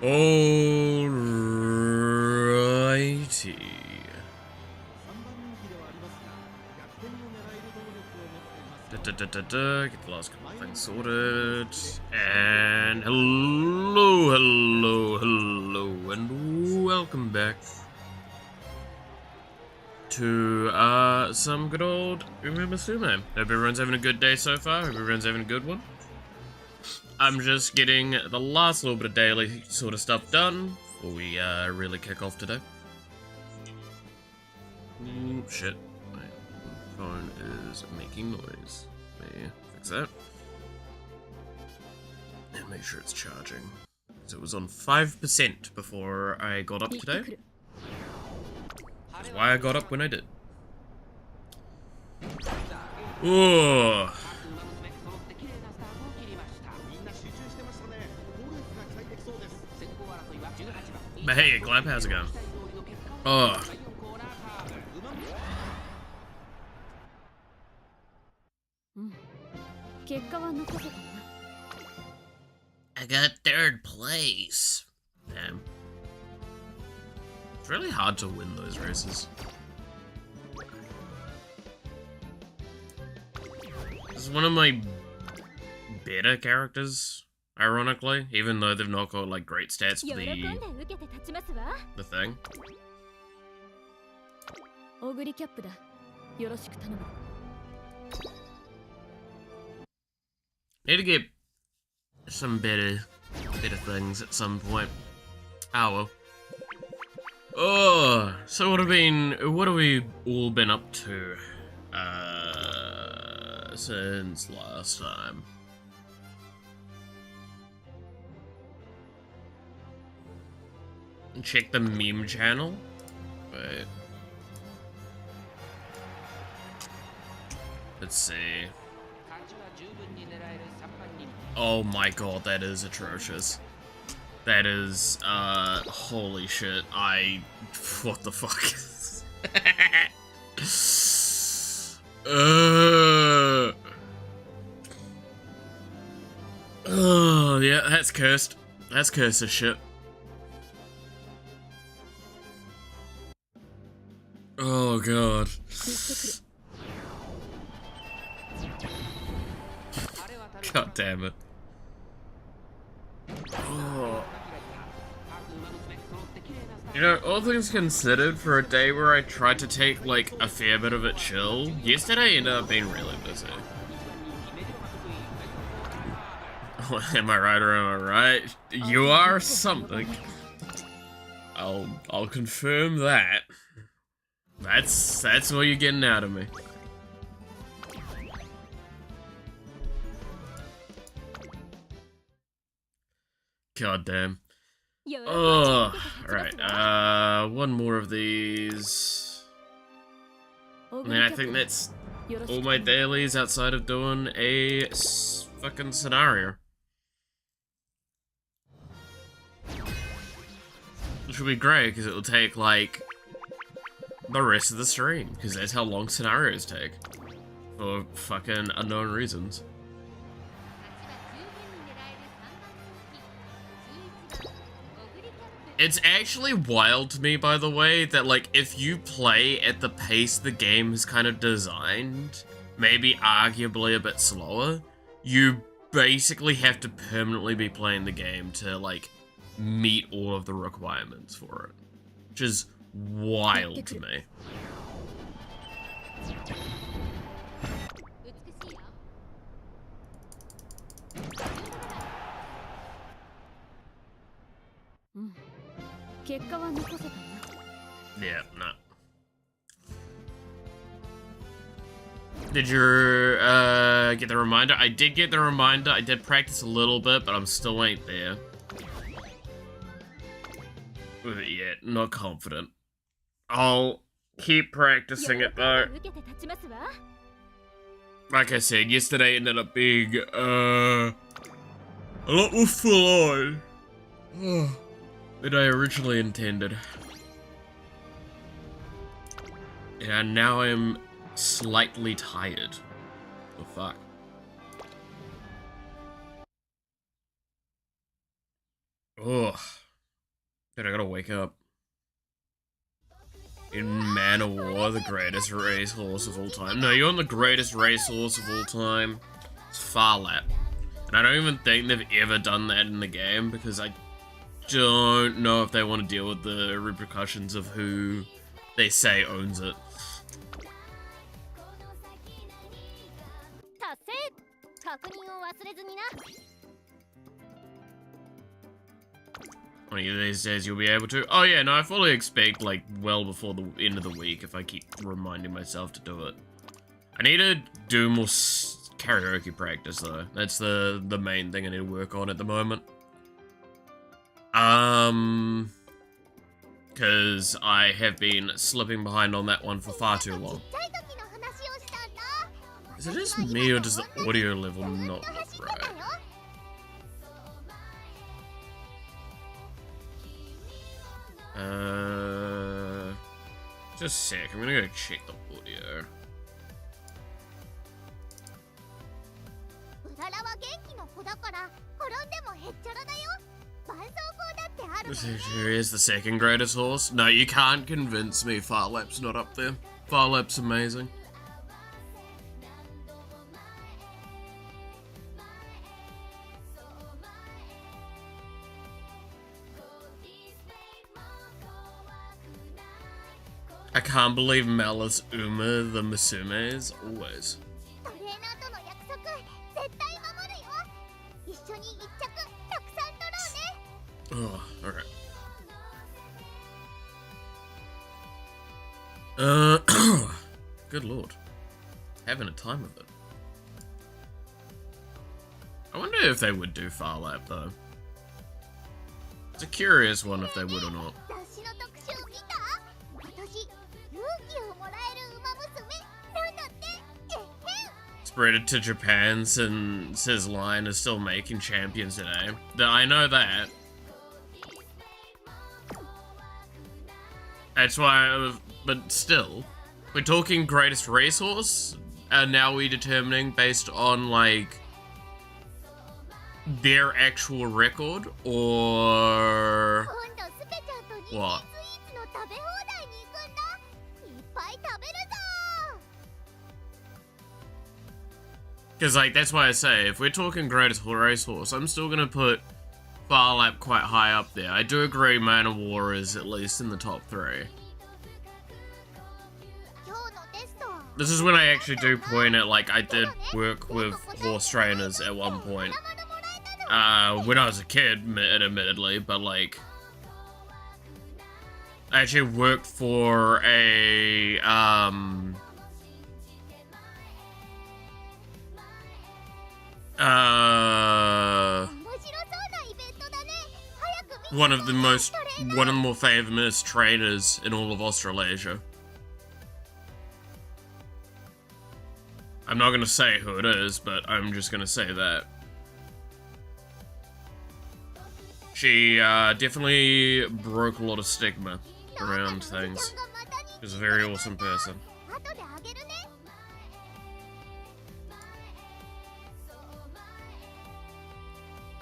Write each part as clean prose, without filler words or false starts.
Alrighty. Get the last couple of things sorted. And hello, and welcome back to some good old Umamusume. Hope everyone's having a good day so far. Hope everyone's having a good one. I'm just getting the last little bit of daily sort of stuff done before we really kick off today. Shit. My phone is making noise. Let me fix that. And make sure it's charging. So it was on 5% before I got up today. That's why I got up when I did. Ooh. But hey, Glab, how's it going? Oh. I got 3rd place. Damn. It's really hard to win those races. This is one of my better characters, ironically, even though they've not got like great stats for the thing. Need to get some better things at some point. Oh well. Oh, so what have we all been up to since last time? Check the meme channel. Wait. Let's see. Oh my god, that is atrocious. That is, holy shit. What the fuck? Oh, yeah, that's cursed. That's cursed as shit. Oh god. God damn it. Oh. You know, all things considered, for a day where I tried to take, like, a fair bit of it chill, yesterday ended up being really busy. Am I right or am I right? You are something. I'll confirm that. That's what you're getting out of me. God damn. Oh, right. One more of these. And then I think that's all my dailies outside of doing a fucking scenario. Which will be great, because it will take, like, the rest of the stream, because that's how long scenarios take. For fucking unknown reasons. It's actually wild to me, by the way, that, like, if you play at the pace the game is kind of designed, maybe arguably a bit slower, you basically have to permanently be playing the game to, like, meet all of the requirements for it. Which is wild to me. Yeah, no. Did you get the reminder? I did get the reminder. I did practice a little bit, but I'm still ain't there with it yet. Not confident. I'll keep practicing it though. Like I said, yesterday ended up being a lot more full on than I originally intended. And now I'm slightly tired. Oh fuck. Ugh. Dude, I gotta wake up. In Man of War, the greatest racehorse of all time. No, you want the greatest racehorse of all time? It's Farlap. And I don't even think they've ever done that in the game because I don't know if they want to deal with the repercussions of who they say owns it. One of these days you'll be able to. Oh yeah, no, I fully expect, like, well before the end of the week if I keep reminding myself to do it. I need to do more karaoke practice, though. That's the main thing I need to work on at the moment. Because I have been slipping behind on that one for far too long. Is it just me, or does the audio level not look right? Just a sec, I'm gonna go check the audio. Here's the second greatest horse. No, you can't convince me Farlap's not up there. Farlap's amazing. I can't believe Malice Uma the Musume is always. Oh, alright. Good lord. Having a time of it. I wonder if they would do Farlap though. It's a curious one if they would or not. Spread it to Japan since his line is still making champions today. I know that. That's why, but still, we're talking greatest racehorse, and now we're determining based on, like, their actual record, or what? Because, like, that's why I say, if we're talking greatest racehorse, I'm still gonna put Farlap quite high up there. I do agree Man of War is at least in the top 3. This is when I actually do point at, like, I did work with horse trainers at one point. When I was a kid, admittedly, but, like, I actually worked for a, one of the more famous trainers in all of Australasia. I'm not gonna say who it is, but I'm just gonna say that. She definitely broke a lot of stigma around things. She's a very awesome person.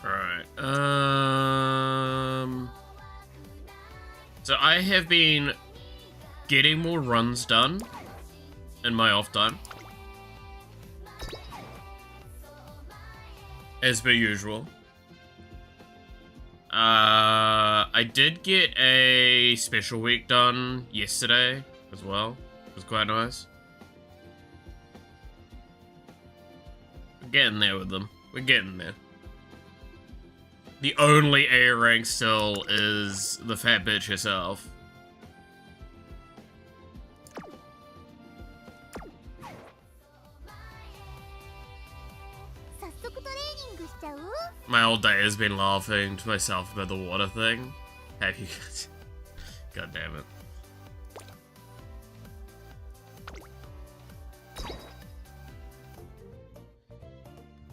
Alright, so I have been getting more runs done in my off time. As per usual. I did get a special week done yesterday as well. It was quite nice. We're getting there with them. We're getting there. The only A rank still is the fat bitch herself. My whole day has been laughing to myself about the water thing. Have you guys? God damn it.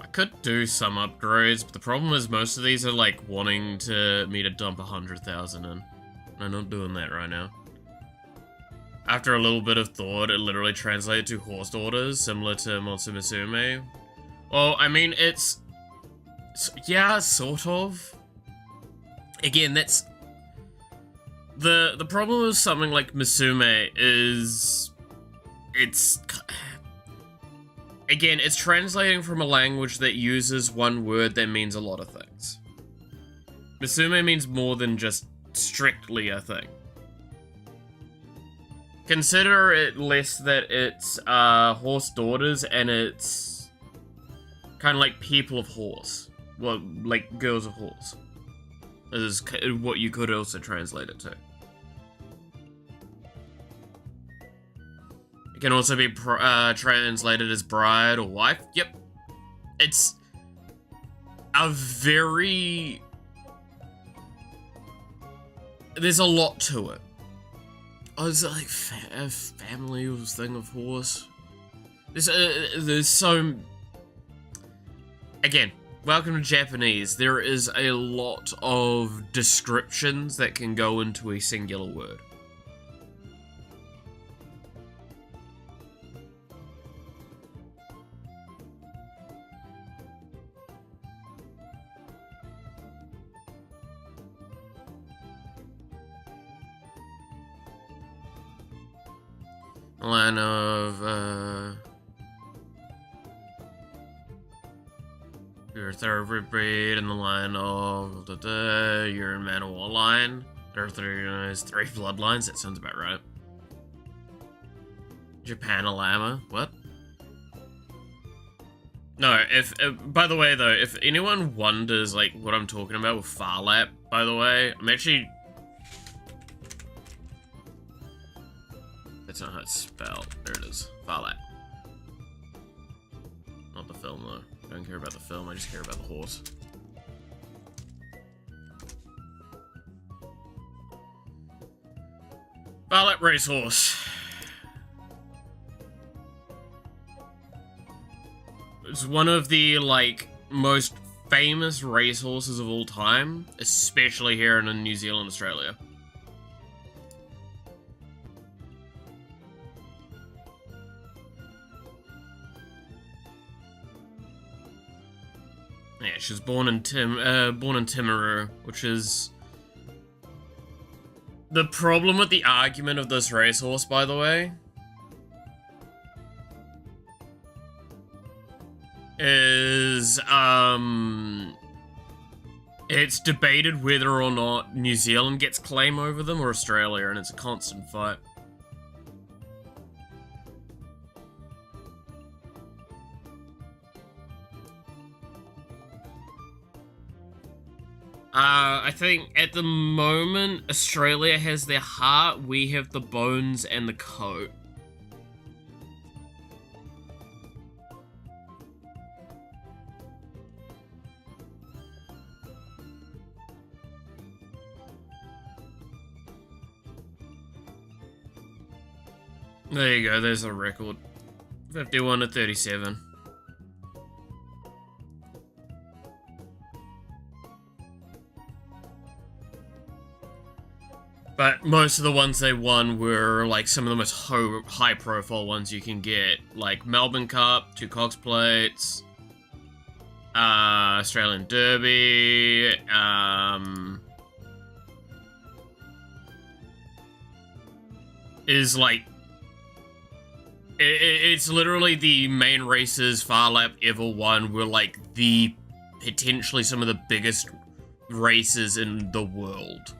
I could do some upgrades, but the problem is most of these are like wanting me to dump 100,000 in. I'm not doing that right now. After a little bit of thought, it literally translated to horse orders, similar to Umamusume. Well, I mean, yeah, sort of. Again, that's... The problem with something like Musume is it's again, it's translating from a language that uses one word that means a lot of things. Musume means more than just strictly a thing. Consider it less that it's horse daughters and it's kind of like people of horse. Well, like girls of horse. This is what you could also translate it to. It can also be translated as bride or wife. Yep. It's a very... There's a lot to it. Oh, is it like a family or thing of horse? There's so... Again, welcome to Japanese. There is a lot of descriptions that can go into a singular word. Line of, your thoroughbred in the line of, your in man-o-war line. There are three bloodlines, that sounds about right. Japanalama, what? No, by the way though, if anyone wonders, like, what I'm talking about with Farlap, by the way, I'm actually... That's not how it's spelled. There it is. Farlap. Not the film, though. I don't care about the film, I just care about the horse. Farlap racehorse. It's one of the, like, most famous racehorses of all time, especially here in New Zealand, Australia. Yeah, she was born in Timaru, which is... The problem with the argument of this racehorse, by the way, is, it's debated whether or not New Zealand gets claim over them or Australia, and it's a constant fight. I think at the moment, Australia has their heart, we have the bones and the coat. There you go, there's a record. 51 to 37. But most of the ones they won were, like, some of the most high-profile ones you can get. Like, Melbourne Cup, 2 Cox Plates, Australian Derby, is, like... It's literally the main races Farlap ever won were, like, the... potentially some of the biggest races in the world.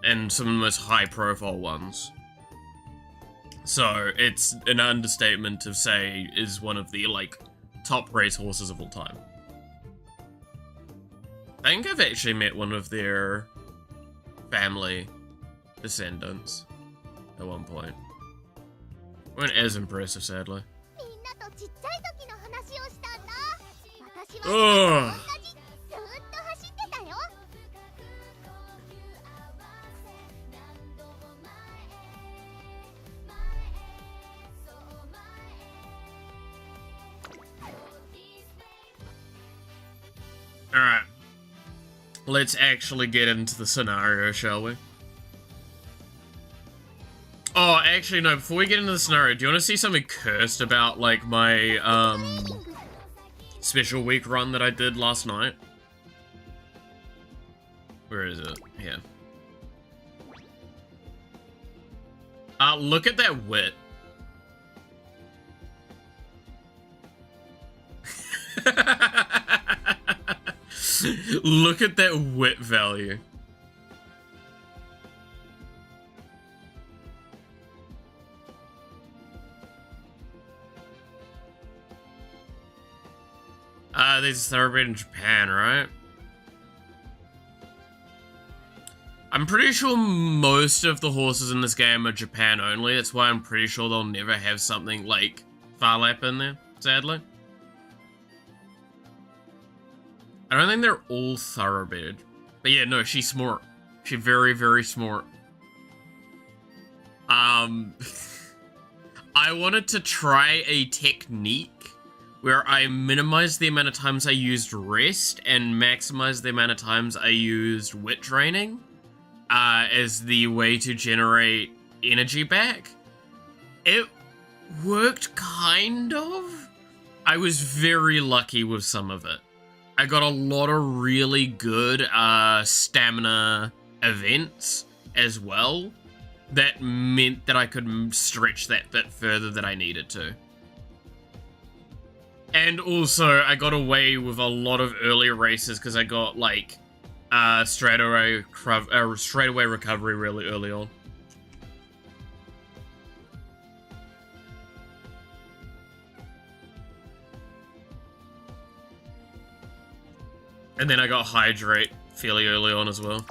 And some of the most high-profile ones. So, it's an understatement to say is one of the, like, top racehorses of all time. I think I've actually met one of their family descendants at one point. Weren't as impressive, sadly. Ugh. Alright. Let's actually get into the scenario, shall we? Oh, actually, no, before we get into the scenario, do you want to see something cursed about, like, my, special week run that I did last night? Where is it? Here. Look at that wit. Look at that wit value. These are celebrated in Japan, right? I'm pretty sure most of the horses in this game are Japan only. That's why I'm pretty sure they'll never have something like Farlap in there, sadly. I don't think they're all thoroughbred. But yeah, no, she's smart. She's very, very smart. I wanted to try a technique where I minimized the amount of times I used rest and maximized the amount of times I used wit training as the way to generate energy back. It worked, kind of. I was very lucky with some of it. I got a lot of really good stamina events as well that meant that I could stretch that bit further than I needed to. And also, I got away with a lot of early races because I got, like, straightaway recovery really early on. And then I got hydrate fairly early on as well.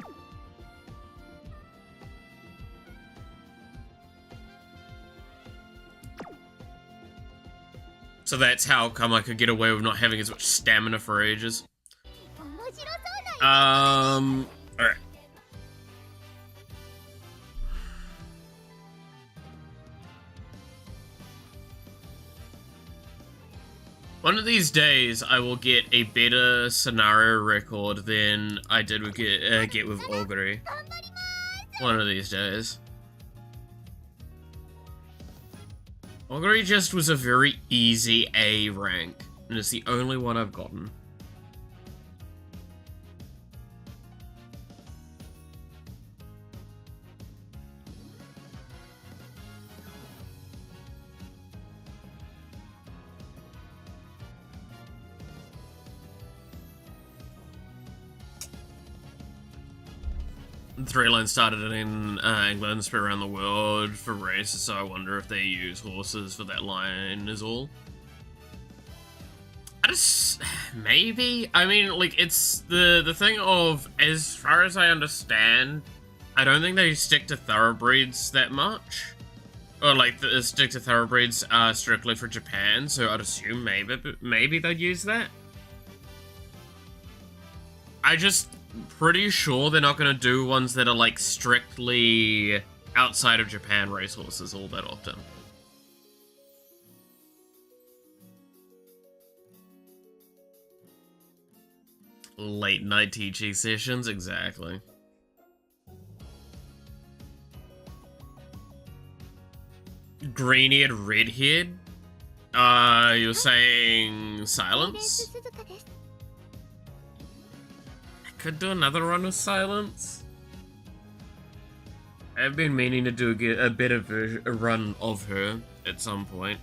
So that's how come I could get away with not having as much stamina for ages. Alright. One of these days, I will get a better scenario record than I did with get with Augury. One of these days. Augury just was a very easy A rank, and it's the only one I've gotten. Three Line started in England, spread around the world for races, so I wonder if they use horses for that line is all. Maybe? I mean, like, it's the thing of, as far as I understand, I don't think they stick to thoroughbreds that much. Or, like, stick to thoroughbreds strictly for Japan, so I'd assume maybe they'd use that. Pretty sure they're not going to do ones that are, like, strictly outside of Japan racehorses all that often. Late night teaching sessions, exactly. Green-eared redhead? You're saying silence? Could do another run of silence. I've been meaning to do a better run of her at some point.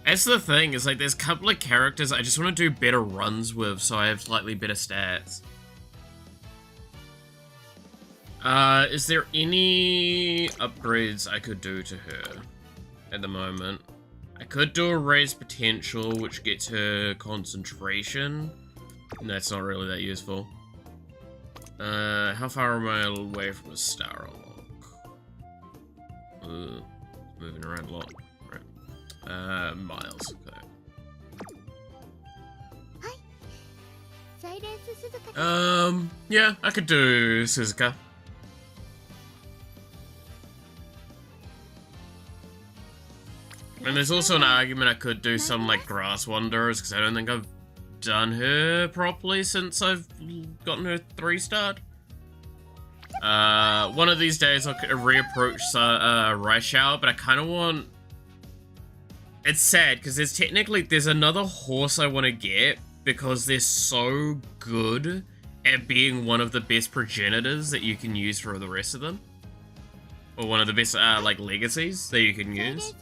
That's the thing, is like there's a couple of characters I just want to do better runs with so I have slightly better stats. Is there any upgrades I could do to her at the moment? I could do a raised potential, which gets her concentration. That's not really that useful. How far am I away from a star unlock? Moving around a lot. Right. Miles. Okay. Yeah, I could do Suzuka. And there's also an argument I could do some, like, Grass Wanderers, because I don't think I've done her properly since I've gotten her 3-starred. One of these days I'll reapproach Raichao, but I kind of want... It's sad, because there's another horse I want to get, because they're so good at being one of the best progenitors that you can use for the rest of them. or one of the best like legacies that you can use,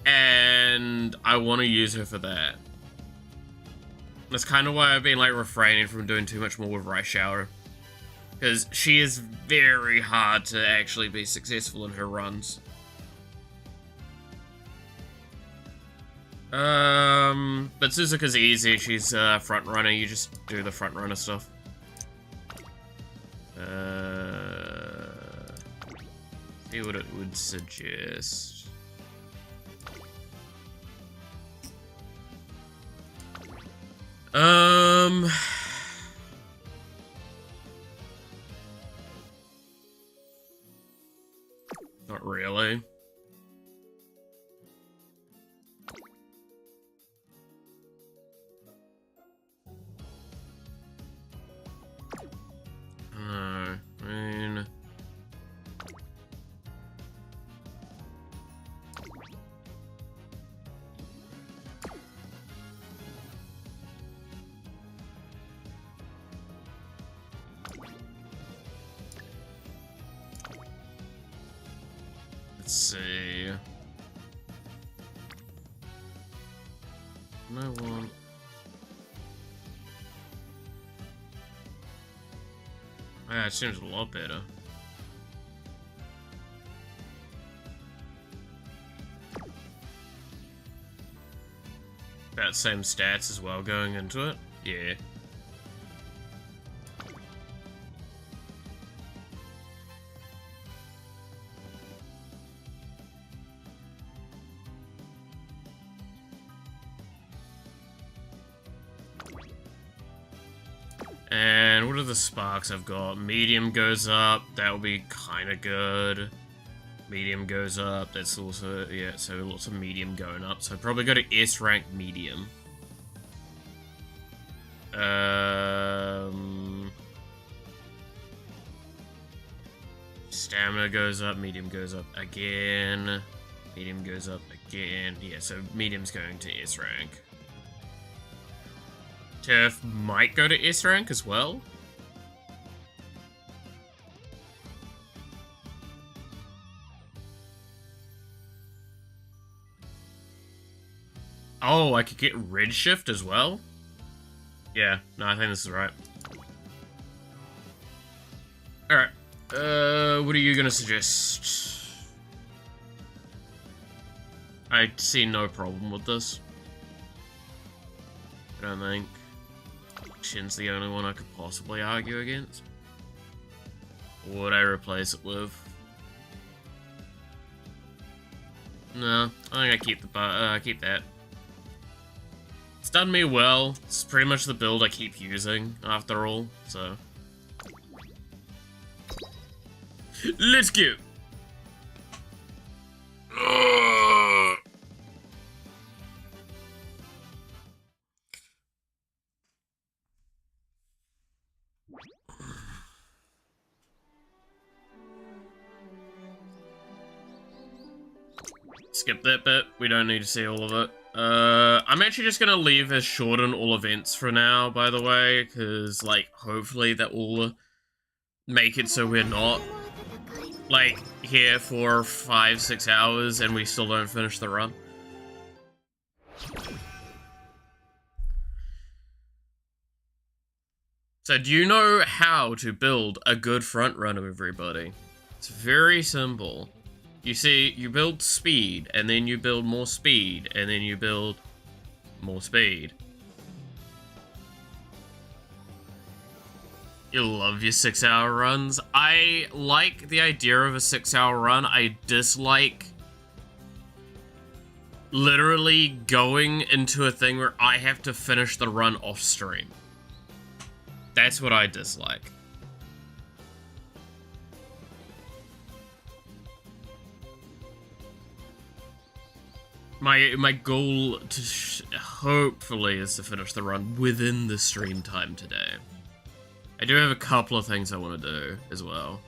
and I want to use her for that. That's kind of why I've been like refraining from doing too much more with Rice Shower, because she is very hard to actually be successful in her runs. But Suzuka's easy. She's front runner. You just do the front runner stuff. See what it would suggest. Not really. I mean... Let's see. No one. Yeah, it seems a lot better. About same stats as well going into it. Yeah. And what are the sparks I've got? Medium goes up, that'll be kind of good. Medium goes up, that's also, yeah, so lots of medium going up. So probably go to S rank medium. Stamina goes up, medium goes up again. Medium goes up again. Yeah, so medium's going to S rank. Turf might go to S rank as well. Oh, I could get Redshift as well? Yeah, no, I think this is right. Alright, what are you gonna suggest? I see no problem with this. I don't think. Shin's the only one I could possibly argue against. What would I replace it with? No, I think I keep that. It's done me well. It's pretty much the build I keep using after all, so. Let's go. Skip that bit. We don't need to see all of it. I'm actually just gonna leave as shorten all events for now, by the way, because, like, hopefully that will make it so we're not, like, here for 5-6 hours and we still don't finish the run. So, do you know how to build a good front runner, everybody? It's very simple. You see, you build speed, and then you build more speed, and then you build more speed. You love your 6-hour runs. I like the idea of a 6-hour run. I dislike literally going into a thing where I have to finish the run off stream. That's what I dislike. My goal to hopefully is to finish the run within the stream time today. I do have a couple of things I want to do as well.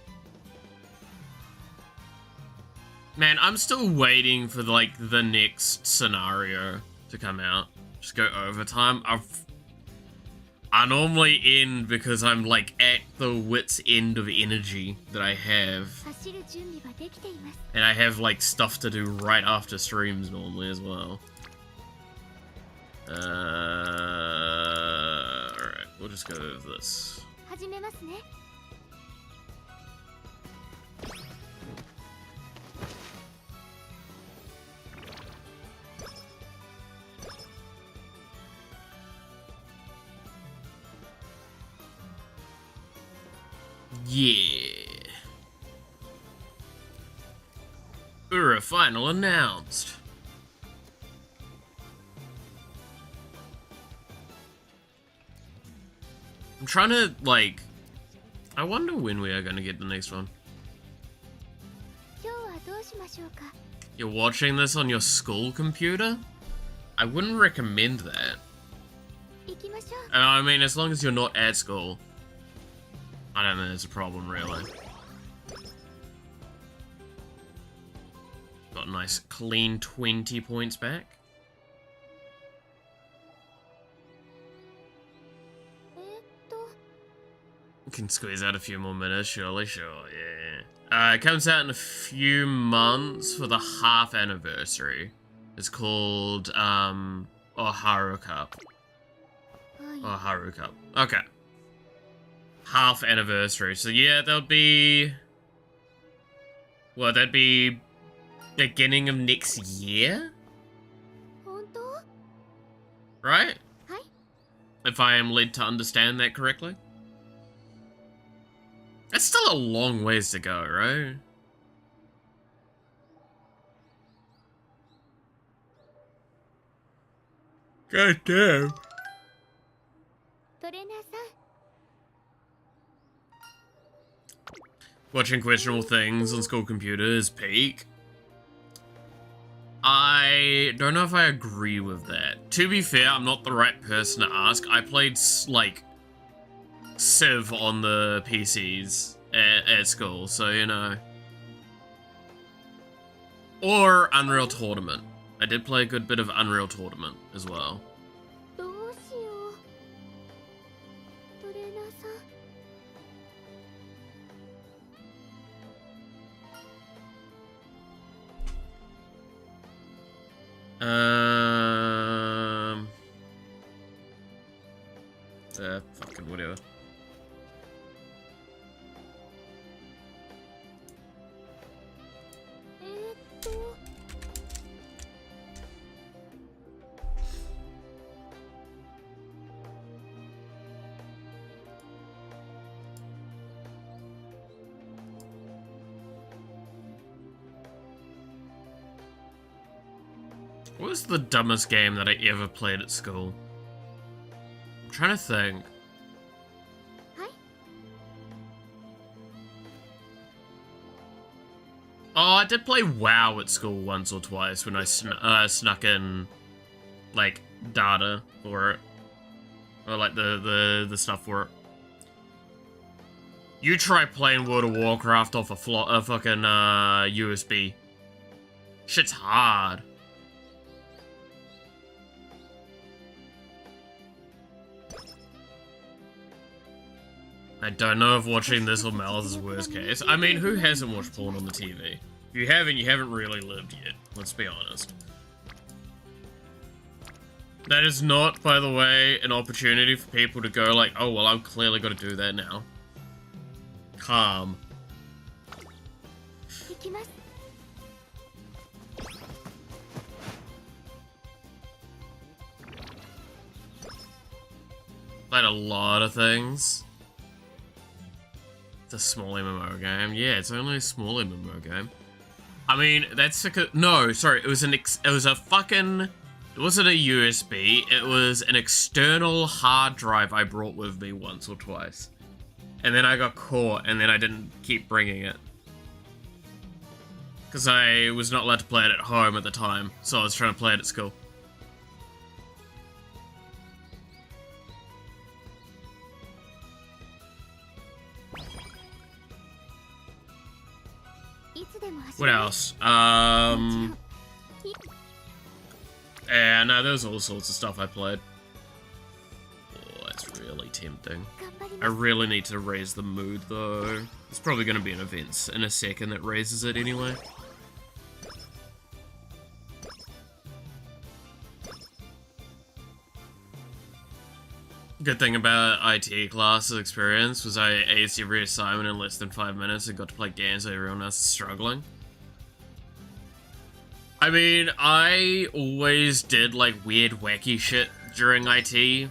Man, I'm still waiting for like the next scenario to come out. Just go overtime. I normally end because I'm like at the wit's end of energy that I have. And I have like stuff to do right after streams normally as well. Alright, we'll just go with this. Yeah. Ura final announced. I'm trying to, like... I wonder when we are going to get the next one. You're watching this on your school computer? I wouldn't recommend that. I mean, as long as you're not at school. I don't think there's a problem, really. Got a nice, clean 20 points back. Can squeeze out a few more minutes, surely, sure, yeah. It comes out in a few months for the half anniversary. It's called, Oharu Cup. Oharu Cup. Okay. Half anniversary. So yeah, that'll be... Well, that'd be... beginning of next year? Right? If I am led to understand that correctly? That's still a long ways to go, right? God damn. Watching questionable things on school computers, peak. I don't know if I agree with that. To be fair, I'm not the right person to ask. I played, like, Civ on the PCs at school, so, you know. Or Unreal Tournament. I did play a good bit of Unreal Tournament as well. Fucking whatever. What was the dumbest game that I ever played at school? I'm trying to think. Oh, I did play WoW at school once or twice when I snuck in, like, data for it. Or, like, the stuff for it. You try playing World of Warcraft off a fucking, USB. Shit's hard. I don't know if watching this on Malice is worst case. I mean, who hasn't watched porn on the TV? If you haven't really lived yet. Let's be honest. That is not, by the way, an opportunity for people to go like, oh, well, I've clearly got to do that now. Calm. Played a lot of things. It's a small MMO game. Yeah, it's only a small MMO game. I mean, that's no, sorry, it was a fucking, it wasn't a USB, it was an external hard drive I brought with me once or twice. And then I got caught, and then I didn't keep bringing it. Because I was not allowed to play it at home at the time, so I was trying to play it at school. What else? Yeah, no, there was all sorts of stuff I played. Oh, that's really tempting. I really need to raise the mood though. It's probably going to be an event in a second that raises it anyway. Good thing about IT classes experience was I aced every assignment in less than 5 minutes and got to play games that everyone else is struggling. I mean, I always did like weird wacky shit during IT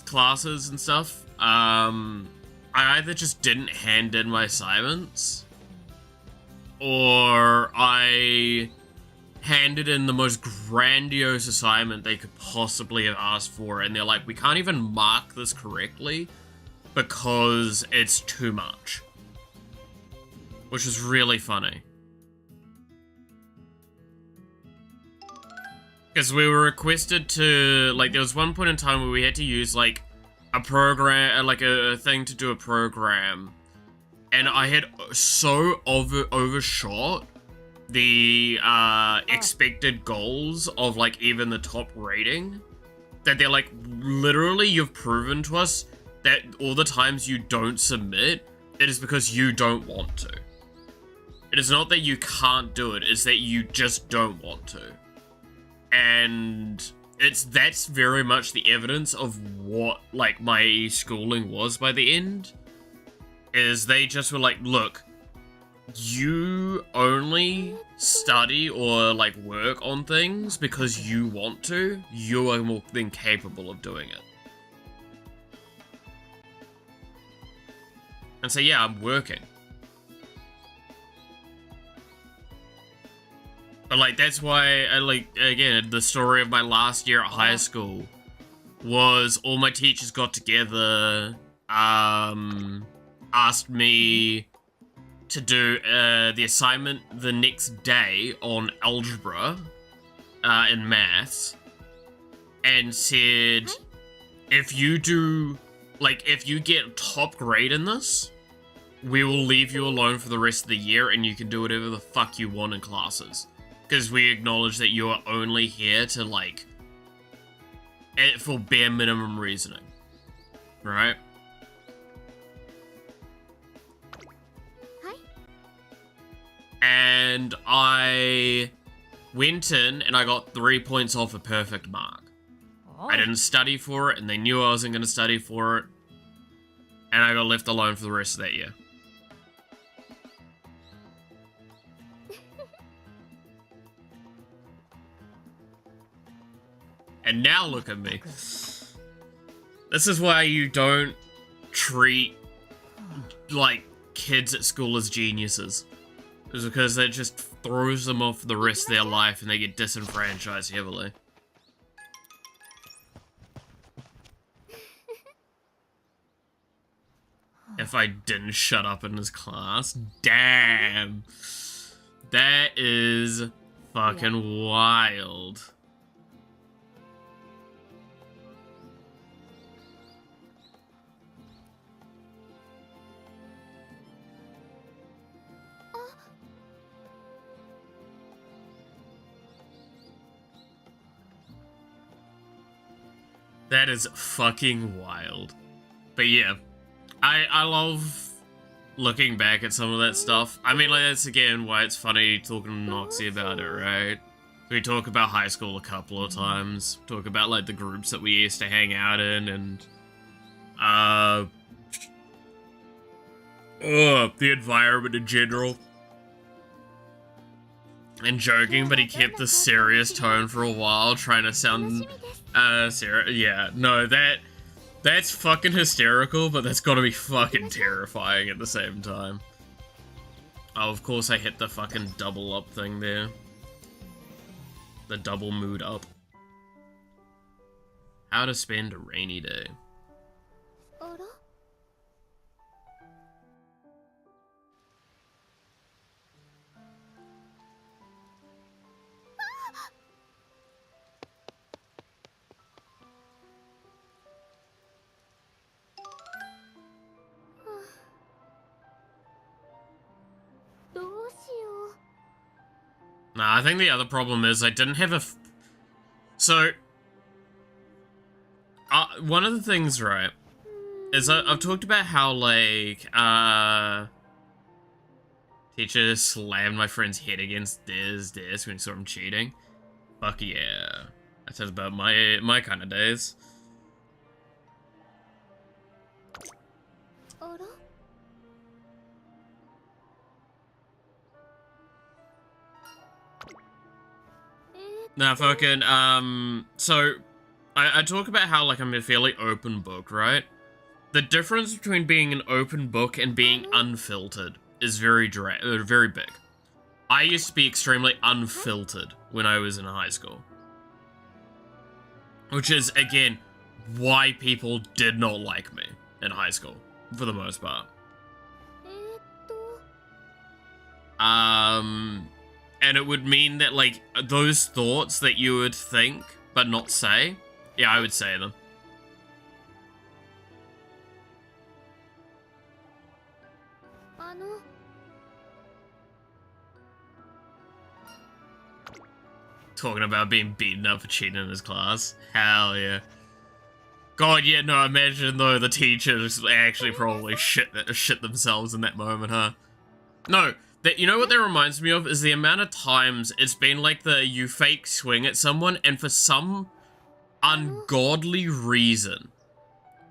classes and stuff. I either just didn't hand in my assignments, or I handed in the most grandiose assignment they could possibly have asked for, and they're like, we can't even mark this correctly because it's too much. Which is really funny. Because we were requested to, like, there was one point in time where we had to use, like, a program, like a thing to do a program, and I had so overshot the expected goals of, like, even the top rating, that they're like, literally, you've proven to us that all the times you don't submit, it is because you don't want to. It is not that you can't do it, it's that you just don't want to. And that's very much the evidence of what, like, my schooling was by the end. Is they just were like, look, you only study or, like, work on things because you want to. You are more than capable of doing it. And so, yeah, I'm working. But, like, that's why, again, the story of my last year at high school was all my teachers got together, asked me to do the assignment the next day on algebra in maths, and said, if you do, like, if you get top grade in this, we will leave you alone for the rest of the year and you can do whatever the fuck you want in classes. Because we acknowledge that you are only here to, like, for bare minimum reasoning. Right? Hi. And I went in and I got 3 points off a perfect mark. I didn't study for it, and they knew I wasn't going to study for it. And I got left alone for the rest of that year. And now look at me. This is why you don't treat, like, kids at school as geniuses. It's because that just throws them off the rest of their life and they get disenfranchised heavily. If I didn't shut up in his class, damn. That is fucking wild. That is fucking wild. But yeah, I love looking back at some of that stuff. I mean, like, that's again why it's funny talking to Noxie about it, right? We talk about high school a couple of times, talk about, like, the groups that we used to hang out in, and the environment in general. And joking, but he kept the serious tone for a while, trying to sound, yeah, no, that's fucking hysterical, but that's gotta be fucking terrifying at the same time. Oh, of course I hit the fucking double up thing there. The double mood up. How to spend a rainy day. Nah, I think the other problem is I didn't have so one of the things, right, is I've talked about how, like, teacher slammed my friend's head against his desk when he saw him cheating. Fuck yeah. That sounds about my kind of days. Nah, fucking, so, I talk about how, like, I'm a fairly open book, right? The difference between being an open book and being unfiltered is very big. I used to be extremely unfiltered when I was in high school. Which is, again, why people did not like me in high school, for the most part. And it would mean that, like, those thoughts that you would think, but not say, yeah, I would say them. Talking about being beaten up for cheating in his class. Hell yeah. God, yeah, no, imagine though the teachers actually probably shit themselves in that moment, huh? No, you know what that reminds me of is the amount of times it's been like you fake swing at someone and for some ungodly reason,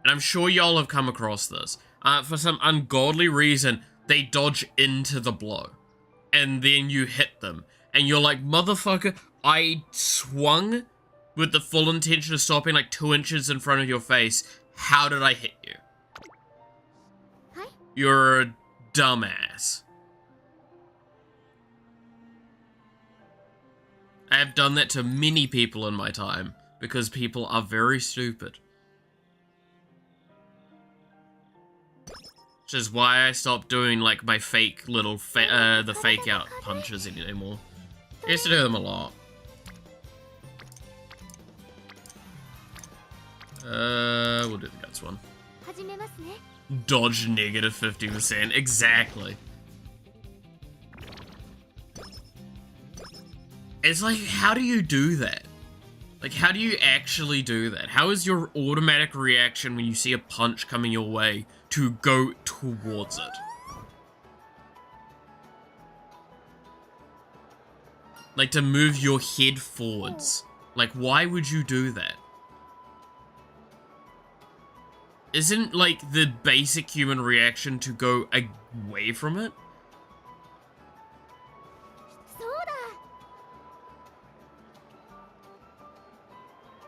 and I'm sure y'all have come across this, for some ungodly reason, they dodge into the blow. And then you hit them. And you're like, motherfucker, I swung with the full intention of stopping like 2 inches in front of your face. How did I hit you? Hi? You're a dumbass. I have done that to many people in my time because people are very stupid. Which is why I stopped doing like my fake little the fake out punches anymore. I used to do them a lot. We'll do the guts one. Dodge negative 50%. Exactly. It's like, how do you do that? Like, how do you actually do that? How is your automatic reaction when you see a punch coming your way to go towards it? Like, to move your head forwards. Like, why would you do that? Isn't, like, the basic human reaction to go away from it?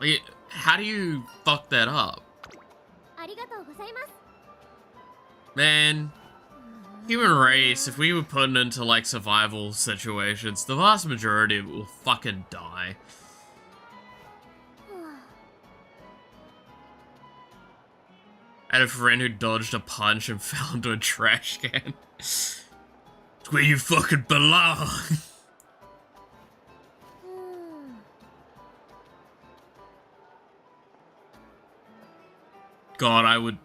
Like, how do you fuck that up? Man, human race, if we were put into, like, survival situations, the vast majority of it will fucking die. I had a friend who dodged a punch and fell into a trash can. It's where you fucking belong. God, I would...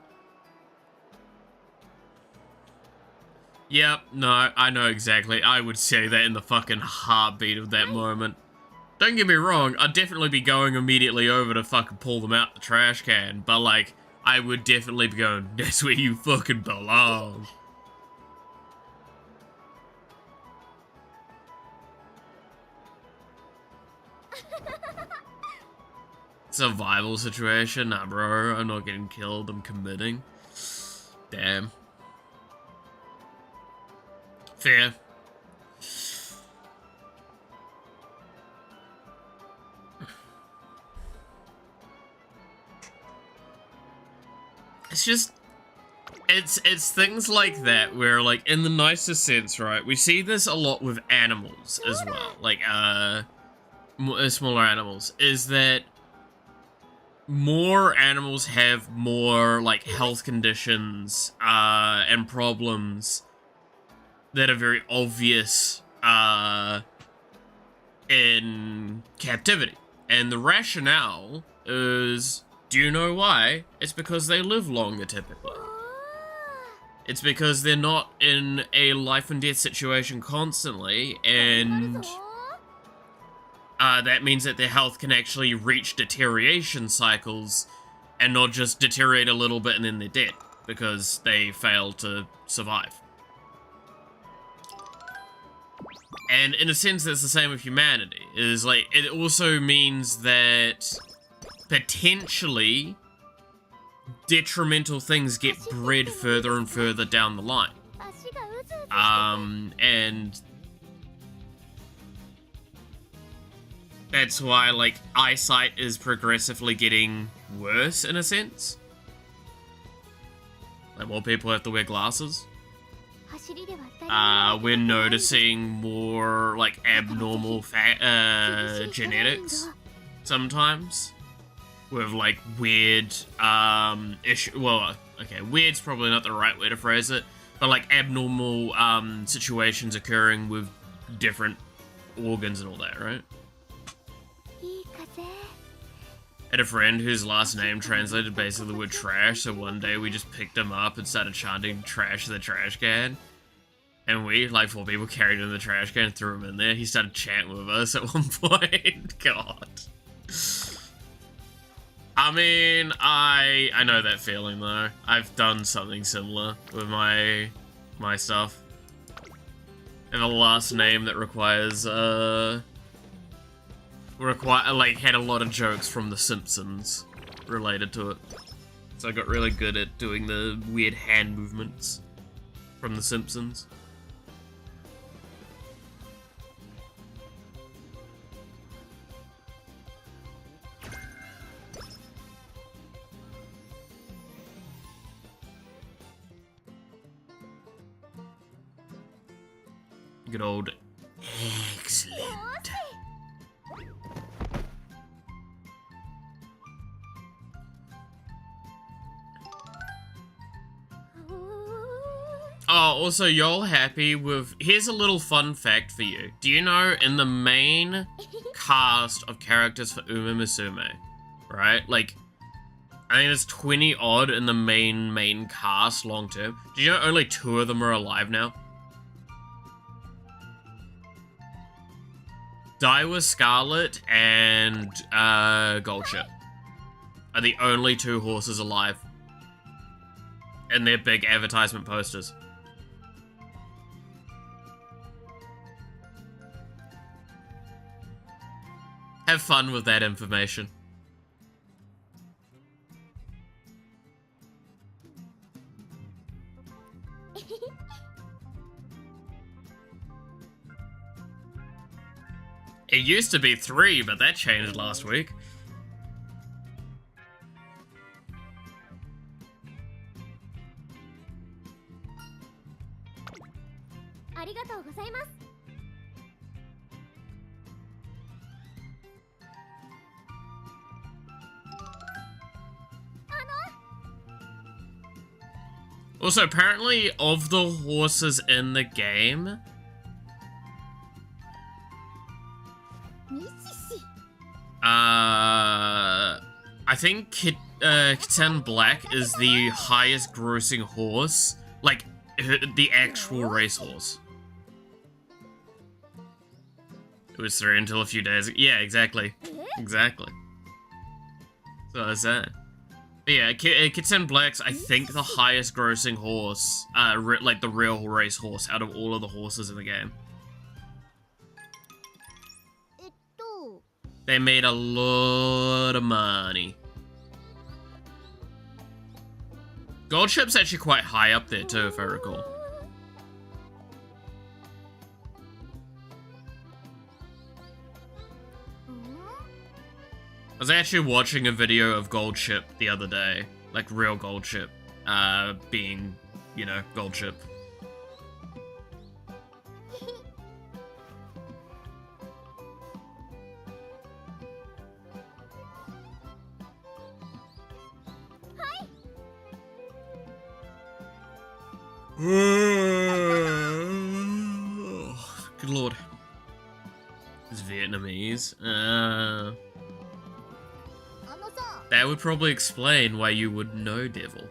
Yep, no, I know exactly. I would say that in the fucking heartbeat of that moment. Don't get me wrong, I'd definitely be going immediately over to fucking pull them out the trash can, but like, I would definitely be going, that's where you fucking belong. Survival situation? Nah, bro, I'm not getting killed, I'm committing. Damn. Fair. It's just, it's things like that where, like, in the nicest sense, right, we see this a lot with animals as well, like, smaller animals, is that more animals have more, like, health conditions, and problems that are very obvious, in captivity. And the rationale is, do you know why? It's because they live longer, typically. It's because they're not in a life and death situation constantly, and that means that their health can actually reach deterioration cycles and not just deteriorate a little bit and then they're dead because they fail to survive. And in a sense, that's the same with humanity. Is like, it also means that potentially detrimental things get bred further and further down the line. And that's why, like, eyesight is progressively getting worse in a sense. Like, more people have to wear glasses. We're noticing more, like, abnormal genetics sometimes. With, like, weird, well, okay, weird's probably not the right way to phrase it, but, like, abnormal, situations occurring with different organs and all that, right? I had a friend whose last name translated basically the word trash, so one day we just picked him up and started chanting trash to the trash can. And we, like 4 people, carried him in the trash can and threw him in there. He started chanting with us at one point. God. I mean, I know that feeling though. I've done something similar with my stuff. And the last name that requires, like, had a lot of jokes from The Simpsons related to it. So I got really good at doing the weird hand movements from The Simpsons. Good old excellent. Oh, also, y'all happy with... Here's a little fun fact for you. Do you know, in the main cast of characters for Umamusume, right? Like, I think there's 20 odd in the main cast long term. Do you know only 2 of them are alive now? Daiwa Scarlet and Goldship are the only 2 horses alive in their big advertisement posters. Have fun with that information. It used to be 3, but that changed last week. Also, apparently, of the horses in the game, I think Kitten Black is the highest grossing horse, like, the actual racehorse. It was 3 until a few days ago. Yeah, exactly. Exactly. So that's that. But yeah, Kitten Black's, I think, the highest grossing horse, like the real race horse out of all of the horses in the game. They made a lot of money. Goldship's actually quite high up there too, if I recall. I was actually watching a video of Goldship the other day, like real Goldship, being, you know, Goldship. Good lord. It's Vietnamese. That would probably explain why you would know Devil.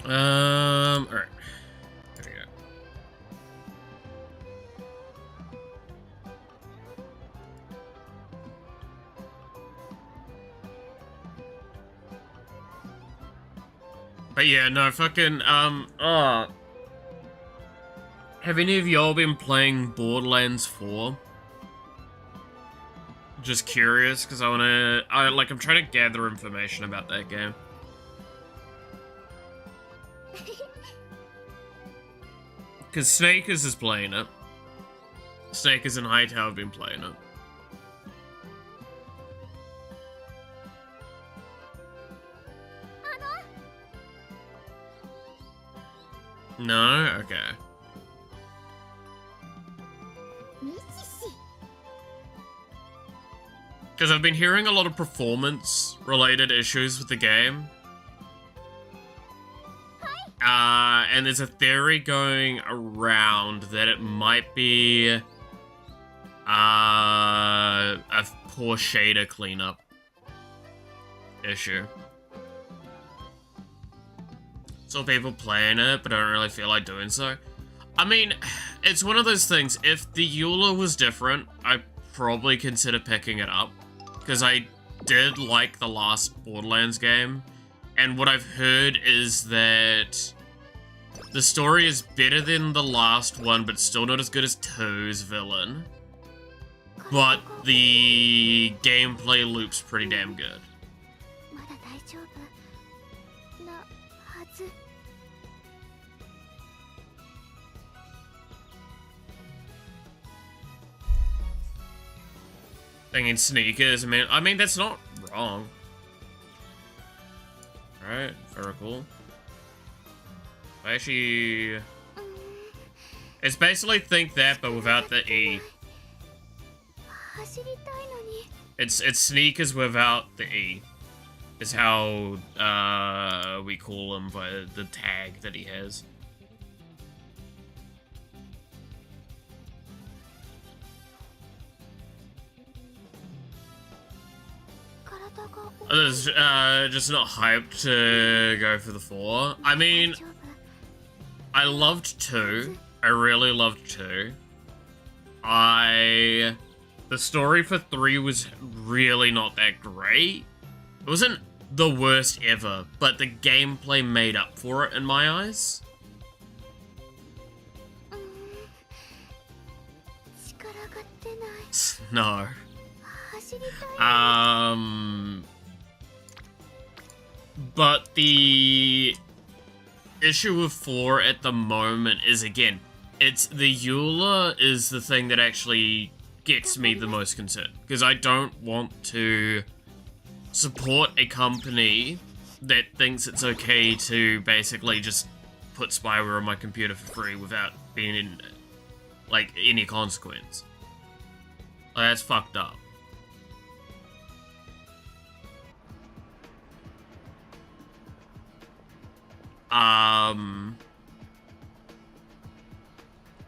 Alright. There we go. But yeah, no, fucking, have any of y'all been playing Borderlands 4? Just curious, because I'm trying to gather information about that game. Because Snakers is playing it. Snakers and Hightower have been playing it. No? Okay. Because I've been hearing a lot of performance-related issues with the game. And there's a theory going around that it might be a poor shader cleanup issue. So people playing it, but I don't really feel like doing so. I mean, it's one of those things. If the Eula was different, I'd probably consider picking it up. Because I did like the last Borderlands game. And what I've heard is that the story is better than the last one, but still not as good as 2's villain. But the gameplay loop's pretty damn good. Thinking sneakers, I mean that's not wrong. Alright, very cool. Actually, it's basically think that, but without the E. It's sneakers without the E. Is how we call him by the tag that he has. Just not hyped to go for the 4. I mean, I loved 2. I really loved 2. The story for 3 was really not that great. It wasn't the worst ever, but the gameplay made up for it in my eyes. No. But the issue with 4 at the moment is, again, it's the Eula is the thing that actually gets me the most concerned. Because I don't want to support a company that thinks it's okay to basically just put spyware on my computer for free without being in, like, any consequence. Like, that's fucked up.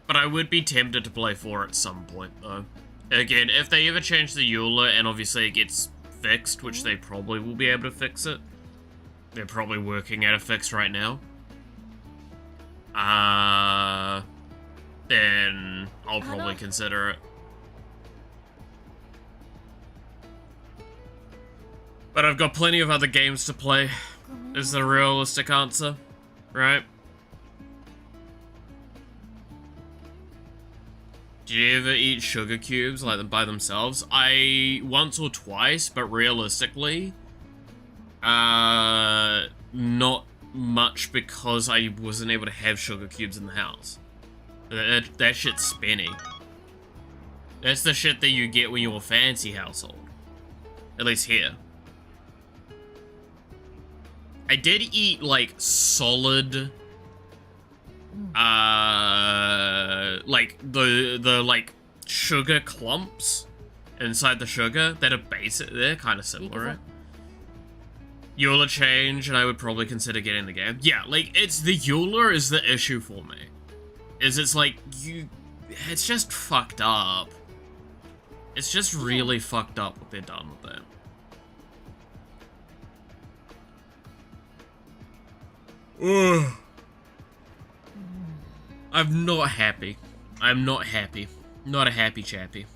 But I would be tempted to play 4 at some point, though. Again, if they ever change the Eula and obviously it gets fixed, which they probably will be able to fix it. They're probably working at a fix right now. Then I'll probably consider it. But I've got plenty of other games to play, is the realistic answer, right? Do you ever eat sugar cubes like them by themselves? Once or twice, but realistically, not much because I wasn't able to have sugar cubes in the house. That shit's spinny. That's the shit that you get when you're a fancy household. At least here. I did eat, like, solid, like, the like, sugar clumps inside the sugar that are basic. They're kind of similar, right? Eula change, and I would probably consider getting the game. Yeah, like, it's the Eula is the issue for me. It's like, it's just fucked up. It's just really fucked up what they've done with it. Ugh. I'm not happy. I'm not happy. Not a happy chappy.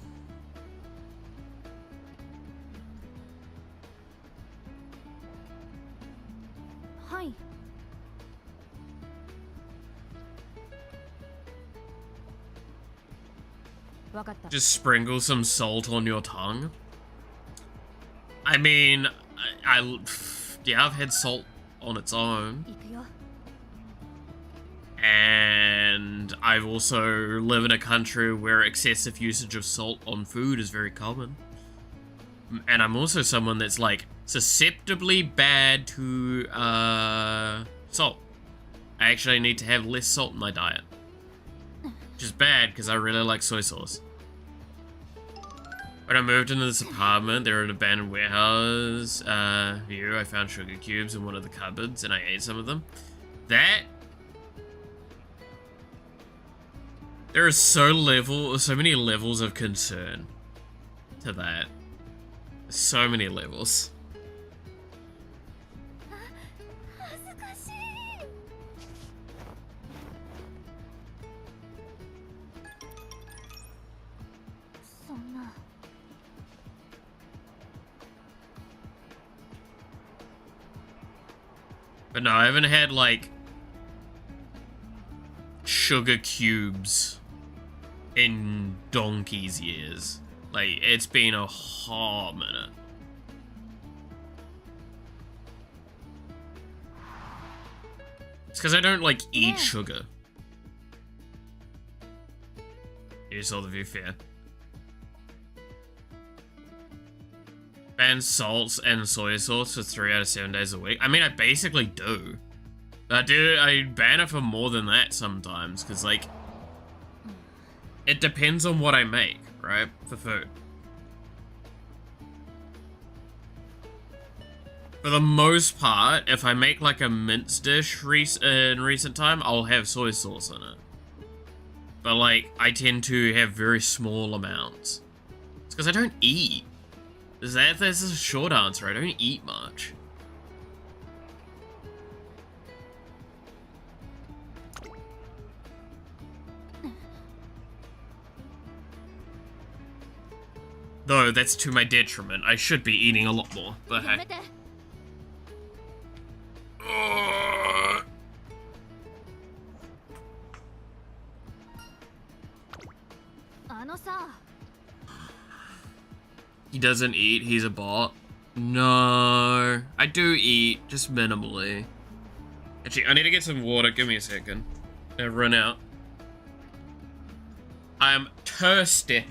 はい。 わかった。 Just sprinkle some salt on your tongue. I mean, yeah, I've had salt on its own. 行くよ。 And I also live in a country where excessive usage of salt on food is very common. And I'm also someone that's like susceptibly bad to salt. I actually need to have less salt in my diet. Which is bad because I really like soy sauce. When I moved into this apartment, there were an abandoned warehouse. Here I found sugar cubes in one of the cupboards and I ate some of them. There are so many levels of concern to that. So many levels. 恥ずかしい。そんな。 But no, I haven't had like sugar cubes in donkey's years. Like, it's been a hot minute. It's because I don't like eat sugar. You saw the view fair. Ban salts and soy sauce for 3 out of 7 days a week. I mean, I basically do. I ban it for more than that sometimes, because, like, it depends on what I make, right, for food. For the most part, if I make, like, a mince dish in recent time, I'll have soy sauce in it. But, like, I tend to have very small amounts. It's because I don't eat. This is a short answer. I don't eat much. Though, that's to my detriment. I should be eating a lot more, but hey. あのさ。 He doesn't eat, he's a bot. No, I do eat, just minimally. Actually, I need to get some water, give me a second. I've run out. I'm thirsty.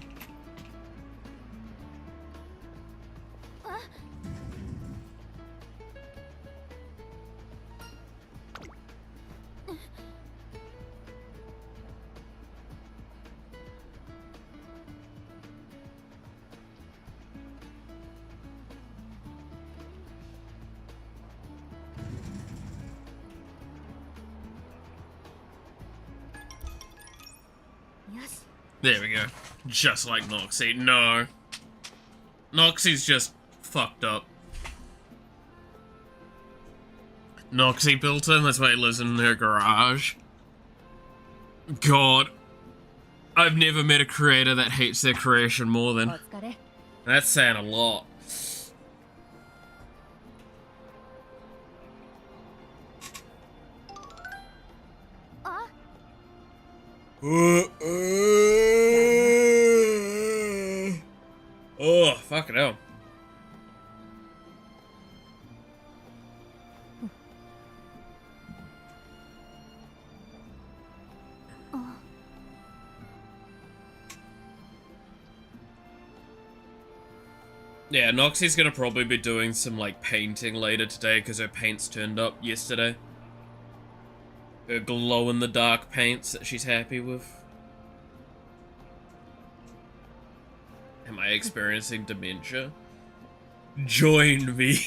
There we go. Just like Noxie. No. Noxie's just fucked up. Noxie built him, that's why he lives in her garage. God. I've never met a creator that hates their creation more than... That's saying a lot. Oh, fucking hell. Yeah, Noxie's gonna probably be doing some, like, painting later today because her paints turned up yesterday. Her glow-in-the-dark paints that she's happy with. Am I experiencing dementia? Join me.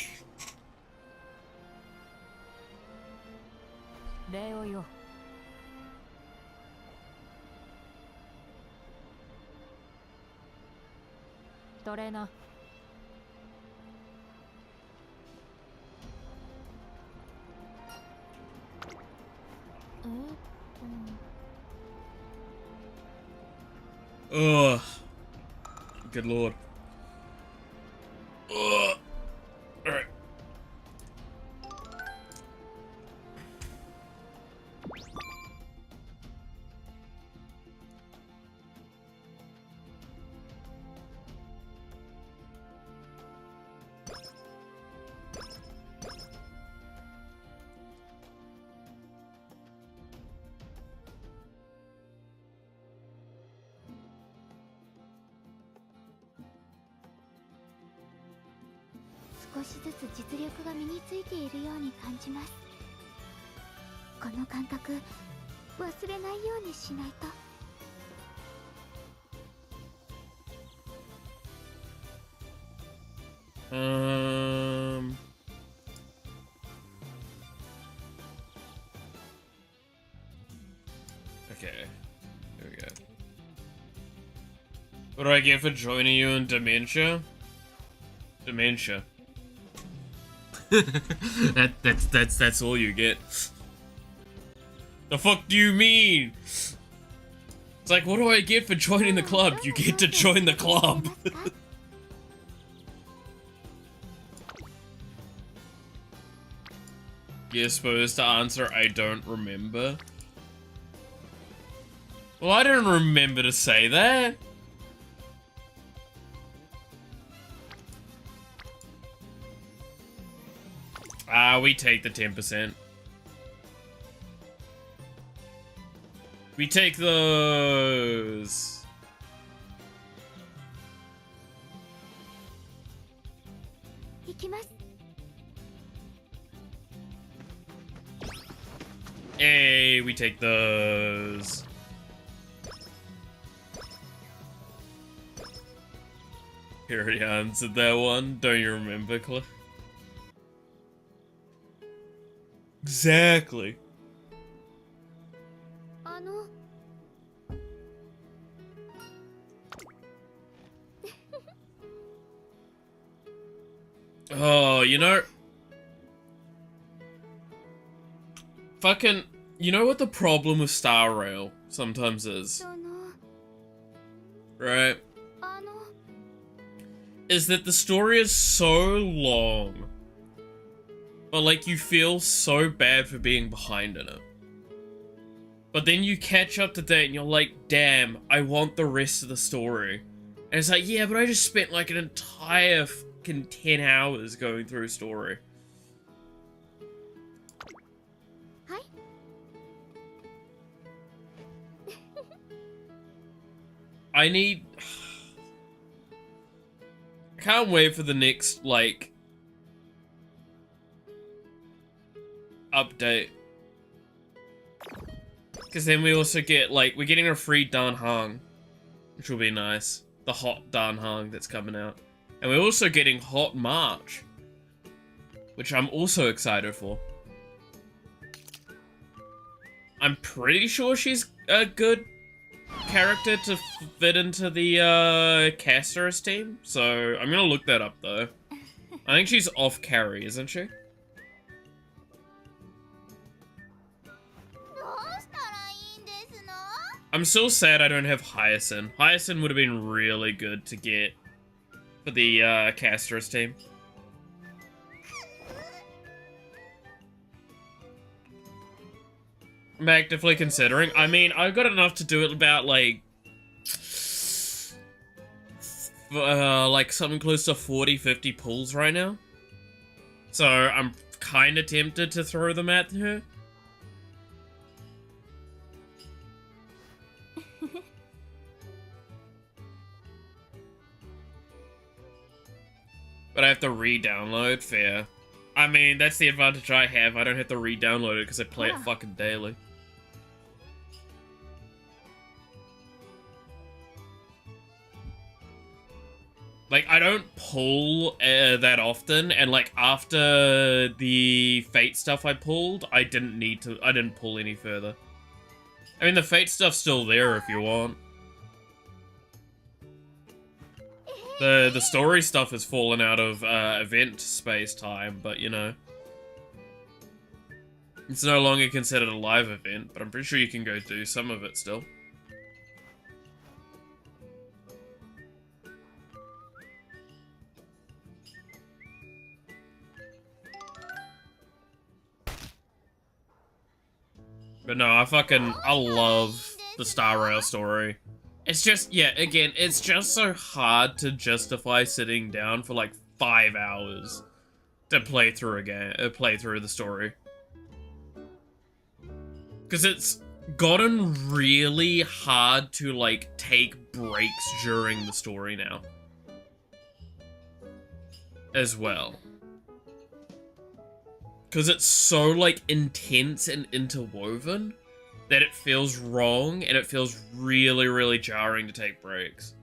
Trainer. Ugh. Good lord. Ugh. Alright.少しずつ実力が身についているように感じます。この感覚忘れないようにしないと。Okay. Here we go. What do I get for joining you in dementia? Dementia. That's all you get. The fuck do you mean? It's like, what do I get for joining the club? You get to join the club. You're supposed to answer, I don't remember. Well, I didn't remember to say that. We take the 10%. We take those. Hey, we take those. You already answered that one. Don't you remember, Cliff? Exactly. Oh, you know... Fucking... You know what the problem with Star Rail sometimes is? Right? Is that the story is so long. But, like, you feel so bad for being behind in it. But then you catch up to date and you're like, damn, I want the rest of the story. And it's like, yeah, but I just spent, like, an entire fucking 10 hours going through a story. Hi. I need... I can't wait for the next, like... update. Because then we also get, like, we're getting a free Dan Hang, which will be nice. The hot Dan Hang that's coming out. And we're also getting Hot March, which I'm also excited for. I'm pretty sure she's a good character to fit into the Caster's team, so I'm gonna look that up though. I think she's off carry, isn't she? I'm still sad I don't have Hyacinth. Hyacinth would have been really good to get for the Caster's team. I'm actively considering. I mean, I've got enough to do it about, like something close to 40, 50 pulls right now. So I'm kind of tempted to throw them at her. But I have to re-download, fair. I mean, that's the advantage I have. I don't have to re-download it because I play it fucking daily. Like, I don't pull that often, and like, after the Fate stuff I pulled, I didn't pull any further. I mean, the Fate stuff's still there if you want. The story stuff has fallen out of event space time, but you know. It's no longer considered a live event, but I'm pretty sure you can go do some of it still. But no, I love the Star Rail story. It's just, yeah, again, it's just so hard to justify sitting down for like 5 hours to play through a game, play through the story. Because it's gotten really hard to, like, take breaks during the story now. As well. Because it's so, like, intense and interwoven that it feels wrong, and it feels really, really jarring to take breaks.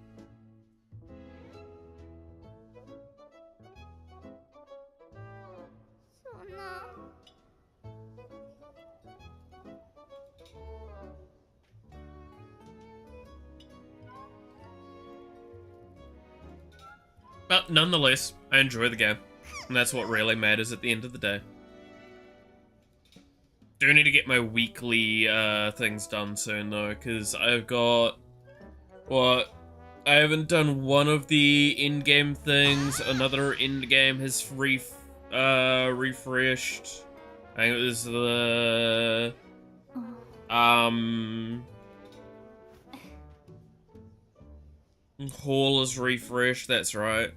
But nonetheless, I enjoy the game. And that's what really matters at the end of the day. Do need to get my weekly things done soon though, because I've got... What? I haven't done one of the in-game things. Another in-game has refreshed. I think it was the... Hall is refreshed, that's right.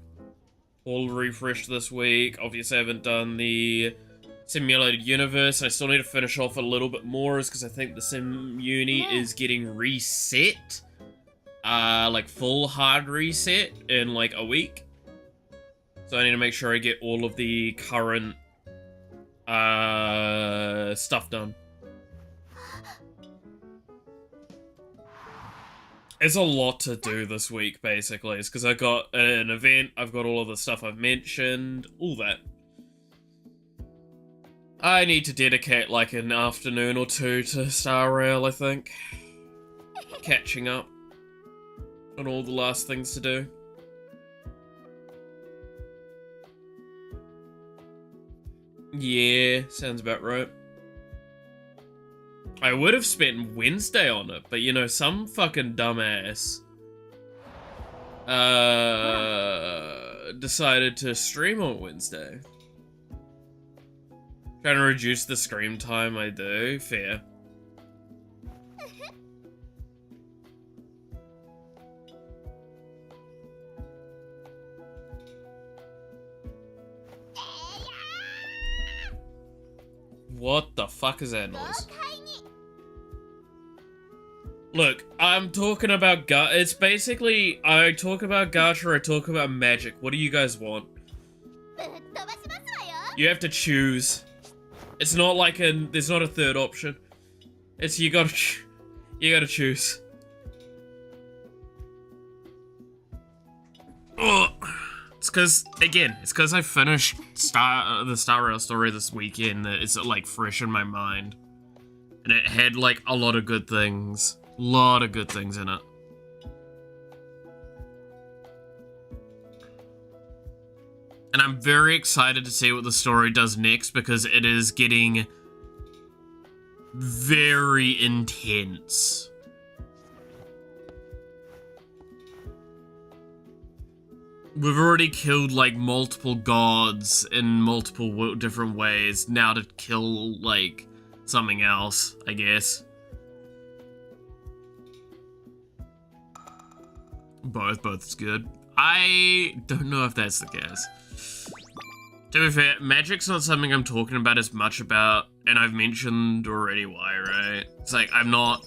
Hall refreshed this week. Obviously I haven't done the Simulated Universe. I still need to finish off a little bit more, because I think the Sim Uni is getting reset. Like full hard reset in like a week. So I need to make sure I get all of the current stuff done. It's a lot to do this week, basically. It's because I got an event, I've got all of the stuff I've mentioned, all that. I need to dedicate like an afternoon or two to Star Rail, I think. Catching up on all the last things to do. Yeah, sounds about right. I would have spent Wednesday on it, but you know, some fucking dumbass decided to stream on Wednesday. Trying to reduce the screen time I do, fair. What the fuck is that noise? Look, I'm talking about it's basically, I talk about gacha, I talk about magic. What do you guys want? You have to choose. It's not like there's not a third option. It's you gotta choose. Ugh. It's cause I finished the Star Rail story this weekend that it's like fresh in my mind. And it had like a lot of good things. Lot of good things in it. And I'm very excited to see what the story does next, because it is getting very intense. We've already killed like multiple gods in multiple different ways. Now to kill like something else, I guess. Both is good. I don't know if that's the case. To be fair, magic's not something I'm talking about as much about, and I've mentioned already why, right? It's like I've not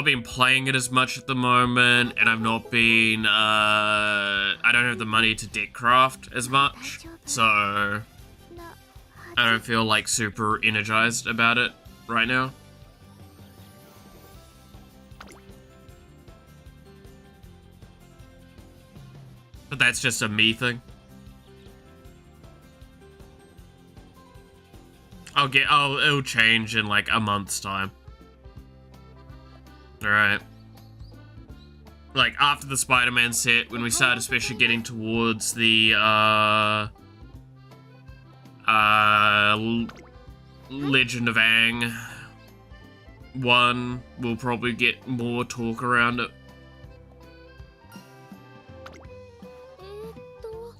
been playing it as much at the moment, and I've not been I don't have the money to deck craft as much, so I don't feel like super energized about it right now. But that's just a me thing. It'll change in like a month's time. Alright. Like after the Spider-Man set, when we start especially getting towards the Legend of Aang 1, we'll probably get more talk around it.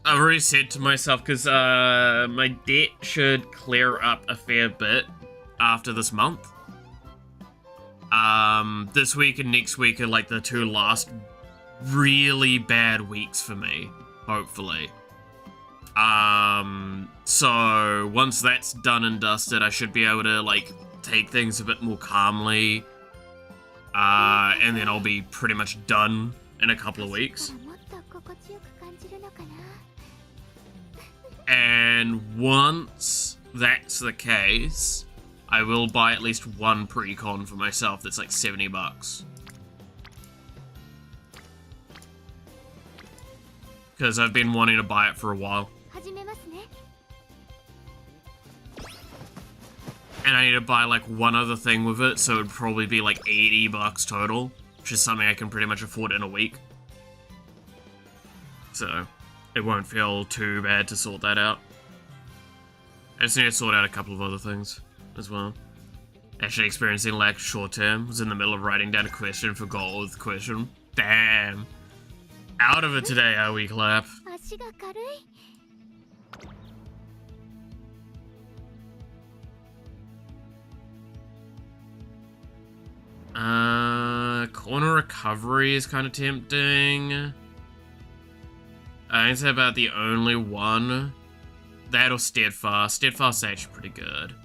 I've already said to myself, because my debt should clear up a fair bit after this month. This week and next week are like the two last really bad weeks for me, hopefully. So once that's done and dusted, I should be able to like take things a bit more calmly. And then I'll be pretty much done in a couple of weeks. And once that's the case, I will buy at least one pre-con for myself that's like $70. Because I've been wanting to buy it for a while. And I need to buy like one other thing with it, so it'd probably be like $80 total, which is something I can pretty much afford in a week. So it won't feel too bad to sort that out. I just need to sort out a couple of other things as well. Actually experiencing lack short term. Was in the middle of writing down a question for goal with question. Damn. Out of it today, how we clap. Corner recovery is kind of tempting. I think it's about the only one. That or steadfast. Steadfast is actually pretty good.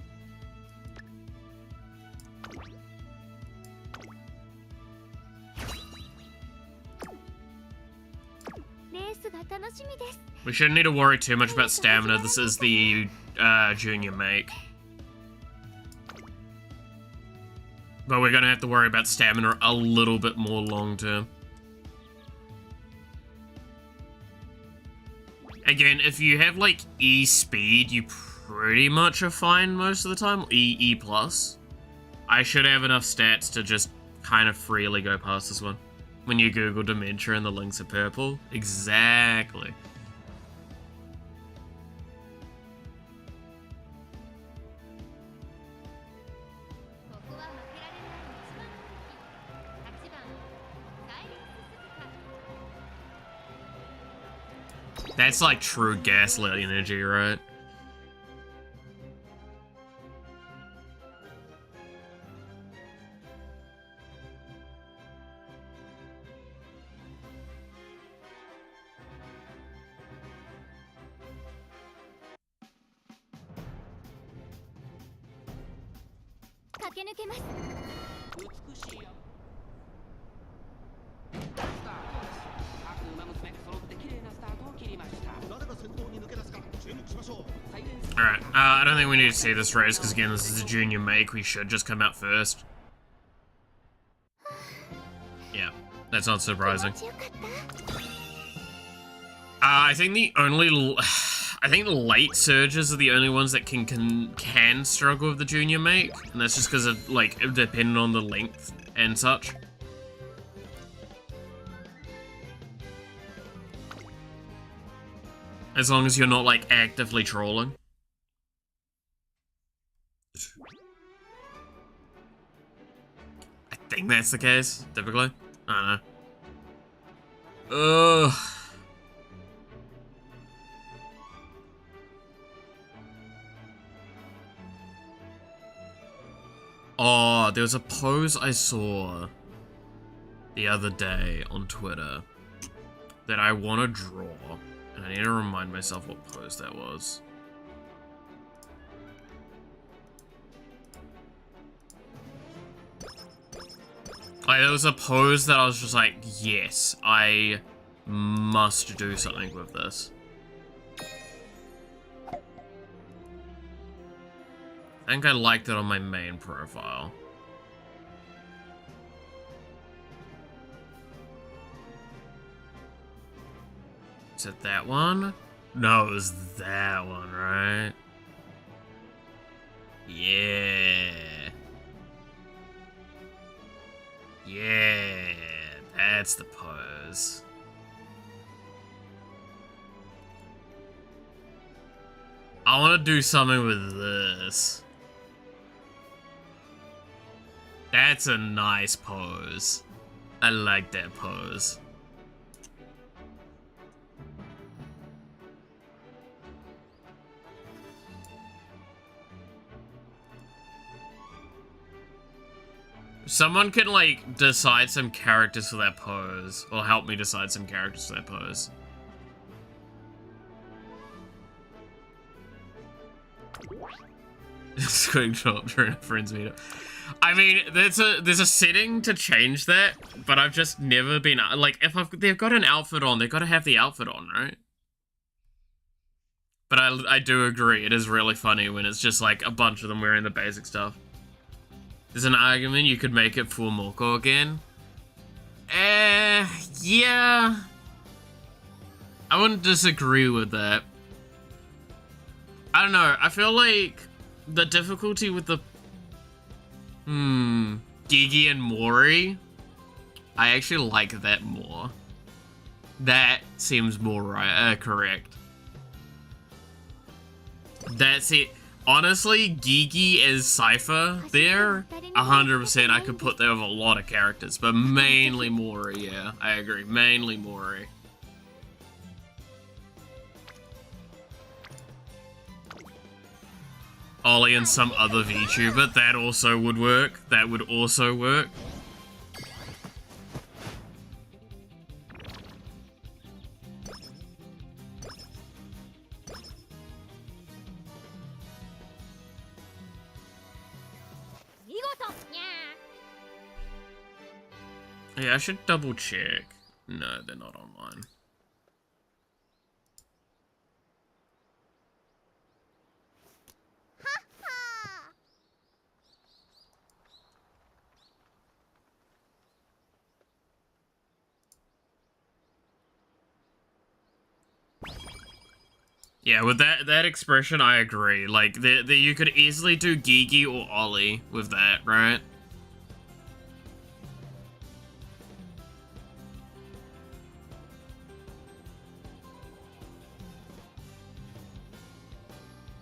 We shouldn't need to worry too much about stamina. This is the junior make. But we're gonna have to worry about stamina a little bit more long term. Again, if you have like E speed, you pretty much are fine most of the time. E plus. I should have enough stats to just kind of freely go past this one. When you Google dementia and the links are purple. Exactly. That's like true gaslit energy, right? Alright, I don't think we need to see this race, because again, this is a junior make, we should just come out first. Yeah, that's not surprising. I think the only... I think the late surges are the only ones that can struggle with the junior make, and that's just because of, like, depending on the length and such. As long as you're not, like, actively trolling. I think that's the case, typically. I don't know. Ugh. Oh, there was a pose I saw the other day on Twitter that I want to draw, and I need to remind myself what pose that was. Like, there was a pose that I was just like, yes, I must do something with this. I think I liked it on my main profile. Is it that one? No, it was that one, right? Yeah. Yeah, that's the pose. I want to do something with this. That's a nice pose. I like that pose. Someone can, like, decide some characters for that pose. Or help me decide some characters for that pose. Screenshot during a friends meetup. I mean, there's a setting to change that, but I've just never been, like, if they've got an outfit on, they've got to have the outfit on, right? But I do agree, it is really funny when it's just like a bunch of them wearing the basic stuff. There's an argument you could make it full Moko again. Yeah. I wouldn't disagree with that. I don't know, I feel like the difficulty with the Gigi and Mori, I actually like that more. That seems more right, correct. That's it. Honestly, Gigi as Cypher there, 100% I could put there with a lot of characters, but mainly Mori, yeah, I agree, mainly Mori. Ollie and some other VTuber, that also would work. That would also work. Yeah, I should double check. No, they're not online. Yeah, with that expression, I agree. Like, you could easily do Gigi or Ollie with that, right?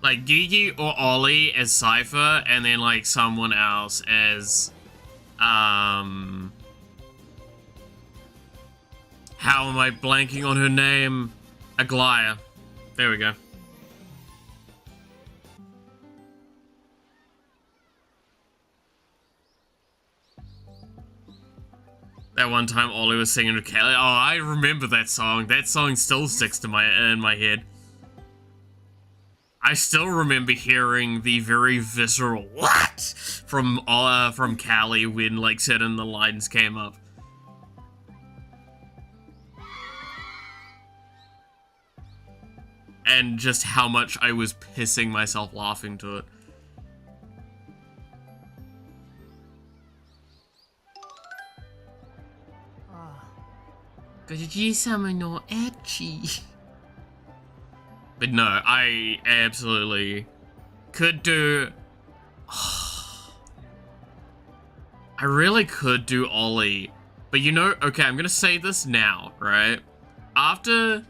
Like, Gigi or Ollie as Cypher, and then, like, someone else as, how am I blanking on her name? Aglaya. There we go. That one time Ollie was singing to Kelly. Oh, I remember that song. That song still sticks to in my head. I still remember hearing the very visceral "what" from Callie when, like, certain the lines came up. And just how much I was pissing myself laughing to it. Goji-sama no ecchi. But no, I absolutely could do... I really could do Ollie. But you know, okay, I'm gonna say this now, right? After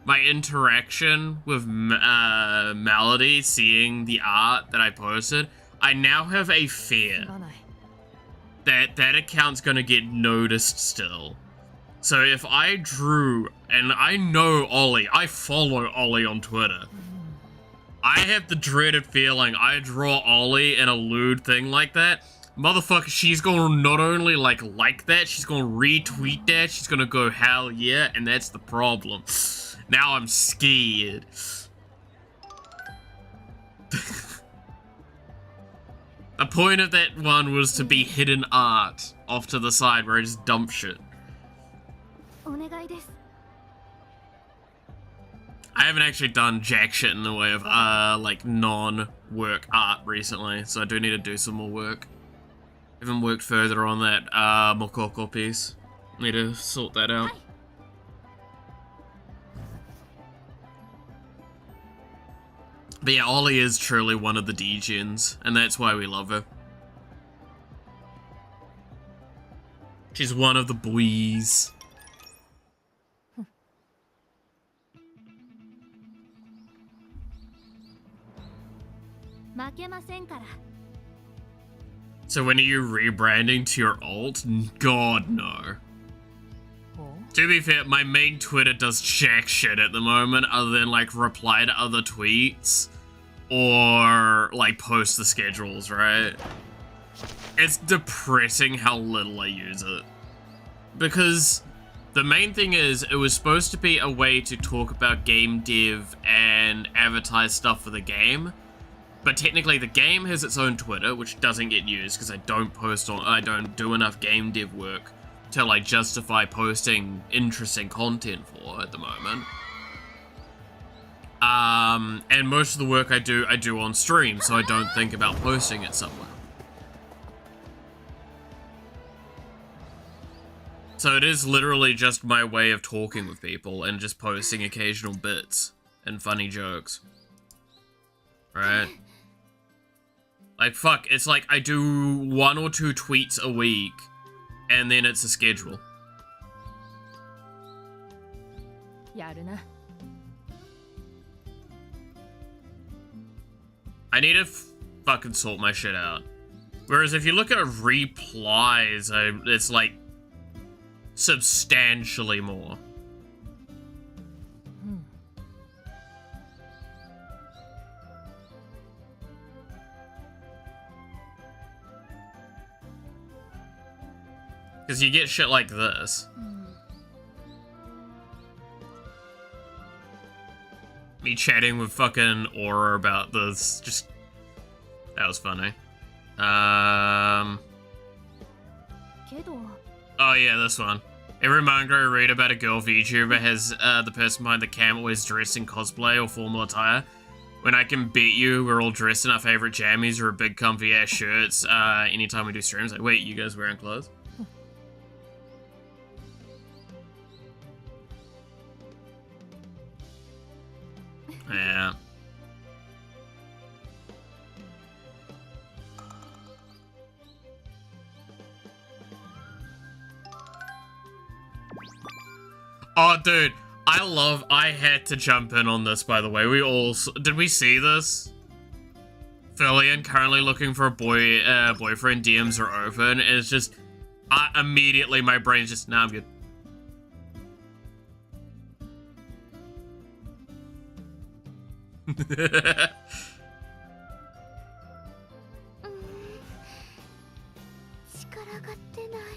my interaction with Melody, seeing the art that I posted, I now have a fear that that account's gonna get noticed still. So if I drew, and I know Ollie, I follow Ollie on Twitter. I have the dreaded feeling I draw Ollie in a lewd thing like that. Motherfucker, she's gonna not only like that, she's gonna retweet that, she's gonna go hell yeah, and that's the problem. Now I'm scared. The point of that one was to be hidden art off to the side where I just dump shit. I haven't actually done jack shit in the way of, like, non-work art recently, so I do need to do some more work. I haven't worked further on that, Mokoko piece. Need to sort that out. But yeah, Ollie is truly one of the D-gens, and that's why we love her. She's one of the boys. So when are you rebranding to your alt? God, no. To be fair, my main Twitter does jack shit at the moment, other than, like, reply to other tweets, or, like, post the schedules, right? It's depressing how little I use it. Because the main thing is, it was supposed to be a way to talk about game dev and advertise stuff for the game. But technically the game has its own Twitter, which doesn't get used because I don't do enough game dev work to like justify posting interesting content for at the moment. And most of the work I do on stream, so I don't think about posting it somewhere. So it is literally just my way of talking with people and just posting occasional bits and funny jokes. Right? Like, fuck, it's like I do 1 or 2 tweets a week, and then it's a schedule. I need to fucking sort my shit out. Whereas if you look at replies, it's like substantially more. Because you get shit like this. Me chatting with fucking Aura about this, just... That was funny. Oh yeah, this one. Every manga I read about a girl VTuber has the person behind the cam always dressed in cosplay or formal attire. When I can bet you we're all dressed in our favorite jammies or big comfy ass shirts anytime we do streams. Like, wait, you guys wearing clothes? Yeah. Oh, dude, I had to jump in on this, by the way. Did we see this? Fillion currently looking for a boyfriend, DMs are open, and it's just, immediately my brain's just, nah, I'm good.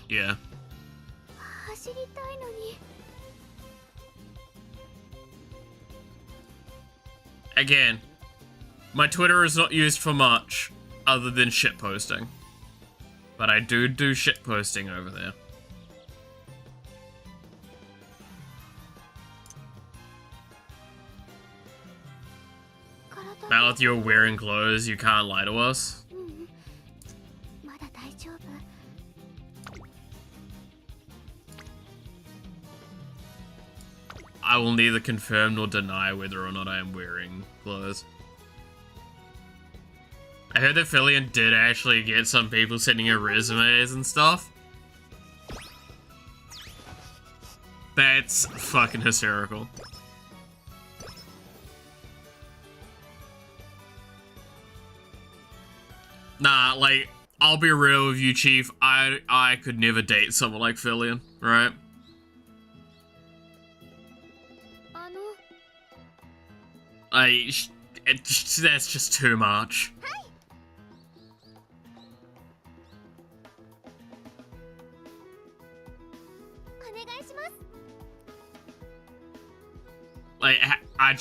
Yeah. Again, my Twitter is not used for much other than shitposting. But I do shitposting over there. Now that you're wearing clothes, you can't lie to us. I will neither confirm nor deny whether or not I am wearing clothes. I heard that Fillion did actually get some people sending her resumes and stuff. That's fucking hysterical. Nah, like, I'll be real with you, Chief. I could never date someone like Fillion, right? That's just too much. Like, I'm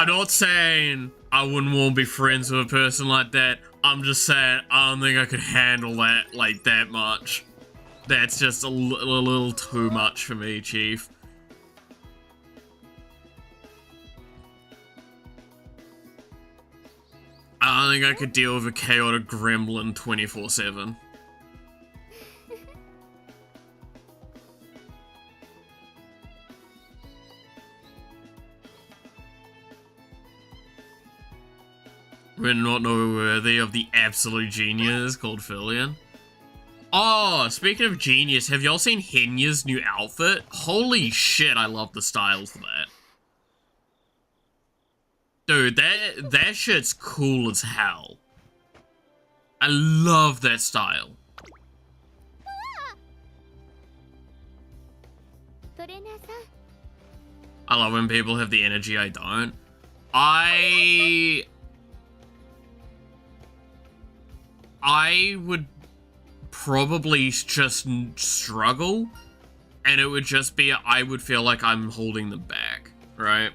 not saying I wouldn't want to be friends with a person like that. I'm just saying I don't think I could handle that, like, that much. That's just a little too much for me, Chief. I don't think I could deal with a chaotic gremlin 24/7. We're not worthy of the absolute genius called Fillion. Oh, speaking of genius, have y'all seen Henya's new outfit? Holy shit, I love the style for that. Dude, that shit's cool as hell. I love that style. I love when people have the energy I don't. I would probably just struggle, and it would just be, I would feel like I'm holding them back, right?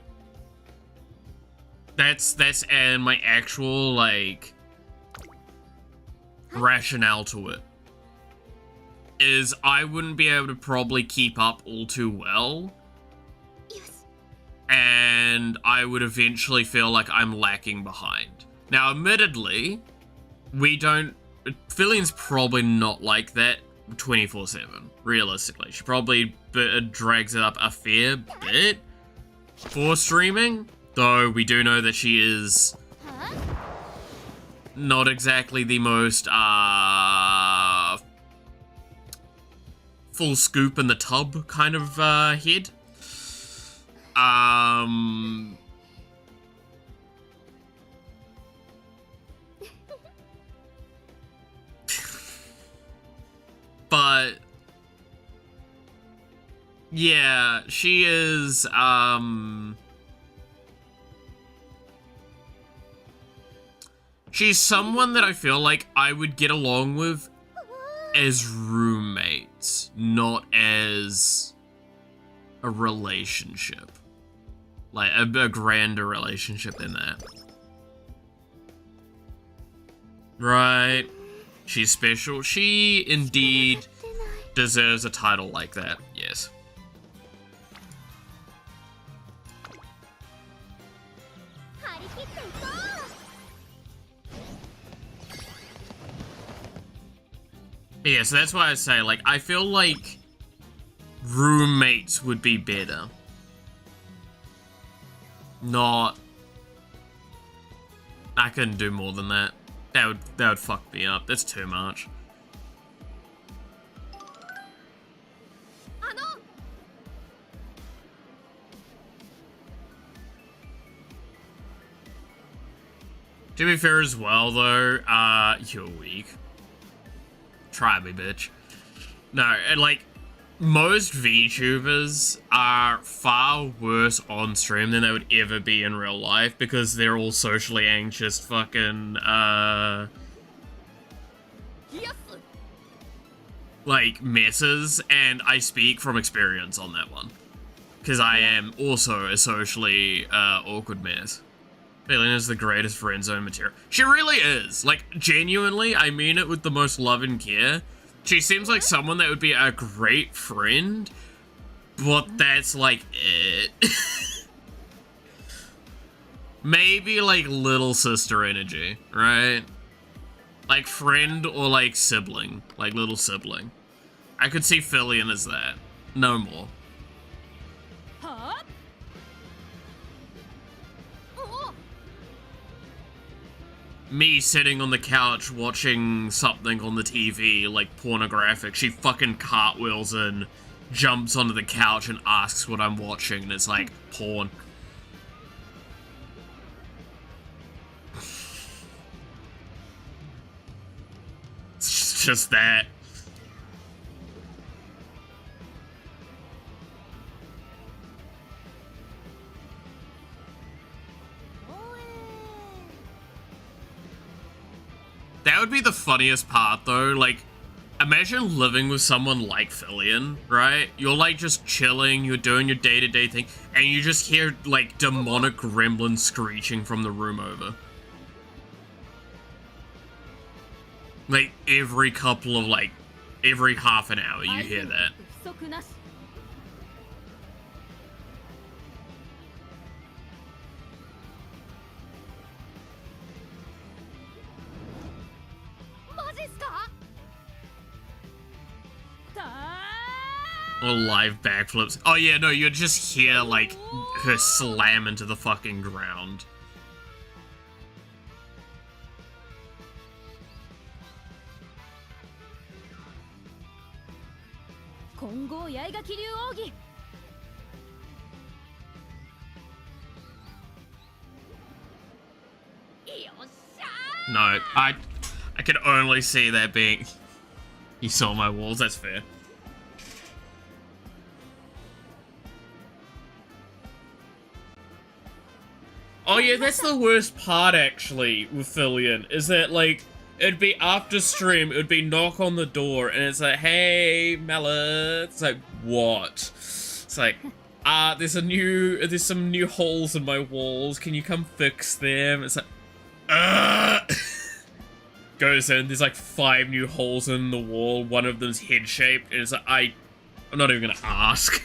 That's and my actual, like, rationale to it is I wouldn't be able to probably keep up all too well, and I would eventually feel like I'm lacking behind. Now, admittedly, Fillian's probably not like that 24/7, realistically. She probably drags it up a fair bit for streaming, though we do know that she is not exactly the most full scoop in the tub kind of head. But yeah, she is she's someone that I feel like I would get along with as roommates, not as a relationship. Like a grander relationship than that. Right. She's special. She indeed deserves a title like that, yes. Yeah, so that's why I say, like, I feel like roommates would be better. Not... I couldn't do more than that. That would fuck me up. That's too much. To be fair as well, though, you're weak. Try me, bitch. No, and like, most VTubers are far worse on stream than they would ever be in real life because they're all socially anxious fucking, like, messes, and I speak from experience on that one. Because I am also a socially, awkward mess. Felina's the greatest friend zone material. She really is. Like, genuinely, I mean it with the most love and care. She seems like someone that would be a great friend, but that's, like, it. Maybe, like, little sister energy, right? Like, friend or, like, sibling. Like, little sibling. I could see Fillian as that. No more. Me sitting on the couch watching something on the TV, like pornographic, she fucking cartwheels in, jumps onto the couch and asks what I'm watching, and it's like, porn. It's just that. That would be the funniest part, though. Like, imagine living with someone like Fillian, right? You're, like, just chilling, you're doing your day-to-day thing, and you just hear, like, demonic gremlins screeching from the room over. Like, every couple of, like, every half an hour you hear that. Or live backflips. Oh yeah, no, you'd just hear, like, her slam into the fucking ground. No, I could only see that being... You saw my walls, that's fair. Oh yeah, that's the worst part, actually, with Fillian, is that, like, It'd be after stream, it would be knock on the door, and it's like, hey, Mela. It's like, what? It's like, there's some new holes in my walls. Can you come fix them? It's like, goes in, there's like 5 new holes in the wall. One of them's head-shaped, and it's like, I'm not even gonna ask.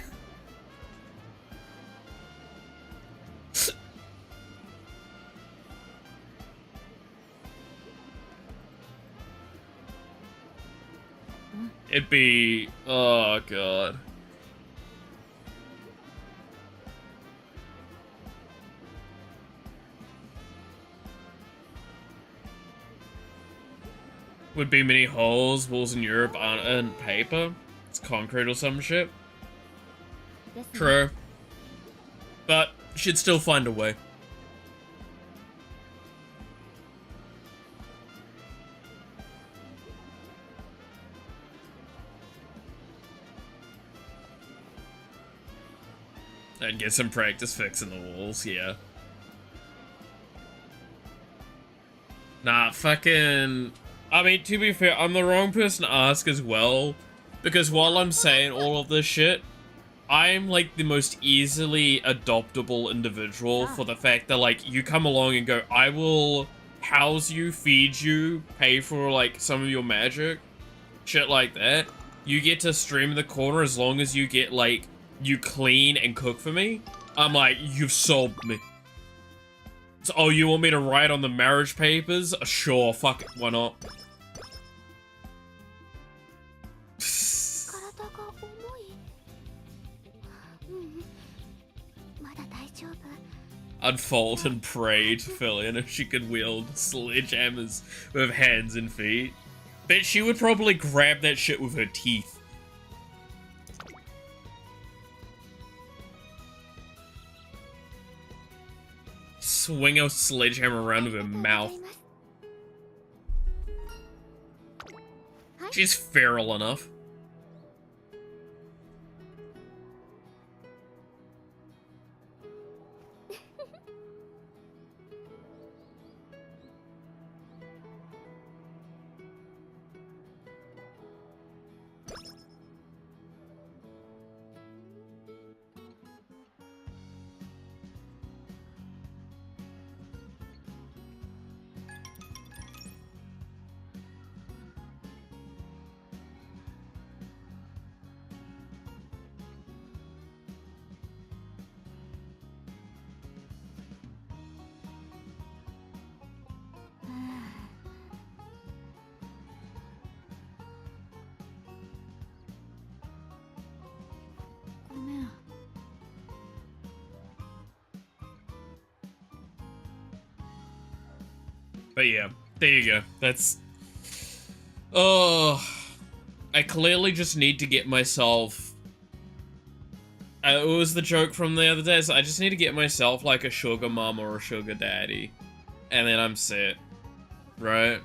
It'd be... oh, God. Would be many holes. Walls in Europe aren't in paper. It's concrete or some shit. True. But she'd still find a way. And get some practice fixing the walls, yeah. Nah, fucking... I mean, to be fair, I'm the wrong person to ask as well. Because while I'm saying all of this shit, I'm like the most easily adoptable individual for the fact that, like, you come along and go, I will house you, feed you, pay for, like, some of your magic. Shit like that. You get to stream in the corner as long as you get, like, you clean and cook for me. I'm like, you've sold me. So, oh, you want me to write on the marriage papers? Sure, fuck it, why not? Unfold and pray to Fillion if she could wield sledgehammers with hands and feet. Bet she would probably grab that shit with her teeth. Swing a sledgehammer around with her mouth. She's feral enough. But yeah, there you go. That's... oh... I clearly just need to get myself... it was the joke from the other day, so I just need to get myself like a sugar mom or a sugar daddy. And then I'm set. Right?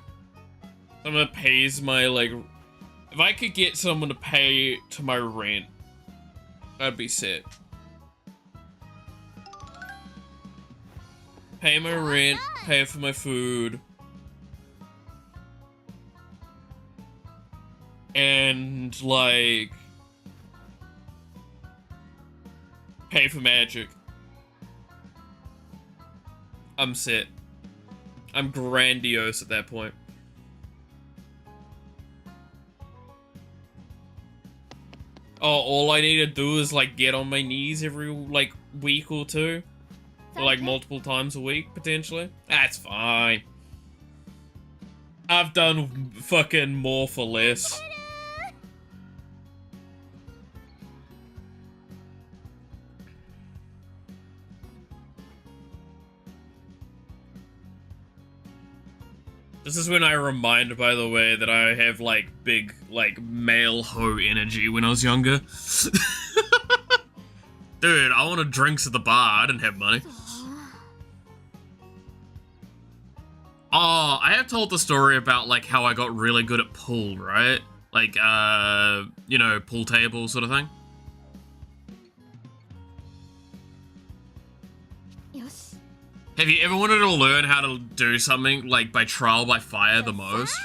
Someone pays my, like... if I could get someone to pay to my rent, I'd be set. Pay my rent, pay for my food. And, like... pay for magic. I'm set. I'm grandiose at that point. Oh, all I need to do is, like, get on my knees every, like, week or two. Or, like, multiple times a week, potentially. That's fine. I've done fucking more for less. This is when I remind, by the way, that I have, like, big, like, male hoe energy when I was younger. Dude, I wanted drinks at the bar. I didn't have money. Oh, I have told the story about, like, how I got really good at pool, right? Like, you know, pool table sort of thing. Have you ever wanted to learn how to do something like by trial by fire the most?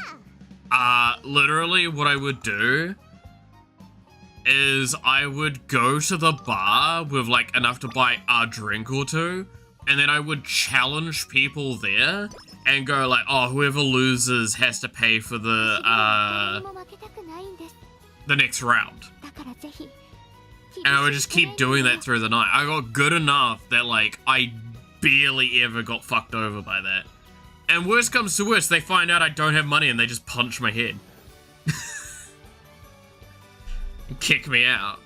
Literally what I would do is I would go to the bar with like enough to buy a drink or two, and then I would challenge people there and go like, oh, whoever loses has to pay for the next round. And I would just keep doing that through the night. I got good enough that like I barely ever got fucked over by that. And worst comes to worst, they find out I don't have money and they just punch my head. Kick me out.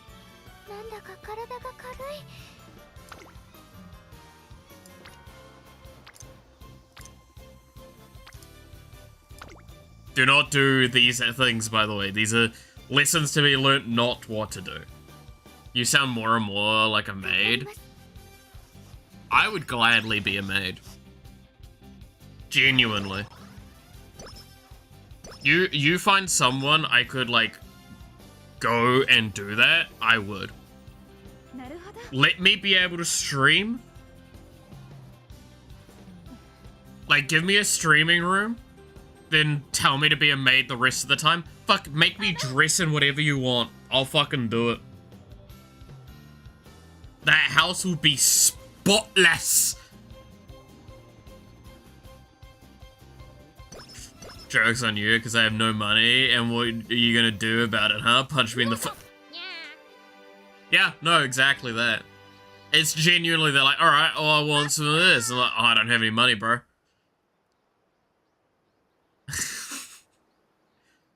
Do not do these things, by the way. These are lessons to be learnt, not what to do. You sound more and more like a maid. I would gladly be a maid. Genuinely. You find someone I could, like, go and do that, I would. Let me be able to stream. Like, give me a streaming room, then tell me to be a maid the rest of the time. Fuck, make me dress in whatever you want. I'll fucking do it. That house will be spotless. Joke's on you, because I have no money, and what are you gonna do about it, huh? Punch me in the foot? Yeah, no, exactly that. It's genuinely, they're like, alright, oh, I want some of this. I'm like, oh, I don't have any money, bro.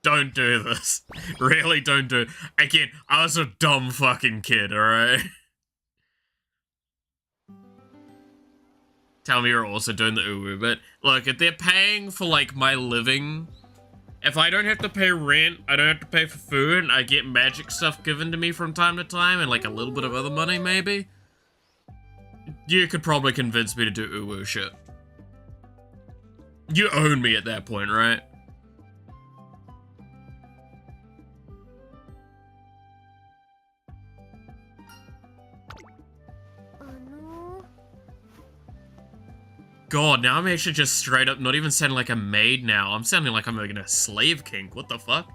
Don't do this. Really don't do it. Again, I was a dumb fucking kid, alright? Tell me you're also doing the uwu, but look, if they're paying for, like, my living, if I don't have to pay rent, I don't have to pay for food, and I get magic stuff given to me from time to time, and, like, a little bit of other money, maybe, you could probably convince me to do uwu shit. You own me at that point, right? God, now I'm actually just straight up not even sounding like a maid now. I'm sounding like I'm like a slave king. What the fuck?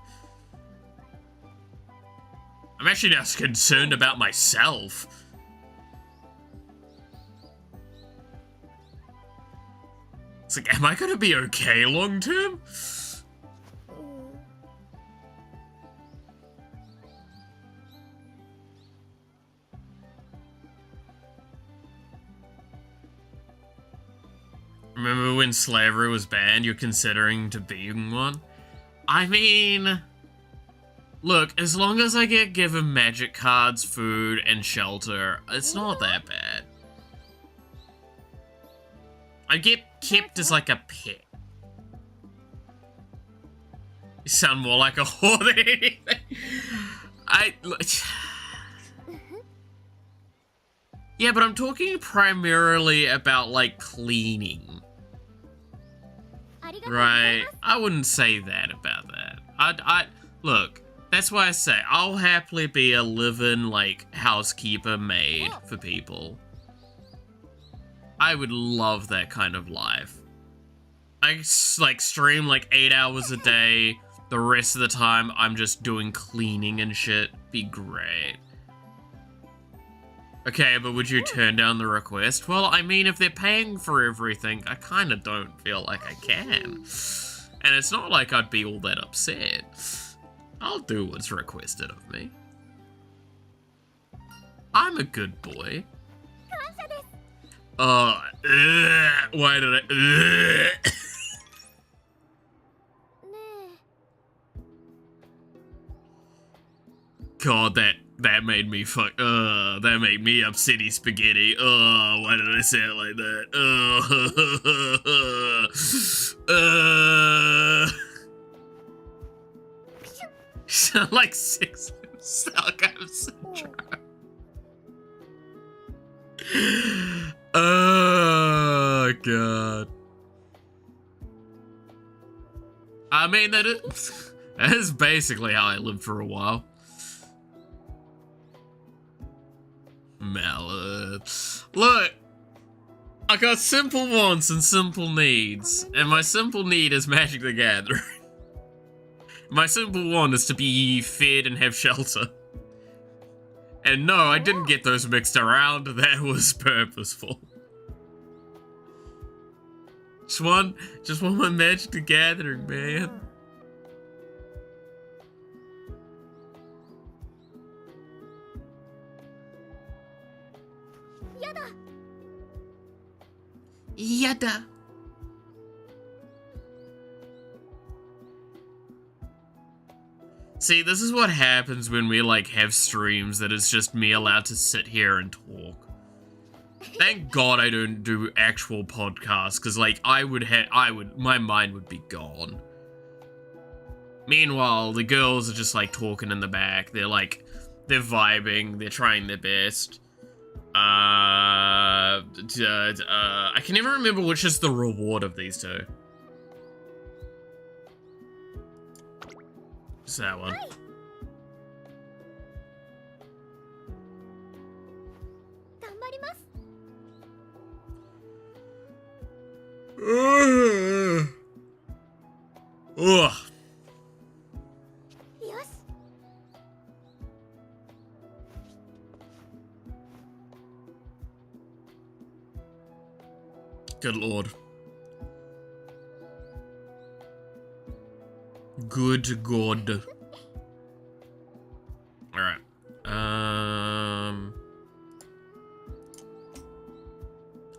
I'm actually now concerned about myself. It's like, am I gonna be okay long term? Remember when slavery was banned, you're considering to being one? I mean, look, as long as I get given magic cards, food, and shelter, it's not that bad. I get kept as like a pet. You sound more like a whore than anything. Yeah, but I'm talking primarily about, like, cleaning. Right? I wouldn't say that about that. Look, that's why I say I'll happily be a living, like, housekeeper maid for people. I would love that kind of life. I, like, stream, like, 8 hours a day. The rest of the time, I'm just doing cleaning and shit. Be great. Okay, but would you turn down the request? Well, I mean, if they're paying for everything, I kind of don't feel like I can. And it's not like I'd be all that upset. I'll do what's requested of me. I'm a good boy. Why did I... God, that made me that made me upsetty spaghetti. Oh, why did I say it like that? Sound like six Stockholm syndrome. Oh, God. I mean, that is basically how I lived for a while. Mallet. Look, I got simple wants and simple needs, and my simple need is Magic the Gathering. My simple want is to be fed and have shelter. And no, I didn't get those mixed around, that was purposeful. Just want my Magic the Gathering, man. Yada. See, this is what happens when we, like, have streams that it's just me allowed to sit here and talk. Thank God I don't do actual podcasts, because, like, my mind would be gone. Meanwhile, the girls are just, like, talking in the back. They're vibing. They're trying their best. I can never remember which is the reward of these two. It's that one. Ugh. Good lord. Good god. Alright.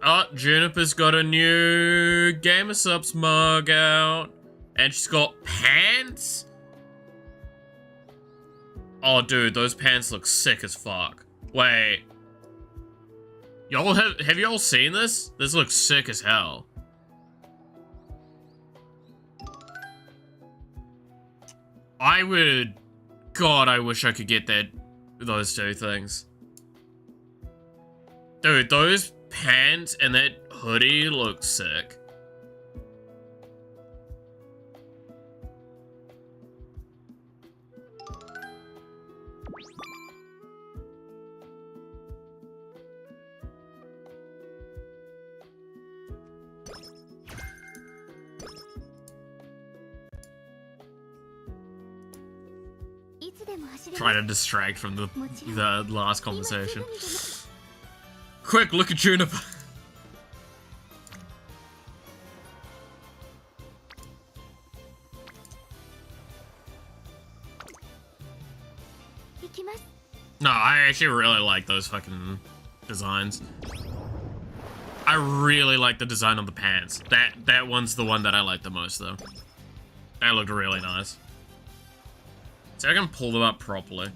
Oh, Juniper's got a new Gamer Subs mug out. And she's got pants? Oh, dude, those pants look sick as fuck. Wait. Y'all have y'all seen this? This looks sick as hell. God, I wish I could get those two things. Dude, those pants and that hoodie look sick. Trying to distract from the last conversation. Quick, look at Juniper. No, I actually really like those fucking designs. I really like the design on the pants. That one's the one that I like the most, though. That looked really nice. So I can pull them up properly.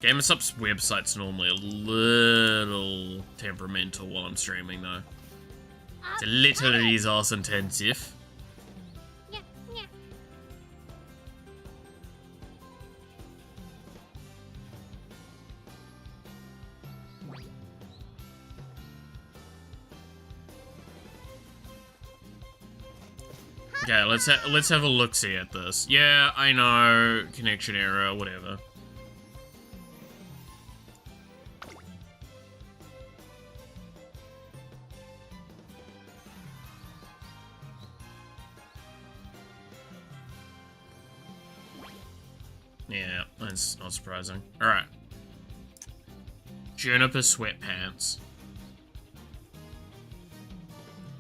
GamerSup's website's normally a little temperamental while I'm streaming, though. It's a little resource intensive. Okay, let's have a look-see at this. Yeah, I know, connection error, whatever. Yeah, that's not surprising. Alright. Juniper sweatpants.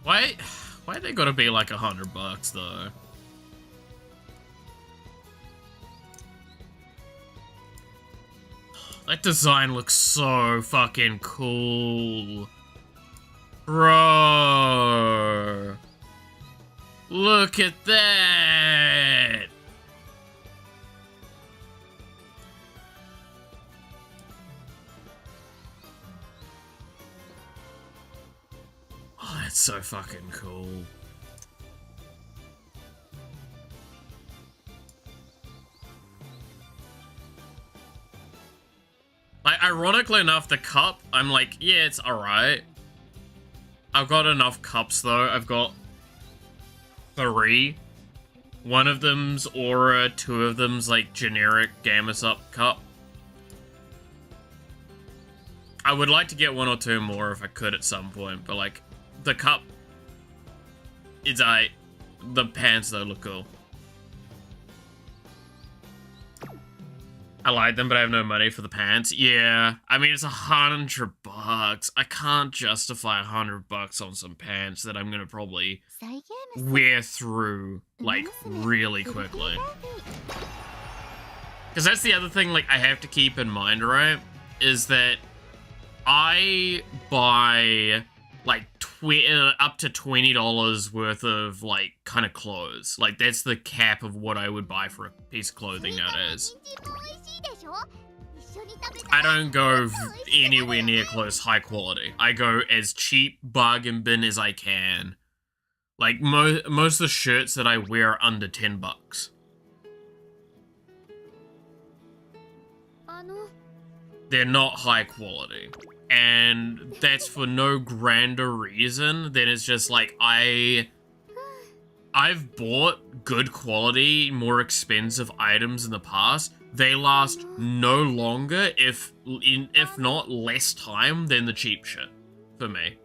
Why they gotta be like $100 though? That design looks so fucking cool. Bro. Look at that. Oh, that's so fucking cool. Like, ironically enough, the cup, I'm like, yeah, it's alright. I've got enough cups, though. I've got 3. One of them's Aura, 2 of them's, like, generic GamerSup cup. I would like to get 1 or 2 more if I could at some point, but, like, The cup is the pants though look cool. I like them, but I have no money for the pants. Yeah, I mean, it's $100. I can't justify $100 on some pants that I'm gonna probably wear through, like, really quickly. Because that's the other thing, like, I have to keep in mind, right? Is that I buy, like, up to $20 worth of, like, kind of clothes. Like, that's the cap of what I would buy for a piece of clothing nowadays. I don't go anywhere near close high quality. I go as cheap bargain bin as I can. Like, most of the shirts that I wear are under $10. They're not high quality. And that's for no grander reason than it's just like, I've bought good quality, more expensive items in the past. They last no longer, if not less time, than the cheap shit for me.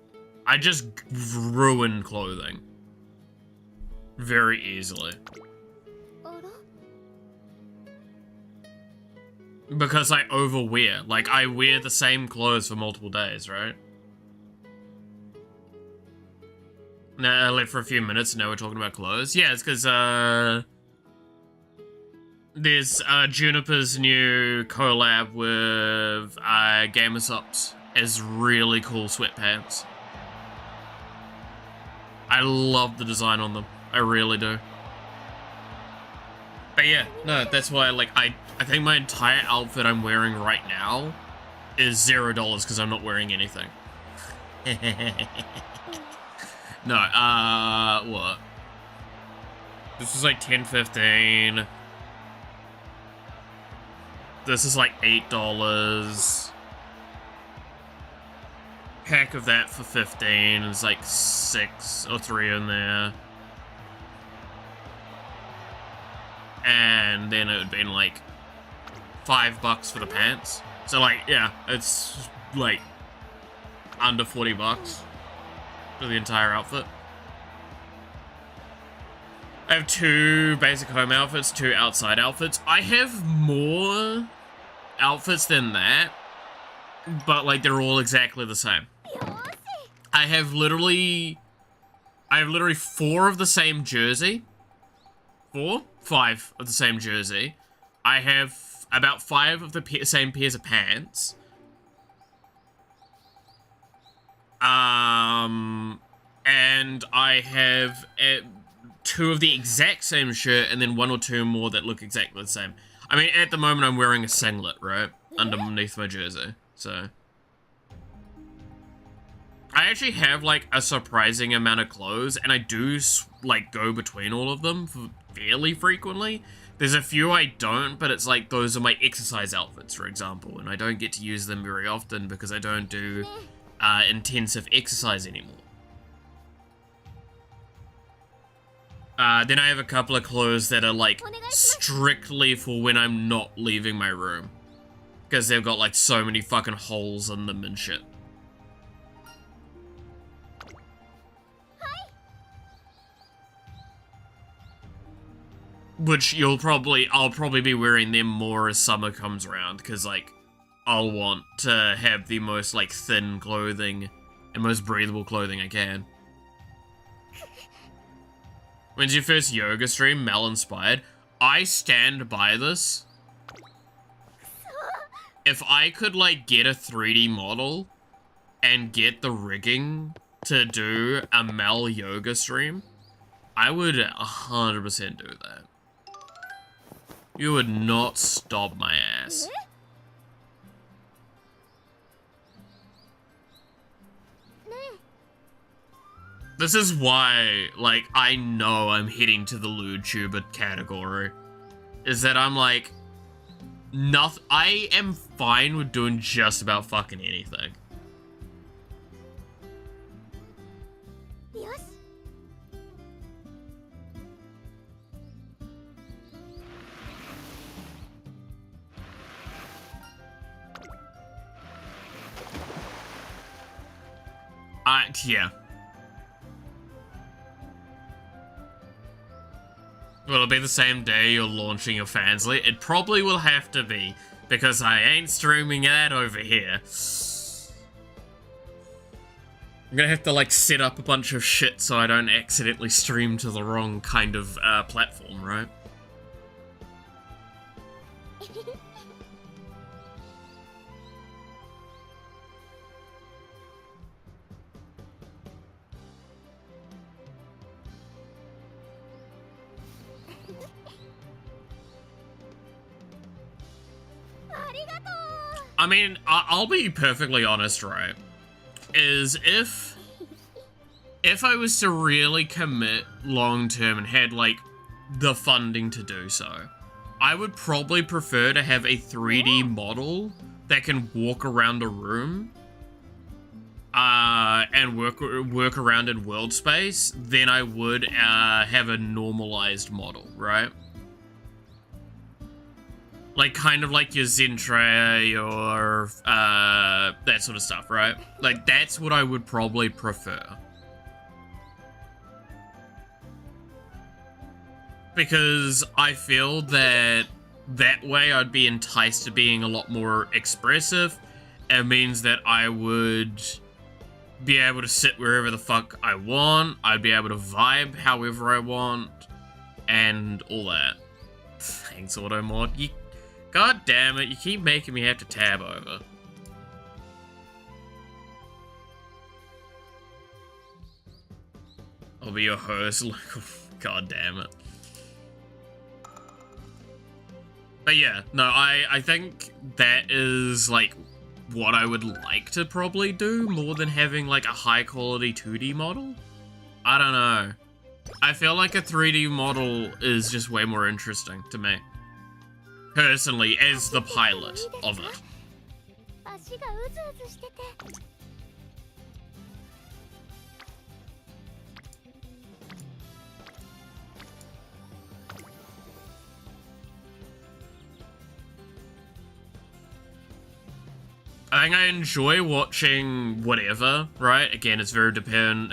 I just ruin clothing very easily. Because I overwear. Like, I wear the same clothes for multiple days, right? Now, I left for a few minutes, and now we're talking about clothes. Yeah, it's because, there's, Juniper's new collab with, Gamersops as really cool sweatpants. I love the design on them. I really do. But yeah, no, that's why, like, I think my entire outfit I'm wearing right now is $0 because I'm not wearing anything. No, what? This is like $10.15. This is like $8. Pack of that for $15. There's like 6 or 3 in there. And then it would be like $5 for the pants. So like, yeah, it's like under $40 for the entire outfit. I have 2 basic home outfits, 2 outside outfits. I have more outfits than that, but like they're all exactly the same. I have literally 4 of the same jersey. 5 of the same jersey. I have about 5 of the same pairs of pants. And I have 2 of the exact same shirt, and then 1 or 2 more that look exactly the same. I mean, at the moment I'm wearing a singlet, right? Underneath my jersey, so. I actually have, like, a surprising amount of clothes, and I do, like, go between all of them fairly frequently. There's a few I don't, but it's like, those are my exercise outfits, for example, and I don't get to use them very often because I don't do intensive exercise anymore. Then I have a couple of clothes that are, like, strictly for when I'm not leaving my room. Because they've got, like, so many fucking holes in them and shit. Which I'll probably be wearing them more as summer comes around, because, like, I'll want to have the most, like, thin clothing and most breathable clothing I can. When's your first yoga stream? Mel inspired. I stand by this. If I could, like, get a 3D model and get the rigging to do a Mel yoga stream, I would 100% do that. You would not stop my ass. This is why, like, I know I'm heading to the LewDtuber category. Is that I'm like, I am fine with doing just about fucking anything. Yeah. Will it be the same day you're launching your Fansly? It probably will have to be, because I ain't streaming that over here. I'm gonna have to, like, set up a bunch of shit so I don't accidentally stream to the wrong kind of platform, right? I mean, I'll be perfectly honest, right? Is if I was to really commit long term and had, like, the funding to do so, I would probably prefer to have a 3D model that can walk around a room and work around in world space than I would have a normalized model, right? Like, kind of like your Zentre or that sort of stuff, right? Like, that's what I would probably prefer. Because I feel that way I'd be enticed to being a lot more expressive. It means that I would be able to sit wherever the fuck I want. I'd be able to vibe however I want. And all that. Thanks, Automod. God damn it, you keep making me have to tab over. I'll be your host. God damn it. But yeah, no, I think that is, like, what I would like to probably do more than having, like, a high quality 2D model. I don't know. I feel like a 3D model is just way more interesting to me. Personally, as the pilot of it. I think I enjoy watching whatever, right? Again, it's very dependent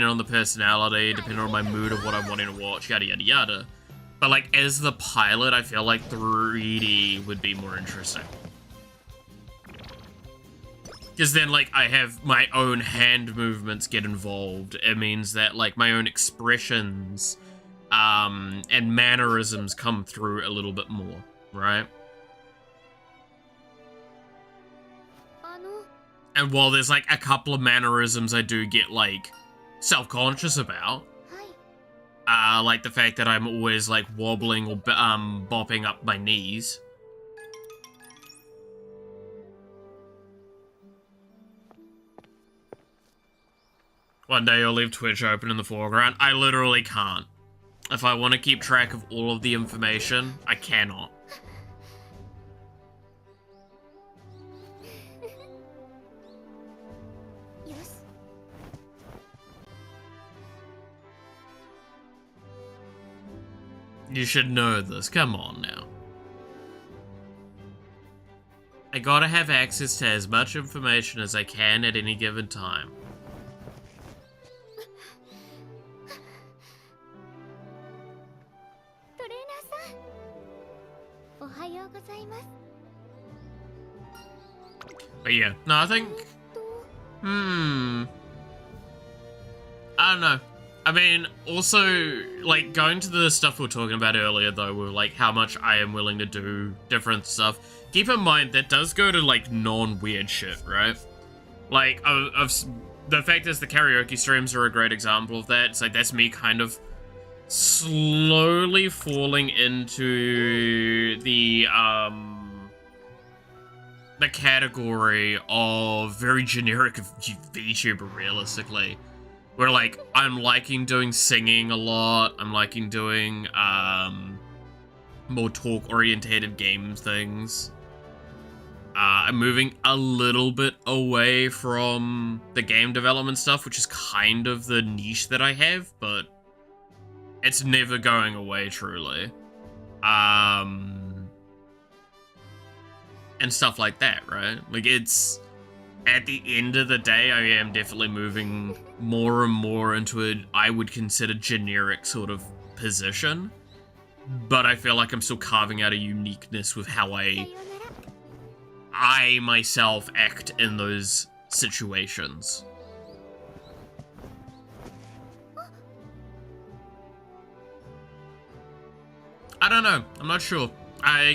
on the personality, depending on my mood of what I'm wanting to watch, yada yada yada. But, like, as the pilot, I feel like 3D would be more interesting. Because then, like, I have my own hand movements get involved. It means that, like, my own expressions and mannerisms come through a little bit more, right? And while there's, like, a couple of mannerisms I do get, like, self-conscious about, like the fact that I'm always, like, wobbling or bopping up my knees. One day you'll leave Twitch open in the foreground. I literally can't. If I want to keep track of all of the information, I cannot. You should know this. Come on now. I gotta have access to as much information as I can at any given time. But yeah, no, I think... I don't know. I mean, also, like, going to the stuff we were talking about earlier, though, with, like, how much I am willing to do different stuff, keep in mind that does go to, like, non-weird shit, right? Like, the fact is the karaoke streams are a great example of that. It's like, that's me kind of slowly falling into the category of very generic VTuber, realistically. Where, like, I'm liking doing singing a lot. I'm liking doing, more talk-orientated game things. I'm moving a little bit away from the game development stuff, which is kind of the niche that I have, but it's never going away, truly. And stuff like that, right? Like, it's... At the end of the day, I am definitely moving more and more into a, I would consider, generic sort of position. but I feel like I'm still carving out a uniqueness with how I myself act in those situations. I don't know. I'm not sure. I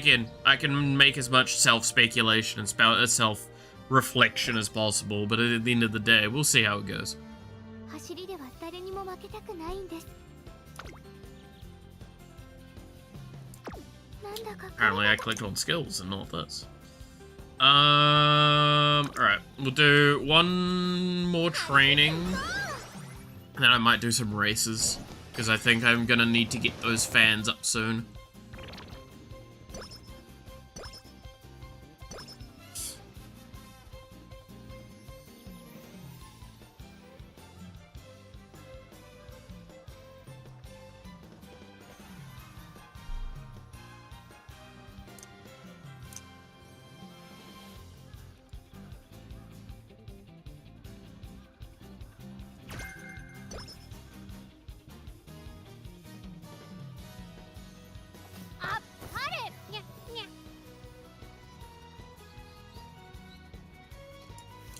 can make as much self-speculation and self-reflection as possible, but at the end of the day, we'll see how it goes. Apparently I clicked on skills and not this. Alright. We'll do one more training. And then I might do some races. Because I think I'm gonna need to get those fans up soon.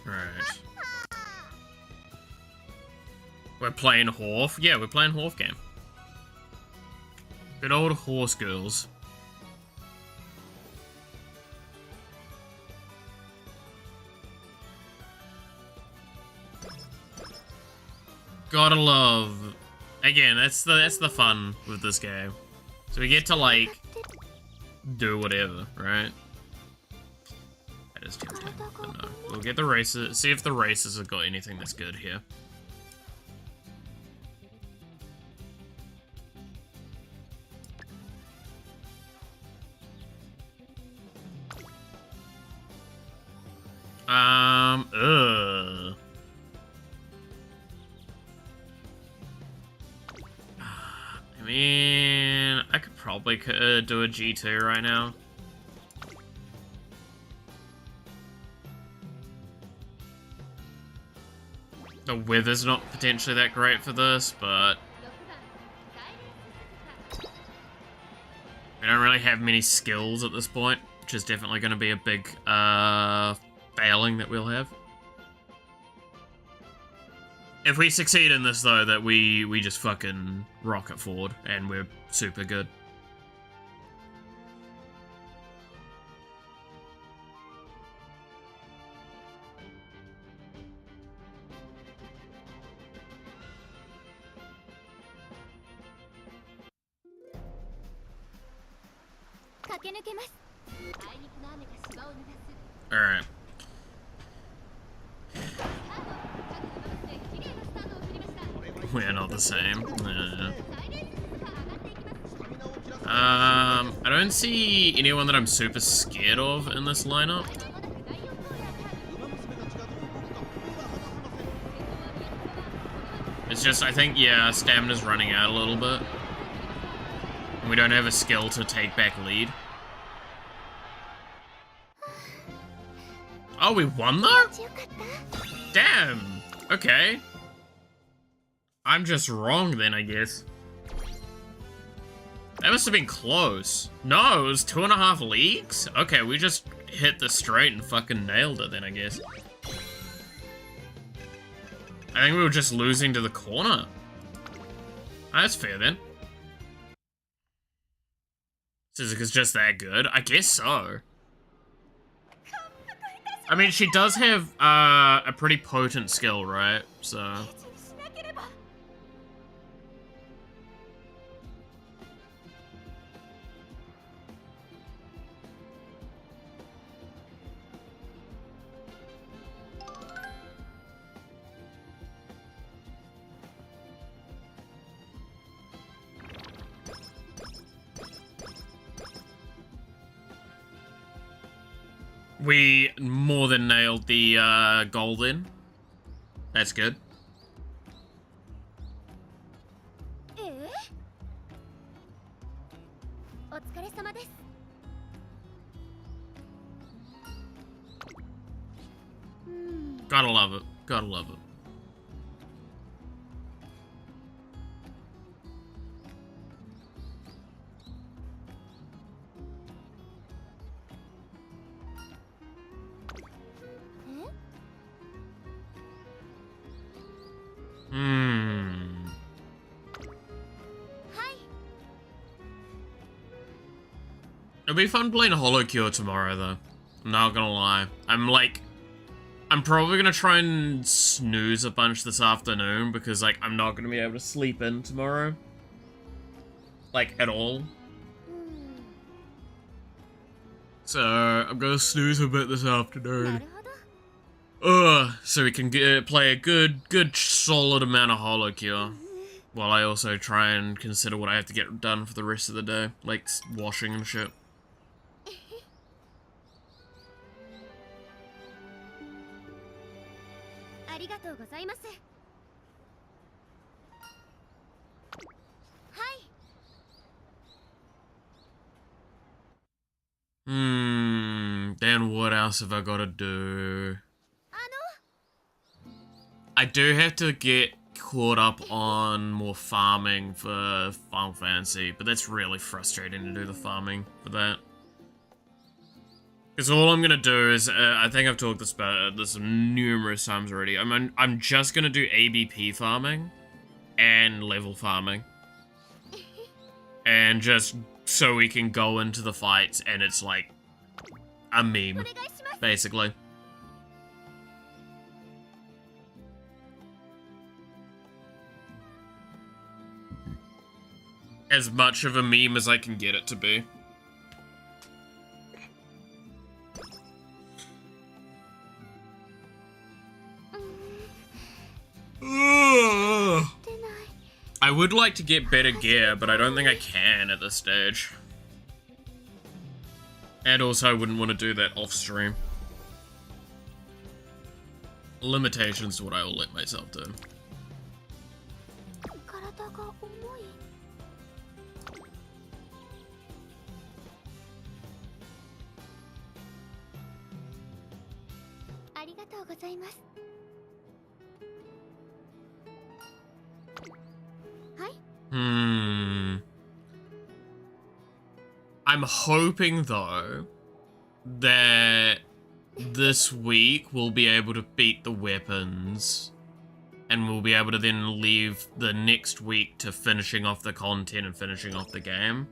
Alright. We're playing Horf? Yeah, we're playing Horf game. Good old horse girls. Gotta love. Again, that's the fun with this game. So we get to like do whatever, right? That is tempting. But no. We'll get the races. See if the races have got anything that's good here. I mean, I could probably do a G2 right now. The weather's not potentially that great for this, but we don't really have many skills at this point, which is definitely going to be a big failing that we'll have. If we succeed in this, though, that we just fucking rocket forward, and we're super good. Alright. We're not the same. I don't see anyone that I'm super scared of in this lineup. It's just, I think, yeah, stamina's running out a little bit. And we don't have a skill to take back lead. Oh, we won though? Damn! Okay. I'm just wrong then, I guess. That must have been close. No, it was 2.5 leagues? Okay, we just hit the straight and fucking nailed it then, I guess. I think we were just losing to the corner. That's fair then. Suzuka's just that good? I guess so. I mean, she does have a pretty potent skill, right? So... We more than nailed the golden. That's good. Gotta love it. Gotta love it. It'll be fun playing Hollow Cure tomorrow, though. I'm not gonna lie. I'm probably gonna try and snooze a bunch this afternoon because, like, I'm not gonna be able to sleep in tomorrow. Like, at all. So, I'm gonna snooze a bit this afternoon. So we can play a good solid amount of Hollow Cure. While I also try and consider what I have to get done for the rest of the day. Like, washing and shit. Then what else have I got to do? I do have to get caught up on more farming for Final Fantasy, but that's really frustrating to do the farming for that. Because all I'm gonna do is, I think I've talked about this numerous times already. I'm just gonna do ABP farming and level farming, and just so we can go into the fights and it's like a meme, basically. As much of a meme as I can get it to be. I would like to get better gear, but I don't think I can at this stage. And also, I wouldn't want to do that off-stream. Limitations to what I will let myself do. I'm hoping, though, that this week we'll be able to beat the weapons, and we'll be able to then leave the next week to finishing off the content and finishing off the game.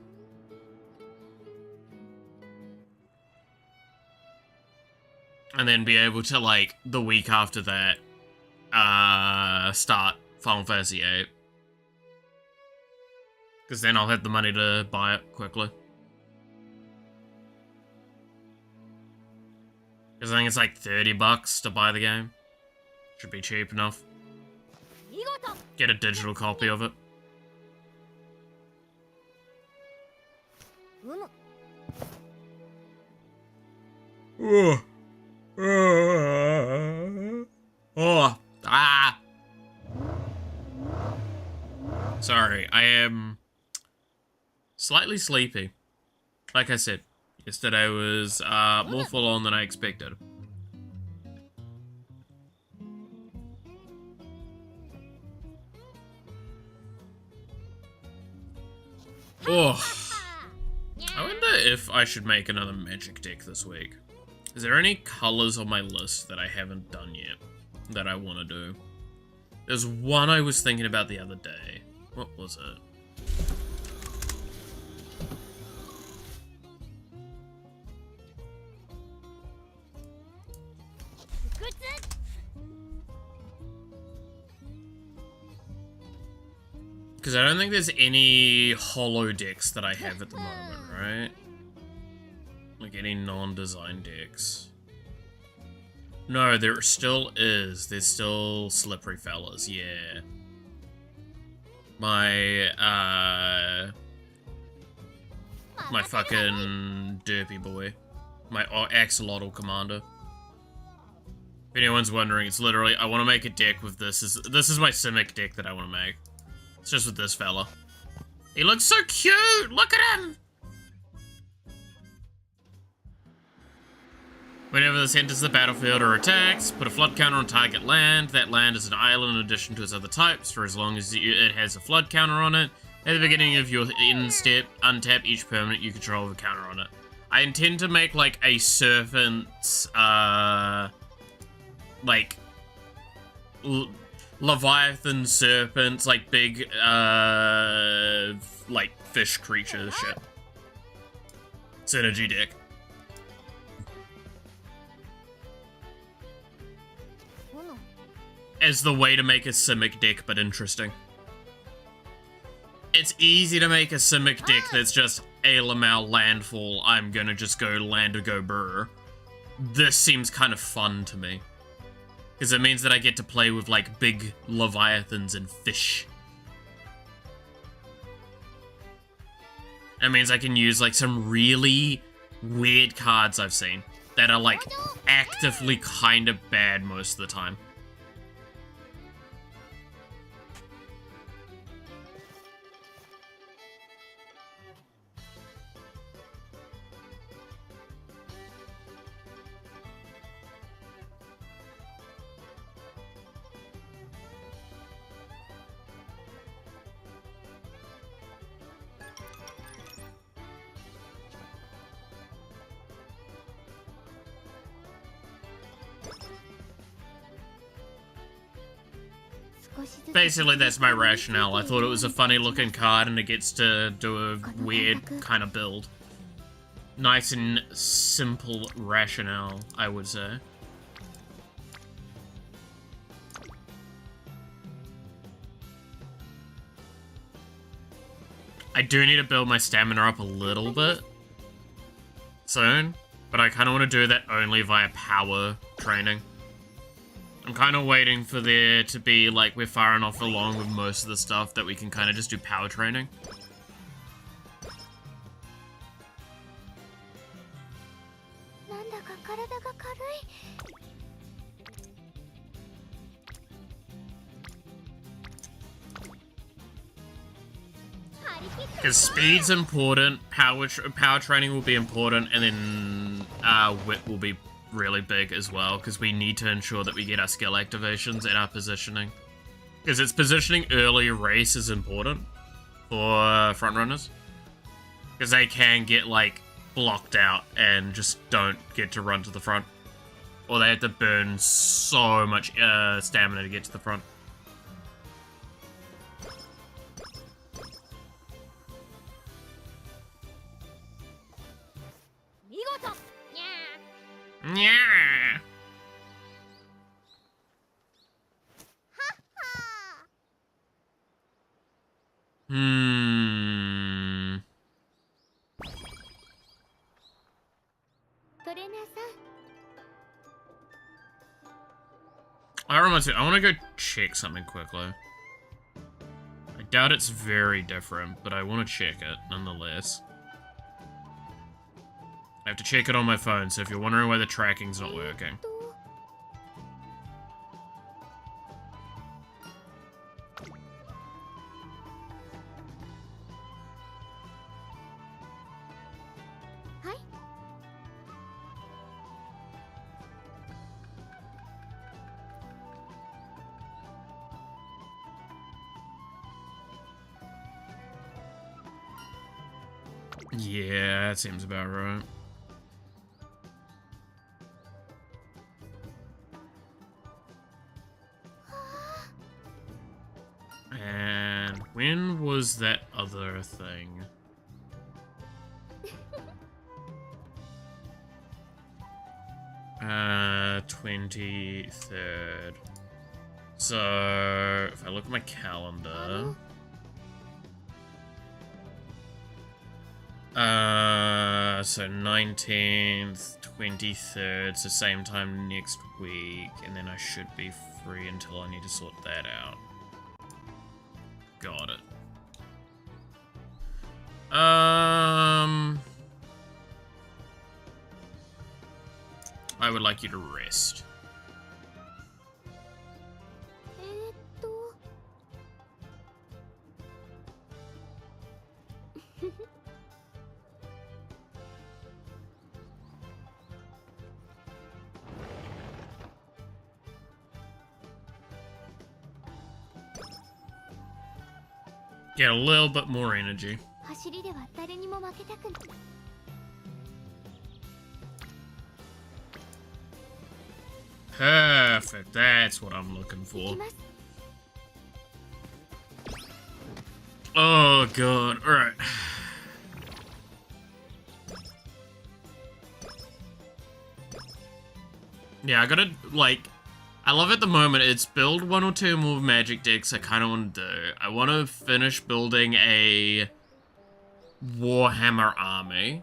And then be able to, like, the week after that, start Final Fantasy VIII. Because then I'll have the money to buy it quickly. Because I think it's like $30 to buy the game. Should be cheap enough. Get a digital copy of it. Sorry, I am slightly sleepy. Like I said, yesterday was more full on than I expected. Oh, I wonder if I should make another magic deck this week. Is there any colors on my list that I haven't done yet that I want to do? There's one I was thinking about the other day. What was it? Because I don't think there's any holo decks that I have at the moment, right? Like any non-design decks. No, there still is. There's still Slippery Fellas, yeah. My fucking derpy boy. My Axolotl Commander. If anyone's wondering, it's literally, I want to make a deck with this. This is my Simic deck that I want to make. It's just with this fella. He looks so cute! Look at him! Whenever this enters the battlefield or attacks, put a flood counter on target land. That land is an island in addition to its other types, for as long as it has a flood counter on it. At the beginning of your end step, untap each permanent you control with a counter on it. I intend to make, like, a serpent's, like, Leviathan serpents, like, big, like, fish creature shit. synergy deck. As the way to make a Simic deck, but interesting. It's easy to make a Simic deck that's just a Lamau landfall, I'm gonna just go land or go burr. This seems kind of fun to me. Because it means that I get to play with, like, big leviathans and fish. It means I can use, like, some really weird cards I've seen that are, like, actively kind of bad most of the time. Basically, that's my rationale. I thought it was a funny looking card and it gets to do a weird kind of build. Nice and simple rationale, I would say. I do need to build my stamina up a little bit soon, but I kind of want to do that only via power training. I'm kind of waiting for there to be, like, we're far enough along with most of the stuff that we can kind of just do power training. Because speed's important, power training will be important, and then wit will be really big as well, because we need to ensure that we get our skill activations and our positioning. Because its positioning early race is important for frontrunners. Because they can get, like, blocked out and just don't get to run to the front. Or they have to burn so much stamina to get to the front. Yeah. I want to go check something quickly. I doubt it's very different, but I want to check it nonetheless. I have to check it on my phone, so if you're wondering why the tracking's not working. Yeah, that seems about right. And when was that other thing? Uh, 23rd. So, if I look at my calendar... so 19th, 23rd, so same time next week, and then I should be free until I need to sort that out. Got it. I would like you to rest. Get a little bit more energy. Perfect, that's what I'm looking for. Oh god, alright. Yeah, I gotta, like, I love at the moment, it's build 1 or 2 more magic decks I kind of want to do. I want to finish building a Warhammer army.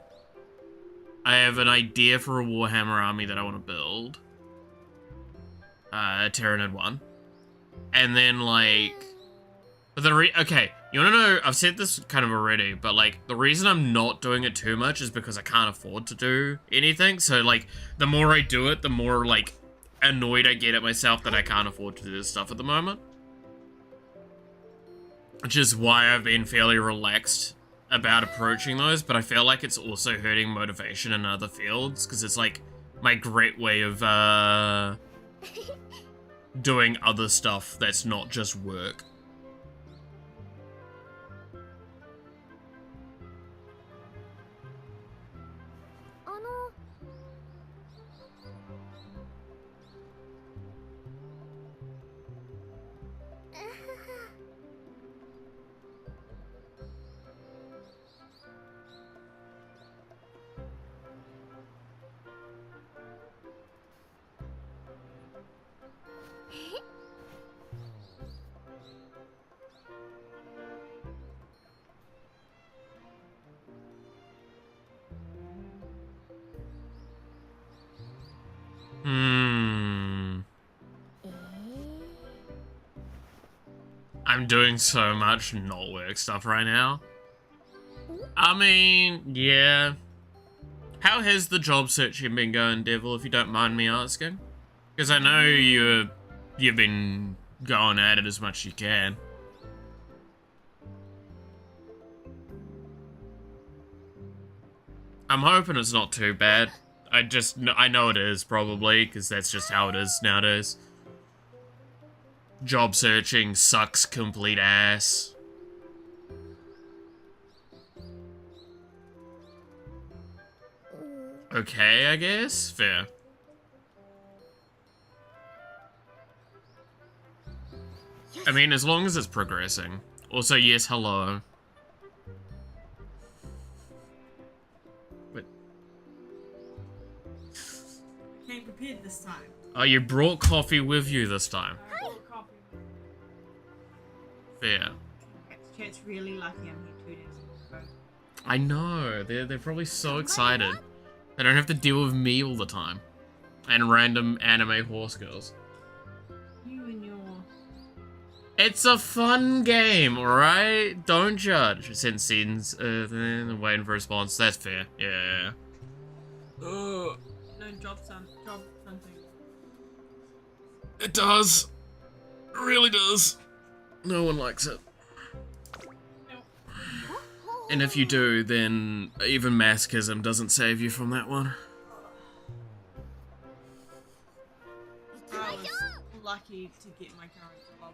I have an idea for a Warhammer army that I want to build. A Tyranid one. And then, like, okay, you wanna know, I've said this kind of already, but, like, the reason I'm not doing it too much is because I can't afford to do anything. So, like, the more I do it, the more, like, annoyed I get at myself that I can't afford to do this stuff at the moment. Which is why I've been fairly relaxed about approaching those, but I feel like it's also hurting motivation in other fields, because it's, like, my great way of, doing other stuff that's not just work. I'm doing so much not work stuff right now. I mean, yeah. How has the job searching been going, Devil, if you don't mind me asking? Because I know you've been going at it as much as you can. I'm hoping it's not too bad. I know it is, probably, because that's just how it is nowadays. Job searching sucks complete ass. Okay, I guess. Fair. I mean, as long as it's progressing. Also, yes, hello. But Came prepared this time. oh, you brought coffee with you this time. I brought coffee. Fair. Chat's really lucky I'm here 2 days ago. I know. They're probably so excited. They don't have to deal with me all the time. And random anime horse girls. You and your... It's a fun game, alright? Don't judge. Send scenes, waiting for a response. That's fair. Yeah. No job something. It does. It really does. No one likes it. And if you do, then even masochism doesn't save you from that one. I was lucky to get my current job.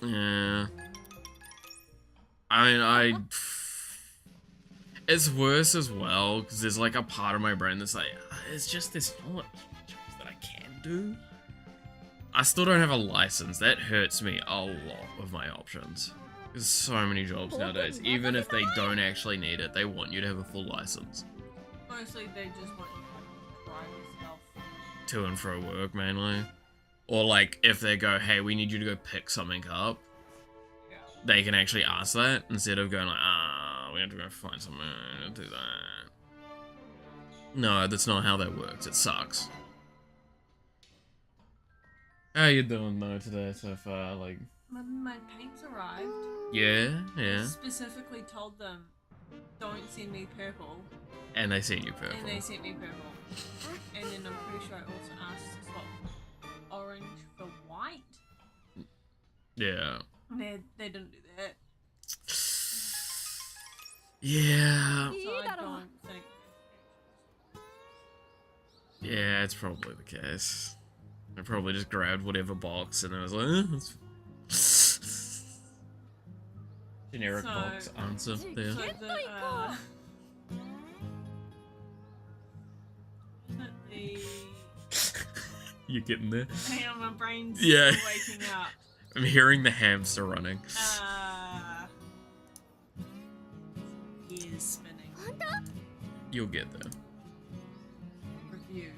Yeah. I mean, it's worse as well, because there's like a part of my brain that's like, it's just this not jobs that I can do. I still don't have a license. That hurts me a lot with my options. There's so many jobs nowadays. Even if they don't actually need it, they want you to have a full license. Mostly they just want you to drive yourself. To and fro work, mainly. Or like, if they go, hey, we need you to go pick something up, Yeah. they can actually ask that, instead of going like, we have to go find something to do that. No, that's not how that works. It sucks. How you doing though today so far? Like, My paints arrived. yeah. I specifically told them, don't send me purple. And they sent you purple. And they sent me purple. And then I'm pretty sure I also asked to swap orange for white. Yeah. And they didn't do that. Yeah. So I don't think. Yeah, it's probably the case. I probably just grabbed whatever box and I was like, generic So- box answer there. So the You getting there? hang on, my brain's Yeah. still waking up. I'm hearing the hamster running. Gears spinning. You'll get there. Review.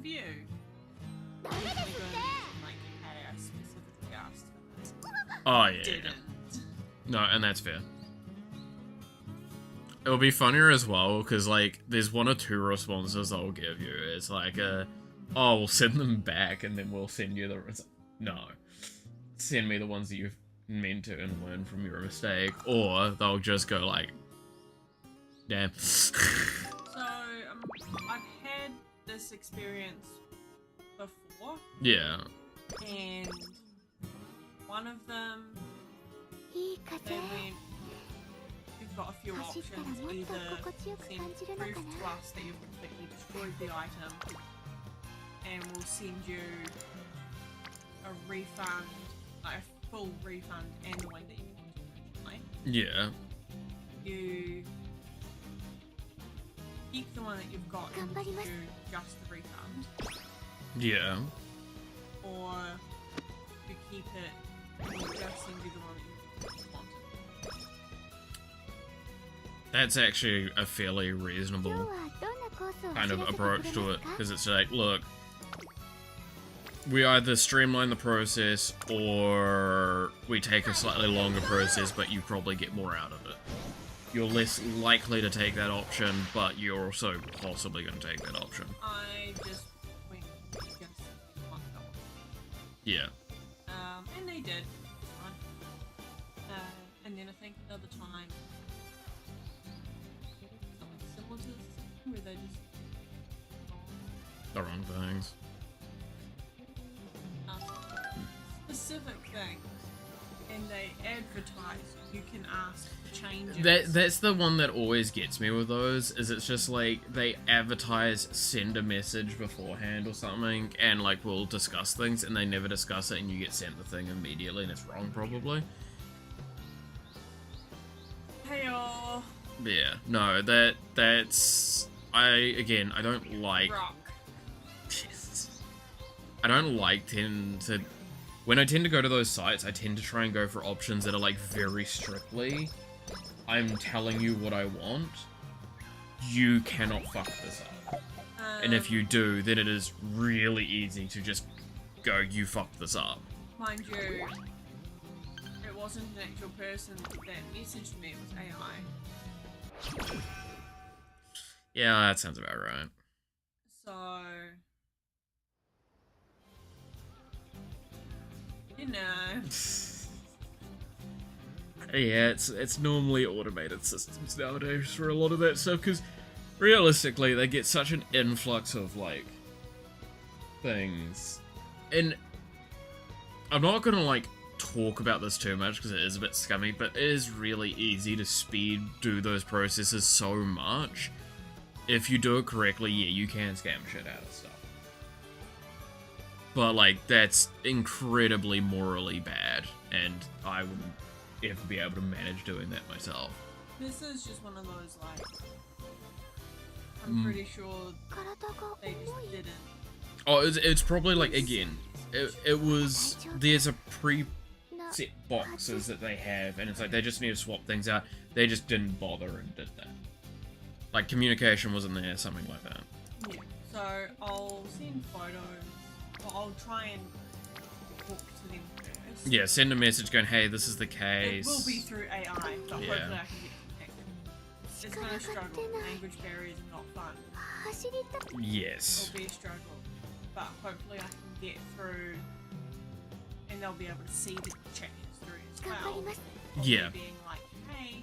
review. Damn it, Usually go into, like, hey, I specifically asked for this. Oh yeah. Didn't. No, and that's fair. It'll be funnier as well, because, like, there's one or two responses I'll give you. It's like, oh, we'll send them back, and then we'll send you the... No. Send me the ones that you've meant to and learn from your mistake. Or they'll just go like, damn. So, I've had this experience before. Yeah. And one of them, they went, you've got a few options. Either send proof to us that you've completely destroyed the item, and we'll send you a refund, like a full refund, and the one that you wanted originally. Yeah. You keep the one that you've got and do just the refund. Yeah. Or you keep it and we'll just send you the one that you wanted. That's actually a fairly reasonable kind of approach to it, because it's like, look, we either streamline the process or we take a slightly longer process, but you probably get more out of it. You're less likely to take that option, but you're also possibly going to take that option. I just went against $1. Yeah. And they did. And then I think another time, something similar to this, where they just The wrong things. specific things, and they advertise you can ask for changes. That's the one that always gets me with those, is it's just like, they advertise send a message beforehand or something, and like, we'll discuss things, and they never discuss it, and you get sent the thing immediately, and it's wrong probably. Hey-oh. Yeah, no, that's... I don't like... Rock. I don't like when I tend to go to those sites, I tend to try and go for options that are like very strictly, I'm telling you what I want, you cannot fuck this up. And if you do, then it is really easy to just go, you fucked this up. Mind you, it wasn't an actual person that messaged me, it was AI. Yeah, that sounds about right. So... you know. Yeah, it's normally automated systems nowadays for a lot of that stuff, because realistically, they get such an influx of, like, things. And I'm not gonna, like, talk about this too much, because it is a bit scummy, but it is really easy to speed do those processes so much. If you do it correctly, yeah, you can scam shit out of stuff. But, like, that's incredibly morally bad, and I wouldn't ever be able to manage doing that myself. This is just one of those, like, I'm pretty sure they just didn't. Oh, it's probably, like, again, it was, there's a preset boxes that they have, and it's like, they just need to swap things out. They just didn't bother and did that. Like, communication wasn't there, something like that. Yeah, so I'll send photos. Well, I'll try and talk to them first. Yeah, send a message going, hey, this is the case. It will be through AI, but hopefully I can get connected. It's gonna struggle. Language barriers are not fun. Yes. It'll be a struggle. But hopefully I can get through and they'll be able to see the chat history as well. Yeah. Being like, hey,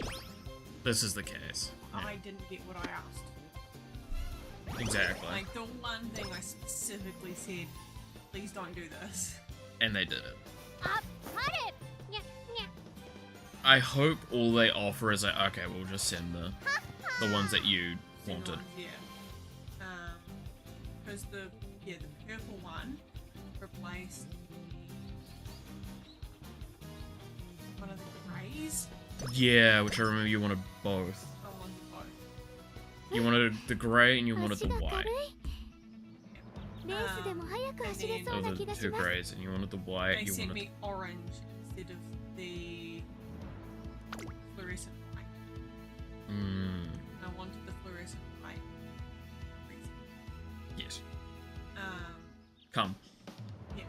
This is the case. Yeah. I didn't get what I asked. Exactly. Like, the one thing I specifically said, please don't do this. And they did it. I hope all they offer is like, okay, we'll just send the ones that you wanted. Ones, yeah. Because the purple one replaced one of the greys. Yeah, which I remember you wanted both. I wanted both. You wanted the grey and you wanted the white. Oh, the two greys, and you wanted the white. They You sent wanted. me orange instead of the fluorescent white. I wanted the fluorescent white. Yes. Come. Yeah.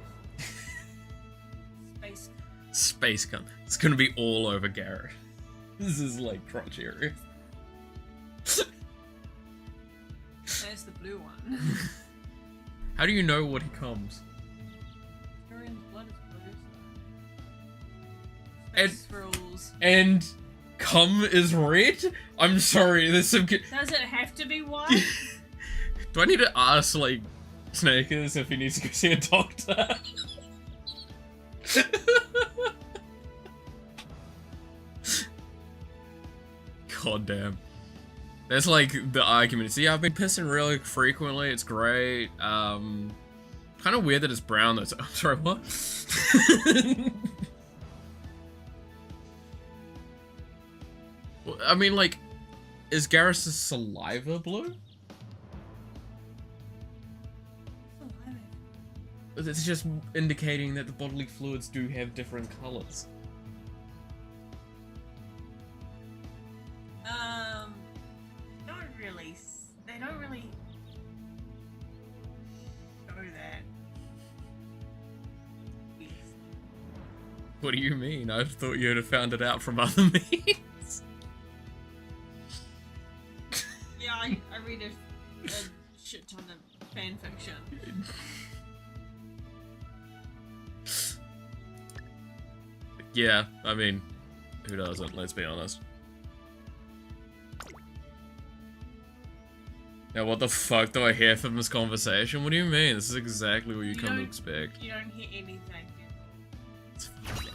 Space. Space cum. It's gonna be all over Garrett. This is like crotch area. There's the blue one. How do you know what he comes? Tyrian's blood is blue, And- Space rules. And cum is red? I'm sorry, there's some... Does it have to be white? Do I need to ask, like, Snakers if he needs to go see a doctor? God damn. That's like the argument. See, I've been pissing really frequently, it's great. Kind of weird that it's brown though. I'm sorry, what? Well, I mean, like, is Garrus's saliva blue? It's just indicating that the bodily fluids do have different colors. They don't really show that. Yes. What do you mean? I thought you'd have found it out from other means. Yeah, I read a shit ton of fan fiction. Yeah, I mean, who doesn't? Let's be honest. Now, what the fuck do I hear from this conversation? What do you mean? This is exactly what you come to expect. You don't hear anything. It's fine.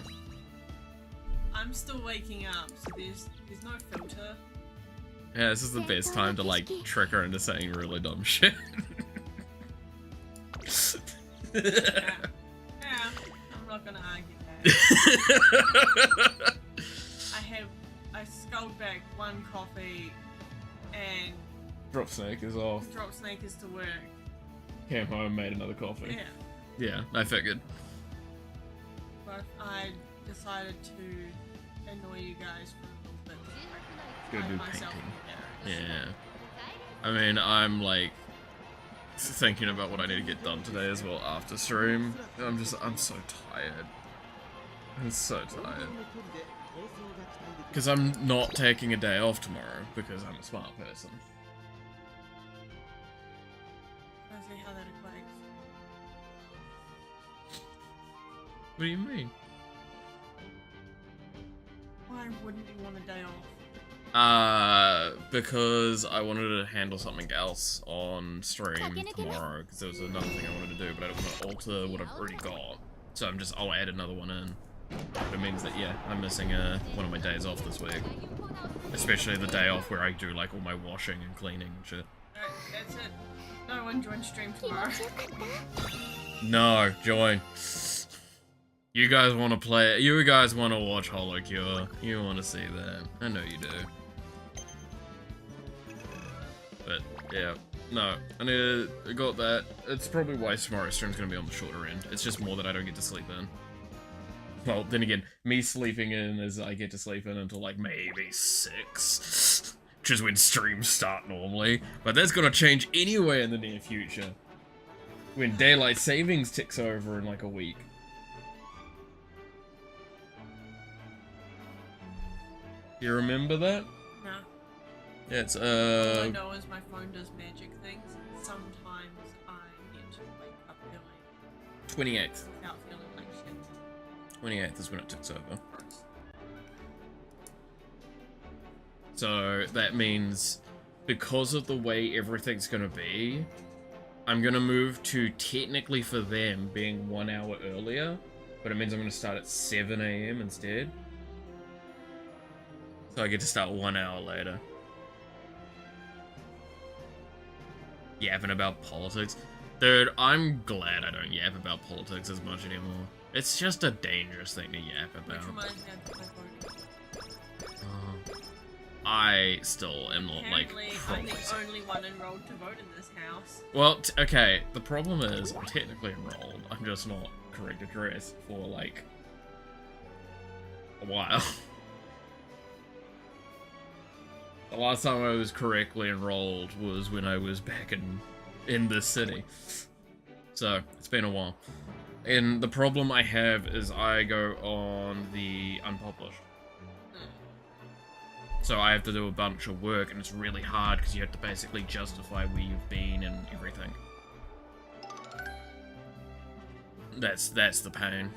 I'm still waking up, so there's no filter. Yeah, this is the best time to, like, trick her into saying really dumb shit. Yeah, I'm not gonna argue that. I sculled back one coffee and Drop Snake is off. dropped Snakers to work. Came home, made another coffee. Yeah. Yeah, I figured. But I decided to annoy you guys for a little bit. Go Find do myself painting. in the garage. Yeah. I mean, I'm like thinking about what I need to get done today as well after stream. I'm so tired. I'm so tired. Because I'm not taking a day off tomorrow because I'm a smart person. I see how that equates. What do you mean? Why wouldn't you want a day off? Because I wanted to handle something else on stream tomorrow, because there was another thing I wanted to do, but I don't want to alter what I've already got. So I'll add another one in. But it means that, yeah, I'm missing one of my days off this week. Especially the day off where I do, like, all my washing and cleaning and shit. Alright, that's it. No one join stream tomorrow. No, join. You guys want to play, you guys want to watch Hollow Cure. You want to see that. I know you do. But, yeah. No, I got that. It's probably why tomorrow's stream's gonna be on the shorter end. It's just more that I don't get to sleep in. Well, then again, me sleeping in is I get to sleep in until like maybe 6. Which is when streams start normally. But that's gonna change anyway in the near future. When daylight savings ticks over in like a week. You remember that? No. Yeah, it's All I know is my phone does magic things. Sometimes I get to wake up early 28th. without feeling like shit. 28th is when it ticks over. Gross. So that means because of the way everything's gonna be, I'm gonna move to technically for them being 1 hour earlier, but it means I'm gonna start at 7 AM instead. So I get to start 1 hour later. Yapping about politics. Dude, I'm glad I don't yap about politics as much anymore. It's just a dangerous thing to yap Which about. reminds me of my voting. I still am not, like, Apparently, I'm probably... the only one enrolled to vote in this house. Well, okay, the problem is, I'm technically enrolled, I'm just not correct address for, like, a while. The last time I was correctly enrolled was when I was back in this city. So, it's been a while. And the problem I have is I go on the unpublished. So I have to do a bunch of work, and it's really hard because you have to basically justify where you've been and everything. That's the pain.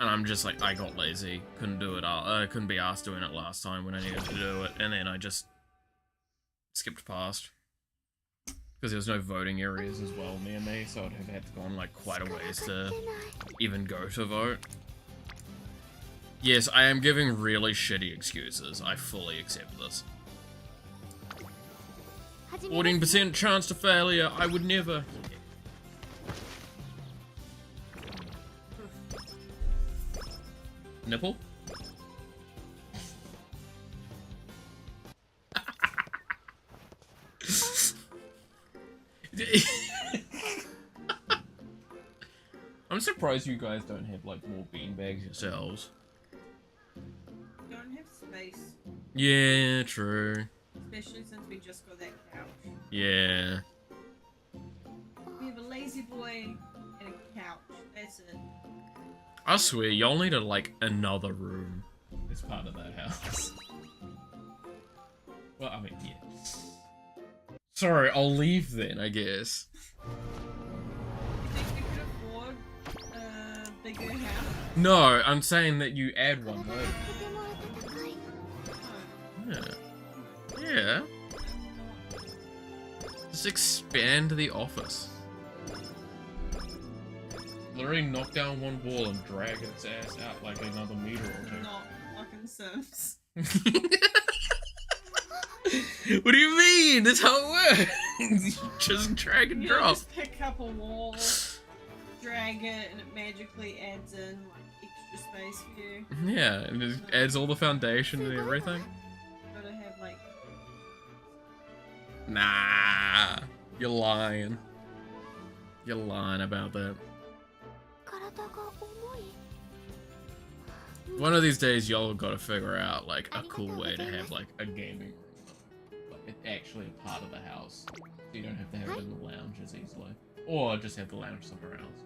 And I'm just like, I got lazy. Couldn't do it. Couldn't be asked doing it last time when I needed to do it, and then I just skipped past. Because there was no voting areas as well near me, so I'd have had to go on like quite a ways to even go to vote. Yes, I am giving really shitty excuses. I fully accept this. 14% chance to failure. I would never. Nipple? I'm surprised you guys don't have like more beanbags yourselves. Don't have space. Yeah, true. Especially since we just got that couch. Yeah. We have a lazy boy and a couch. That's it. I swear, y'all need another room as part of that house. Well, I mean, yeah. Sorry, I'll leave then, I guess. You think we could afford a bigger house? No, I'm saying that you add one though. Yeah. Yeah. Just expand the office. Literally knock down one wall and drag its ass out like another meter or two. Not fucking Sims. What do you mean? That's how it works. Just drag and drop. Just pick up a wall, drag it, and it magically adds in like extra space for you. Yeah, and it adds all the foundation and everything. Gotta have like. Nah, you're lying. You're lying about that. One of these days, y'all gotta figure out like a cool way to have like a gaming room. Like it's actually a part of the house, so you don't have to have it in the lounge as easily, or just have the lounge somewhere else.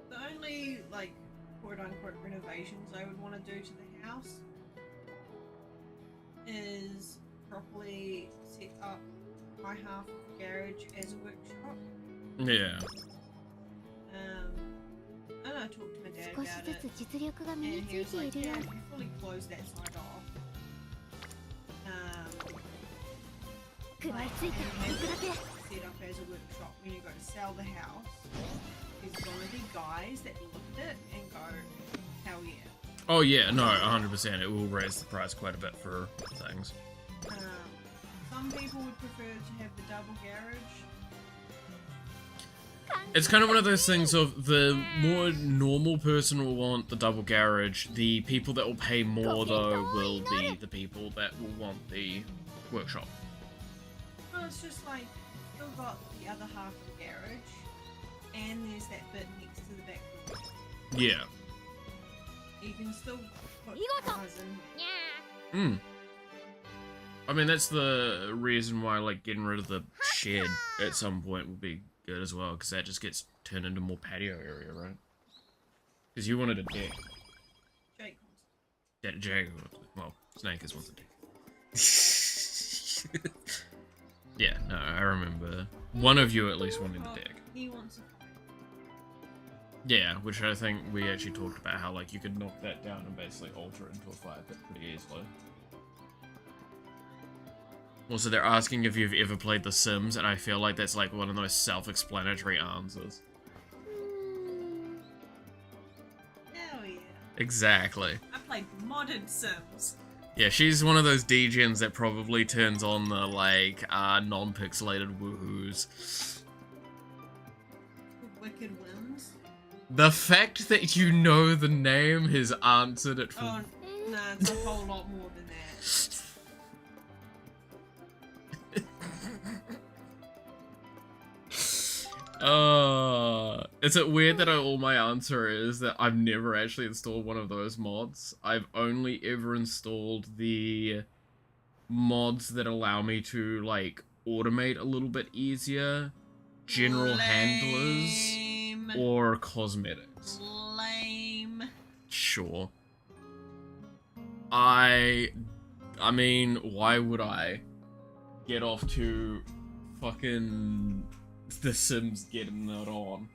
The only like quote-unquote renovations I would want to do to the house is properly set up my half of the garage as a workshop. Yeah. And I talked to my dad about it, and he was like, yeah, if you fully close that side off, like, and have it set up as a workshop when you go to sell the house, there's gonna be guys that look at it and go, hell yeah. Oh yeah, no, 100%. It will raise the price quite a bit for things. Some people would prefer to have the double garage. It's kind of one of those things of the more normal person will want the double garage. The people that will pay more though will be the people that will want the workshop. Well, it's just like, still got the other half of the garage, and there's that bit next to the back door. Yeah. You can still put cars in. Hmm. I mean, that's the reason why, like, getting rid of the shed at some point would be good as well, because that just gets turned into more patio area, right? Because you wanted a deck. Jake wants Jake, well, Snakers wants a deck. Yeah, no, I remember. One of you at least wanted the deck. He wants a fire. Yeah, which I think we actually talked about how, like, you could knock that down and basically alter it into a fire pit pretty easily. Also, they're asking if you've ever played The Sims, and I feel like that's like one of those self-explanatory answers. Hell yeah. Exactly. I played modern Sims. Yeah, she's one of those degens that probably turns on the, like, non-pixelated woohoos. Wicked Winds. The fact that you know the name has answered it for... Oh, nah, it's a whole lot more than that. Is it weird that all my answer is that I've never actually installed one of those mods? I've only ever installed the mods that allow me to, like, automate a little bit easier, general handlers, or cosmetics. Lame. Sure. I mean, why would I get off to fucking The Sims getting that on?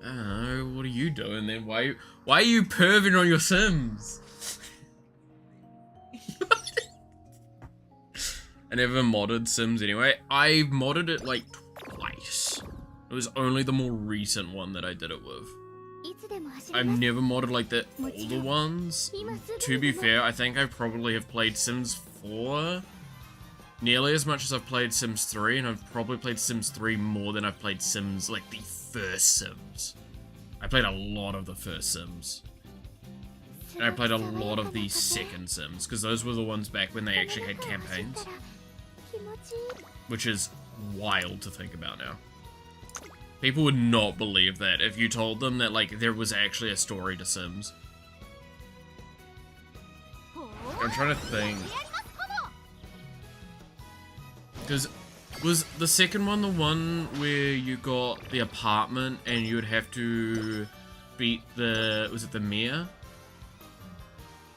I don't know, what are you doing then? Why are you perving on your Sims? I never modded Sims anyway. I modded it like twice. It was only the more recent one that I did it with. I've never modded like the older ones. To be fair, I think I probably have played Sims 4 nearly as much as I've played Sims 3, and I've probably played Sims 3 more than I've played Sims, like the first Sims. I played a lot of the first Sims. And I played a lot of the second Sims, because those were the ones back when they actually had campaigns. Which is wild to think about now. People would not believe that if you told them that, like, there was actually a story to Sims. I'm trying to think. Because, was the second one the one where you got the apartment and you would have to beat the, was it the mayor?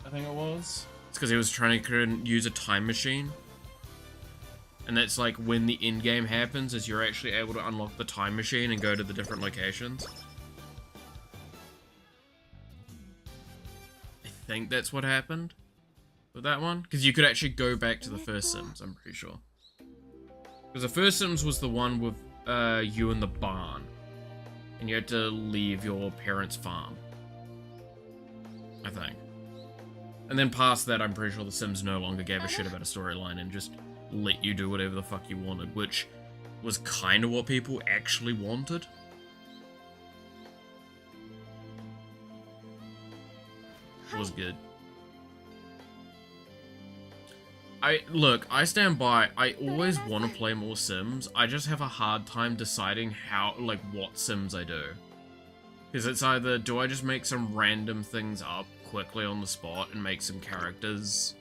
I think it was. It's because he was trying to use a time machine. And that's like when the end game happens, is you're actually able to unlock the time machine and go to the different locations. I think that's what happened with that one. Because you could actually go back to the first Sims, I'm pretty sure. Because the first Sims was the one with you in the barn. And you had to leave your parents' farm. I think. And then past that, I'm pretty sure the Sims no longer gave a shit about a storyline and just let you do whatever the fuck you wanted, which was kind of what people actually wanted. It was good. Look, I stand by, I always want to play more Sims, I just have a hard time deciding how, like, what Sims I do. Because it's either, do I just make some random things up quickly on the spot and make some characters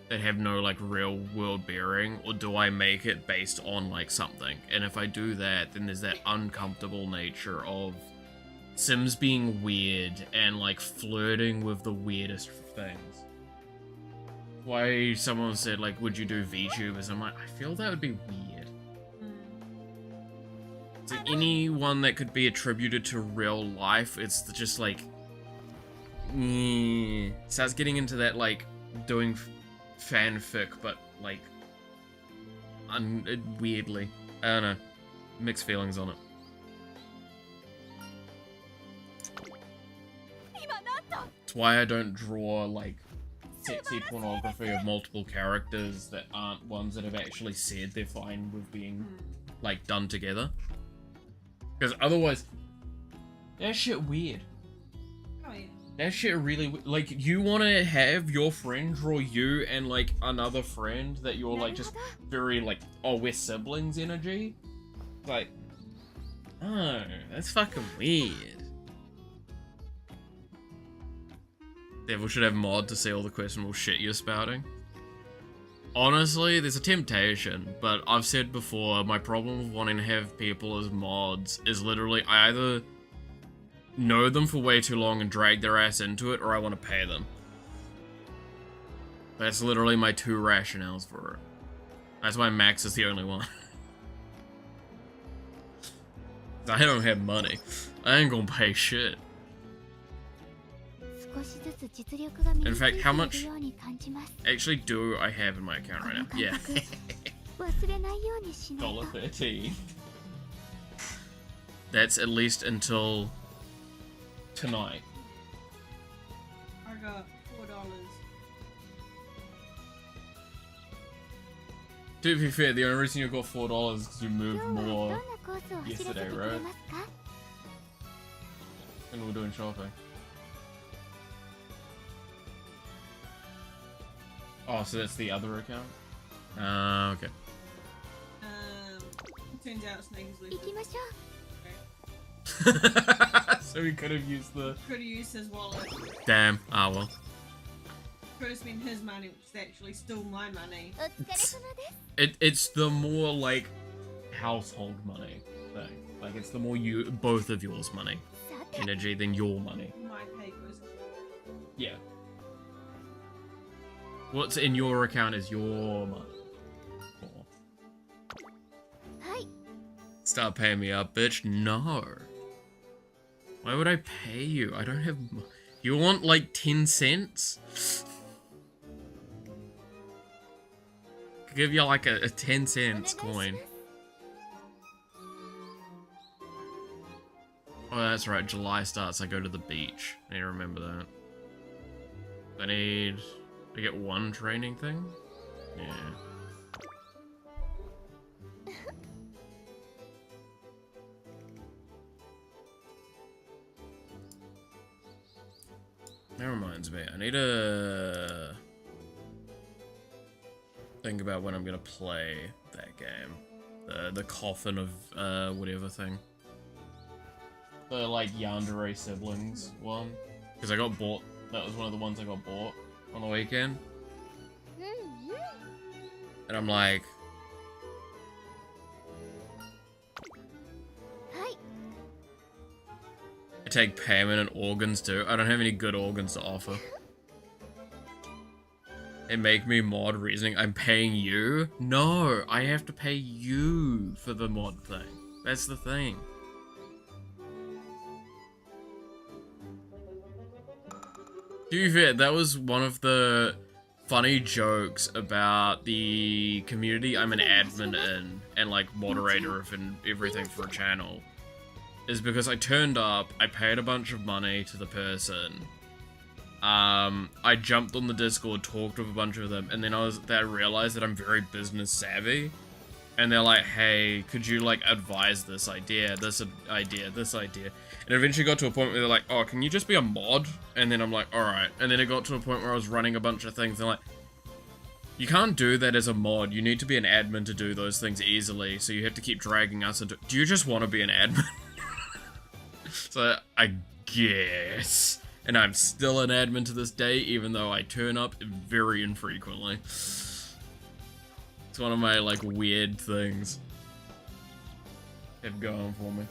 that have no, like, real world bearing, or do I make it based on, like, something? And if I do that, then there's that uncomfortable nature of Sims being weird and, like, flirting with the weirdest things. Why someone said, like, would you do VTubers? I'm like, I feel that would be weird. So anyone that could be attributed to real life, it's just like, starts getting into that, like, doing fanfic, but, like, weirdly. I don't know. Mixed feelings on it. That's why I don't draw, like, sexy pornography of multiple characters that aren't ones that have actually said they're fine with being, like, done together. Because otherwise, that shit weird. Oh, yeah. That shit really, like, you want to have your friend draw you and, like, another friend that you're, like, just very, like, oh, we're siblings energy? Like, oh, that's fucking weird. Devil should have mod to see all the questionable shit you're spouting. Honestly, there's a temptation, but I've said before, my problem with wanting to have people as mods is literally I either know them for way too long and drag their ass into it, or I want to pay them. That's literally my two rationales for it. That's why Max is the only one. I don't have money. I ain't gonna pay shit. In fact, how much actually do I have in my account right now? Yeah. $13. That's at least until tonight. I got $4. To be fair, the only reason you got $4 is because you moved more yesterday, right? And we're doing shopping. Oh, so that's the other account? Okay. turns out it's Kingsley. 行きましょう。 So he could have used the... Could have used his wallet. Damn. Ah, well. Could have spent his money, which is actually still my money. お疲れ様です。 It's the more, like, household money thing. Like, it's the more both of yours money さて、 energy than your money. My papers. Yeah. What's in your account is your money. Cool. はい。 Start paying me up, bitch. No. Why would I pay you? I don't have... You want, like, 10 cents? I'll give you, like, a 10 cents coin. Oh, that's right. July starts. I go to the beach. I need to remember that. I need to get one training thing? Yeah. That reminds me, I need to think about when I'm gonna play that game. The Coffin of whatever thing. The like Yandere siblings one. Because I got bought, that was one of the ones I got bought on the weekend. And I'm like, はい。 I take payment and organs too. I don't have any good organs to offer. They make me mod reasoning. I'm paying you? No, I have to pay you for the mod thing. That's the thing. To be fair, that was one of the funny jokes about the community I'm an admin in and like moderator of and everything for a channel. Is because I turned up, I paid a bunch of money to the person. I jumped on the Discord, talked with a bunch of them, and then I realized that I'm very business savvy. And they're like, hey, could you like advise this idea, this idea, this idea? And it eventually got to a point where they're like, oh, can you just be a mod? And then I'm like, alright. And then it got to a point where I was running a bunch of things, and they're like, you can't do that as a mod, you need to be an admin to do those things easily, so you have to keep dragging us into- Do you just want to be an admin? So, I guess. And I'm still an admin to this day, even though I turn up very infrequently. It's one of my, like, weird things. Have going for me.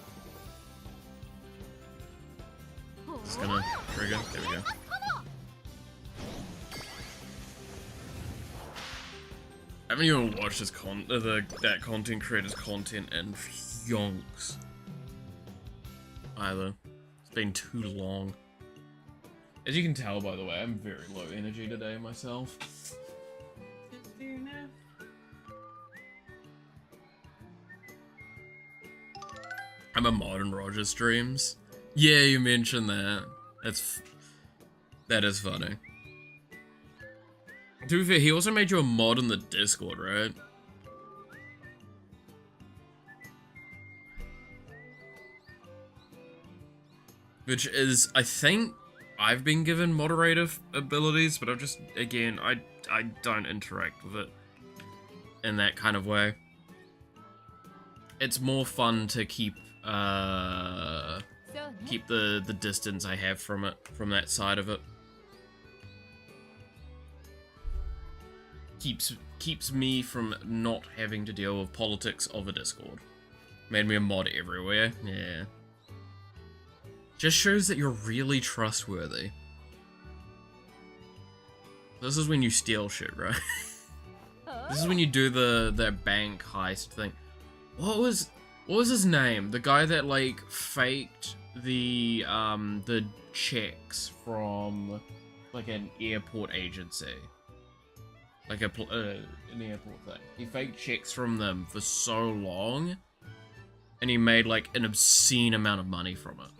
Just gonna trigger. There we go. I haven't even watched this that content creator's content in yonks. Either. It's been too long. As you can tell, by the way, I'm very low energy today myself. It's fair enough. I'm a mod in Roger streams. Yeah, you mentioned that. That is funny. To be fair, he also made you a mod in the Discord, right? Which is, I think, I've been given moderator abilities, but I've just, again, I don't interact with it in that kind of way. It's more fun to keep the distance I have from it, from that side of it. Keeps me from not having to deal with politics of a Discord. Made me a mod everywhere, yeah. Just shows that you're really trustworthy. This is when you steal shit, right? This is when you do the bank heist thing. What was his name? The guy that like faked the checks from like an airport agency. Like an airport thing. He faked checks from them for so long, and he made like an obscene amount of money from it.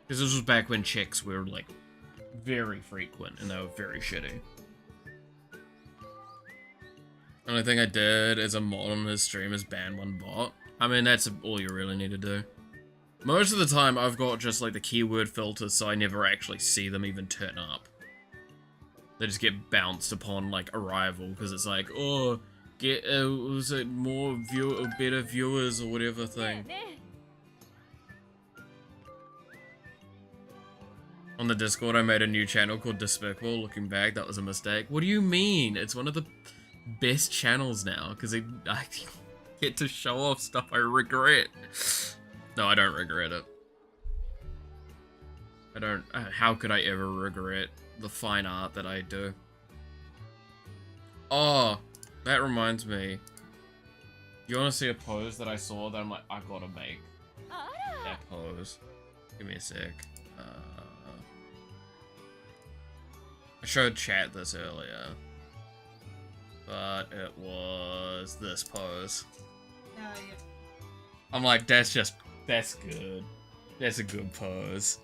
Because this was back when checks were, like, very frequent, and they were very shitty. Only thing I did as a mod on his stream is ban one bot. I mean, that's all you really need to do. Most of the time, I've got just, like, the keyword filters, so I never actually see them even turn up. They just get bounced upon, like, arrival, because it's like, oh, get was it more better viewers or whatever thing. On the Discord, I made a new channel called Despicable. Looking back, that was a mistake. What do you mean? It's one of the best channels now because I get to show off stuff I regret. No, I don't regret it. I don't. How could I ever regret the fine art that I do? Oh, that reminds me. You want to see a pose that I saw that I'm like, I gotta make that pose. Give me a sec. I showed chat this earlier, but it was this pose. Yeah. I'm like, that's good. That's a good pose.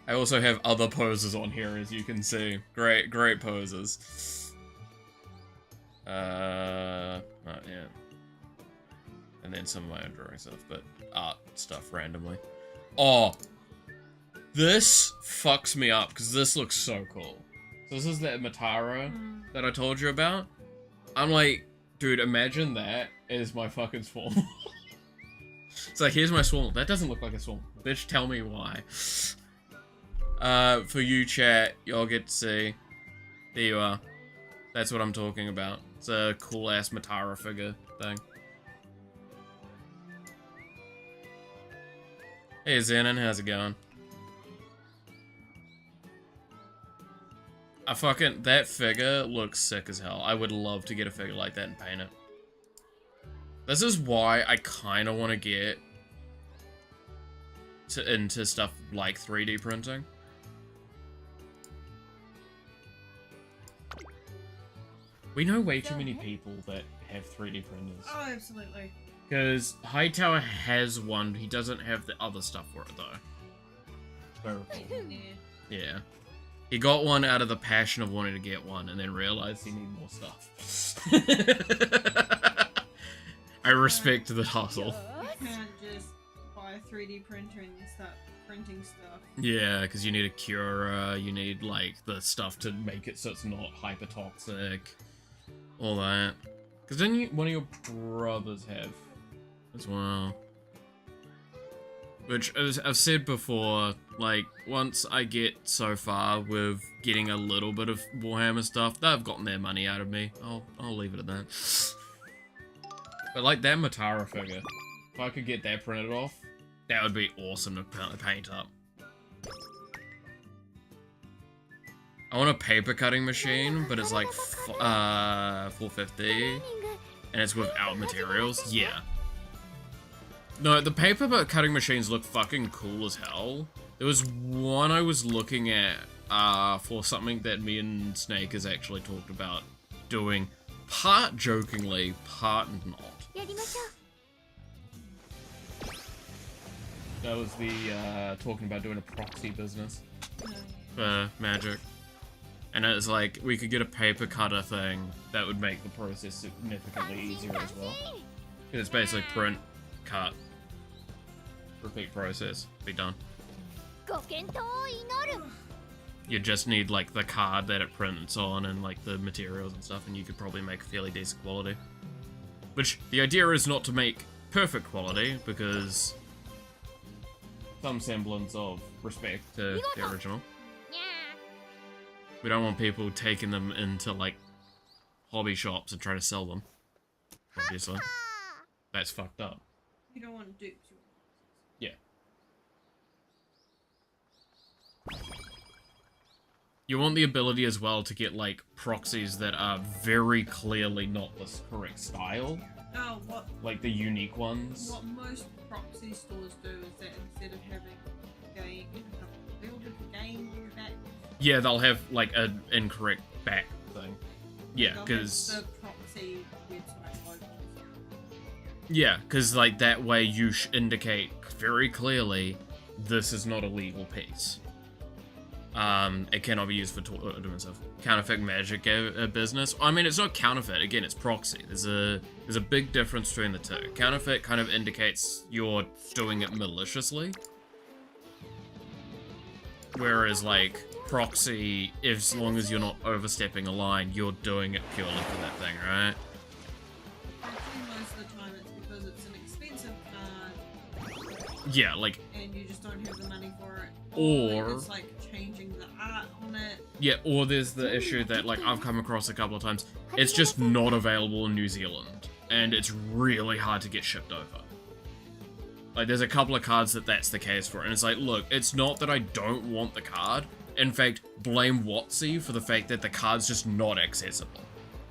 I also have other poses on here, as you can see. Great poses. Oh, yeah. And then some of my own drawing stuff, but art stuff randomly. Oh, this fucks me up because this looks so cool. So this is that Matara that I told you about. I'm like, dude, imagine that as my fucking swarm. It's like, here's my swarm. That doesn't look like a swarm. Bitch, tell me why. For you, chat, y'all get to see. There you are. That's what I'm talking about. It's a cool-ass Matara figure thing. Hey Zenon, how's it going? That figure looks sick as hell. I would love to get a figure like that and paint it. This is why I kind of want to get into stuff like 3D printing. We know way too many people that have 3D printers. Oh, absolutely. Because Hightower has one, he doesn't have the other stuff for it though. Yeah. He got one out of the passion of wanting to get one and then realized he needed more stuff. I respect the hustle. You can't just buy a 3D printer and start printing stuff. Yeah, because you need a Cura, you need like the stuff to make it so it's not hyper toxic. All that. Because didn't one of your brothers have as well? Which, as I've said before, like, once I get so far with getting a little bit of Warhammer stuff, they've gotten their money out of me. I'll leave it at that. But like that Matara figure, if I could get that printed off, that would be awesome to paint up. I want a paper cutting machine, but it's like 450, and it's without materials. Yeah. No, the paper cutting machines look fucking cool as hell. There was one I was looking at for something that me and Snake has actually talked about doing, part jokingly, part not. That was the talking about doing a proxy business for Magic. And it's like, we could get a paper cutter thing that would make the process significantly easier as well. Because it's basically print, cut, repeat process, be done. You just need like the card that it prints on and like the materials and stuff, and you could probably make fairly decent quality. Which, the idea is not to make perfect quality, because some semblance of respect to the original. We don't want people taking them into, like, hobby shops and trying to sell them. Obviously. That's fucked up. You don't want dupes. Yeah. You want the ability as well to get, like, proxies that are very clearly not the correct style. Oh, what? Like the unique ones. What most proxy stores do is that instead of having a game back. Yeah, they'll have like an incorrect back thing. Yeah, because the proxy website logos. Yeah, because like that way you indicate very clearly this is not a legal piece. It cannot be used for doing stuff. Counterfeit magic business. I mean, it's not counterfeit. Again, it's proxy. There's a big difference between the two. Counterfeit kind of indicates you're doing it maliciously. Whereas, like, proxy, as long as you're not overstepping a line, you're doing it purely for that thing, right? I think most of the time it's because it's an expensive card. Yeah, like... And you just don't have the money for it. Or... it's like changing the art on it. Yeah, or there's the issue that, like, I've come across a couple of times. It's just not available in New Zealand. And it's really hard to get shipped over. Like, there's a couple of cards that's the case for. And it's like, look, it's not that I don't want the card. In fact, blame WotC for the fact that the card's just not accessible.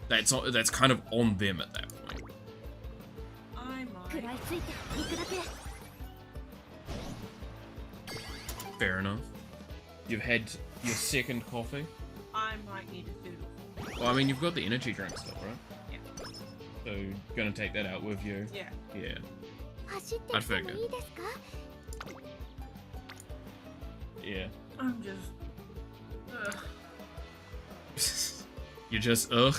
That's kind of on them at that point. I might. Fair enough. You've had your second coffee. I might need a food. Well, I mean, you've got the energy drink still, right? Yeah. So, gonna take that out with you? Yeah. Yeah. I'd figure. Yeah. I'm just... Ugh. You just, ugh.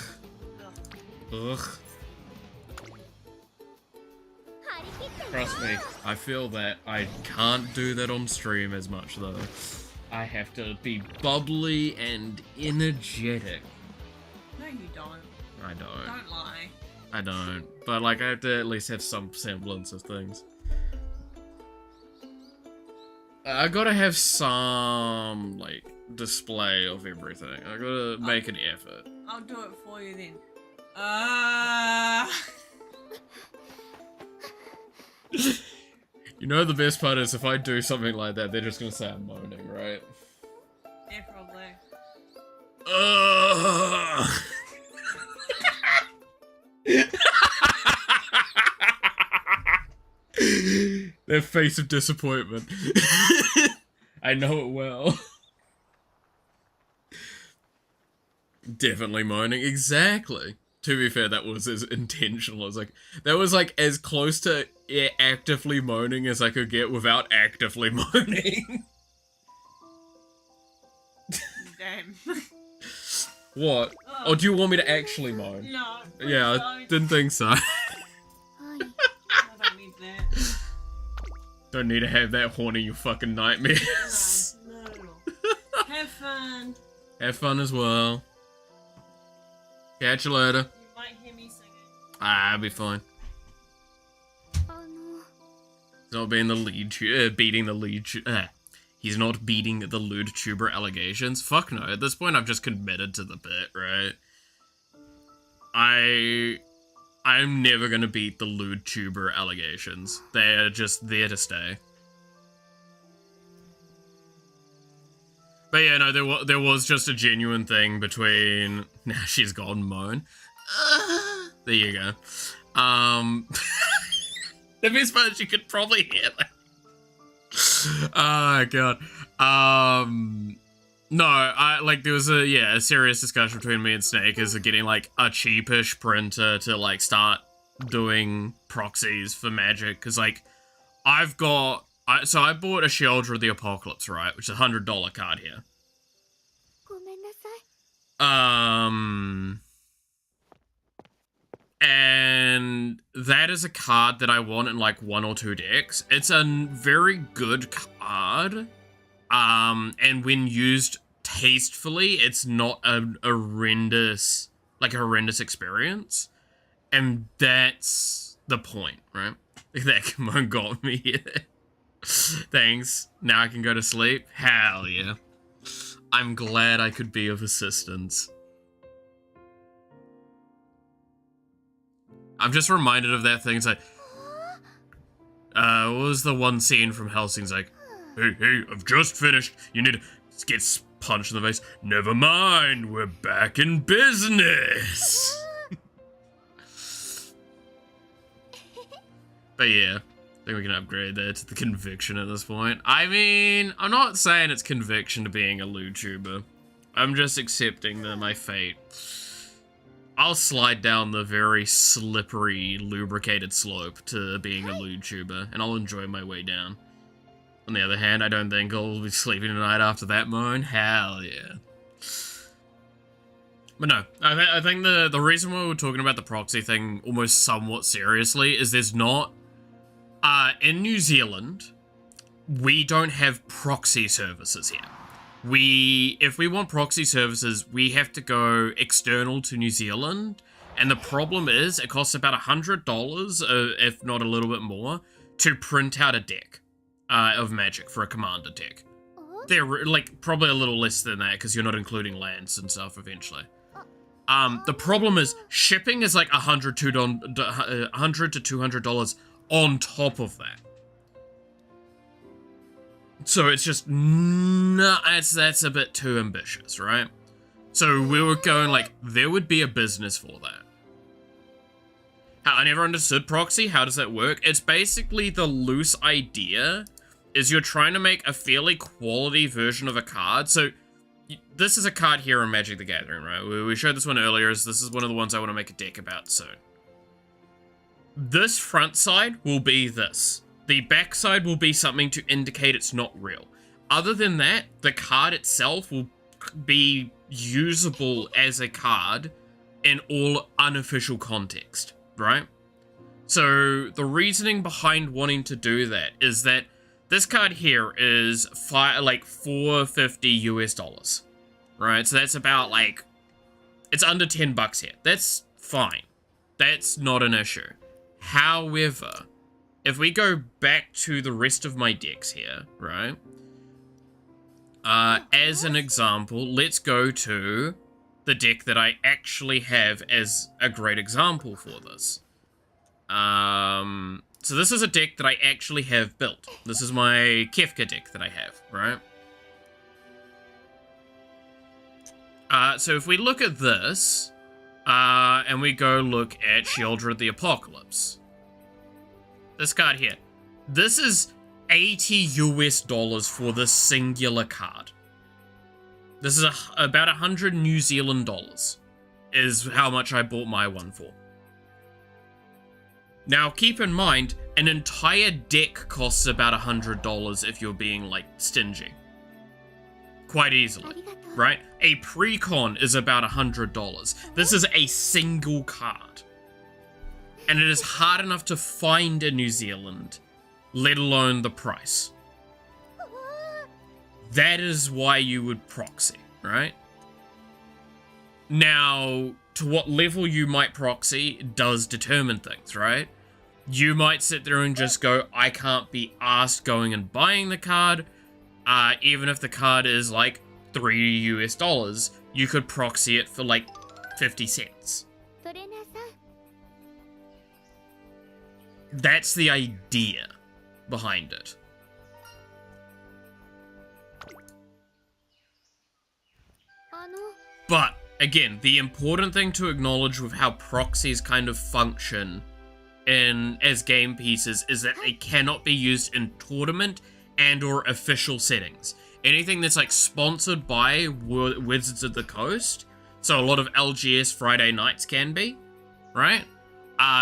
Ugh. Trust me, I feel that I can't do that on stream as much, though. I have to be bubbly and energetic. No, you don't. I don't. Don't lie. I don't. But, like, I have to at least have some semblance of things. I gotta have some, like, display of everything. I gotta make an effort. I'll do it for you then. You know the best part is if I do something like that, they're just gonna say I'm moaning, right? Yeah, probably. Their face of disappointment. I know it well. Definitely moaning. Exactly. To be fair, that was as intentional as that was like as close to actively moaning as I could get without actively moaning. Damn. What? Oh, do you want me to actually moan? No. Yeah, I didn't think so. I don't need that. Don't need to have that haunting your fucking nightmares. No. Have fun. Have fun as well. Catch you later. You might hear me singing. I'll be fine. He's not being the lead, beating the lead. He's not beating the lewd tuber allegations. Fuck no. At this point, I've just committed to the bit, right? I'm never gonna beat the lewd tuber allegations. They're just there to stay. But yeah, no, there was just a genuine thing between... Now she's gone, moan. There you go. The best part is you could probably hear that. Oh, God. No, there was a serious discussion between me and Snake as getting, like, a cheapish printer to, like, start doing proxies for Magic. Because, like, I've got... So I bought a Shelter of the Apocalypse, right? Which is a $100 card here. And that is a card that I want in like 1 or 2 decks. It's a very good card. And when used tastefully, it's not a horrendous experience. And that's the point, right? That Kimon got me here. Thanks. Now I can go to sleep. Hell yeah. I'm glad I could be of assistance. I'm just reminded of that thing. It's like, what was the one scene from Helsing's like, hey, I've just finished. You need to get punched in the face. Never mind, we're back in business. But yeah, I think we can upgrade that to the conviction at this point. I mean, I'm not saying it's conviction to being a LewTuber. I'm just accepting my fate. I'll slide down the very slippery, lubricated slope to being a LewTuber, and I'll enjoy my way down. On the other hand, I don't think I'll be sleeping tonight after that moan. Hell yeah. But no, I think the reason why we're talking about the proxy thing almost somewhat seriously is there's not... in New Zealand, we don't have proxy services here. if we want proxy services, we have to go external to New Zealand. And the problem is it costs about $100, if not a little bit more, to print out a deck of Magic for a commander deck. They're like probably a little less than that because you're not including lands and stuff eventually. The problem is shipping is like $100 to $200 on top of that. So it's just, that's a bit too ambitious, right? So we were going like, there would be a business for that. I never understood proxy. How does that work? It's basically the loose idea is you're trying to make a fairly quality version of a card. So this is a card here in Magic the Gathering, right? We showed this one earlier. This is one of the ones I want to make a deck about soon. This front side will be this. The back side will be something to indicate it's not real. Other than that, the card itself will be usable as a card in all unofficial context, right? So the reasoning behind wanting to do that is that this card here is like $450 US, right? So that's about like, it's under $10 here. That's fine. That's not an issue. However, if we go back to the rest of my decks here, right? As an example, let's go to the deck that I actually have as a great example for this. So this is a deck that I actually have built. This is my Kefka deck that I have, right? So if we look at this, and we go look at Sheoldred of the Apocalypse. This card here. This is $80 US for this singular card. This is about 100 New Zealand dollars is how much I bought my one for. Now, keep in mind, an entire deck costs about $100 if you're being, like, stingy. Quite easily, right? A pre-con is about $100. This is a single card. And it is hard enough to find in New Zealand, let alone the price. That is why you would proxy, right? Now, to what level you might proxy does determine things, right? You might sit there and just go, I can't be asked going and buying the card. Even if the card is like $3 US, you could proxy it for like 50 cents. That's the idea behind it. But, again, the important thing to acknowledge with how proxies kind of function as game pieces is that they cannot be used in tournament and or official settings. Anything that's like sponsored by Wizards of the Coast, so a lot of LGS Friday nights can be, right?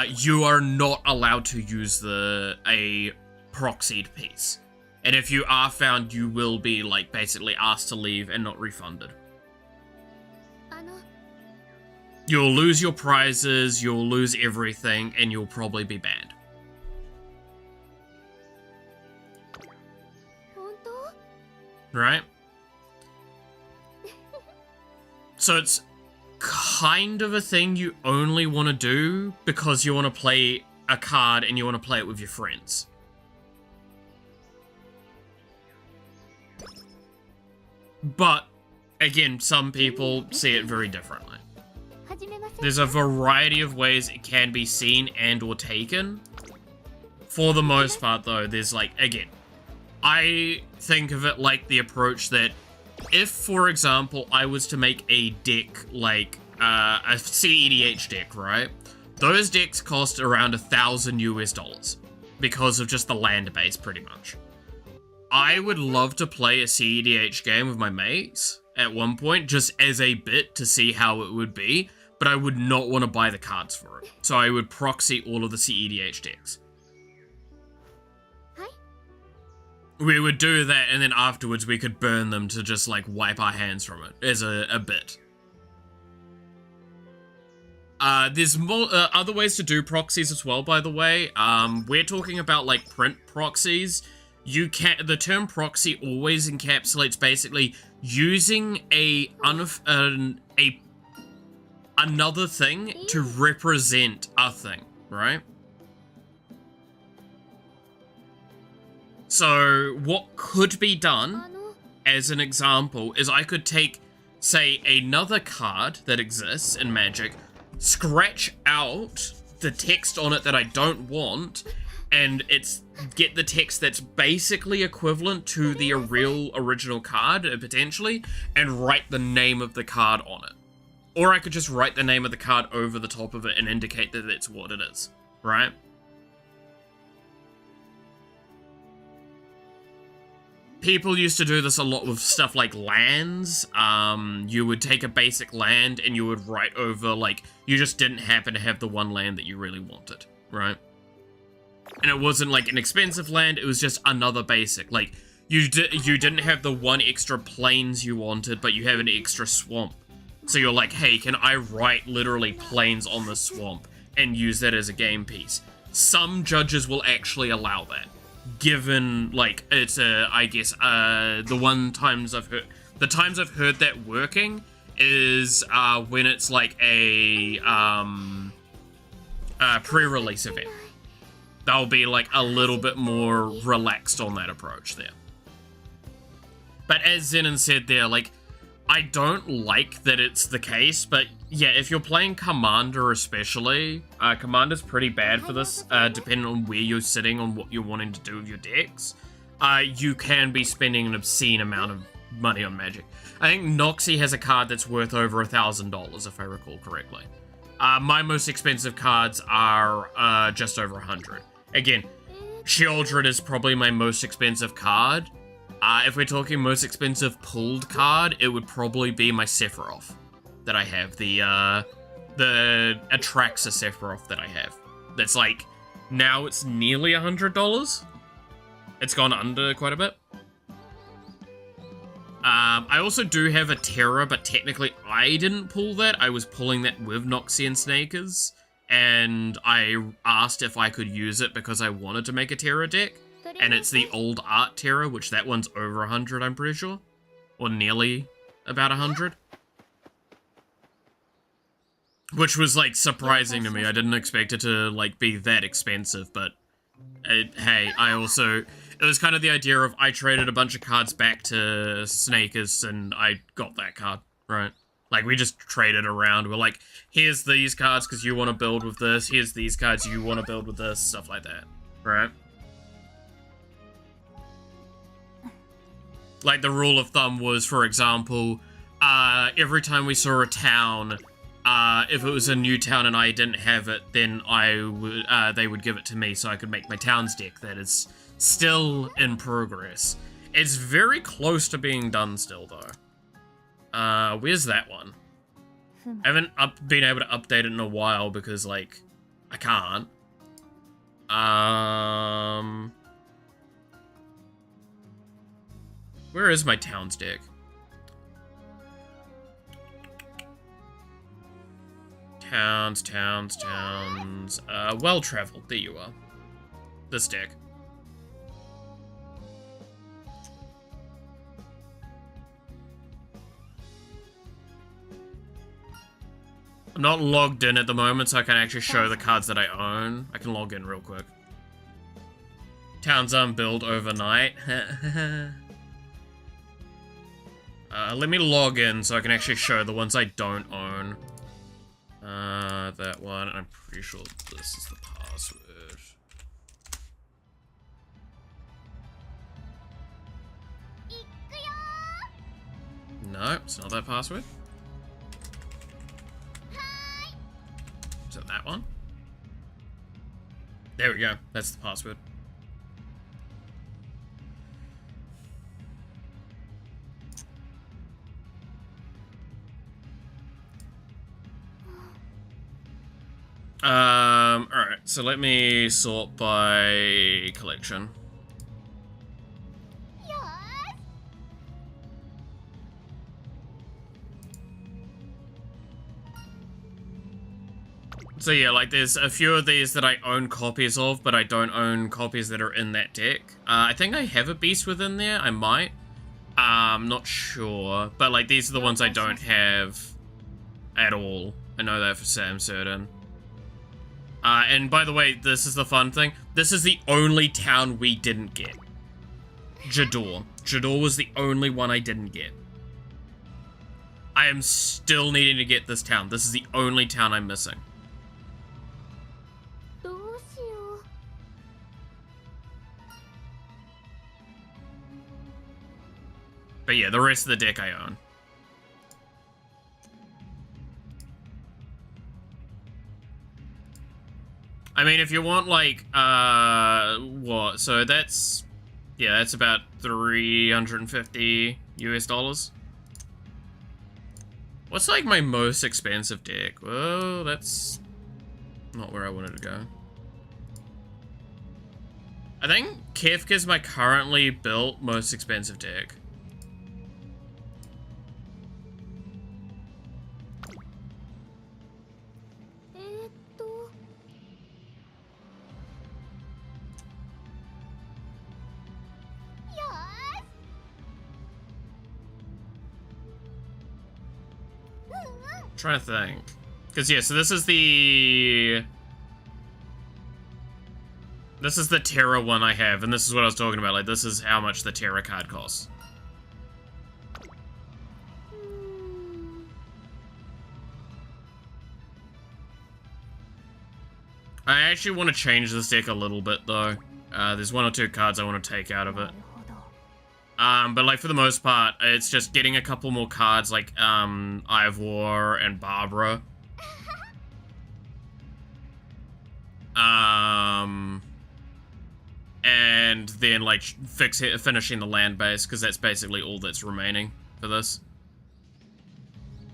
You are not allowed to use a proxied piece. And if you are found, you will be like basically asked to leave and not refunded. You'll lose your prizes, you'll lose everything, and you'll probably be banned. Right? So it's kind of a thing you only want to do because you want to play a card and you want to play it with your friends. But, again, some people see it very differently. There's a variety of ways it can be seen and or taken. For the most part, though, there's like, again, I think of it like the approach that if, for example, I was to make a deck like a CEDH deck, right? Those decks cost around $1,000 US because of just the land base, pretty much. I would love to play a CEDH game with my mates at one point, just as a bit to see how it would be, but I would not want to buy the cards for it. So I would proxy all of the CEDH decks. We would do that, and then afterwards we could burn them to just, like, wipe our hands from it as a bit. There's more other ways to do proxies as well, by the way. We're talking about, like, print proxies. The term proxy always encapsulates basically using another thing to represent a thing, right? So what could be done, as an example, is I could take, say, another card that exists in Magic, scratch out the text on it that I don't want, and get the text that's basically equivalent to the original card, potentially, and write the name of the card on it. Or I could just write the name of the card over the top of it and indicate that it's what it is, right? People used to do this a lot with stuff like lands. You would take a basic land and you would write over, like, you just didn't happen to have the one land that you really wanted, right? And it wasn't like an expensive land, it was just another basic. Like, you didn't have the one extra plains you wanted, but you have an extra swamp. So you're like, hey, can I write literally plains on the swamp and use that as a game piece? Some judges will actually allow that. Given, like, it's I guess, the times I've heard that working is, when it's like a pre-release event. They'll be, like, a little bit more relaxed on that approach there. But as Zenon said there, like, I don't like that it's the case, but yeah, if you're playing Commander especially, Commander's pretty bad for this, depending on where you're sitting on what you're wanting to do with your decks. You can be spending an obscene amount of money on Magic. I think Noxie has a card that's worth over $1,000, if I recall correctly. My most expensive cards are just over 100. Again, Sheoldred is probably my most expensive card. If we're talking most expensive pulled card, it would probably be my Sephiroth that I have. The Atraxa Sephiroth that I have. That's like, now it's nearly $100. It's gone under quite a bit. I also do have a Terra, but technically I didn't pull that. I was pulling that with Noxie and Snakers, and I asked if I could use it because I wanted to make a Terra deck. And it's the old art Terra, which that one's over 100, I'm pretty sure. Or nearly about 100. Which was, like, surprising to me. I didn't expect it to, like, be that expensive, but... hey, I also... It was kind of the idea of I traded a bunch of cards back to Snakers, and I got that card, right? Like, we just traded around. We're like, here's these cards because you want to build with this. Here's these cards you want to build with this. Stuff like that, right? Like, the rule of thumb was, for example, every time we saw a town, if it was a new town and I didn't have it, then they would give it to me so I could make my towns deck. That is still in progress. It's very close to being done still, though. Where's that one? I haven't been able to update it in a while because, like, I can't. Where is my towns deck? Towns. Well-traveled. There you are. This deck. I'm not logged in at the moment, so I can actually show the cards that I own. I can log in real quick. Towns unbuild overnight. Let me log in so I can actually show the ones I don't own. That one, I'm pretty sure this is the password. No, it's not that password. Is it that one? There we go, that's the password. Alright, so let me sort by collection. So yeah, like there's a few of these that I own copies of, but I don't own copies that are in that deck. I think I have a Beast within there, I might. Not sure. But, like, these are the ones I don't have at all. I know that for Sam certain. And by the way, this is the fun thing. This is the only town we didn't get. Jador. Jador was the only one I didn't get. I am still needing to get this town. This is the only town I'm missing. But yeah, the rest of the deck I own. I mean, if you want, like, what? So that's, yeah, that's about 350 US dollars. What's, like, my most expensive deck? Well, that's not where I wanted to go. I think Kefka's my currently built most expensive deck. Trying to think, because yeah, so this is the Terra one I have, and this is what I was talking about. Like, this is how much the Terra card costs. I actually want to change this deck a little bit though. There's one or two cards I want to take out of it. But like for the most part, it's just getting a couple more cards like Ivor and Barbara. And then like finishing the land base, because that's basically all that's remaining for this.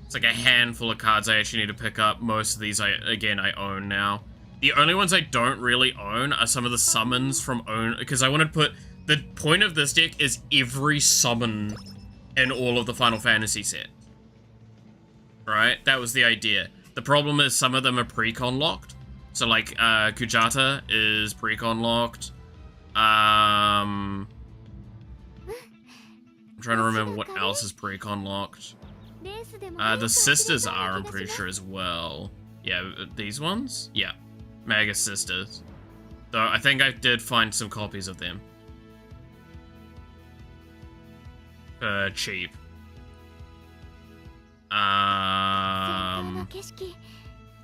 It's like a handful of cards I actually need to pick up. Most of these I own now. The only ones I don't really own are some of the summons from own, because I want to put. The point of this deck is every summon in all of the Final Fantasy set. Right? That was the idea. The problem is some of them are pre-con locked. So like, Kujata is pre-con locked. I'm trying to remember what else is pre-con locked. The Sisters are, I'm pretty sure, as well. Yeah, these ones? Yeah. Mega Sisters. Though I think I did find some copies of them. Cheap.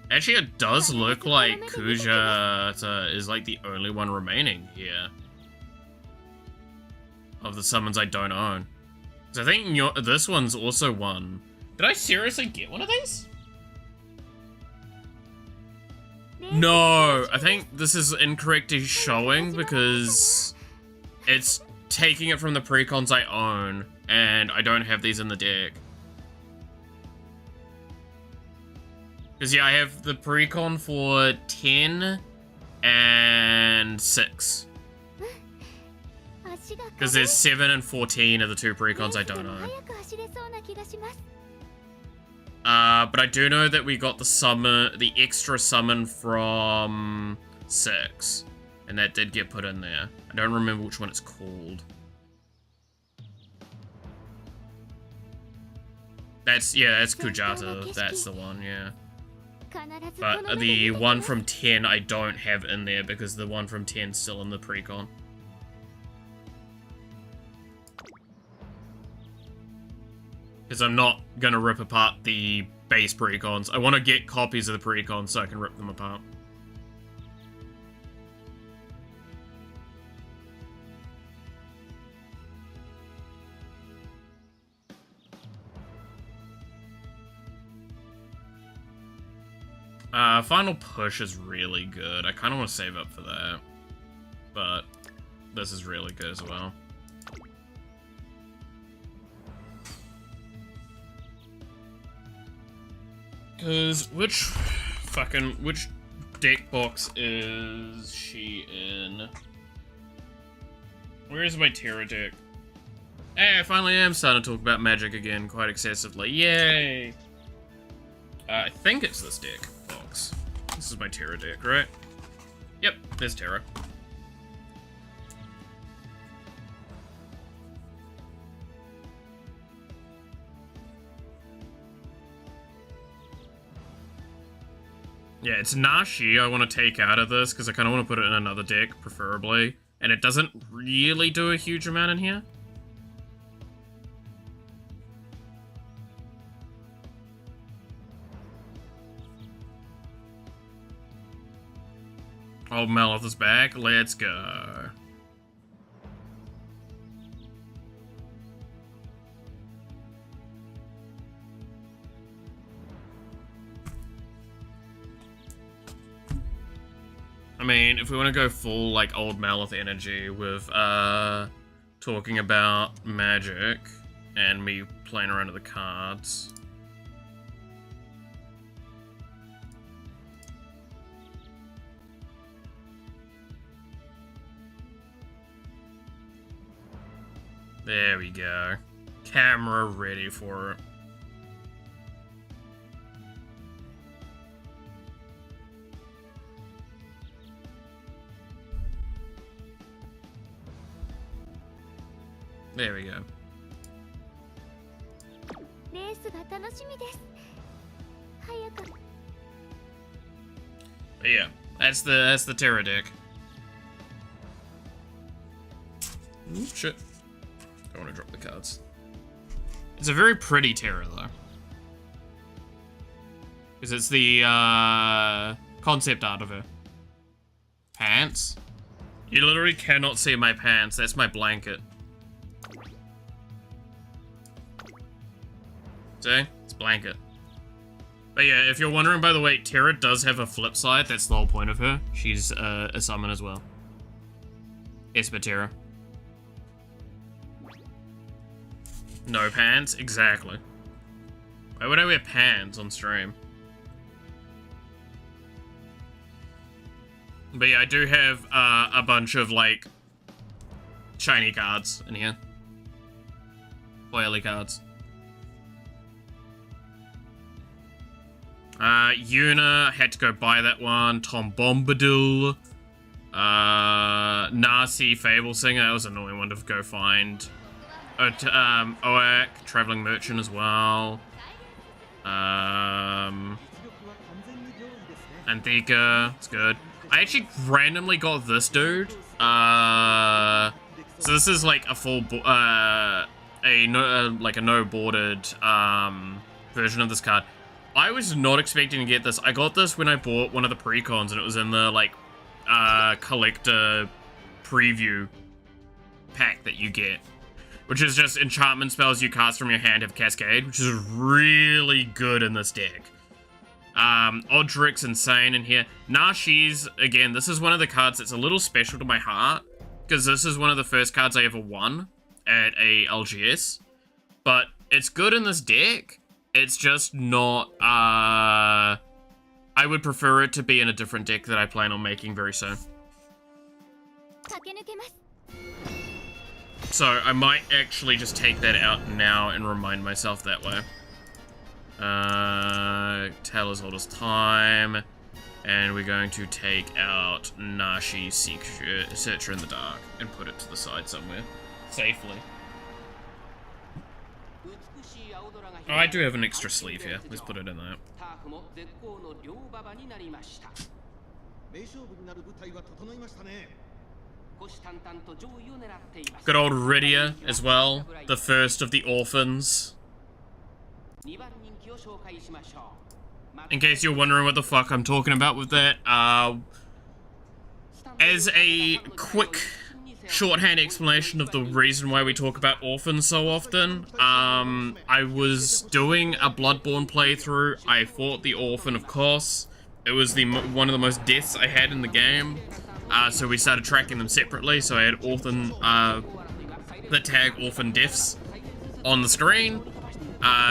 Actually, it does look like Kuja is like the only one remaining here of the summons I don't own. So I think this one's also one. Did I seriously get one of these? No, I think this is incorrectly showing because it's taking it from the precons I own. And I don't have these in the deck. Because, yeah, I have the precon for 10 and 6. Because there's 7 and 14 are the two precons I don't own. But I do know that we got the extra summon from 6. And that did get put in there. I don't remember which one it's called. That's Kujata, that's the one, yeah. But the one from 10 I don't have in there because the one from 10 is still in the precon. Because I'm not gonna rip apart the base precons. I want to get copies of the precons so I can rip them apart. Final Push is really good. I kind of want to save up for that. But this is really good as well. Because which deck box is she in? Where is my Terra deck? Hey, I finally am starting to talk about Magic again quite excessively. Yay! I think it's this deck box. This is my Terra deck, right? Yep, there's Terra. Yeah, it's Nashi I want to take out of this, because I kind of want to put it in another deck, preferably. And it doesn't really do a huge amount in here. Old Malith is back, let's go. I mean, if we want to go full, like, Old Malith energy with, talking about magic and me playing around with the cards. There we go. Camera ready for it. There we go. But yeah, that's the Terra deck. Ooh, shit. Don't want to drop the cards. It's a very pretty Terra though. Because it's the concept art of her. Pants? You literally cannot see my pants, that's my blanket. See? It's blanket. But yeah, if you're wondering, by the way, Terra does have a flip side. That's the whole point of her. She's a summon as well. Esper Terra. No pants? Exactly. Why would I wear pants on stream? But yeah, I do have a bunch of, like, shiny cards in here. Oily cards. Yuna, had to go buy that one. Tom Bombadil. Nasi, Fable Singer, that was an annoying one to go find. Oak, Traveling Merchant as well. Anthika, it's good. I actually randomly got this dude. So this is like a full, like a no bordered, version of this card. I was not expecting to get this. I got this when I bought one of the precons and it was in the, like, collector preview pack that you get. Which is just enchantment spells you cast from your hand have Cascade, which is really good in this deck. Odric's insane in here. Nashi's, again, this is one of the cards that's a little special to my heart, because this is one of the first cards I ever won at a LGS. But it's good in this deck. It's just not, I would prefer it to be in a different deck that I plan on making very soon. So I might actually just take that out now and remind myself that way. Taylor's Oldest Time. And we're going to take out Nashi Searcher in the Dark and put it to the side somewhere. Safely. Oh, I do have an extra sleeve here. Let's put it in there. Good old Rydia as well. The first of the orphans. In case you're wondering what the fuck I'm talking about with that, as a quick shorthand explanation of the reason why we talk about orphans so often, I was doing a Bloodborne playthrough. I fought the orphan, of course. It was one of the most deaths I had in the game, so we started tracking them separately. So I had orphan, the tag orphan deaths on the screen,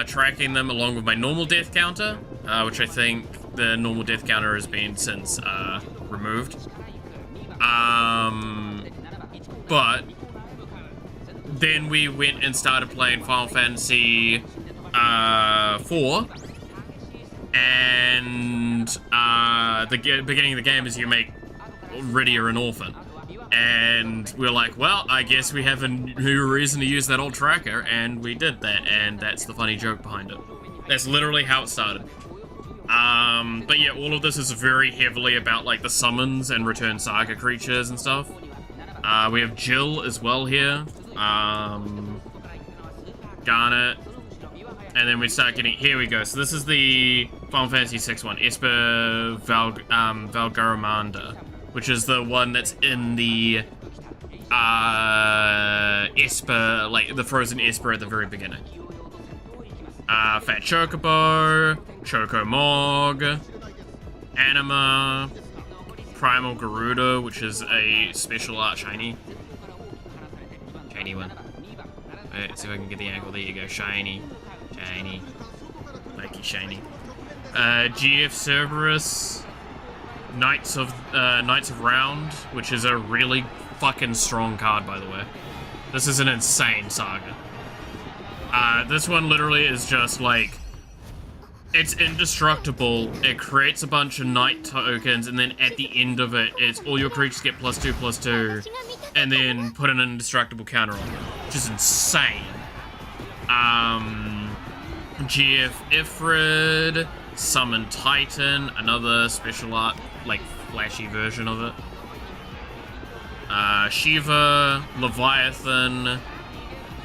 tracking them along with my normal death counter, which I think the normal death counter has been since removed. But then we went and started playing Final Fantasy 4, and the beginning of the game is you make Rydia an orphan, and we're like, well, I guess we have a new reason to use that old tracker, and we did that, and that's the funny joke behind it. That's literally how it started. But yeah, all of this is very heavily about like the summons and return saga creatures and stuff. We have Jill as well here. Garnet. And then we start getting, here we go. So this is the Final Fantasy VI one, Esper Valgaramanda, which is the one that's in the Esper, like the frozen Esper at the very beginning. Fat Chocobo, Chocomog, Anima, Primal Garuda, which is a special art shiny. Shiny one. Wait, let's see if I can get the angle. There you go, shiny. Shiny. Nike shiny. GF Cerberus, Knights of Round, which is a really fucking strong card, by the way. This is an insane saga. This one literally is just like, it's indestructible. It creates a bunch of knight tokens, and then at the end of it, it's all your creatures get +2/+2, and then put an indestructible counter on them, which is insane. GF Ifrid, Summon Titan, another special art, like, flashy version of it. Shiva, Leviathan,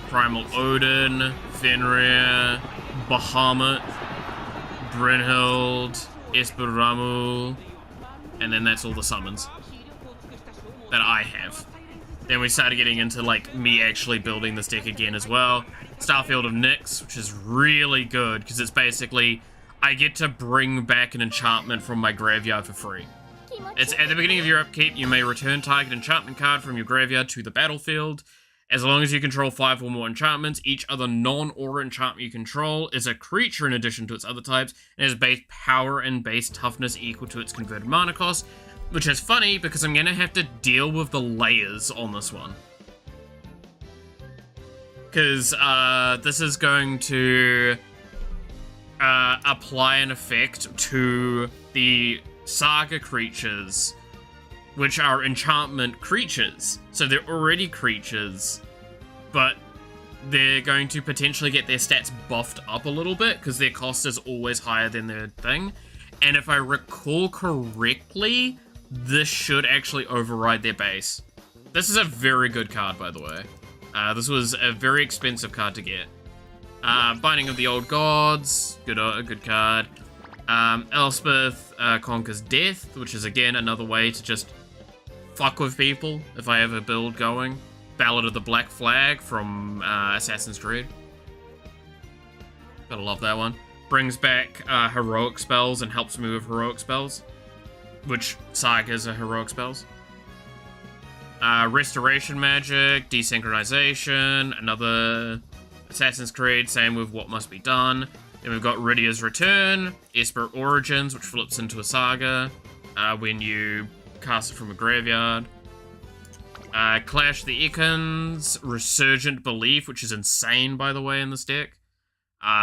Primal Odin, Fenrir, Bahamut, Brynhild, Esperamu, and then that's all the summons that I have. Then we started getting into, like, me actually building this deck again as well. Starfield of Nyx, which is really good, because it's basically, I get to bring back an enchantment from my graveyard for free. It's at the beginning of your upkeep, you may return target enchantment card from your graveyard to the battlefield. As long as you control 5 or more enchantments, each other non-aura enchantment you control is a creature in addition to its other types, and has base power and base toughness equal to its converted mana cost, which is funny because I'm gonna have to deal with the layers on this one. Because this is going to apply an effect to the saga creatures, which are enchantment creatures. So they're already creatures, but they're going to potentially get their stats buffed up a little bit because their cost is always higher than their thing. And if I recall correctly, this should actually override their base. This is a very good card, by the way. This was a very expensive card to get. Binding of the Old Gods, a good card. Elspeth Conquers Death, which is again another way to just fuck with people if I have a build going. Ballad of the Black Flag from Assassin's Creed. Gotta love that one. Brings back heroic spells and helps me with heroic spells, which sagas are heroic spells. Restoration Magic, Desynchronization, another Assassin's Creed, same with What Must Be Done. Then we've got Rydia's Return, Esper Origins, which flips into a saga when you cast it from a graveyard. Clash the Ekans, Resurgent Belief, which is insane, by the way, in this deck.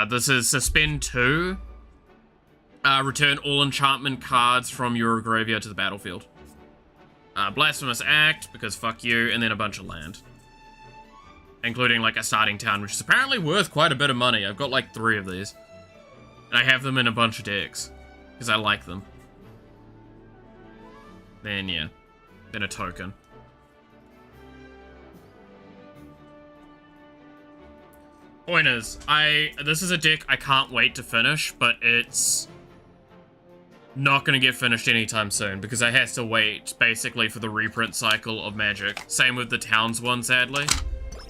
This is Suspend 2. Return all enchantment cards from your graveyard to the battlefield. Blasphemous Act, because fuck you, and then a bunch of land. Including, like, a starting town, which is apparently worth quite a bit of money. I've got, like, 3 of these. And I have them in a bunch of decks, because I like them. Then, yeah. Then a token. Point is, this is a deck I can't wait to finish, but it's not going to get finished anytime soon, because I have to wait, basically, for the reprint cycle of Magic. Same with the Towns one, sadly.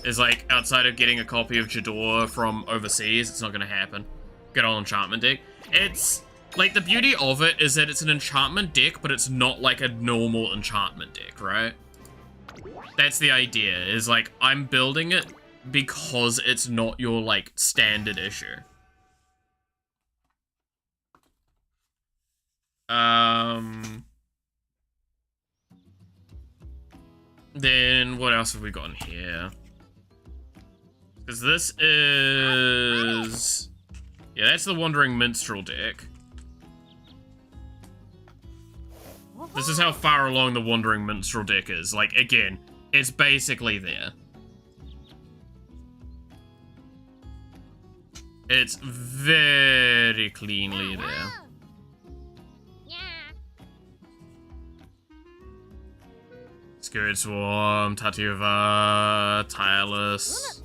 Is like, outside of getting a copy of Jador from overseas, it's not going to happen. Good old enchantment deck. It's, like, the beauty of it is that it's an enchantment deck, but it's not like a normal enchantment deck, right? That's the idea, is like, I'm building it because it's not your, like, standard issue. Then what else have we got in here? Because this is... yeah, that's the Wandering Minstrel deck. This is how far along the Wandering Minstrel deck is. Like, again, it's basically there. It's very cleanly there. Scourge Swarm, Tatuva, Tireless.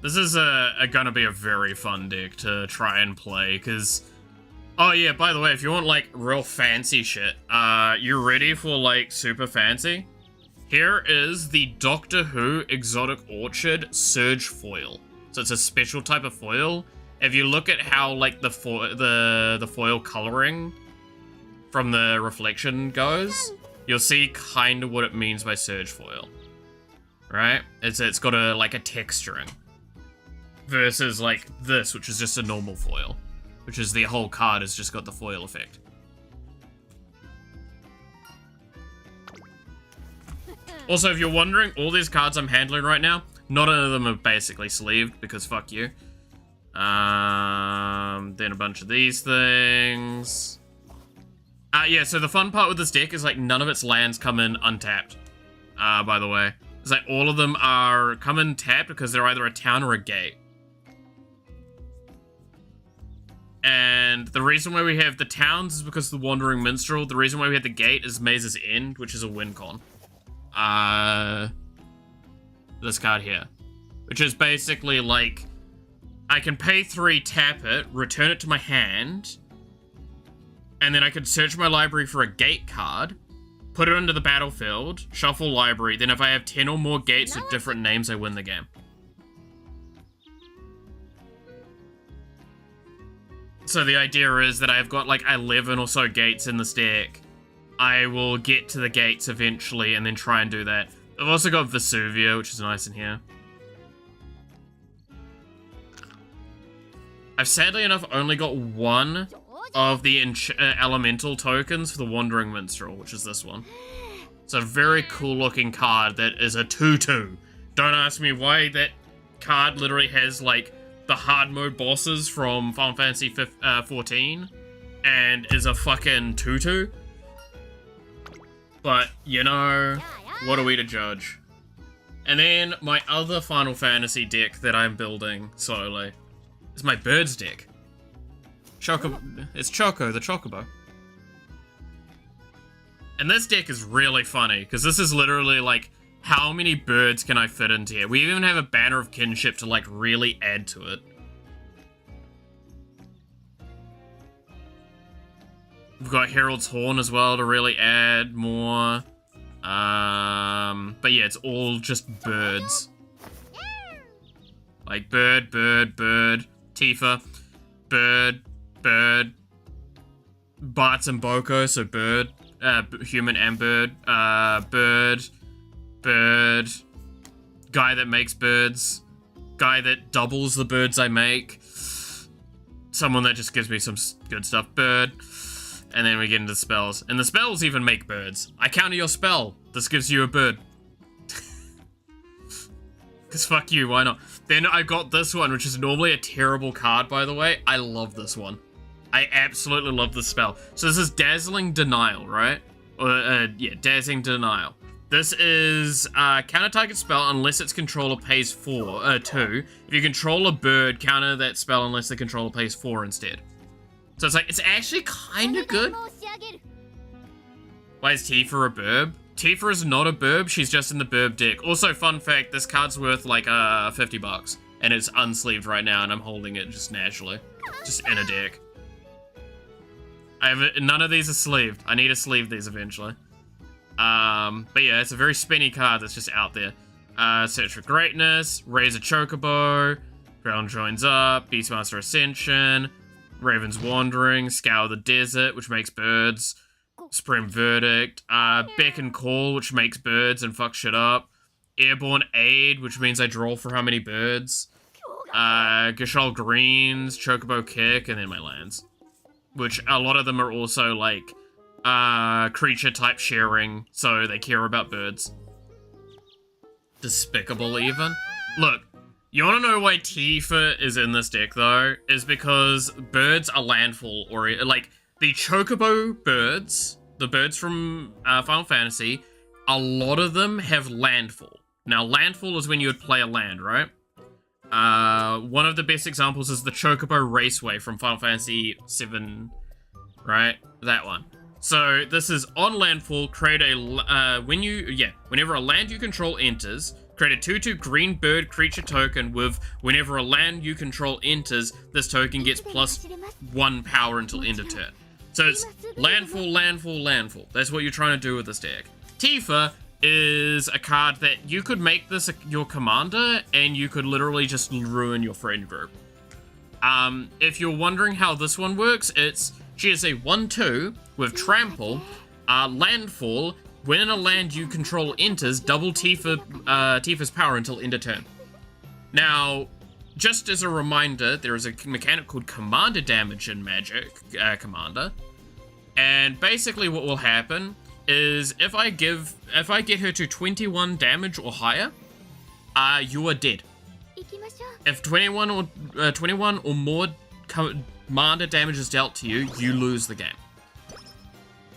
This is gonna be a very fun deck to try and play, because... Oh yeah, by the way, if you want, like, real fancy shit, you ready for, like, super fancy? Here is the Doctor Who Exotic Orchid Surge Foil. So it's a special type of foil. If you look at how, like, the foil coloring from the reflection goes, you'll see kind of what it means by Surge Foil. Right? It's got a texturing. Versus, like, this, which is just a normal foil. Which is the whole card has just got the foil effect. Also, if you're wondering, all these cards I'm handling right now, not all of them are basically sleeved, because fuck you. Then a bunch of these things. Yeah, so the fun part with this deck is, like, none of its lands come in untapped. By the way. It's like, all of them come in tapped because they're either a town or a gate. And the reason why we have the towns is because of the Wandering Minstrel. The reason why we have the gate is Maze's End, which is a win con. This card here. Which is basically like, I can pay 3, tap it, return it to my hand, and then I can search my library for a gate card, put it into the battlefield, shuffle library, then if I have 10 or more gates with different names, I win the game. So the idea is that I've got like 11 or so gates in this deck. I will get to the gates eventually and then try and do that. I've also got Vesuvia, which is nice in here. I've sadly enough only got one of the elemental tokens for the Wandering Minstrel, which is this one. It's a very cool looking card that is a 2/2. Don't ask me why that card literally has like the hard mode bosses from Final Fantasy 14 and is a fucking 2/2. But, you know, what are we to judge? And then my other Final Fantasy deck that I'm building slowly is my birds deck. It's Choco, the Chocobo. And this deck is really funny, because this is literally like, how many birds can I fit into here? We even have a Banner of Kinship to like really add to it. We've got Herald's Horn as well to really add more. But yeah, it's all just birds. Like bird, bird, bird, Tifa, bird, bird, Bartz and Boko, so bird, human and bird, bird, bird, guy that makes birds, guy that doubles the birds I make, someone that just gives me some good stuff, bird, and then we get into spells. And the spells even make birds. I counter your spell. This gives you a bird. Because fuck you, why not? Then I got this one, which is normally a terrible card, by the way. I love this one. I absolutely love this spell. So this is Dazzling Denial, right? Yeah, Dazzling Denial. This is counter target spell unless its controller pays 2. If you control a bird, counter that spell unless the controller pays 4 instead. So it's like, it's actually kind of good. Why is Tifa a burb? Tifa is not a burb, she's just in the burb deck. Also, fun fact, this card's worth like $50. And it's unsleeved right now, and I'm holding it just naturally. Just in a deck. None of these are sleeved. I need to sleeve these eventually. But yeah, it's a very spinny card that's just out there. Search for Greatness, Raise a Chocobo, Ground Joins Up, Beastmaster Ascension, Raven's Wandering, Scour the Desert, which makes birds, Supreme Verdict, Beck and Call, which makes birds and fucks shit up, Airborne Aid, which means I draw for how many birds, Gashal Greens, Chocobo Kick, and then my lands. Which a lot of them are also like, creature type sharing, so they care about birds. Despicable even. Look, you wanna know why Tifa is in this deck though? Is because birds are landfall, or like, the Chocobo birds, the birds from Final Fantasy, a lot of them have landfall. Now landfall is when you would play a land, right? One of the best examples is the Chocobo Raceway from Final Fantasy 7, right? That one. So this is on landfall, create a, whenever a land you control enters, create a 2/2 green bird creature token with whenever a land you control enters, this token gets +1 power until end of turn. So it's landfall, landfall, landfall. That's what you're trying to do with this deck. Tifa is a card that you could make this your commander and you could literally just ruin your friend group. If you're wondering how this one works, she is a 1/2 with trample, landfall. When a land you control enters, double Tifa's power until end of turn. Now, just as a reminder, there is a mechanic called commander damage in Magic Commander, and basically what will happen is if I get her to 21 damage or higher, you are dead. If 21 or more commander damage is dealt to you, you lose the game.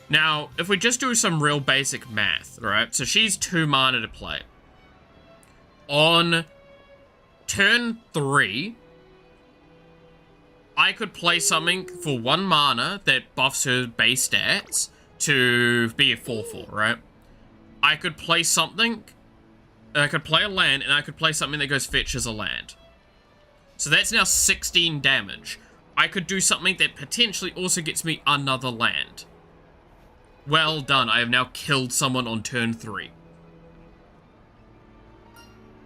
Now, if we just do some real basic math, right? So she's 2 mana to play. On turn 3, I could play something for 1 mana that buffs her base stats to be a 4/4, right? I could play something, I could play a land, and I could play something that goes fetch as a land. So that's now 16 damage. I could do something that potentially also gets me another land. Well done, I have now killed someone on turn 3.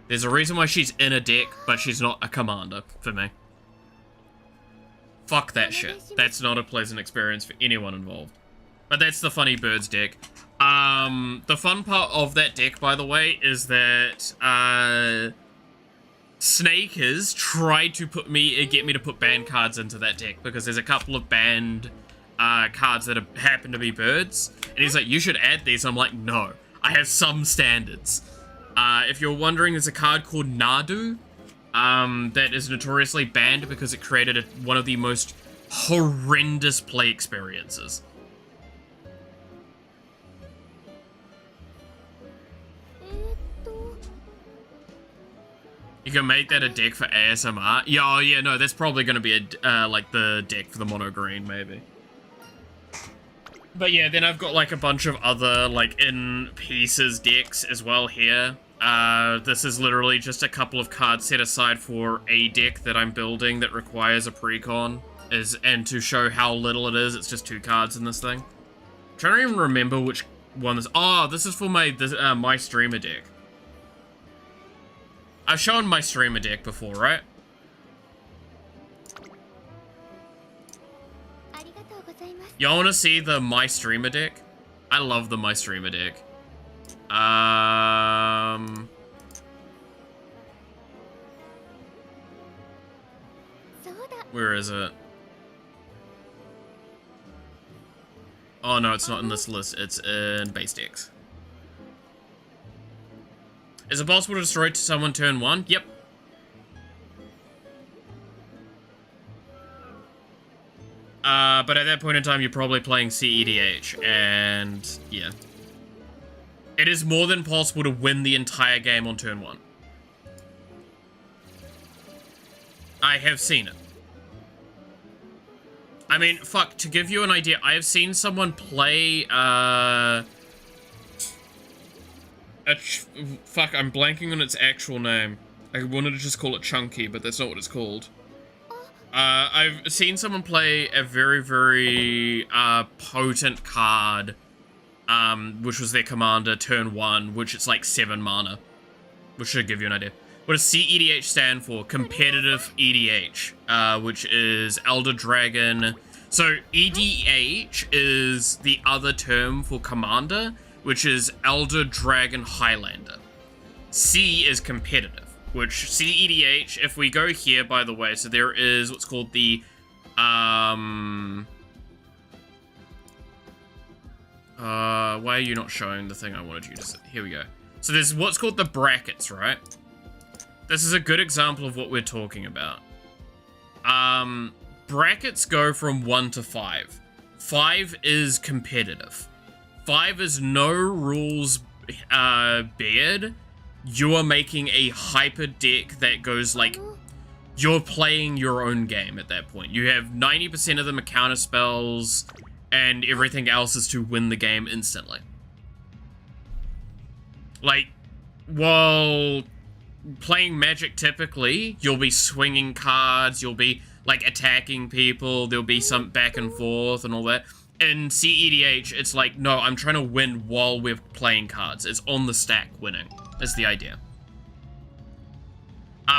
There's a reason why she's in a deck, but she's not a commander for me. Fuck that shit. That's not a pleasant experience for anyone involved. But that's the Funny Birds deck. The fun part of that deck, by the way, is that Snakers tried to get me to put banned cards into that deck because there's a couple of banned cards that happen to be birds, and he's like, you should add these. I'm like, no, I have some standards. If you're wondering, there's a card called Nadu that is notoriously banned because it created one of the most horrendous play experiences. You can make that a deck for ASMR. Yeah, oh yeah, no, that's probably going to be like the deck for the mono green, maybe. But yeah, then I've got like a bunch of other like in pieces decks as well here. This is literally just a couple of cards set aside for a deck that I'm building that requires a precon. And to show how little it is, it's just 2 cards in this thing. I'm trying to even remember which one this. Oh, this is for my streamer deck. I've shown my streamer deck before, right? Y'all wanna see the my streamer deck? I love the my streamer deck. Where is it? Oh no, it's not in this list, it's in base decks. Is it possible to destroy someone turn 1? Yep. But at that point in time, you're probably playing CEDH, and yeah. It is more than possible to win the entire game on turn 1. I have seen it. I mean, fuck, to give you an idea, I have seen someone play, fuck, I'm blanking on its actual name. I wanted to just call it Chunky, but that's not what it's called. I've seen someone play a very, very, potent card, which was their commander, turn 1, which it's like 7 mana. Which should give you an idea. What does CEDH stand for? Competitive EDH, which is Elder Dragon. So, EDH is the other term for commander, which is Elder Dragon Highlander. C is competitive, which CEDH, if we go here, by the way, so there is what's called the, why are you not showing the thing I wanted you to see? Here we go. So there's what's called the brackets, right? This is a good example of what we're talking about. Brackets go from 1 to 5. 5 is competitive. 5 is no rules, beard. You are making a hyper deck that goes like, you're playing your own game at that point. You have 90% of them are counter spells, and everything else is to win the game instantly. Like, while playing Magic typically, you'll be swinging cards, you'll be, like, attacking people, there'll be some back and forth and all that. In CEDH, it's like, no, I'm trying to win while we're playing cards. It's on the stack winning. That's the idea.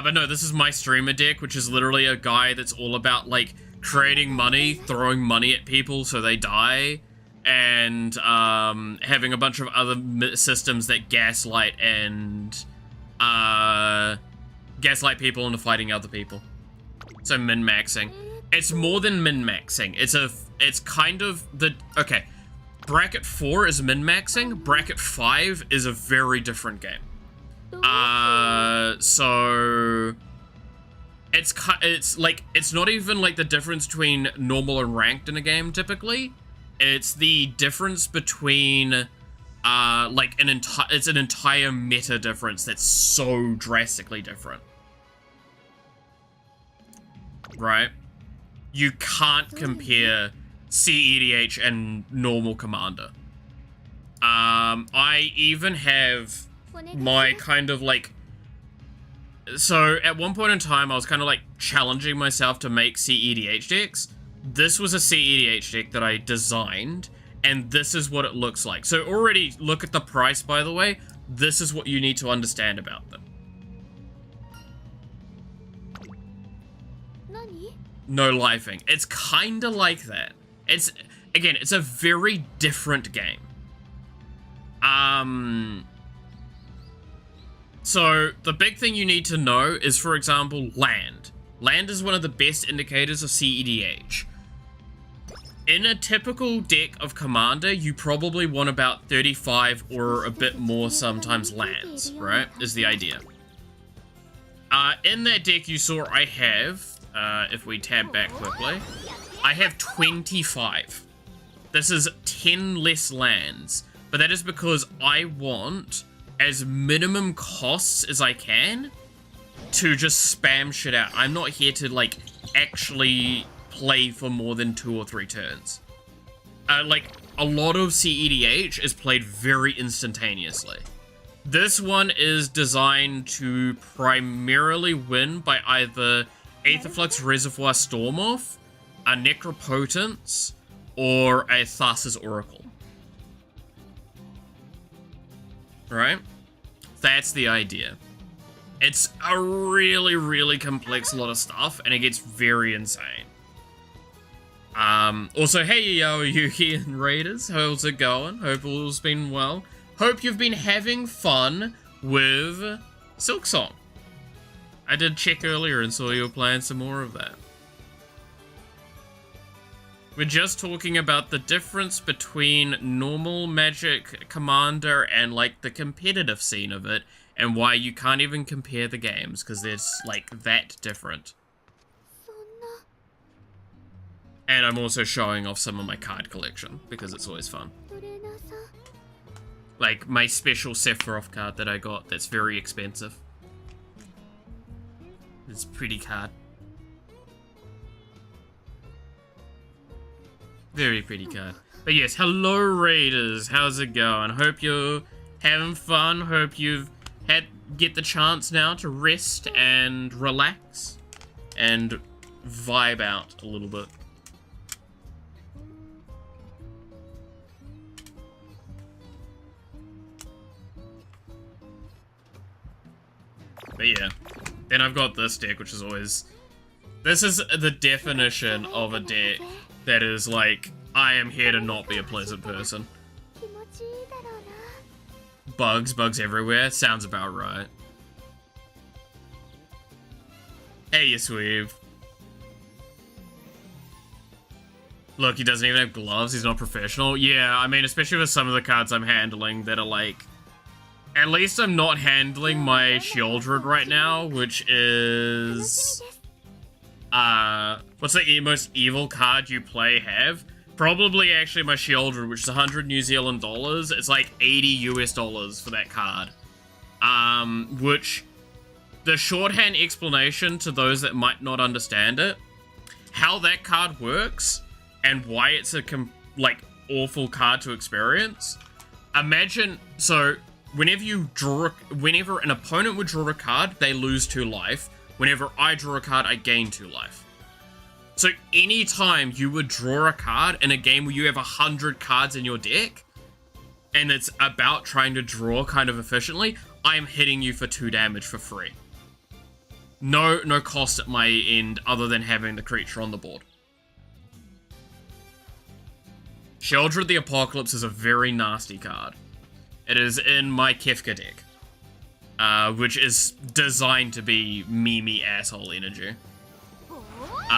But no, this is my streamer deck, which is literally a guy that's all about, like, creating money, throwing money at people so they die, and having a bunch of other systems that gaslight and gaslight people into fighting other people. So min-maxing. It's more than min-maxing. It's kind of the... Okay. Bracket 4 is min-maxing. Bracket 5 is a very different game. So... It's like, it's not even like the difference between normal and ranked in a game, typically. It's the difference between, like, it's an entire meta difference that's so drastically different. Right? You can't compare CEDH and normal Commander. I even have my kind of, like... So, at one point in time, I was kind of, like, challenging myself to make CEDH decks. This was a CEDH deck that I designed, and this is what it looks like. So, already, look at the price, by the way. This is what you need to understand about them. No lifing. It's kind of like that. It's, again, it's a very different game. So, the big thing you need to know is, for example, land. Land is one of the best indicators of CEDH. In a typical deck of Commander, you probably want about 35 or a bit more sometimes lands, right? Is the idea. In that deck you saw I have, if we tab back quickly, I have 25. This is 10 less lands, but that is because I want as minimum costs as I can to just spam shit out. I'm not here to, like, actually play for more than 2 or 3 turns. Like, a lot of CEDH is played very instantaneously. This one is designed to primarily win by either Aetherflux Reservoir Stormoth, a Necropotence, or a Thassa's Oracle. Right? That's the idea. It's a really, really complex lot of stuff, and it gets very insane. Also, hey yo, Yuki and Raiders, how's it going? Hope all's been well. Hope you've been having fun with Silksong. I did check earlier and saw you were playing some more of that. We're just talking about the difference between normal Magic Commander and, like, the competitive scene of it, and why you can't even compare the games, because they're, like, that different. And I'm also showing off some of my card collection, because it's always fun. Like, my special Sephiroth card that I got that's very expensive. It's a pretty card. Very pretty card. But yes, hello Raiders, how's it going? Hope you're having fun, hope you've get the chance now to rest and relax and vibe out a little bit. But yeah, then I've got this deck, which is always... This is the definition of a deck that is like, I am here to not be a pleasant person. Bugs everywhere. Sounds about right. Hey, you sweeb. Look, he doesn't even have gloves. He's not professional. Yeah, I mean, especially with some of the cards I'm handling that are like... At least I'm not handling my Sheoldred right now, which is... what's the most evil card you play have? Probably actually my Sheoldred, which is 100 New Zealand dollars. It's like 80 US dollars for that card. Which the shorthand explanation to those that might not understand it, how that card works and why it's a awful card to experience. Imagine, so whenever an opponent would draw a card, they lose 2 life. Whenever I draw a card, I gain 2 life. So anytime you would draw a card in a game where you have 100 cards in your deck, and it's about trying to draw kind of efficiently, I'm hitting you for 2 damage for free. No cost at my end other than having the creature on the board. Sheldred the Apocalypse is a very nasty card. It is in my Kefka deck, which is designed to be meme asshole energy.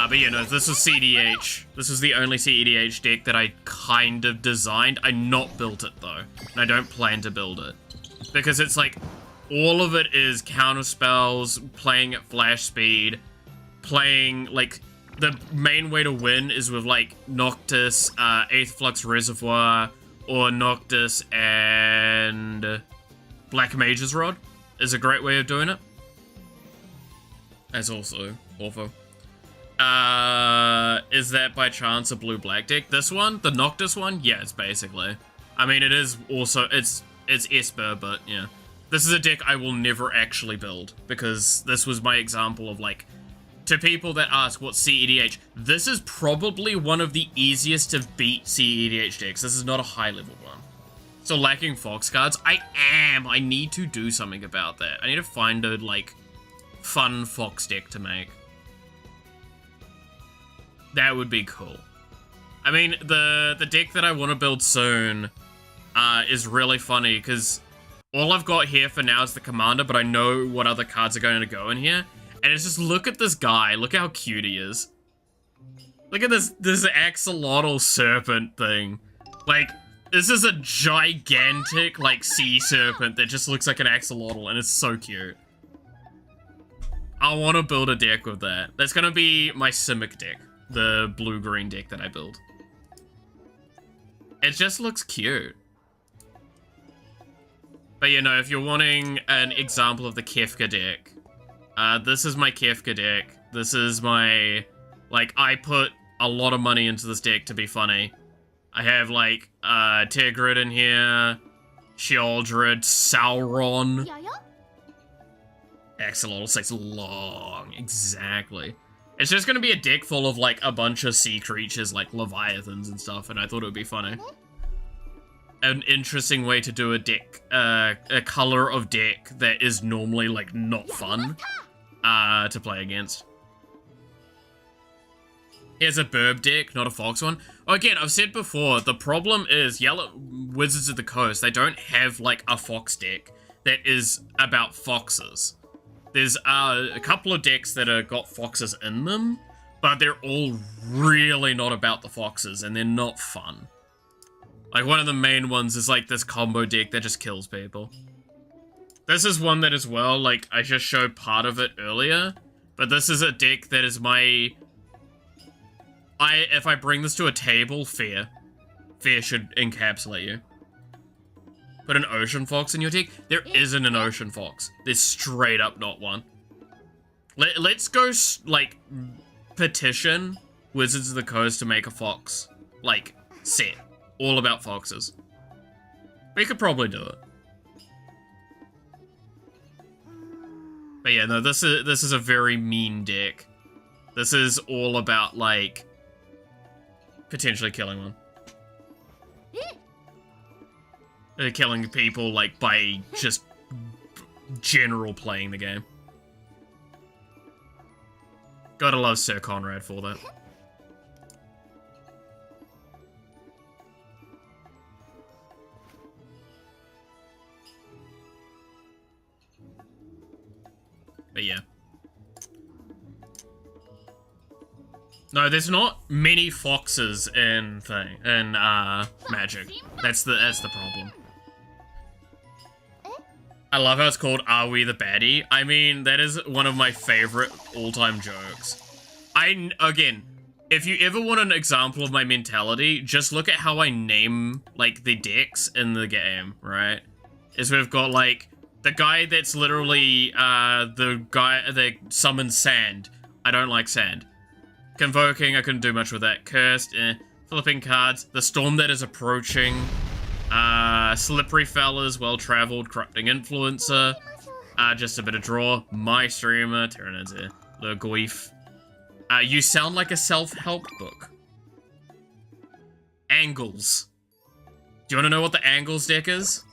But yeah, no, this is CDH. This is the only CEDH deck that I kind of designed. I not built it though, and I don't plan to build it. Because it's like, all of it is counter spells, playing at flash speed, playing, like, the main way to win is with, like, Noctis, Aetherflux Reservoir, or Noctis and Black Mage's Rod is a great way of doing it. That's also awful. Is that by chance a blue-black deck? This one? The Noctis one? Yeah, it's basically. I mean, it is also, it's Esper, but yeah. This is a deck I will never actually build, because this was my example of, like, to people that ask what's CEDH, this is probably one of the easiest to beat CEDH decks. This is not a high-level one. So lacking Fox cards? I need to do something about that. I need to find a, like, fun Fox deck to make. That would be cool. I mean, the deck that I want to build soon is really funny, because all I've got here for now is the Commander, but I know what other cards are going to go in here. And it's just, look at this guy. Look how cute he is. Look at this axolotl serpent thing. Like, this is a gigantic, like, sea serpent that just looks like an axolotl, and it's so cute. I want to build a deck with that. That's going to be my Simic deck. The blue-green deck that I build. It just looks cute. But you know, if you're wanting an example of the Kefka deck, this is my Kefka deck. This is my, like, I put a lot of money into this deck to be funny. I have, like, Tigrid in here, Sheoldred, Sauron. Axolotl 6 long, exactly. It's just gonna be a deck full of, like, a bunch of sea creatures, like Leviathans and stuff, and I thought it would be funny. An interesting way to do a deck, a color of deck that is normally, like, not fun, to play against. Here's a Burb deck, not a Fox one. Again, I've said before, the problem is Yellow Wizards of the Coast, they don't have, like, a Fox deck that is about foxes. There's a couple of decks that have got foxes in them, but they're all really not about the foxes, and they're not fun. Like, one of the main ones is, like, this combo deck that just kills people. This is one that as well, like, I just showed part of it earlier, but this is a deck that is my... if I bring this to a table, Fear. Fear should encapsulate you. Put an Ocean Fox in your deck? There isn't an Ocean Fox. There's straight up not one. Let's go, like, petition Wizards of the Coast to make a Fox, like, set. All about foxes. We could probably do it. But yeah, no, this is a very mean deck. This is all about, like, potentially killing one. Killing people, like, by just general playing the game. Gotta love Sir Conrad for that. But yeah. No, there's not many foxes in Magic. That's the problem. I love how it's called Are We the Baddie? I mean, that is one of my favorite all-time jokes. Again, if you ever want an example of my mentality, just look at how I name, like, the decks in the game, right? Is we've got, like, The guy that's literally, the guy that summons sand. I don't like sand. Convoking, I couldn't do much with that. Cursed, Flipping cards. The storm that is approaching. Slippery fellas, well-traveled, corrupting influencer. Just a bit of draw. My streamer, Tyranids, Le Goif. You sound like a self-help book. Angles. Do you want to know what the Angles deck is?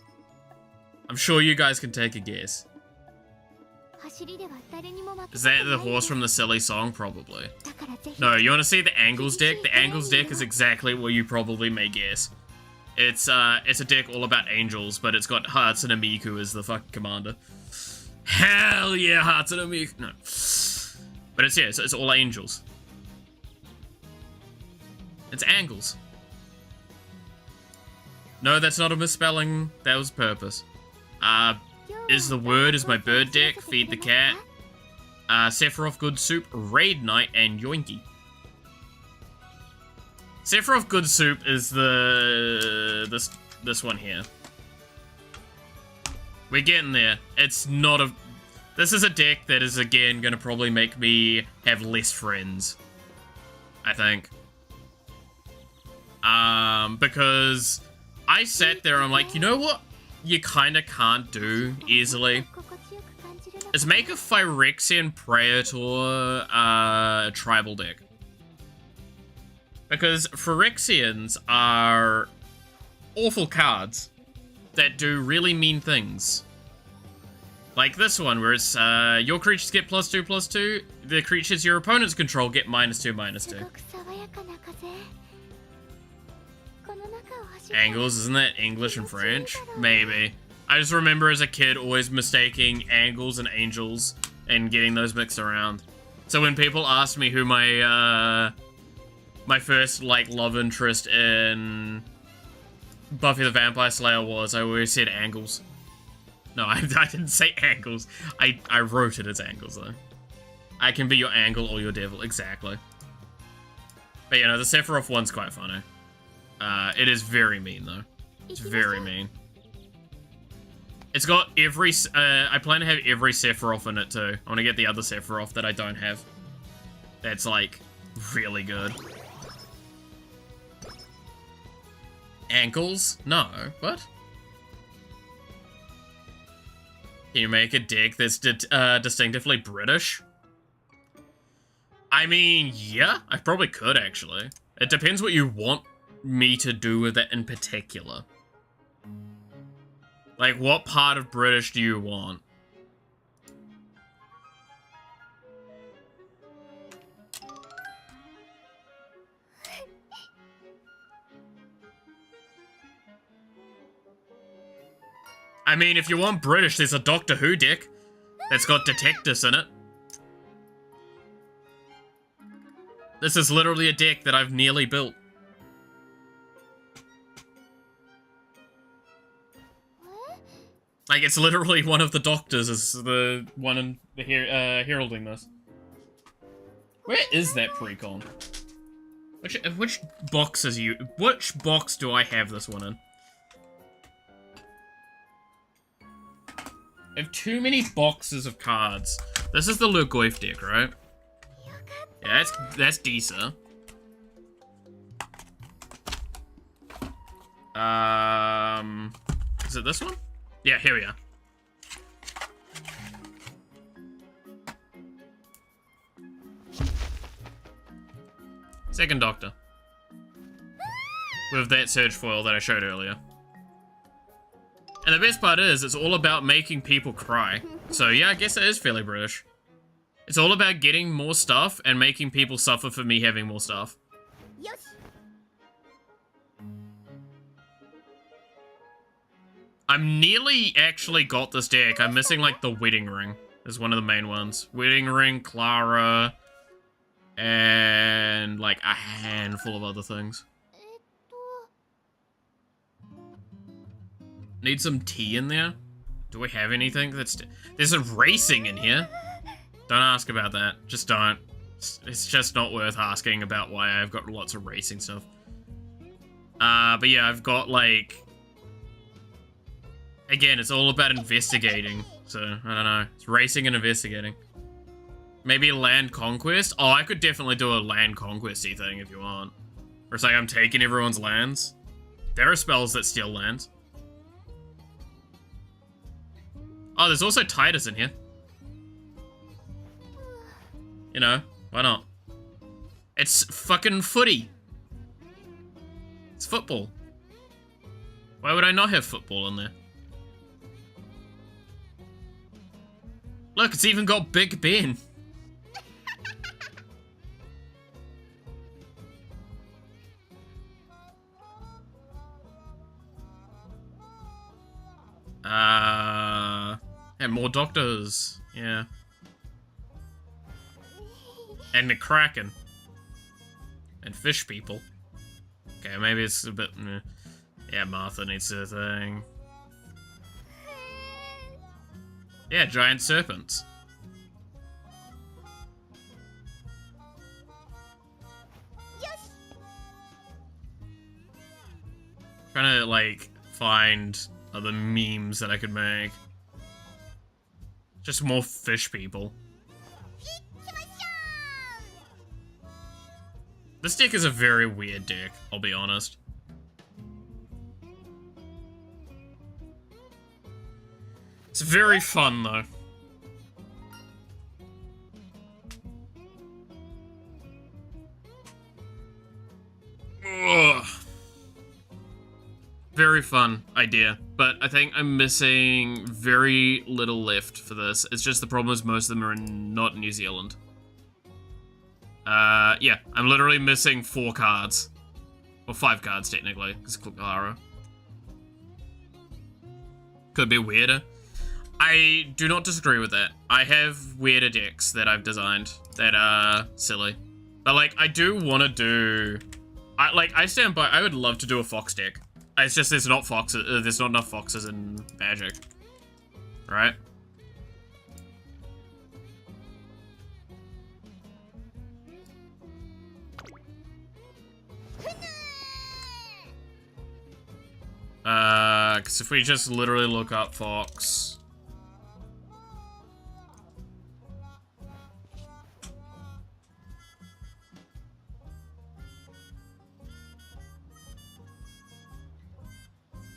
I'm sure you guys can take a guess. Is that the horse from the silly song? Probably. No, you want to see the Angles deck? The Angles deck is exactly what you probably may guess. It's a deck all about angels, but it's got Hatsune Miku as the fucking commander. Hell yeah, Hatsune Miku. No. But it's all angels. It's angles. No, that's not a misspelling. That was purpose. Is the word is my bird deck, feed the cat. Sephiroth Good Soup, Raid Knight, and Yoinky. Sephiroth Good Soup is this one here. We're getting there. It's not a... This is a deck that is, again, gonna probably make me have less friends. I think. Because I sat there and I'm like, you know what you kinda can't do easily? Is make a Phyrexian Praetor tribal deck. Because Phyrexians are awful cards that do really mean things. Like this one, where it's, your creatures get +2/+2, the creatures your opponents control get -2/-2. Angles, isn't that English and French? Maybe. I just remember as a kid always mistaking angles and angels and getting those mixed around. So when people ask me who my, my first, like, love interest in Buffy the Vampire Slayer was, I always said angles. No, I didn't say angles. I wrote it as angles, though. I can be your angle or your devil, exactly. But, you know, the Sephiroth one's quite funny. It is very mean, though. It's very mean. It's got every, I plan to have every Sephiroth in it, too. I want to get the other Sephiroth that I don't have. That's, like, really good. Ankles? No. What? Can you make a deck that's distinctively British? I mean, yeah, I probably could, actually. It depends what you want me to do with it in particular. Like, what part of British do you want? I mean, if you want British, there's a Doctor Who deck that's got Detectus in it. This is literally a deck that I've nearly built. Like, it's literally one of the Doctors is the one in the heralding this. Where is that precon? Which box is you? Which box do I have this one in? I have too many boxes of cards. This is the Le Goif deck, right? Yeah, that's decent. Is it this one? Yeah, here we are. Second Doctor. With that Surge foil that I showed earlier. And the best part is, it's all about making people cry. So yeah, I guess it is fairly British. It's all about getting more stuff and making people suffer for me having more stuff. I'm nearly actually got this deck. I'm missing like the Wedding Ring is one of the main ones. Wedding Ring, Clara, and like a handful of other things. Need some tea in there? Do we have anything that's... There's a racing in here. Don't ask about that. Just don't. It's just not worth asking about why I've got lots of racing stuff. But yeah, I've got like... Again, it's all about investigating. So, I don't know. It's racing and investigating. Maybe land conquest? Oh, I could definitely do a land conquest-y thing if you want. Or it's like I'm taking everyone's lands. There are spells that steal lands. Oh, there's also Titus in here. You know, why not? It's fucking footy. It's football. Why would I not have football in there? Look, it's even got Big Ben. And more doctors. Yeah. And the Kraken. And fish people. Okay, maybe it's a bit... Yeah, Martha needs a thing. Yeah, giant serpents. Trying to, like, find other memes that I could make. Just more fish people. This deck is a very weird deck, I'll be honest. It's very fun, though. Ugh. Very fun idea, but I think I'm missing very little left for this. It's just the problem is most of them are not in New Zealand. Yeah, I'm literally missing 4 cards. Or 5 cards, technically, because Clara. Could be weirder. I do not disagree with that. I have weirder decks that I've designed that are silly. But, like, I do want to do... I stand by... I would love to do a fox deck. It's just there's not foxes. There's not enough foxes in Magic. Right? Because if we just literally look up fox...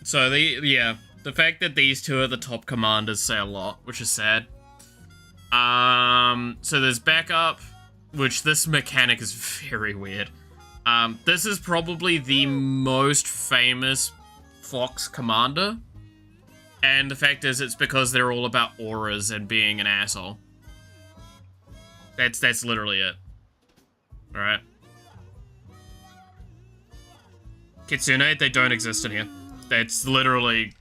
So, the fact that these two are the top commanders say a lot, which is sad. So there's backup, which this mechanic is very weird. This is probably the most famous Fox commander. And the fact is, it's because they're all about auras and being an asshole. That's literally it. Alright. Kitsune, they don't exist in here. That's literally...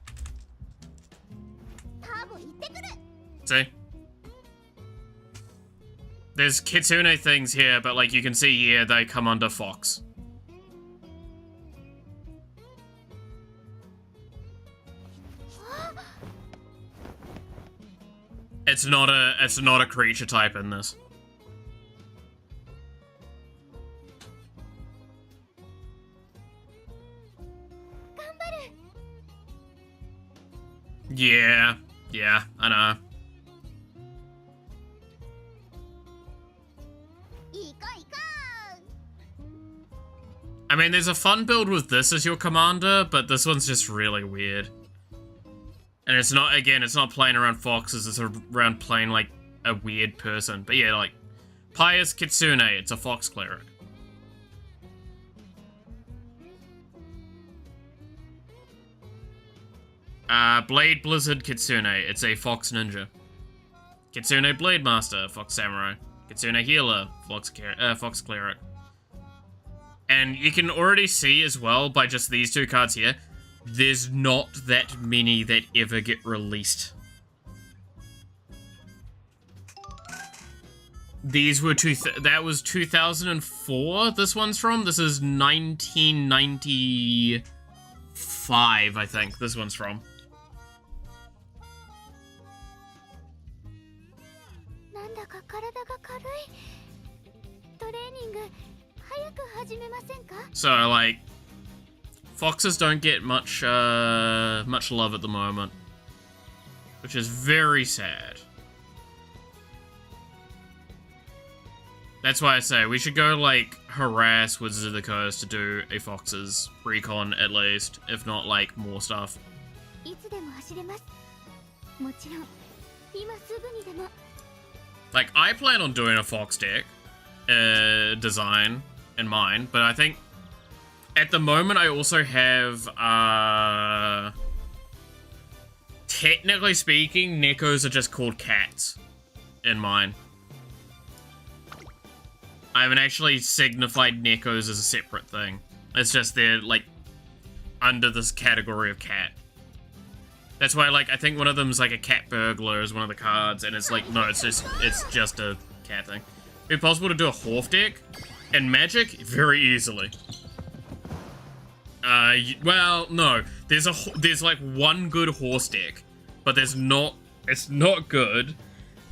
See? There's Kitsune things here, but like you can see here, they come under Fox. It's not a creature type in this. Yeah, I know. I mean, there's a fun build with this as your commander, but this one's just really weird. And it's not, again, it's not playing around foxes, it's around playing, like, a weird person. But yeah, like, Pious Kitsune, it's a fox cleric. Blade Blizzard Kitsune, it's a fox ninja. Kitsune Blade Master, fox samurai. Kitsune Healer, fox cleric. And you can already see as well, by just these 2 cards here, there's not that many that ever get released. These were that was 2004, this one's from. This is 1995, I think, this one's from. So, like, foxes don't get much love at the moment. which is very sad. That's why I say we should go, like, harass Wizards of the Coast to do a Fox's recon at least, if not, like, more stuff. Like, I plan on doing a Fox deck design in mind, but I think at the moment I also have, technically speaking, Nekos are just called cats in mine. I haven't actually signified Nekos as a separate thing. It's just they're, like, under this category of cat. That's why, like, I think one of them's, like, a cat burglar is one of the cards, and it's like, no, it's just a cat thing. It'd be possible to do a Horf deck in Magic very easily. Well, no. There's, like, one good horse deck, but it's not good.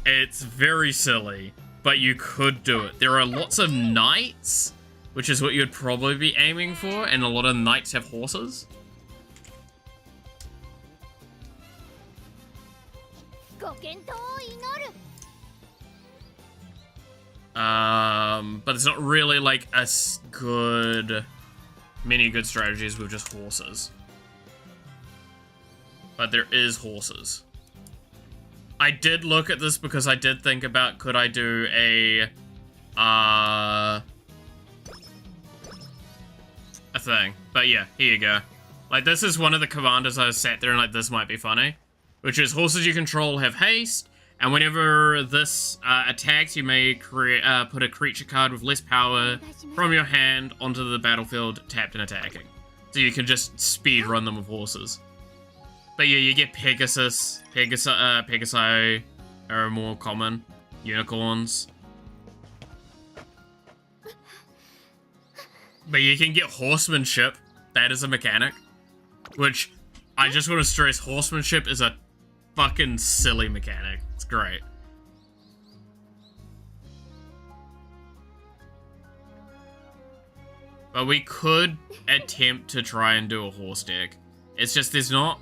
It's very silly. But you could do it. There are lots of knights, which is what you'd probably be aiming for, and a lot of knights have horses. But it's not really like many good strategies with just horses. But there is horses. I did look at this because I did think about, could I do a thing. But yeah, here you go. Like, this is one of the commanders I sat there and like, this might be funny. Which is, horses you control have haste, and whenever this attacks, you may put a creature card with less power from your hand onto the battlefield, tapped and attacking. So you can just speed run them with horses. But yeah, you get Pegasus. Pegasi are more common. Unicorns. But you can get horsemanship. That is a mechanic. Which, I just want to stress, horsemanship is a fucking silly mechanic. It's great. But we could attempt to try and do a horse deck. It's just there's not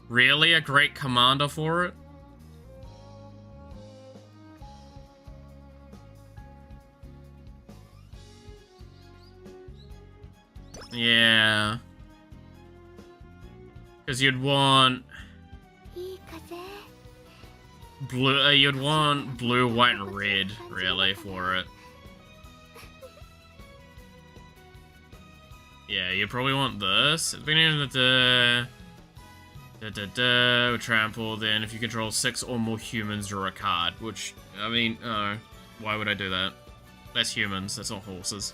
really a great commander for it. Yeah. Because you'd want blue, you'd want blue, white, and red, really, for it. Yeah, you probably want this. At the beginning of the trample, then if you control 6 or more humans, draw a card. Which, I mean, why would I do that? That's humans, that's not horses.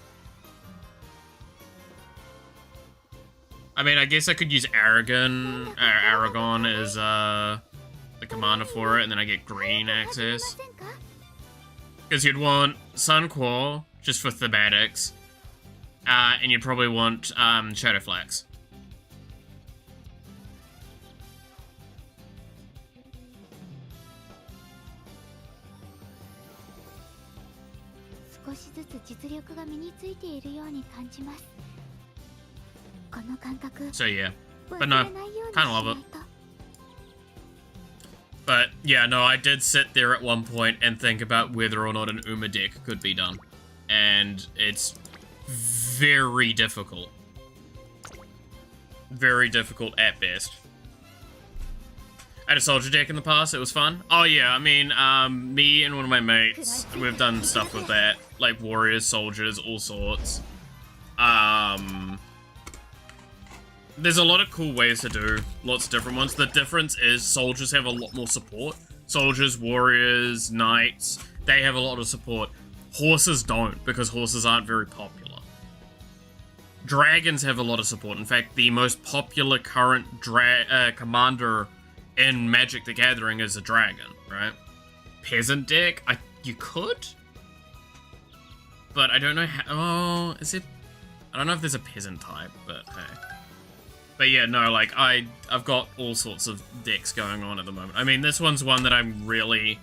I mean, I guess I could use Aragon as the commander for it, and then I get green access. Because you'd want Sunquall, just for thematics, and you'd probably want Shadowflax. So yeah, but no, kind of love it. But yeah, no, I did sit there at one point and think about whether or not an Uma deck could be done. And it's very difficult. Very difficult at best. I had a soldier deck in the past, it was fun. Oh yeah, I mean, me and one of my mates, we've done stuff with that. Like warriors, soldiers, all sorts. There's a lot of cool ways to do lots of different ones. The difference is soldiers have a lot more support. Soldiers, warriors, knights, they have a lot of support. Horses don't, because horses aren't very popular. Dragons have a lot of support. In fact, the most popular current commander in Magic the Gathering is a dragon, right? Peasant deck, you could? But I don't know how, oh, is it? I don't know if there's a peasant type, but hey. But yeah, no, like, I've got all sorts of decks going on at the moment. I mean, this one's one that I'm really...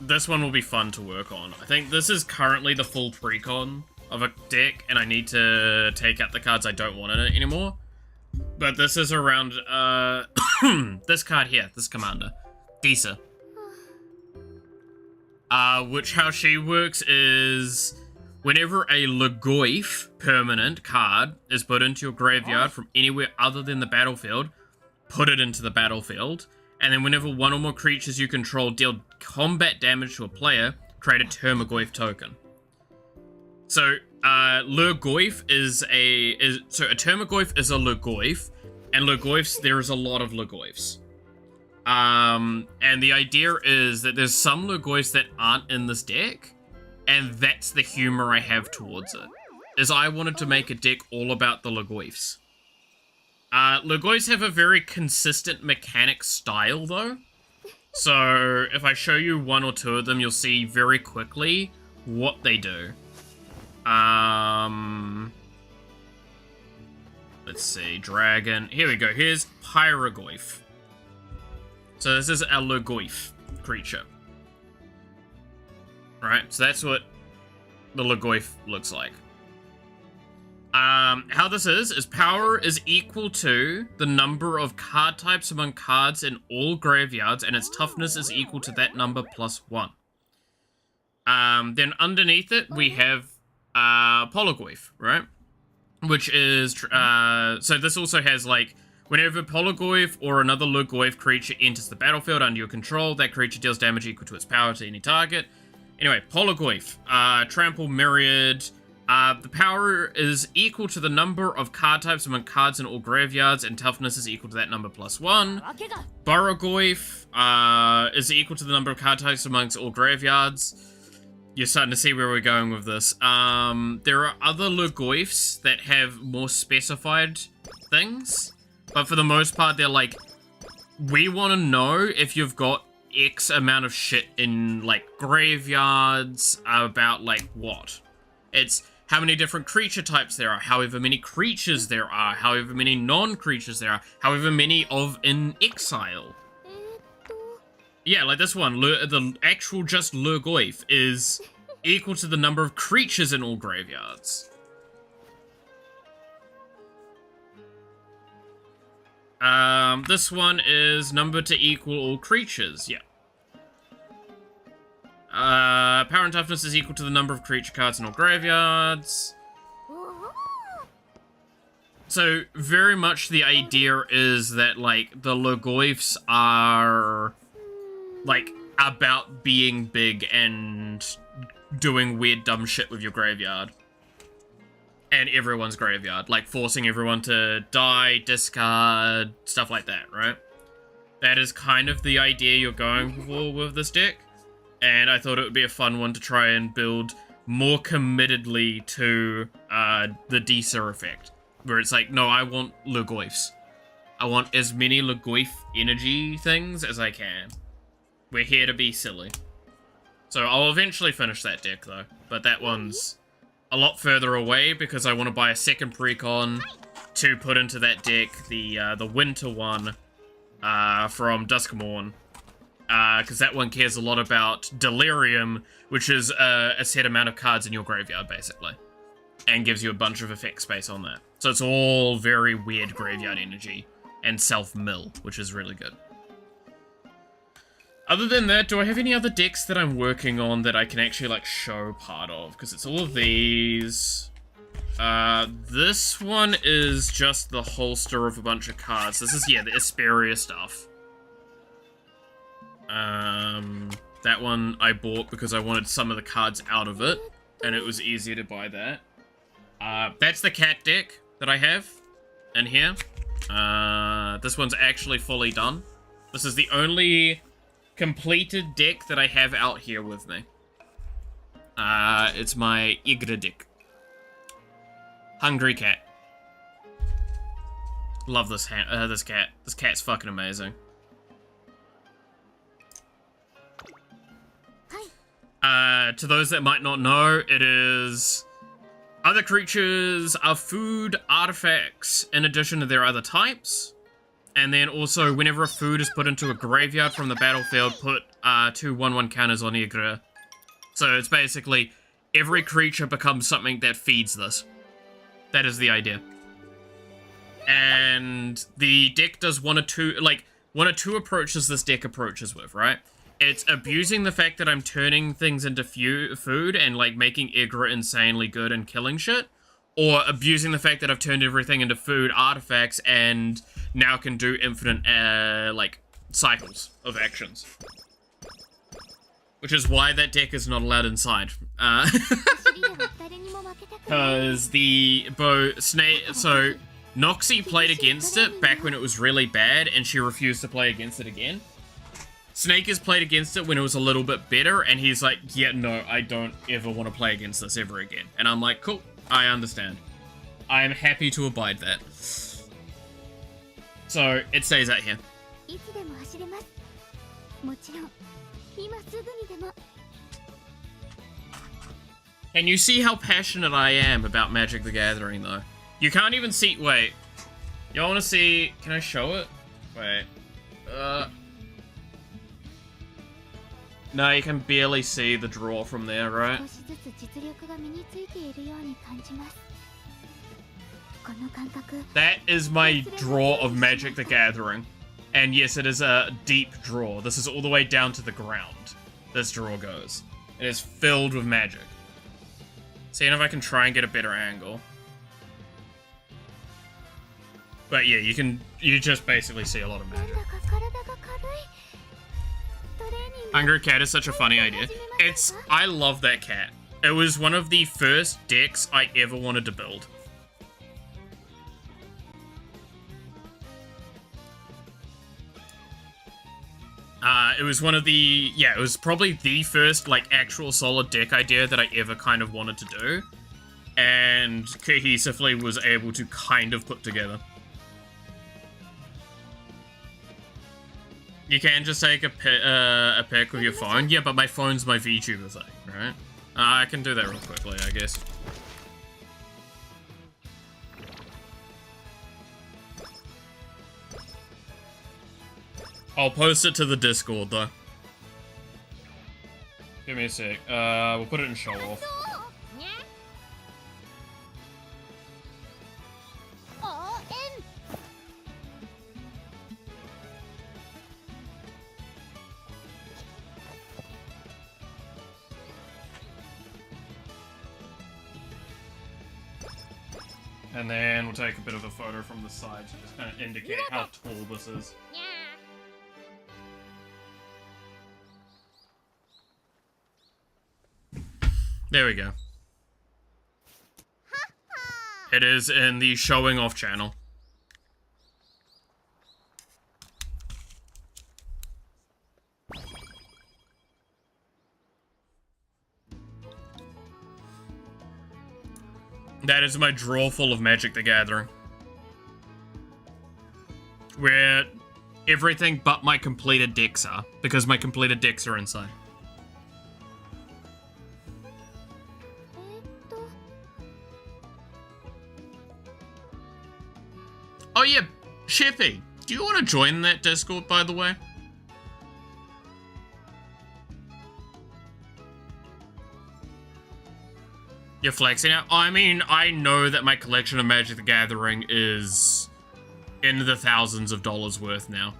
This one will be fun to work on. I think this is currently the full precon of a deck, and I need to take out the cards I don't want in it anymore. But this is around, this card here, this commander, Disa. Which how she works is whenever a Legoif permanent card is put into your graveyard from anywhere other than the battlefield, put it into the battlefield, and then whenever one or more creatures you control deal combat damage to a player, create a Termagoyf token. So, Legoif is a Termagoyf is a Legoif, and Legoifs, there is a lot of Legoifs. And the idea is that there's some Legoifs that aren't in this deck, and that's the humor I have towards it. Is I wanted to make a deck all about the Legoifs. Legoifs have a very consistent mechanic style, though. So, if I show you one or two of them, you'll see very quickly what they do. Let's see, Dragon. Here we go, here's Pyrogoyf. So this is a Legoif creature. Right, so that's what the Legoif looks like. How this is power is equal to the number of card types among cards in all graveyards, and its toughness is equal to that number plus 1. Then underneath it, we have Polygoyf, right? Which is, so this also has, like, whenever Polygoyf or another Legoif creature enters the battlefield under your control, that creature deals damage equal to its power to any target. Anyway, Polygoyf, Trample Myriad. The power is equal to the number of card types among cards in all graveyards, and toughness is equal to that number plus 1. Burrogoyf is equal to the number of card types amongst all graveyards. You're starting to see where we're going with this. There are other Legoifs that have more specified things, but for the most part, they're like, we want to know if you've got X amount of shit in, like, graveyards, about, like, what? It's how many different creature types there are, however many creatures there are, however many non-creatures there are, however many of in exile. Yeah, like this one, the actual just Legoif is equal to the number of creatures in all graveyards. This one is number to equal all creatures, yeah. Power and toughness is equal to the number of creature cards in all graveyards. So, very much the idea is that, like, the Legoifs are, like, about being big and doing weird dumb shit with your graveyard. And everyone's graveyard. Like, forcing everyone to die, discard, stuff like that, right? That is kind of the idea you're going for with this deck. And I thought it would be a fun one to try and build more committedly to the Disa effect. Where it's like, no, I want Legoifs. I want as many Legoif energy things as I can. We're here to be silly. So I'll eventually finish that deck though. But that one's a lot further away because I want to buy a second precon to put into that deck, the winter one from Duskmorn. Because that one cares a lot about Delirium, which is a set amount of cards in your graveyard, basically. And gives you a bunch of effect space on that. So it's all very weird graveyard energy and self-mill, which is really good. Other than that, do I have any other decks that I'm working on that I can actually, like, show part of? Because it's all of these. This one is just the holster of a bunch of cards. This is, yeah, the Esperia stuff. That one I bought because I wanted some of the cards out of it, and it was easier to buy that. That's the cat deck that I have in here. This one's actually fully done. This is the only completed deck that I have out here with me. It's my Igra deck. Hungry cat. Love this cat. This cat's fucking amazing. To those that might not know, it is other creatures are food artifacts in addition to their other types. And then also, whenever a food is put into a graveyard from the battlefield, put 2 1/1 counters on Igra. So it's basically, every creature becomes something that feeds this. That is the idea. And the deck does one or two approaches this deck approaches with, right? It's abusing the fact that I'm turning things into food and, like, making Igra insanely good and killing shit. Or abusing the fact that I've turned everything into food artifacts and now can do infinite, like, cycles of actions. Which is why that deck is not allowed inside. Because so Noxie played against it back when it was really bad and she refused to play against it again. Snake has played against it when it was a little bit better and he's like, yeah, no, I don't ever want to play against this ever again. And I'm like, cool, I understand. I am happy to abide that. So, it stays out here. Can you see how passionate I am about Magic the Gathering, though? You can't even see... Wait. Y'all want to see... Can I show it? Wait. No, you can barely see the draw from there, right? That is my draw of Magic the Gathering. And yes, it is a deep draw. This is all the way down to the ground. This draw goes. It is filled with magic. Seeing if I can try and get a better angle. But yeah, you just basically see a lot of magic. Hungry Cat is such a funny idea. I love that cat. It was one of the first decks I ever wanted to build. It was one of the, it was probably the first, like, actual solid deck idea that I ever kind of wanted to do. And cohesively was able to kind of put together. You can just take a pic with your phone. Yeah, but my phone's my VTuber thing, right? I can do that real quickly, I guess. I'll post it to the Discord, though. Give me a sec. We'll put it in show off. And then we'll take a bit of a photo from the side to just kind of indicate how tall this is. There we go. It is in the showing off channel. That is my drawer full of Magic the Gathering. Where everything but my completed decks are, because my completed decks are inside. Oh yeah, Shippy, do you want to join that Discord, by the way? You're flexing out? I mean, I know that my collection of Magic the Gathering is in the thousands of dollars worth now.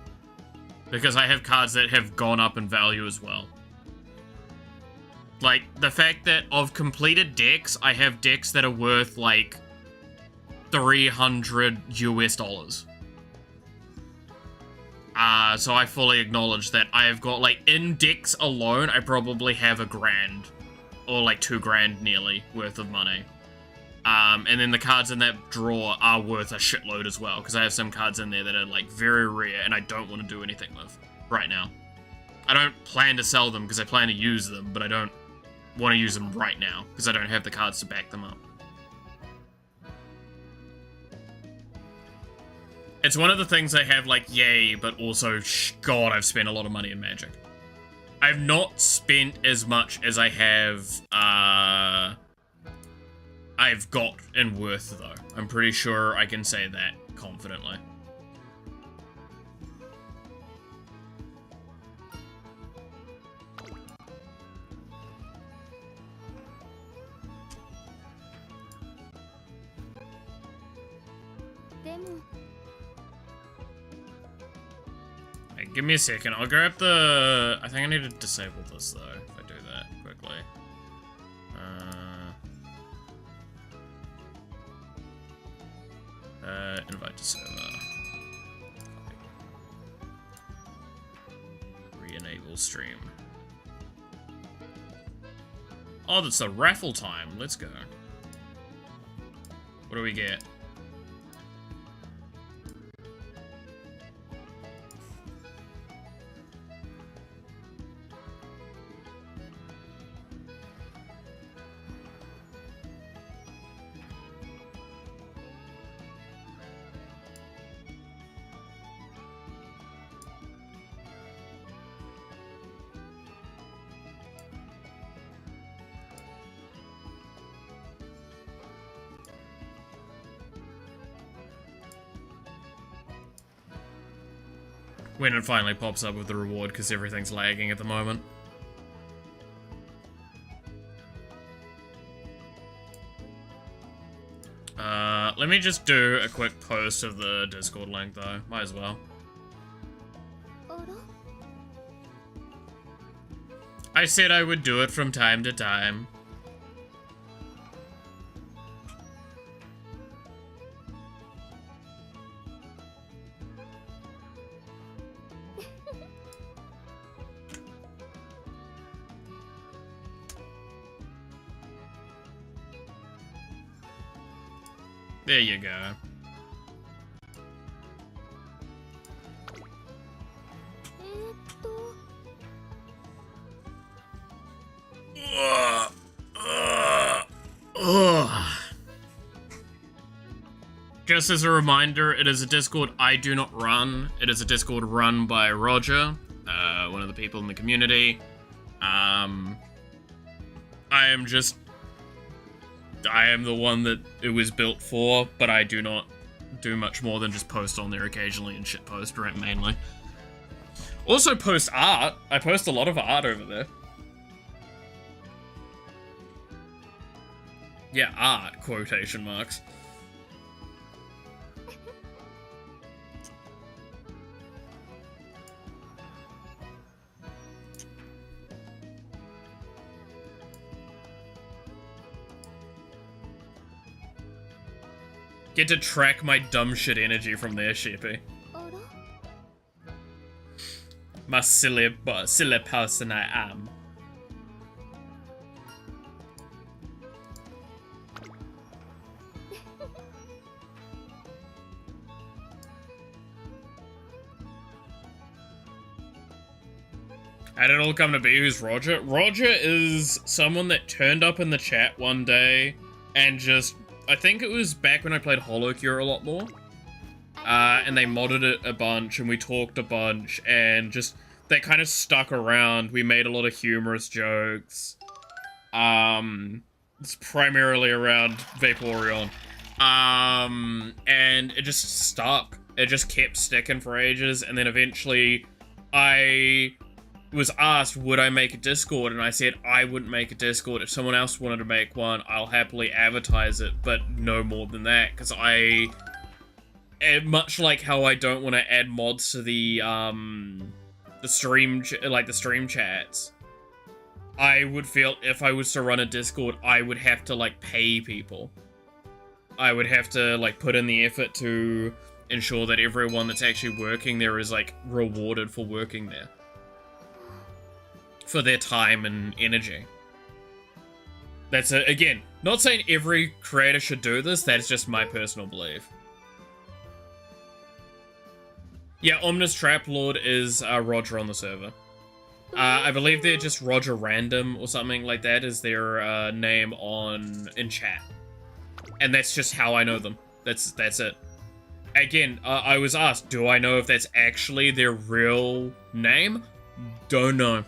Because I have cards that have gone up in value as well. Like, the fact that of completed decks, I have decks that are worth, like, $300 US. So I fully acknowledge that I have got, like, in decks alone, I probably have $1,000. Or, like, $2,000 nearly worth of money. And then the cards in that drawer are worth a shitload as well, because I have some cards in there that are, like, very rare and I don't want to do anything with right now. I don't plan to sell them because I plan to use them, but I don't want to use them right now because I don't have the cards to back them up. It's one of the things I have, like, yay, but also, God, I've spent a lot of money in Magic. I've not spent as much as I have, I've got in worth, though. I'm pretty sure I can say that confidently. Hey, give me a second. I'll grab the... I think I need to disable this, though, if I do that quickly. Invite to server. Re-enable stream. Oh, that's the raffle time. Let's go. What do we get? When it finally pops up with the reward, because everything's lagging at the moment. Let me just do a quick post of the Discord link, though. Might as well. I said I would do it from time to time. There you go. Just as a reminder, it is a Discord I do not run. It is a Discord run by Roger, one of the people in the community. I am the one that it was built for, but I do not do much more than just post on there occasionally and shitpost, right, mainly. Also post art. I post a lot of art over there. Yeah, art, quotation marks. Get to track my dumb shit energy from there, Sheepy. My silly person I am. How did it all come to be? Who's Roger? Roger is someone that turned up in the chat one day and just... I think it was back when I played HoloCure a lot more. And they modded it a bunch, and we talked a bunch, and just, they kind of stuck around. We made a lot of humorous jokes. It's primarily around Vaporeon. And it just stuck. It just kept sticking for ages, and then eventually I was asked, would I make a Discord? And I said, I wouldn't make a Discord. If someone else wanted to make one, I'll happily advertise it, but no more than that, because much like how I don't want to add mods to the stream chats, I would feel if I was to run a Discord, I would have to, like, pay people. I would have to, like, put in the effort to ensure that everyone that's actually working there is, like, rewarded for working there. For their time and energy. That's it. Again, not saying every creator should do this, that's just my personal belief. Yeah, Omnis Traplord is Roger on the server. I believe they're just Roger Random or something like that is their name in chat. And that's just how I know them. That's it. Again, I was asked, do I know if that's actually their real name? Don't know.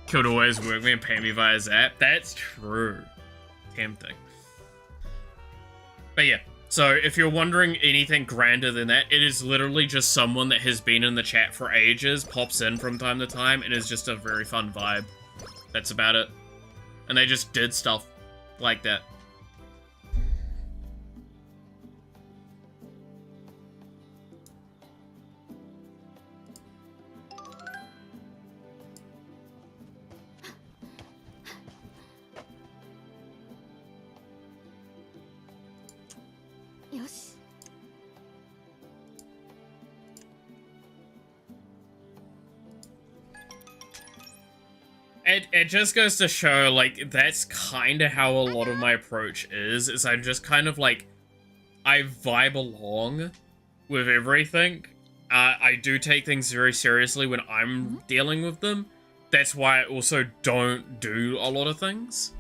Could always work me and pay me via Zap. That's true. Tempting. But yeah, so if you're wondering anything grander than that, it is literally just someone that has been in the chat for ages, pops in from time to time, and is just a very fun vibe. That's about it. And they just did stuff like that. it just goes to show, like, that's kind of how a lot of my approach is I'm just kind of like, I vibe along with everything. I do take things very seriously when I'm dealing with them. That's why I also don't do a lot of things.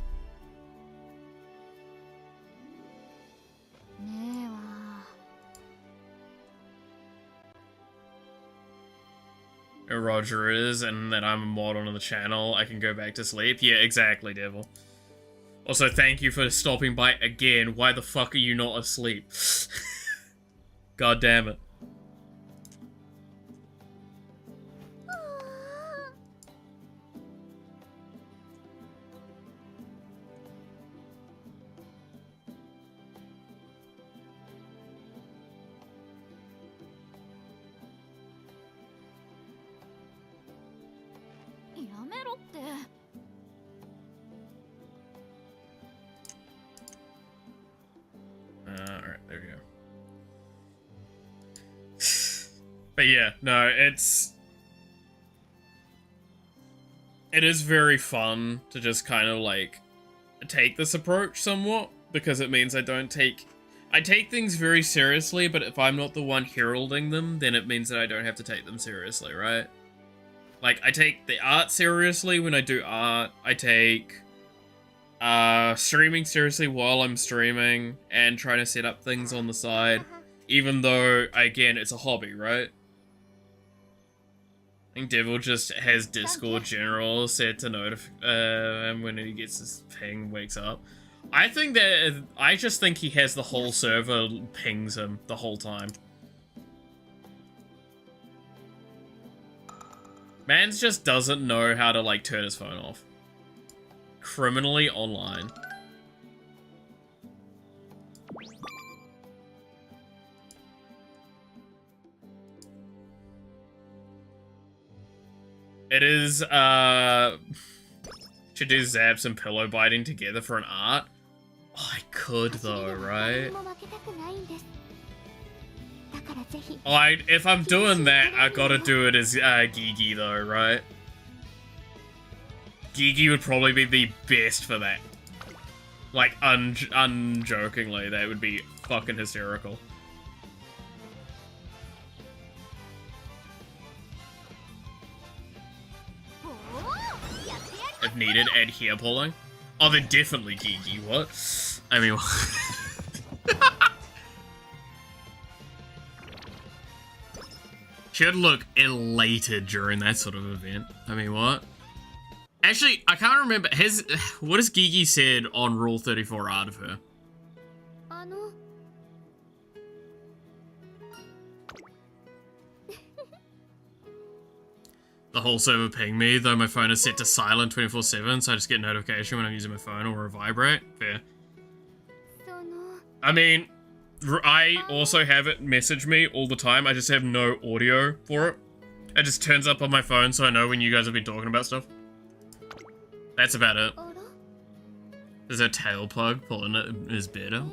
Roger is, and that I'm a mod on the channel, I can go back to sleep. Yeah, exactly, Devil. Also, thank you for stopping by again. Why the fuck are you not asleep? God damn it. Alright, there we go. But yeah, no, it is very fun to just kind of like take this approach somewhat, because it means I take things very seriously, but if I'm not the one heralding them, then it means that I don't have to take them seriously, right? Like, I take the art seriously when I do art, I take streaming seriously while I'm streaming, and trying to set up things on the side, even though, again, it's a hobby, right? I think Devil just has Discord General set to notify when he gets his ping, wakes up. I just think he has the whole server pings him the whole time. Mans just doesn't know how to, like, turn his phone off. Criminally online. It is, should do zaps and pillow biting together for an art. Oh, I could though, right? If I'm doing that, I gotta do it as Gigi though, right? Gigi would probably be the best for that. Like, unjokingly, that would be fucking hysterical. If needed, add hair pulling. Oh, then definitely Gigi, what? I mean, should look elated during that sort of event. I mean, what? Actually, I can't remember. What has Gigi said on Rule 34 art of her? The whole server ping me, though my phone is set to silent 24/7, so I just get a notification when I'm using my phone or a vibrate. Fair. I mean, I also have it message me all the time. I just have no audio for it. It just turns up on my phone, so I know when you guys have been talking about stuff. That's about it. There's a tail plug pulling it is better.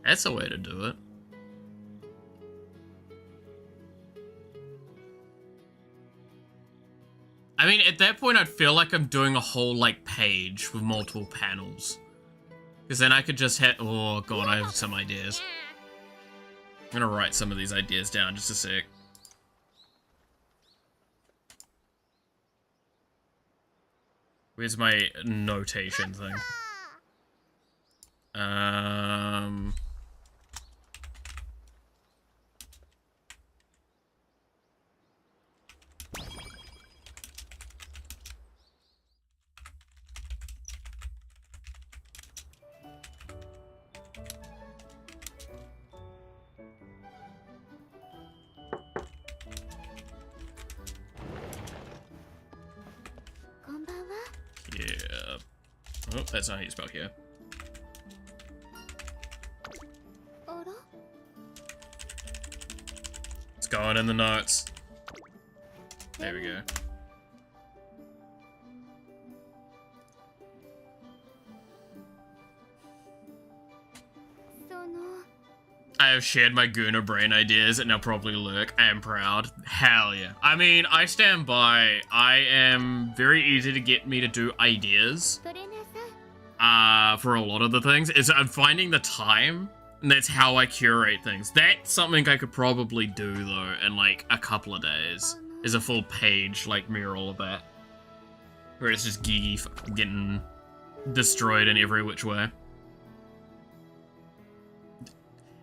That's a way to do it. I mean, at that point, I'd feel like I'm doing a whole, like, page with multiple panels. Because then I could just hit... Oh, God, I have some ideas. I'm gonna write some of these ideas down just a sec. Where's my notation thing? Yeah. Oh, that's not how you spell here. It's going in the notes. There we go. I have shared my Guna brain ideas and they'll probably lurk. I am proud. Hell yeah. I mean, I stand by. I am very easy to get me to do ideas. For a lot of the things. I'm finding the time, and that's how I curate things. That's something I could probably do, though, in, like, a couple of days. Is a full page, like, mural of that. Where it's just Gigi getting destroyed in every which way.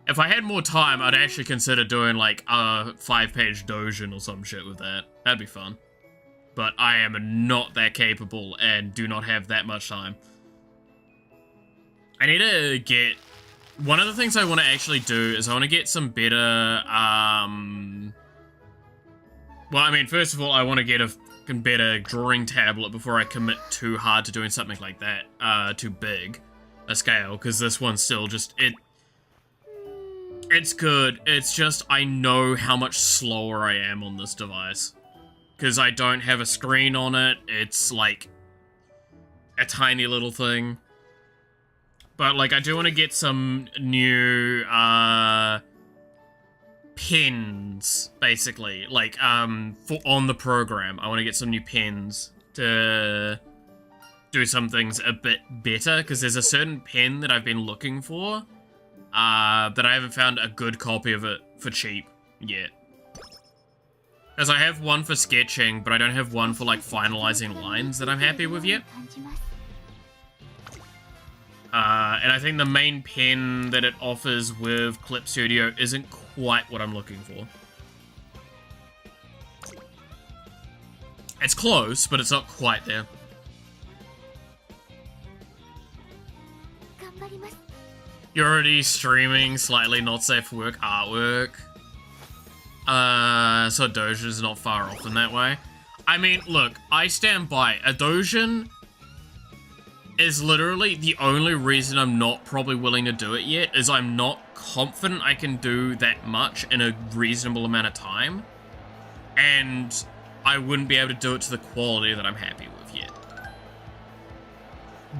If I had more time, I'd actually consider doing, like, a 5-page doujin or some shit with that. That'd be fun. But I am not that capable and do not have that much time. I need to get... One of the things I want to actually do is I want to get some better, Well, I mean, first of all, I want to get a better drawing tablet before I commit too hard to doing something like that, too big a scale, because this one's still just... It's good, it's just I know how much slower I am on this device. Because I don't have a screen on it, it's like a tiny little thing. But, like, I do want to get some new, pins, basically. Like, for on the program. I want to get some new pins to do some things a bit better. Because there's a certain pen that I've been looking for, that I haven't found a good copy of it for cheap yet. Because I have one for sketching, but I don't have one for, like, finalizing lines that I'm happy with yet. And I think the main pen that it offers with Clip Studio isn't quite what I'm looking for. It's close, but it's not quite there. You're already streaming slightly not safe for work artwork. So Dojin's not far off in that way. I mean, look, I stand by. A Dojin is literally the only reason I'm not probably willing to do it yet, is I'm not confident I can do that much in a reasonable amount of time. And I wouldn't be able to do it to the quality that I'm happy with yet.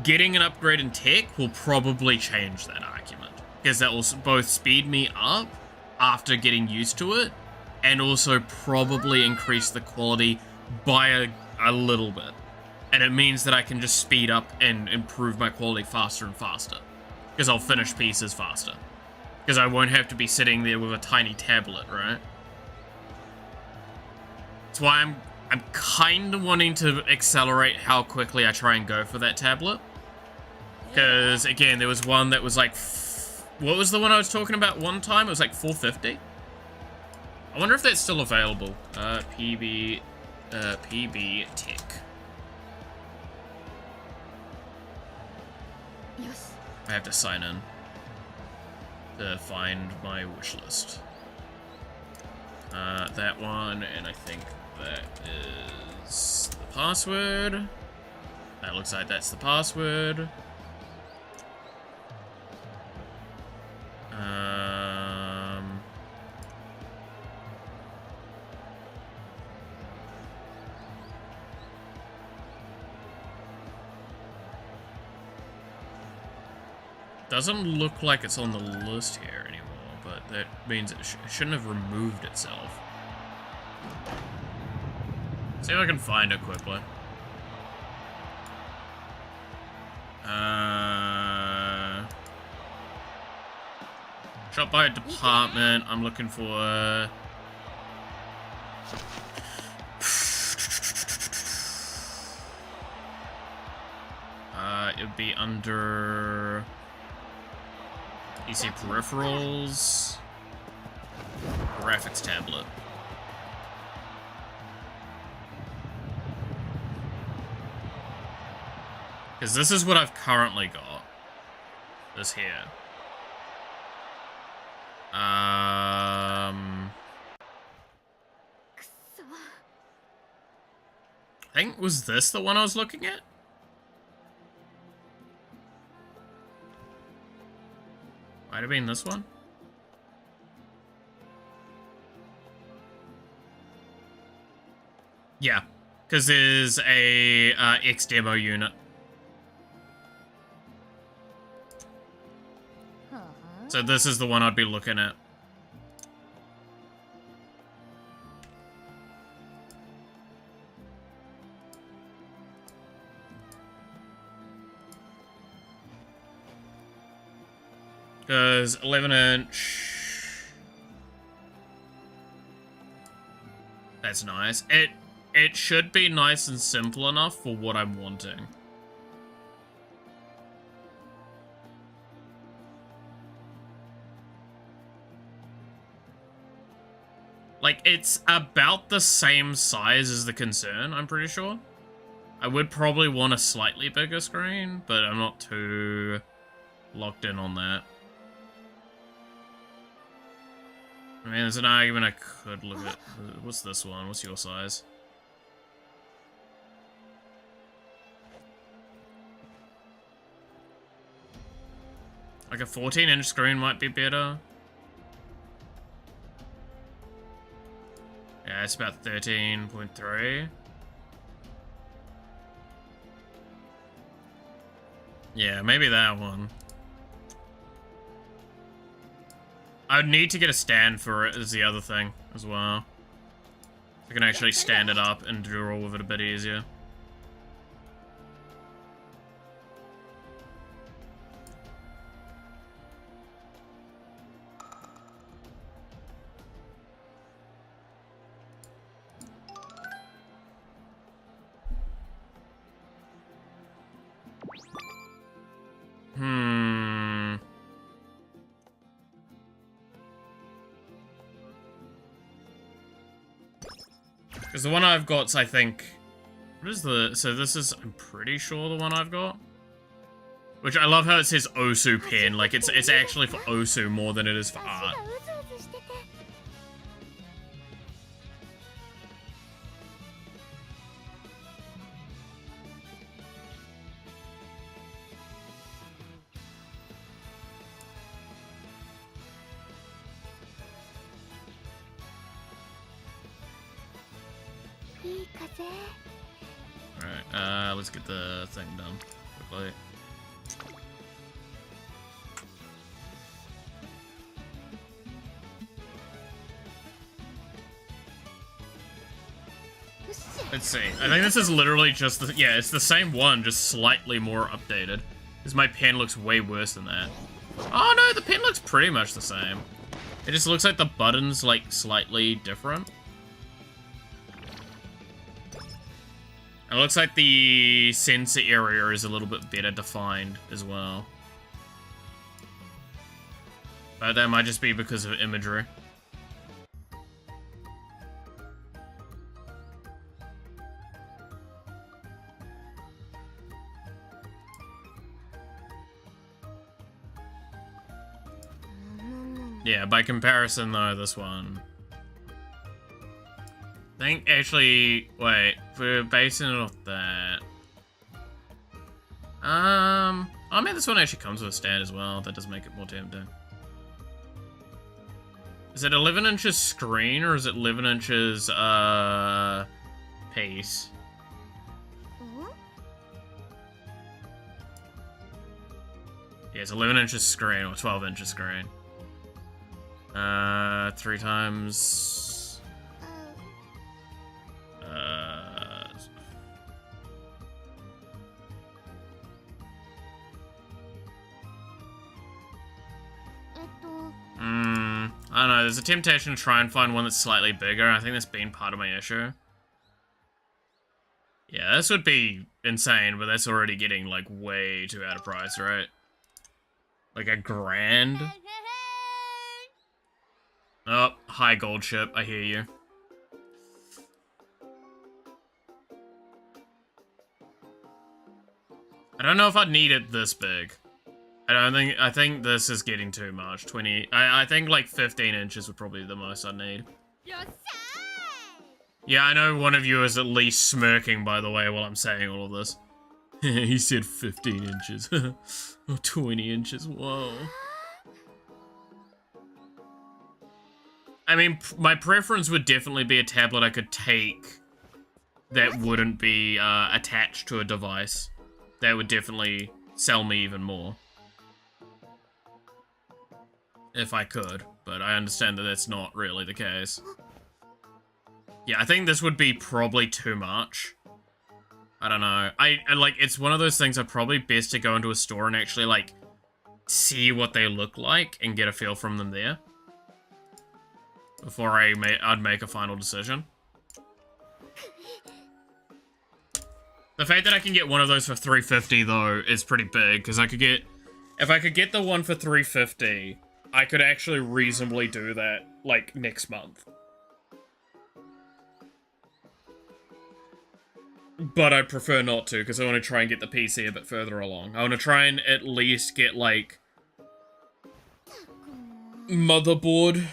Getting an upgrade in tech will probably change that argument, because that will both speed me up after getting used to it, and also probably increase the quality by a little bit. And it means that I can just speed up and improve my quality faster and faster. Because I'll finish pieces faster. Because I won't have to be sitting there with a tiny tablet, right? That's why I'm kind of wanting to accelerate how quickly I try and go for that tablet. Because, again, there was one that was like... What was the one I was talking about one time? It was like 450? I wonder if that's still available. PB Tech. I have to sign in to find my wish list. That one, and I think that is the password. That looks like that's the password. Doesn't look like it's on the list here anymore, but that means it shouldn't have removed itself. See if I can find it quickly. Shop by department. I'm looking for... it would be under... PC peripherals, graphics tablet. Because this is what I've currently got. This here. I think, was this the one I was looking at? Might have been this one. Yeah, because there's a X demo unit. So this is the one I'd be looking at. Because 11-inch... That's nice. It should be nice and simple enough for what I'm wanting. Like, it's about the same size as the Concern, I'm pretty sure. I would probably want a slightly bigger screen, but I'm not too locked in on that. I mean, there's an argument I could look at. What's this one? What's your size? Like a 14-inch screen might be better. Yeah, it's about 13.3. Yeah, maybe that one. I would need to get a stand for it is the other thing as well. I can actually stand it up and draw with it a bit easier. Because the one I've got's, I think... What is the... So this is, I'm pretty sure the one I've got. Which I love how it says Osu pen. Like, it's actually for Osu more than it is for art. Alright, let's get the thing done quickly. Let's see. I think this is literally just the... Yeah, it's the same one, just slightly more updated. Because my pen looks way worse than that. Oh no, the pen looks pretty much the same. It just looks like the button's, like, slightly different. It looks like the sensor area is a little bit better defined as well. But that might just be because of imagery. Yeah, by comparison though, this one... I think actually, wait, we're basing it off that. I mean, this one actually comes with a stand as well. That does make it more tempting. Is it 11 inches screen or is it 11 inches, piece? Yeah, it's 11 inches screen or 12 inches screen. 3 times... I don't know, there's a temptation to try and find one that's slightly bigger. I think that's been part of my issue. Yeah, this would be insane, but that's already getting, like, way too out of price, right? Like $1,000? Oh, hi, gold ship, I hear you. I don't know if I'd need it this big. I think this is getting too much. 20, I think like 15 inches would probably be the most I'd need. Yeah, I know one of you is at least smirking, by the way, while I'm saying all of this. He said 15 inches. Or 20 inches, whoa. I mean, my preference would definitely be a tablet I could take that wouldn't be attached to a device. That would definitely sell me even more. if I could, but I understand that that's not really the case. Yeah, I think this would be probably too much. I don't know. I like, it's one of those things that probably best to go into a store and actually, like, see what they look like and get a feel from them there before I'd make a final decision. The fact that I can get one of those for $350 though is pretty big, because if I could get the one for $350, I could actually reasonably do that, like, next month. But I'd prefer not to, because I want to try and get the PC a bit further along. I want to try and at least get, like, motherboard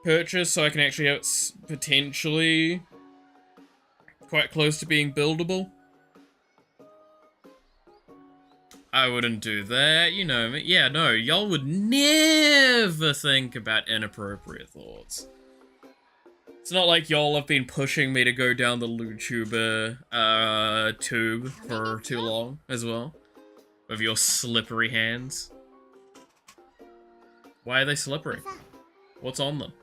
purchase, so I can actually have it potentially quite close to being buildable. I wouldn't do that, you know me. Yeah, no, y'all would never think about inappropriate thoughts. It's not like y'all have been pushing me to go down the YouTuber tube for too long as well. With your slippery hands. Why are they slippery? What's on them?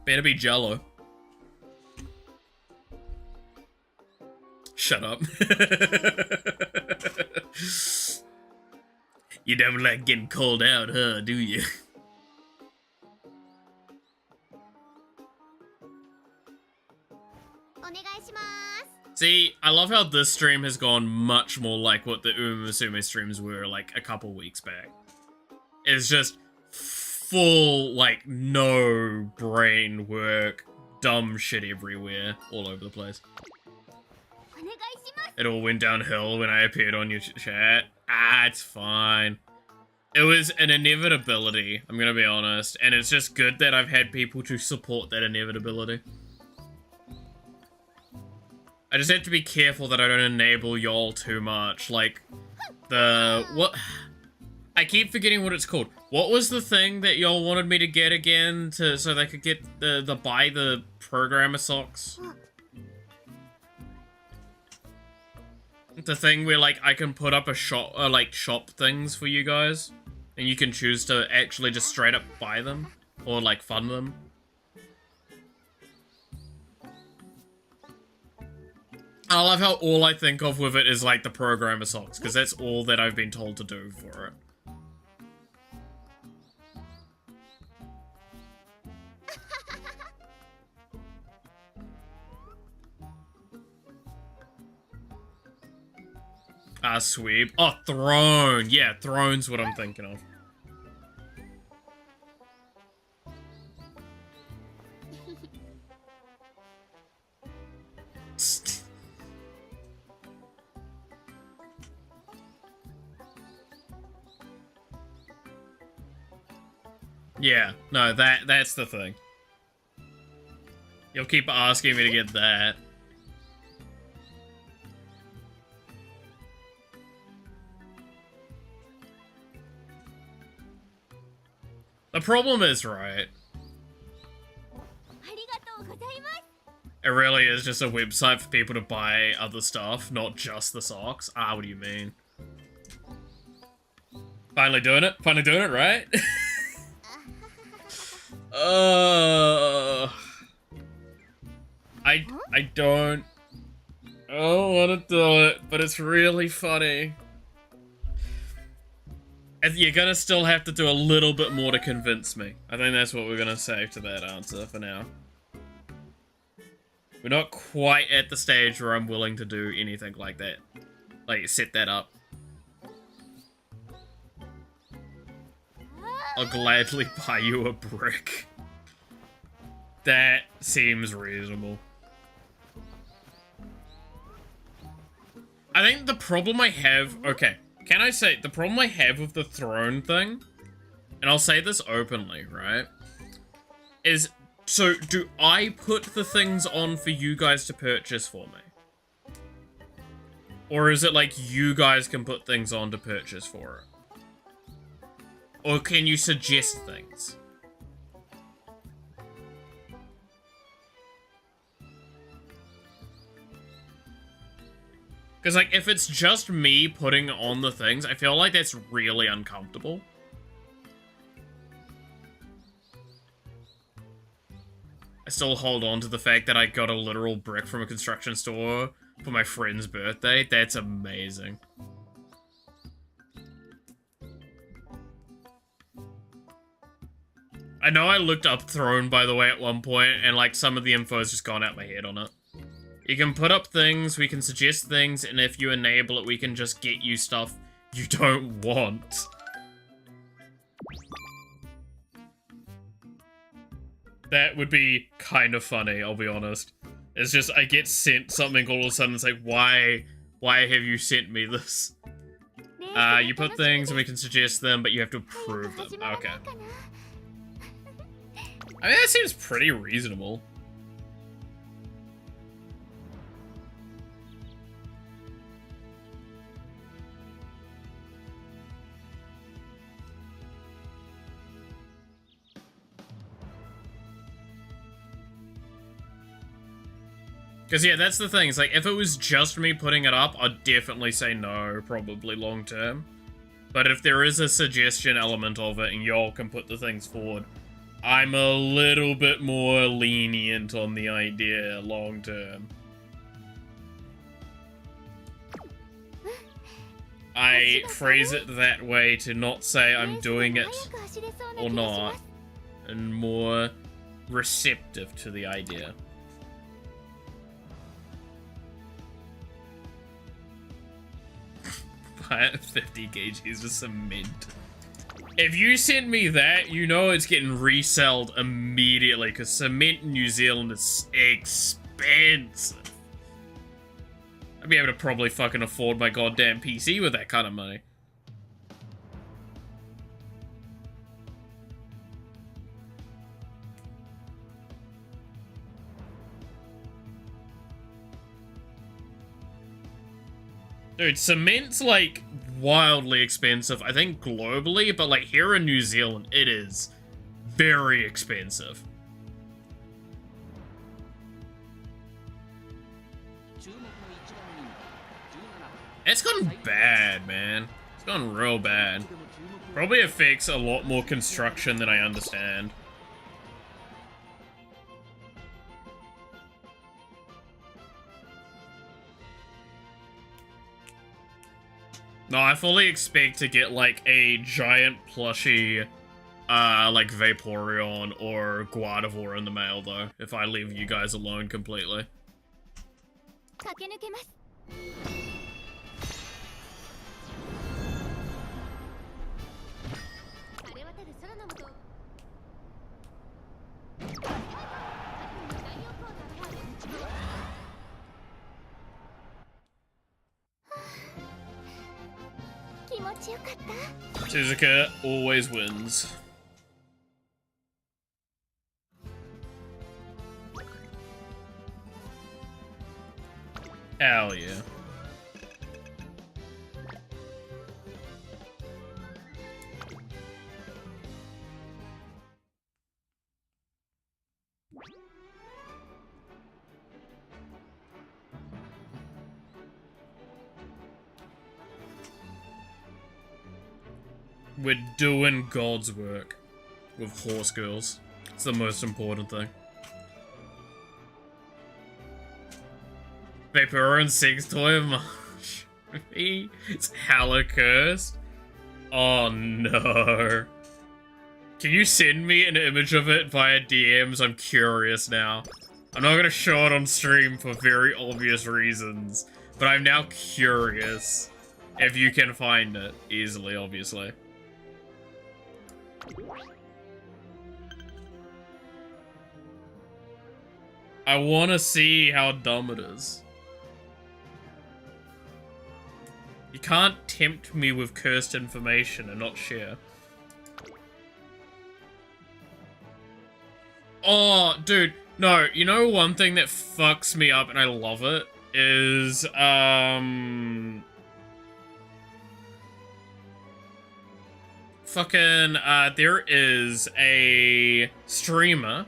Better be Jello. Shut up. You don't like getting called out, huh, do you? See, I love how this stream has gone much more like what the Umamusume streams were like a couple weeks back. It's just full, like, no brain work, dumb shit everywhere, all over the place. It all went downhill when I appeared on your chat. Ah, it's fine. It was an inevitability, I'm gonna be honest, and it's just good that I've had people to support that inevitability. I just have to be careful that I don't enable y'all too much, like, what? I keep forgetting what it's called. What was the thing that y'all wanted me to get again so they could get buy the programmer socks? The thing where, like, I can put up a shop, shop things for you guys, and you can choose to actually just straight up buy them, or, like, fund them. I love how all I think of with it is, like, the programmer socks, because that's all that I've been told to do for it. Sweep. Oh, Throne. Yeah, Throne's what I'm thinking of. Yeah, no, that's the thing. You'll keep asking me to get that. The problem is, right, it really is just a website for people to buy other stuff, not just the socks. Ah, what do you mean? Finally doing it? Finally doing it, right? I don't want to do it, but it's really funny. You're gonna still have to do a little bit more to convince me. I think that's what we're gonna say to that answer for now. We're not quite at the stage where I'm willing to do anything like that. Like, set that up. I'll gladly buy you a brick. That seems reasonable. I think the problem I have... Okay, can I say... The problem I have with the throne thing, and I'll say this openly, right? Is... So, do I put the things on for you guys to purchase for me? Or is it like you guys can put things on to purchase for it? Or can you suggest things? Because, like, if it's just me putting on the things, I feel like that's really uncomfortable. I still hold on to the fact that I got a literal brick from a construction store for my friend's birthday. That's amazing. I know I looked up Throne, by the way, at one point, and, like, some of the info's just gone out my head on it. You can put up things, we can suggest things, and if you enable it, we can just get you stuff you don't want. That would be kind of funny, I'll be honest. It's just, I get sent something all of a sudden, it's like, why have you sent me this? You put things and we can suggest them, but you have to approve them. Okay. I mean, that seems pretty reasonable. Because, yeah, that's the thing. It's like, if it was just me putting it up, I'd definitely say no, probably long term. But if there is a suggestion element of it and y'all can put the things forward, I'm a little bit more lenient on the idea long term. I phrase it that way to not say I'm doing it or not, and more receptive to the idea. 50 kgs of cement. If you send me that, you know it's getting resold immediately, because cement in New Zealand is expensive. I'd be able to probably fucking afford my goddamn PC with that kind of money. Dude, cement's, like, wildly expensive, I think globally, but, like, here in New Zealand, it is very expensive. It's gone bad, man. It's gone real bad. Probably affects a lot more construction than I understand. No, I fully expect to get, like, a giant plushie, like, Vaporeon or Gardevoir in the mail, though, if I leave you guys alone completely. Suzuka always wins. Hell yeah. We're doing God's work with horse girls. It's the most important thing. Vaporeon sex toy Marsh. It's hella cursed. Oh no. Can you send me an image of it via DMs? I'm curious now. I'm not gonna show it on stream for very obvious reasons, but I'm now curious if you can find it easily, obviously. I want to see how dumb it is. You can't tempt me with cursed information and not share. Oh, dude. No, you know one thing that fucks me up and I love it is, there is a streamer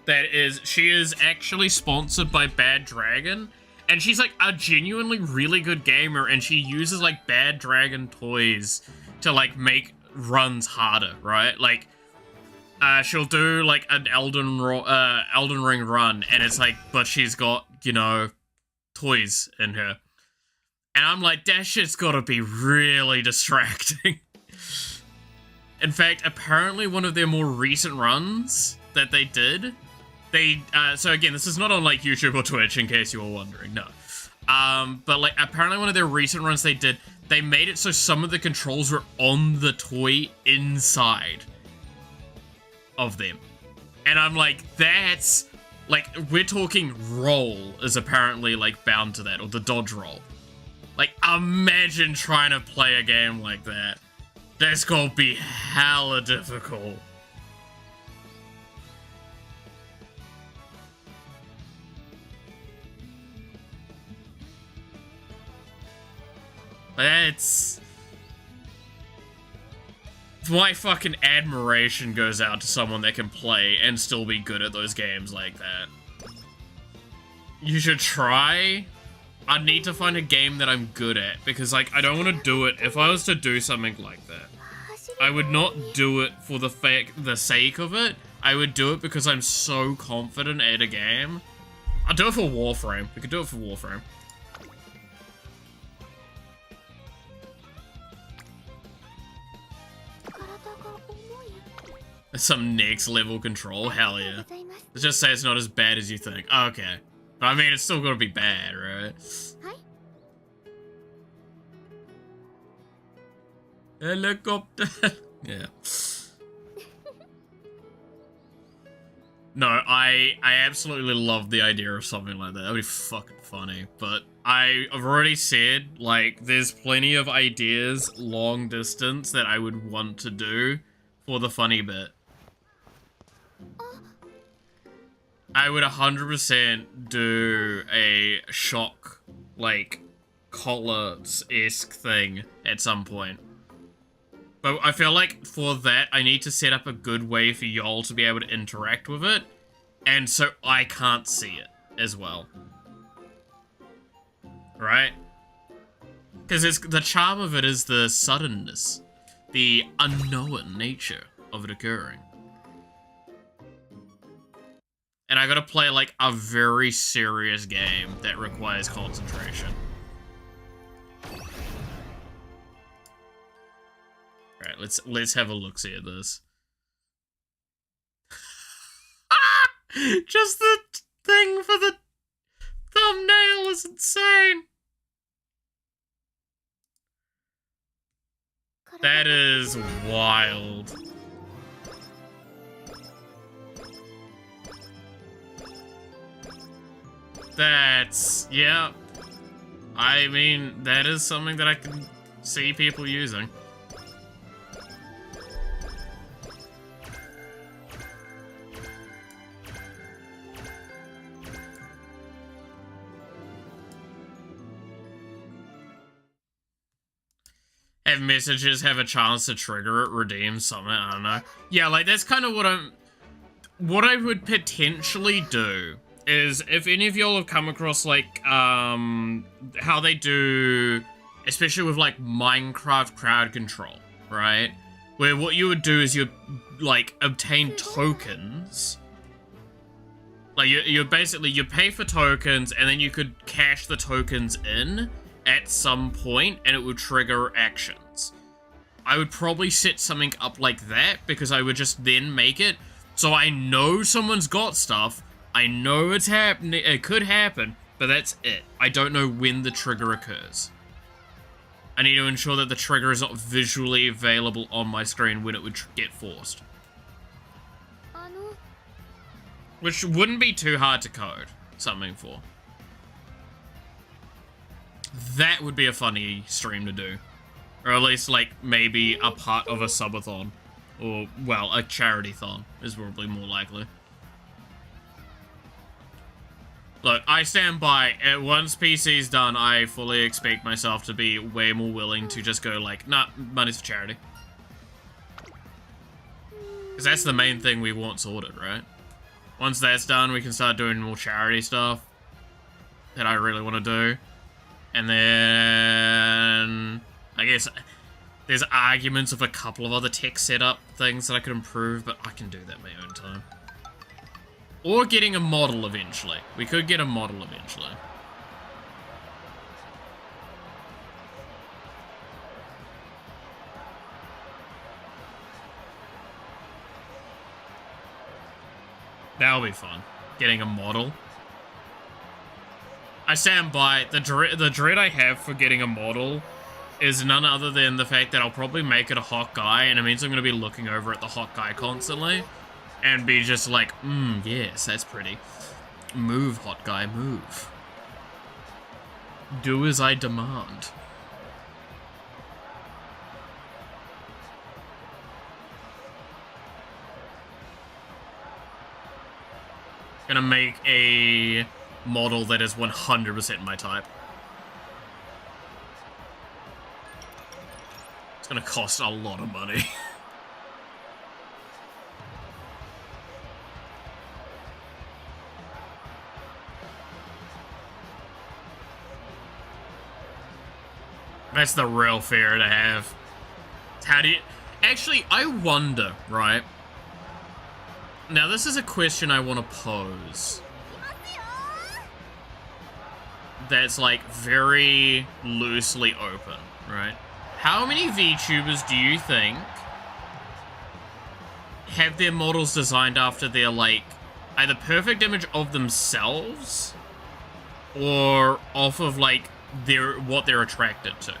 that is, she is actually sponsored by Bad Dragon, And she's like a genuinely really good gamer, and she uses like bad dragon toys to like make runs harder, right? Like, she'll do like an Elden Ring run, and it's like, but she's got, you know, toys in her. And I'm like, that shit's gotta be really distracting. In fact, apparently one of their more recent runs that they did, so again, this is not on like YouTube or Twitch in case you were wondering, no. But like apparently one of their recent runs they did, they made it so some of the controls were on the toy inside of them. And I'm like, that's, like, we're talking roll is apparently like bound to that, or the dodge roll. Like, imagine trying to play a game like that. That's gonna be hella difficult. That's... my fucking admiration goes out to someone that can play and still be good at those games like that. You should try. I need to find a game that I'm good at, because like I don't want to do it. If I was to do something like that, I would not do it for the sake of it. I would do it because I'm so confident at a game. I'll do it for Warframe. We could do it for Warframe. Some next level control? Hell yeah. Let's just say it's not as bad as you think. Okay. But I mean, it's still gonna be bad, right? Helicopter. Yeah. No, I absolutely love the idea of something like that. That would be fucking funny. But I've already said, like, there's plenty of ideas long distance that I would want to do for the funny bit. I would 100% do a shock, like, collar-esque thing at some point. But I feel like for that, I need to set up a good way for y'all to be able to interact with it, and so I can't see it as well. Right? Because the charm of it is the suddenness, the unknown nature of it occurring. And I gotta play, like, a very serious game that requires concentration. Alright, let's have a look-see at this. Just the thing for the thumbnail is insane! That is wild. That's, yeah. I mean, that is something that I can see people using. Have messages have a chance to trigger it, redeem something, I don't know. Yeah, like, that's kind of what I would potentially do is, if any of y'all have come across, like, how they do, especially with, like, Minecraft crowd control, right? Where what you would do is you'd, like, obtain tokens. Like, you basically, you pay for tokens, and then you could cash the tokens in at some point, and it would trigger actions. I would probably set something up like that, because I would just then make it so I know someone's got stuff, I know it's happening, it could happen, but that's it. I don't know when the trigger occurs. I need to ensure that the trigger is not visually available on my screen when it would get forced. Which wouldn't be too hard to code something for. That would be a funny stream to do. Or at least, like, maybe a part of a subathon. Or, well, a charity-thon is probably more likely. Look, I stand by. Once PC's done, I fully expect myself to be way more willing to just go like, nah, money's for charity. Because that's the main thing we want sorted, right? Once that's done, we can start doing more charity stuff. that I really want to do. And then I guess there's arguments of a couple of other tech setup things that I could improve, but I can do that in my own time. Or getting a model eventually. We could get a model eventually. That'll be fun. Getting a model. I stand by the dread I have for getting a model is none other than the fact that I'll probably make it a hot guy, and it means I'm going to be looking over at the hot guy constantly and be just like, yes, that's pretty. Move, hot guy, move. Do as I demand. Gonna make a model that is 100% my type. It's gonna cost a lot of money. That's the real fear to have. How do you... Actually, I wonder, right? Now, this is a question I want to pose. That's, like, very loosely open, right? How many VTubers do you think have their models designed after their, like, either perfect image of themselves or off of, like, what they're attracted to?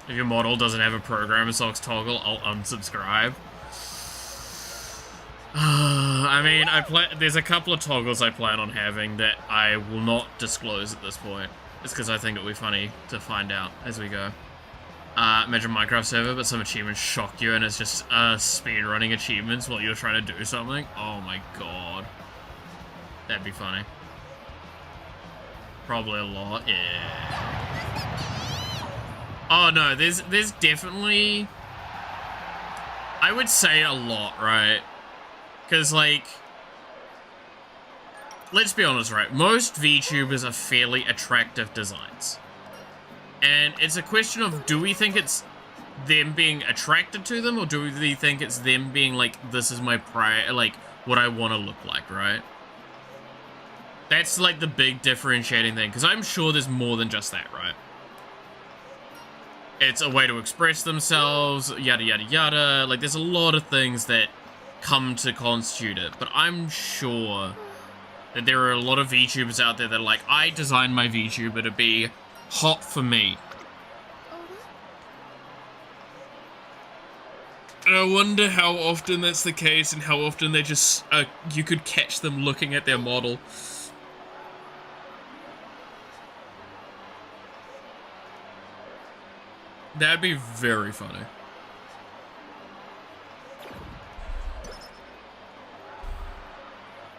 If your model doesn't have a program socks toggle, I'll unsubscribe. I mean, there's a couple of toggles I plan on having that I will not disclose at this point. It's because I think it'll be funny to find out as we go. Imagine Minecraft server, but some achievements shock you and it's just speedrunning achievements while you're trying to do something. Oh my god. That'd be funny. Probably a lot, yeah. Oh no, there's definitely... I would say a lot, right? Because, like... Let's be honest, right? Most VTubers are fairly attractive designs. And it's a question of, do we think it's them being attracted to them, or do we think it's them being like, this is my like, what I want to look like, right? That's, like, the big differentiating thing, because I'm sure there's more than just that, right? It's a way to express themselves, yada yada yada. Like, there's a lot of things that come to constitute it. But I'm sure that there are a lot of VTubers out there that are like, I designed my VTuber to be hot for me. And I wonder how often that's the case and how often they just, you could catch them looking at their model. That'd be very funny.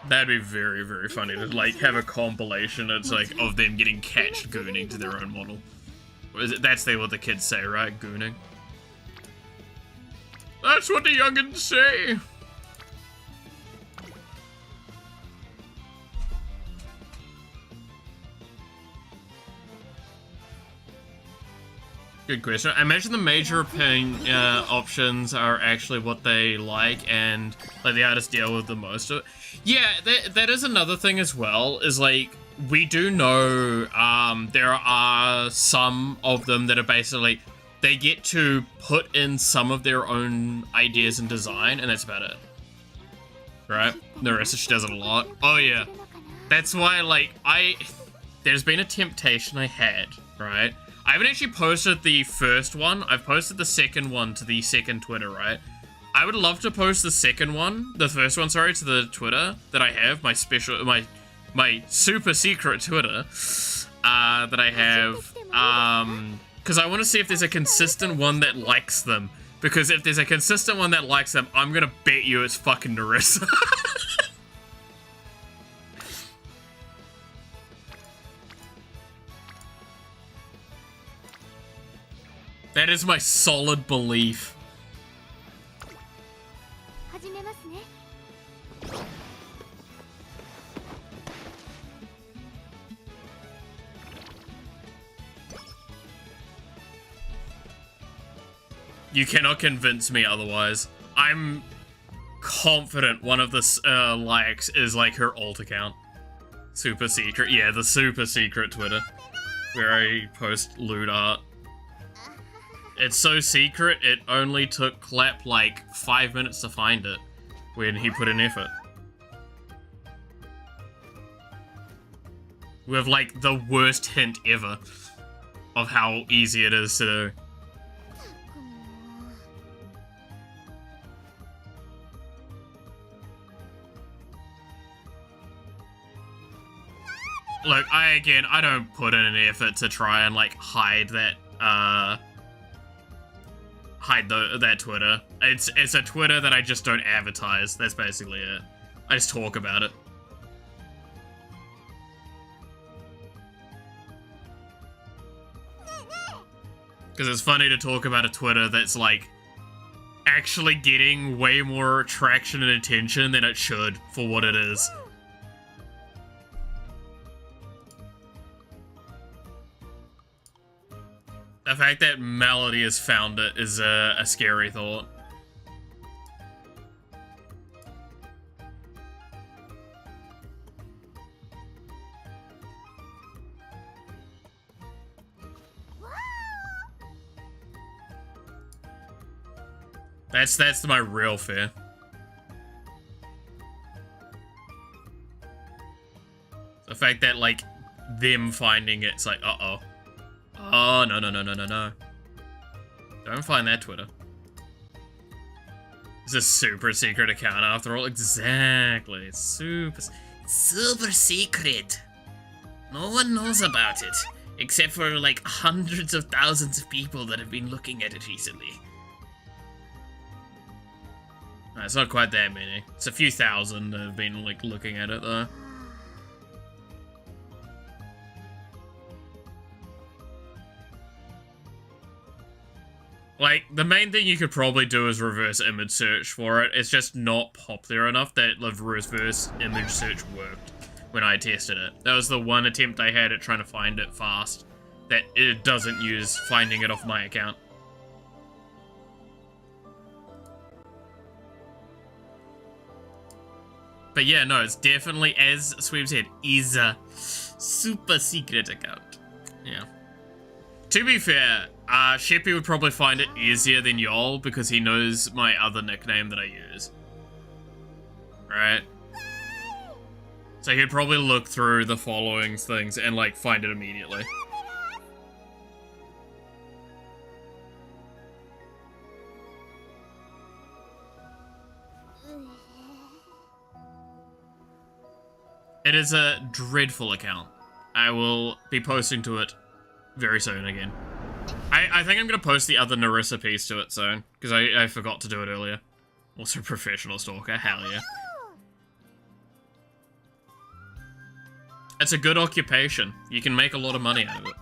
That'd be very, very funny to, like, have a compilation, it's like, of them getting catched gooning to their own model. Or is it, that's what the kids say, right? Gooning. That's what the youngins say! Good question. I imagine the major options are actually what they like and like the artists deal with the most of it. Yeah, that is another thing as well, is like, we do know there are some of them that are basically, they get to put in some of their own ideas and design, and that's about it. Right? The rest of she does it a lot. Oh yeah. That's why, like, there's been a temptation I had, right? I haven't actually posted the first one. I've posted the second one to the second Twitter, right? I would love to post the second one, the first one, sorry, to the Twitter that I have, my special, my super secret Twitter, that I have, because I want to see if there's a consistent one that likes them. Because if there's a consistent one that likes them, I'm gonna bet you it's fucking Narissa. That is my solid belief. 始めますね。You cannot convince me otherwise. I'm confident one of the likes is like her alt account. Super secret. Yeah, the super secret Twitter. Where I post lewd art. It's so secret, it only took Clap like 5 minutes to find it when he put in effort. With like the worst hint ever of how easy it is to do. Look, I don't put in an effort to try and like hide that that Twitter. It's a Twitter that I just don't advertise. That's basically it. I just talk about it. Because it's funny to talk about a Twitter that's like actually getting way more traction and attention than it should for what it is. The fact that Melody has found it is a scary thought. That's my real fear. The fact that, like, them finding it's like, uh-oh. Oh, no. Don't find that Twitter. It's a super secret account after all. Exactly. Super secret. No one knows about it. Except for, like, hundreds of thousands of people that have been looking at it recently. It's not quite that many. It's a few thousand that have been, like, looking at it, though. Like, the main thing you could probably do is reverse image search for it. It's just not popular enough that the reverse image search worked when I tested it. That was the one attempt I had at trying to find it fast. That it doesn't use finding it off my account. But yeah, no, it's definitely, as Sweep said, is a super secret account. Yeah. To be fair, Sheppy would probably find it easier than y'all because he knows my other nickname that I use. Right? So he'd probably look through the following things and, like, find it immediately. It is a dreadful account. I will be posting to it very soon again. I think I'm going to post the other Narissa piece to it soon, because I forgot to do it earlier. Also professional stalker, hell yeah. It's a good occupation. You can make a lot of money out of it.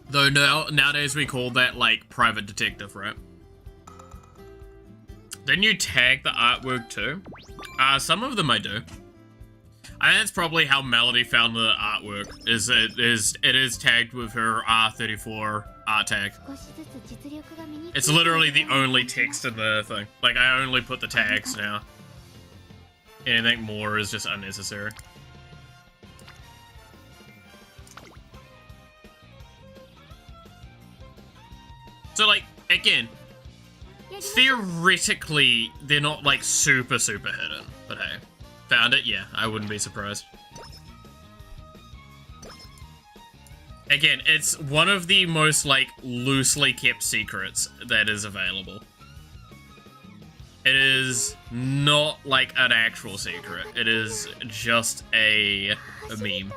Though nowadays we call that, like, private detective, right? Didn't you tag the artwork too? Some of them I do. I think that's probably how Melody found the artwork, it is tagged with her R34 art tag. It's literally the only text in the thing. Like, I only put the tags now. Anything more is just unnecessary. So, like, again, theoretically, they're not, like, super hidden. But hey, found it? Yeah, I wouldn't be surprised. Again, it's one of the most, like, loosely kept secrets that is available. It is not, like, an actual secret. It is just a meme.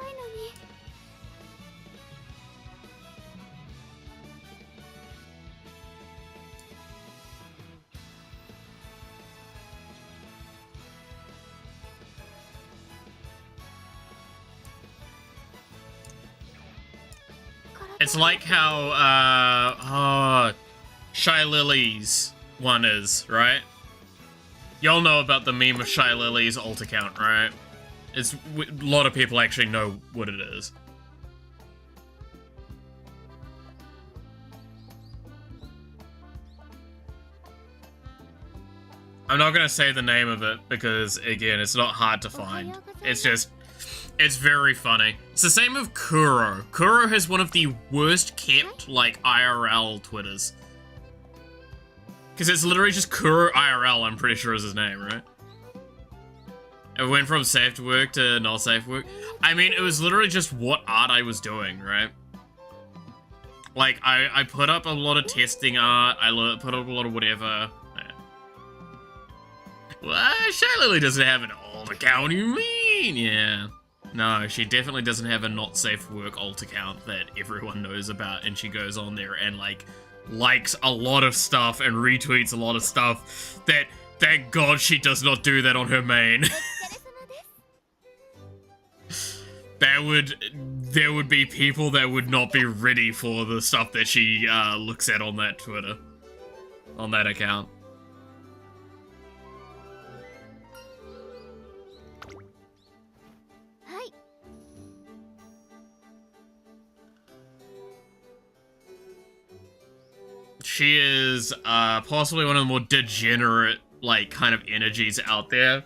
It's like how, Shy Lily's one is, right? Y'all know about the meme of Shy Lily's alt account, right? It's a lot of people actually know what it is. I'm not gonna say the name of it because, again, it's not hard to find. It's just, it's very funny. It's the same with Kuro. Kuro has one of the worst kept, like, IRL Twitters. Because it's literally just Kuro IRL, I'm pretty sure is his name, right? It went from safe to work to not safe work. I mean, it was literally just what art I was doing, right? Like, I put up a lot of testing art, I put up a lot of whatever. Well, Shy Lily doesn't have an alt account, what do you mean? Yeah. No, she definitely doesn't have a not safe for work alt account that everyone knows about, and she goes on there and, like, likes a lot of stuff and retweets a lot of stuff that, thank God she does not do that on her main. There would be people that would not be ready for the stuff that she looks at on that Twitter, on that account. She is possibly one of the more degenerate, like, kind of energies out there.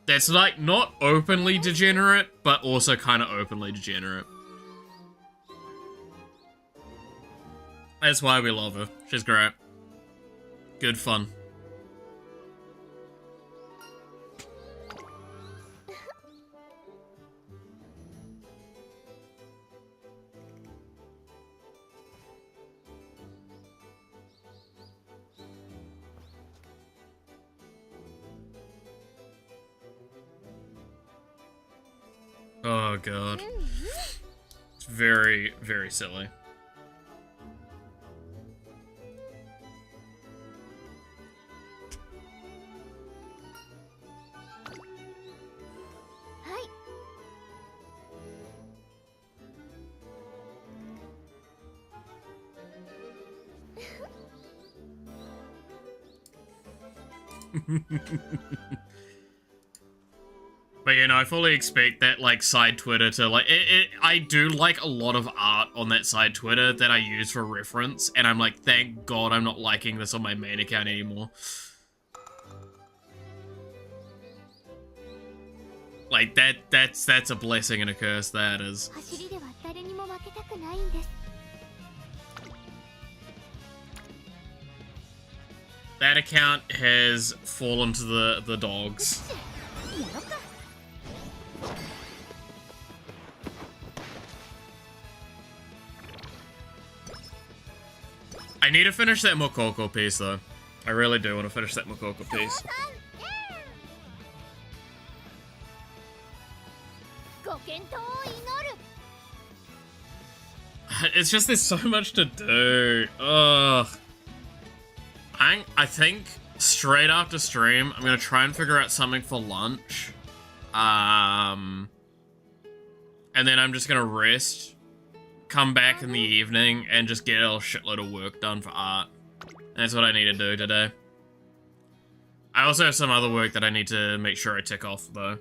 That's, like, not openly degenerate, but also kind of openly degenerate. That's why we love her. She's great. Good fun. Oh god. It's very, very silly. But, you know, I fully expect that, like, side Twitter to, like, I do like a lot of art on that side Twitter that I use for reference, and I'm like, thank God I'm not liking this on my main account anymore. Like, that's a blessing and a curse, that is. That account has fallen to the dogs. I need to finish that Mokoko piece, though. I really do want to finish that Mokoko piece. It's just there's so much to do. Ugh. I think straight after stream, I'm gonna try and figure out something for lunch. And then I'm just gonna rest, come back in the evening, and just get a shitload of work done for art. And that's what I need to do today. I also have some other work that I need to make sure I tick off, though.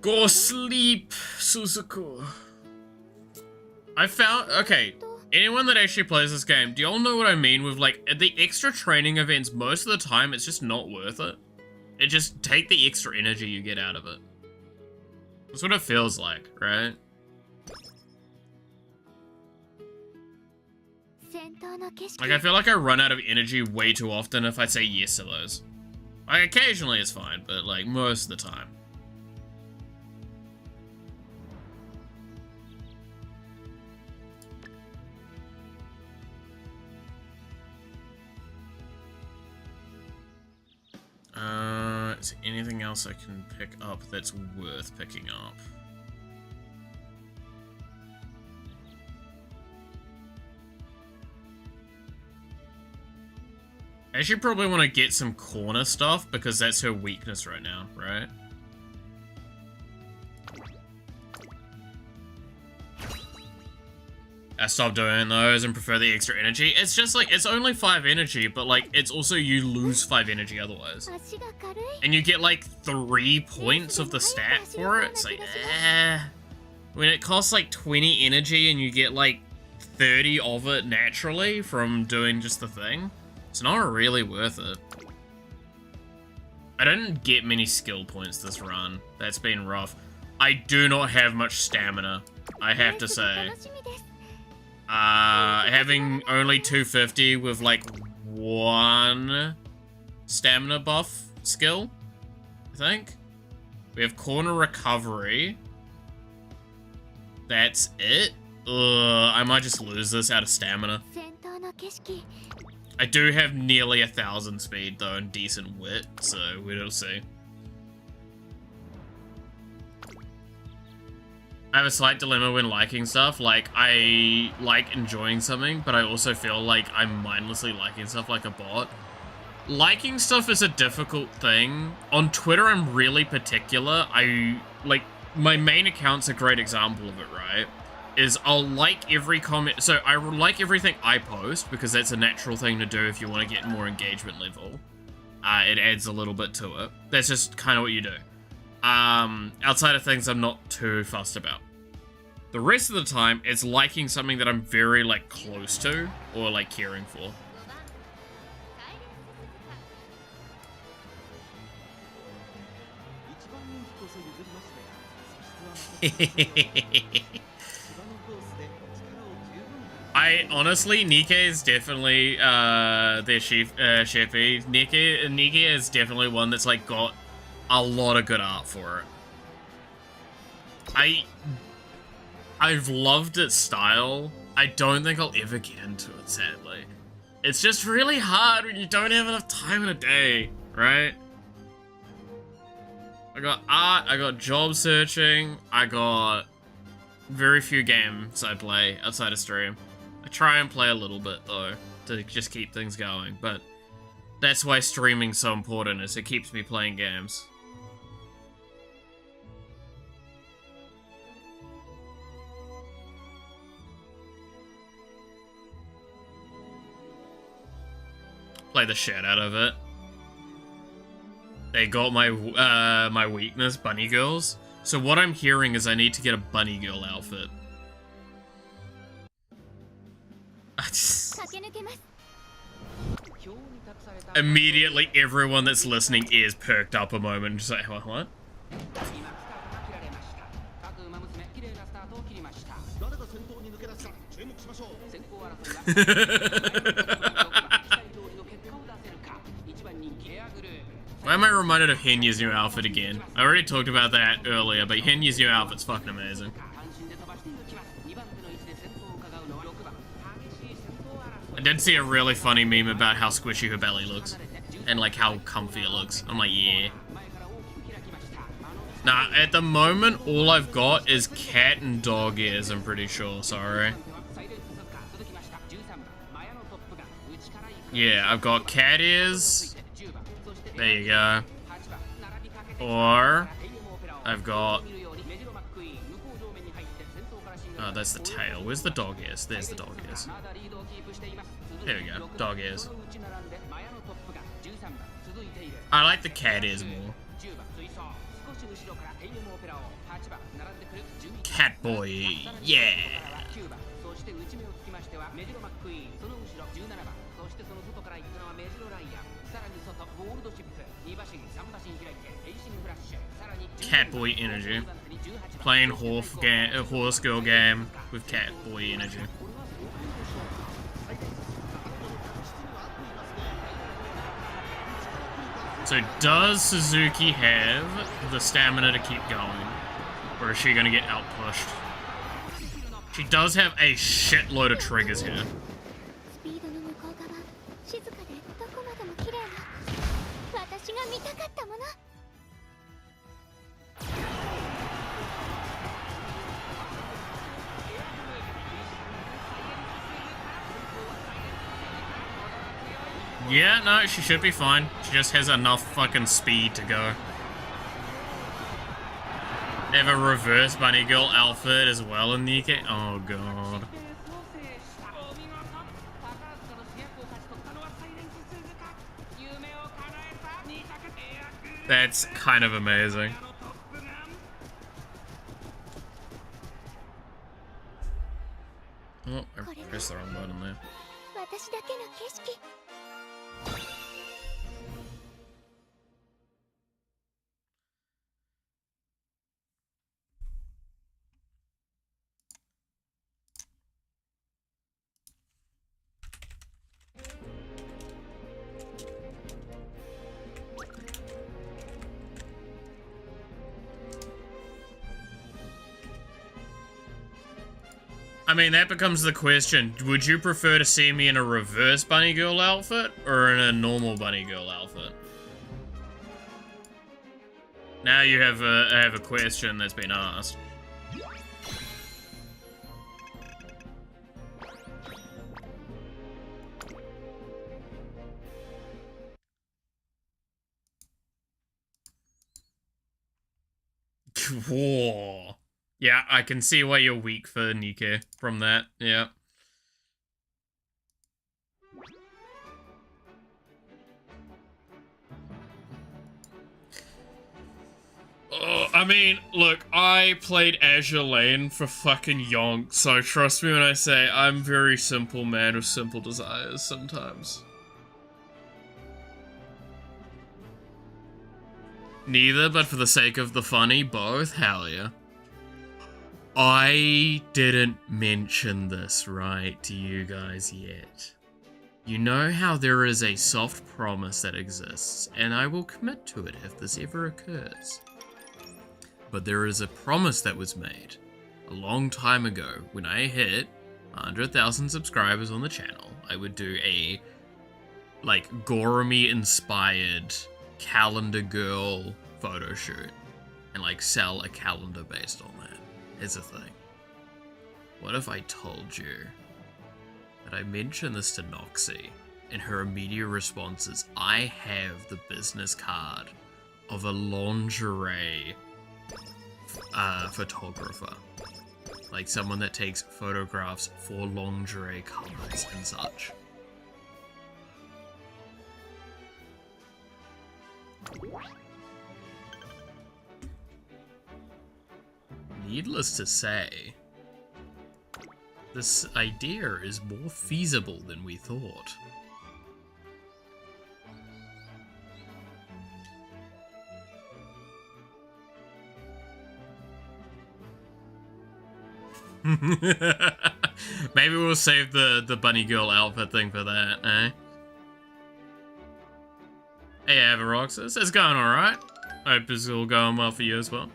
Go sleep, Suzuku. I found, okay, anyone that actually plays this game, do y'all know what I mean with, like, the extra training events, most of the time, it's just not worth it. It just, take the extra energy you get out of it. That's what it feels like, right? Like, I feel like I run out of energy way too often if I say yes to those. Like, occasionally it's fine, but, like, most of the time. Is there anything else I can pick up that's worth picking up? should probably want to get some corner stuff because that's her weakness right now, right? I stopped doing those and prefer the extra energy. It's just like, it's only 5 energy, but like, it's also you lose 5 energy otherwise. And you get like 3 points of the stat for it. It's like, when it costs like 20 energy and you get like 30 of it naturally from doing just the thing, it's not really worth it. I didn't get many skill points this run. That's been rough. I do not have much stamina, I have to say. Having only 250 with like 1 stamina buff skill, I think. We have corner recovery. That's it. I might just lose this out of stamina. I do have nearly 1,000 speed though and decent wit, so we'll see. I have a slight dilemma when liking stuff. Like, I like enjoying something, but I also feel like I'm mindlessly liking stuff like a bot. Liking stuff is a difficult thing. On Twitter, I'm really particular. My main account's a great example of it, right? Is I'll like every comment. So I like everything I post because that's a natural thing to do if you want to get more engagement level. It adds a little bit to it. That's just kind of what you do. Outside of things I'm not too fussed about. The rest of the time, it's liking something that I'm very, like, close to or, like, caring for. I honestly, Nikkei is definitely their chefy. Nikkei is definitely one that's like got a lot of good art for it. I've loved its style. I don't think I'll ever get into it, sadly. It's just really hard when you don't have enough time in a day, right? I got art, I got job searching, I got very few games I play outside of stream. I try and play a little bit though, to just keep things going, but that's why streaming's so important, is it keeps me playing games. Play the shit out of it. They got my my weakness, bunny girls. So what I'm hearing is I need to get a bunny girl outfit. Immediately, everyone that's listening ears perked up a moment and just like, what? Why am I reminded of Henya's new outfit again? I already talked about that earlier, but Henya's new outfit's fucking amazing. I did see a really funny meme about how squishy her belly looks. And like how comfy it looks. I'm like, yeah. Nah, at the moment, all I've got is cat and dog ears, I'm pretty sure, sorry. Yeah, I've got cat ears. There you go. Or I've got... Oh, that's the tail. Where's the dog ears? There's the dog ears. There we go. Dog ears. I like the cat ears more. Cat boy. Yeah. Catboy energy. Playing horse girl game with catboy energy. So does Suzuki have the stamina to keep going? Or is she gonna get outpushed? She does have a shitload of triggers here. Yeah, no, she should be fine. She just has enough fucking speed to go. They have a reverse bunny girl outfit as well in the UK. Oh god. That's kind of amazing. Oh, I pressed the wrong button there. I mean, that becomes the question. Would you prefer to see me in a reverse bunny girl outfit or in a normal bunny girl outfit? Now you have a question that's been asked. Whoa. Yeah, I can see why you're weak for Nikke from that. Yeah. I mean, look, I played Azure Lane for fucking yonk, so trust me when I say I'm very simple man with simple desires sometimes. Neither, but for the sake of the funny, both, hell yeah. I didn't mention this, right, to you guys yet. You know how there is a soft promise that exists, and I will commit to it if this ever occurs. But there is a promise that was made a long time ago. When I hit 100,000 subscribers on the channel, I would do a, like, Goramy-inspired calendar girl photo shoot and, like, sell a calendar based on that. Here's the thing. What if I told you that I mentioned this to Noxie and her immediate response is, I have the business card of a lingerie photographer. Like someone that takes photographs for lingerie covers and such. Needless to say, this idea is more feasible than we thought. Maybe we'll save the bunny girl outfit thing for that, eh? Hey, Avaroxus, it's going alright. Hope it's all going well for you as well.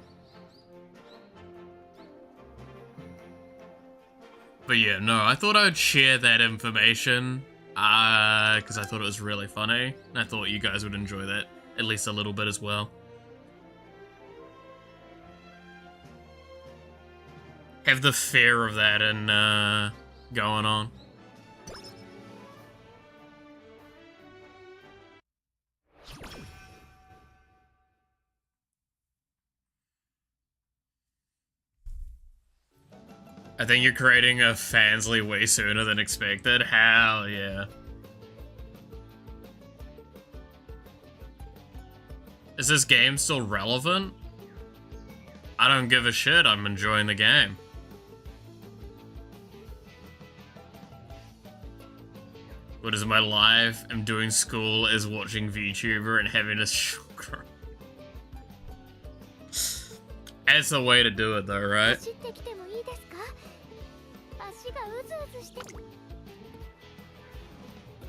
But yeah, no, I thought I would share that information, because I thought it was really funny, and I thought you guys would enjoy that at least a little bit as well. Have the fear of that and going on. I think you're creating a Fansly way sooner than expected. Hell yeah. Is this game still relevant? I don't give a shit. I'm enjoying the game. What is my life? I'm doing school as watching VTuber and having a sugar. That's the way to do it though, right?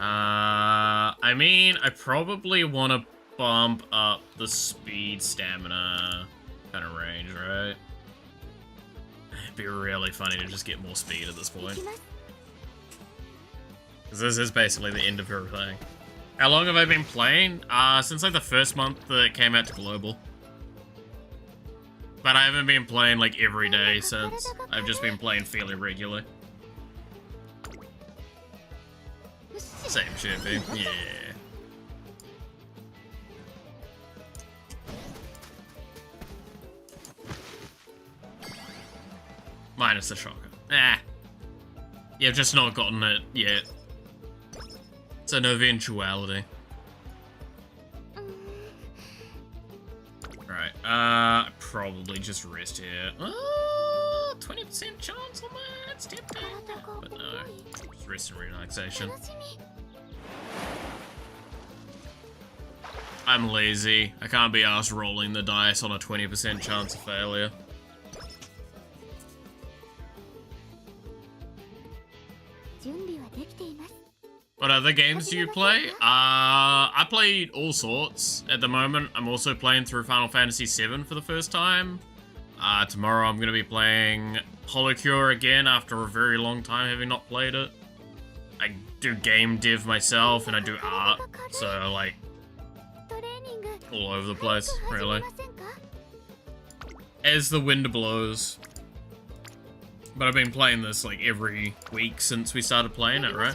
I mean, I probably want to bump up the speed, stamina kind of range, right? It'd be really funny to just get more speed at this point. Because this is basically the end of her thing. How long have I been playing? Since like the first month that it came out to global. But I haven't been playing like every day since. I've just been playing fairly regularly. Same shit, babe. Yeah. Minus the shotgun. You've just not gotten it yet. It's an eventuality. Right, probably just rest here. 20% chance on that, step down. But no, just rest and relaxation. I'm lazy. I can't be asked rolling the dice on a 20% chance of failure. What other games do you play? I played all sorts at the moment. I'm also playing through Final Fantasy VII for the first time. Tomorrow I'm going to be playing Holocure again after a very long time having not played it. I do game dev myself and I do art, so like all over the place, really. As the wind blows. But I've been playing this like every week since we started playing it, right?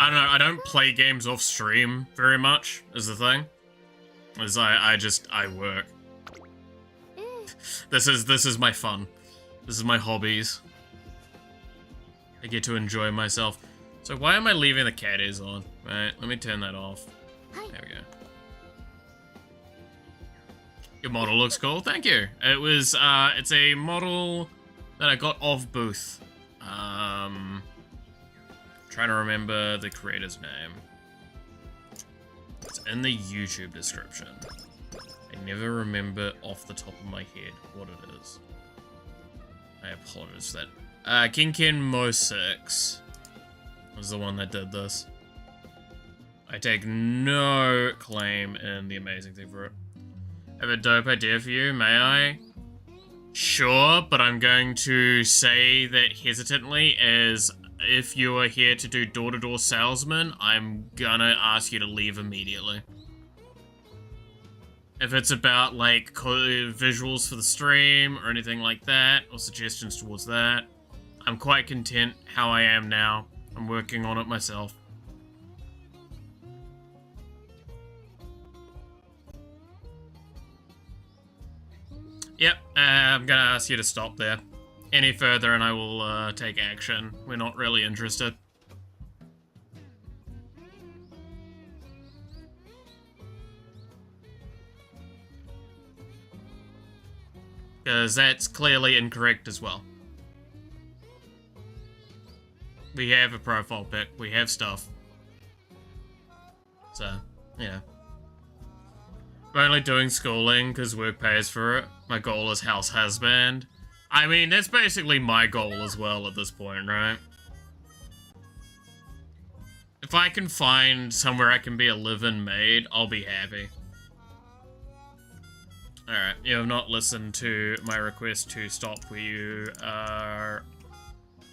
I don't know, I don't play games off stream very much, is the thing. As I work. This is my fun. This is my hobbies. I get to enjoy myself. So why am I leaving the cat ears on? Right, let me turn that off. There we go. Your model looks cool, thank you. It was, it's a model that I got off booth. Trying to remember the creator's name. It's in the YouTube description. I never remember off the top of my head what it is. I apologize for that. Kinkin Mo 6 was the one that did this. I take no claim in the amazing thing for it. I have a dope idea for you, may I? Sure, but I'm going to say that hesitantly as if you are here to do door-to-door salesman, I'm gonna ask you to leave immediately. If it's about, like, visuals for the stream or anything like that, or suggestions towards that, I'm quite content how I am now. I'm working on it myself. Yep, I'm gonna ask you to stop there. Any further and I will take action. We're not really interested. Because that's clearly incorrect as well. We have a profile pic, we have stuff. So, yeah. I'm only doing schooling because work pays for it. My goal is house husband. I mean, that's basically my goal as well at this point, right? If I can find somewhere I can be a live-in maid, I'll be happy. Alright, you have not listened to my request to stop where you are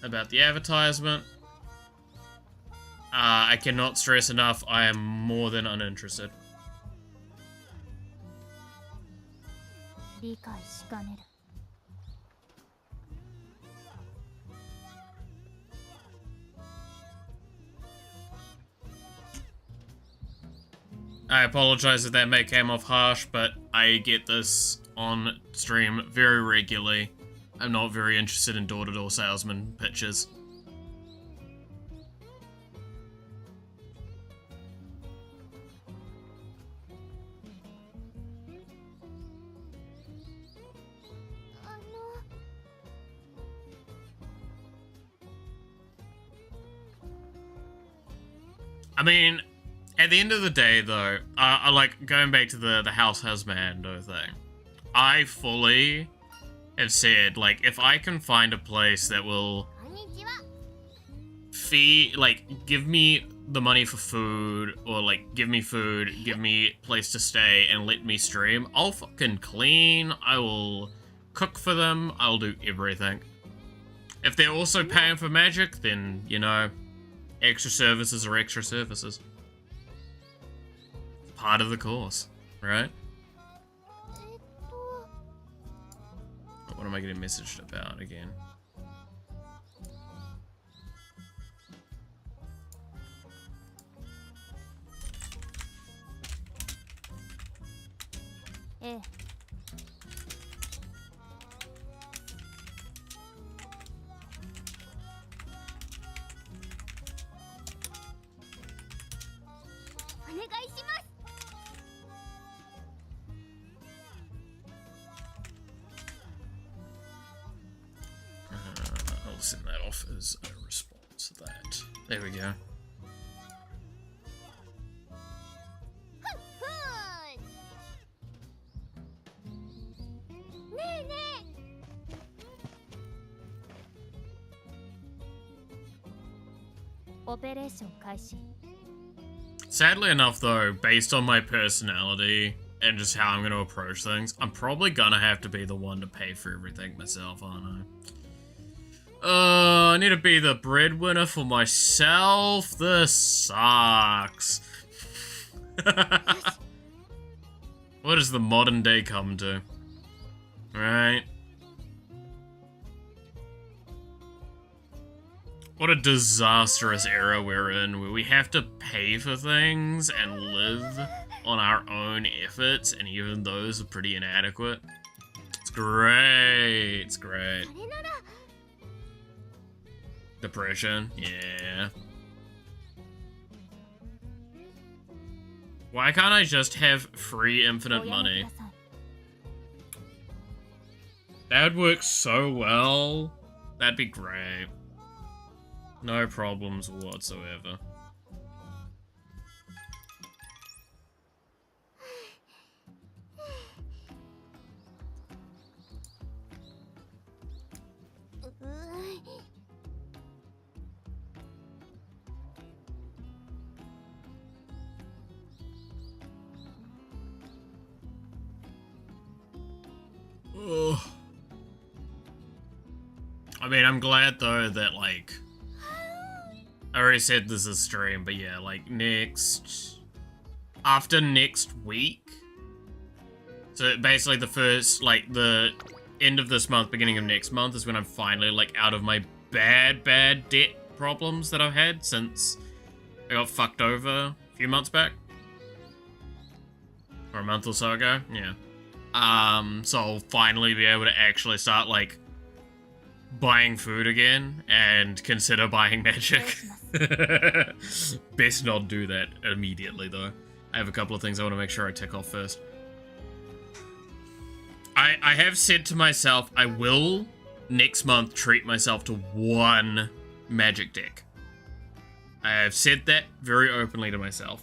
about the advertisement. I cannot stress enough, I am more than uninterested. I apologize if that may come off harsh, but I get this on stream very regularly. I'm not very interested in door-to-door salesman pitches. I mean, at the end of the day, though, I like going back to the house husband thing. I fully have said, like, if I can find a place that will give me the money for food, or like give me food, give me a place to stay, and let me stream, I'll fucking clean. I will cook for them. I'll do everything. If they're also paying for magic, then you know. Extra services are extra services. Part of the course, right? What am I getting messaged about again? ええ。お願いします。I'll send that off as a response to that. There we go. ねえねえ。オペレーション開始。 Sadly enough, though, based on my personality and just how I'm going to approach things, I'm probably gonna have to be the one to pay for everything myself, aren't I? I need to be the breadwinner for myself. This sucks. What does the modern day come to? Right? What a disastrous era we're in, where we have to pay for things and live on our own efforts, and even those are pretty inadequate. It's great. It's great. Depression, yeah. Why can't I just have free infinite money? That would work so well. That'd be great. No problems whatsoever. Ugh. I mean, I'm glad though that, like, I already said this is stream, but yeah, like after next week, so basically the first, like the end of this month, beginning of next month is when I'm finally like out of my bad debt problems that I've had since I got fucked over a few months back. Or a month or so ago, yeah. So I'll finally be able to actually start like buying food again and consider buying magic. Best not do that immediately though. I have a couple of things I want to make sure I tick off first. I have said to myself I will next month treat myself to one magic deck. I have said that very openly to myself.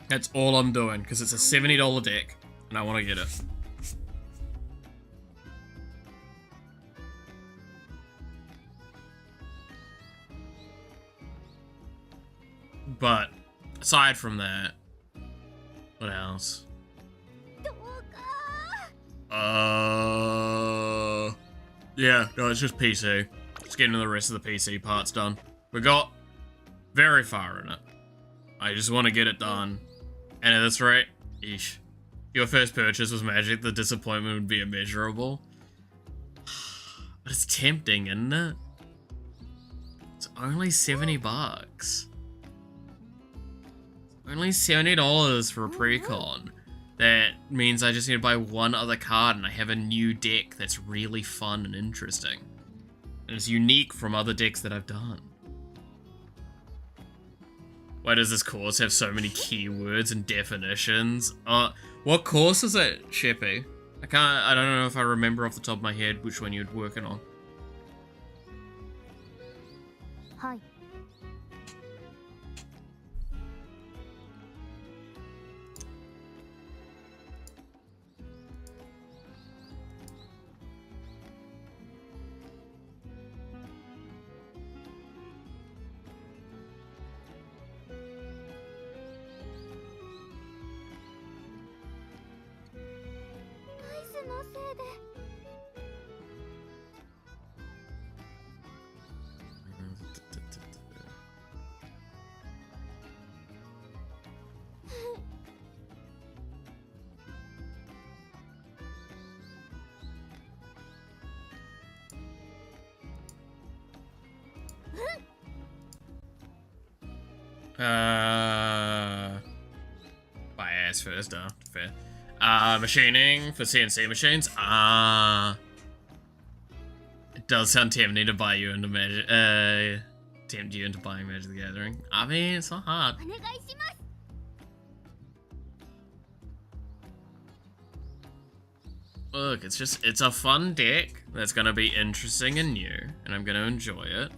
That's all I'm doing because it's a $70 deck and I want to get it. But aside from that, what else? Yeah, no, it's just PC. Just getting the rest of the PC parts done. We got very far in it. I just want to get it done. And at this rate, eesh. Your first purchase was magic, the disappointment would be immeasurable. But it's tempting, isn't it? It's only 70 bucks. Only $70 for a pre-con. That means I just need to buy one other card and I have a new deck that's really fun and interesting. And it's unique from other decks that I've done. Why does this course have so many keywords and definitions? What course is it, Sheppy? I don't know if I remember off the top of my head which one you're working on. Hi. By ass first, fair. Machining for CNC machines. It does sound tempting to buy you into tempt you into buying Magic the Gathering. I mean, it's not hard. Look, it's a fun deck that's gonna be interesting and new, and I'm gonna enjoy it.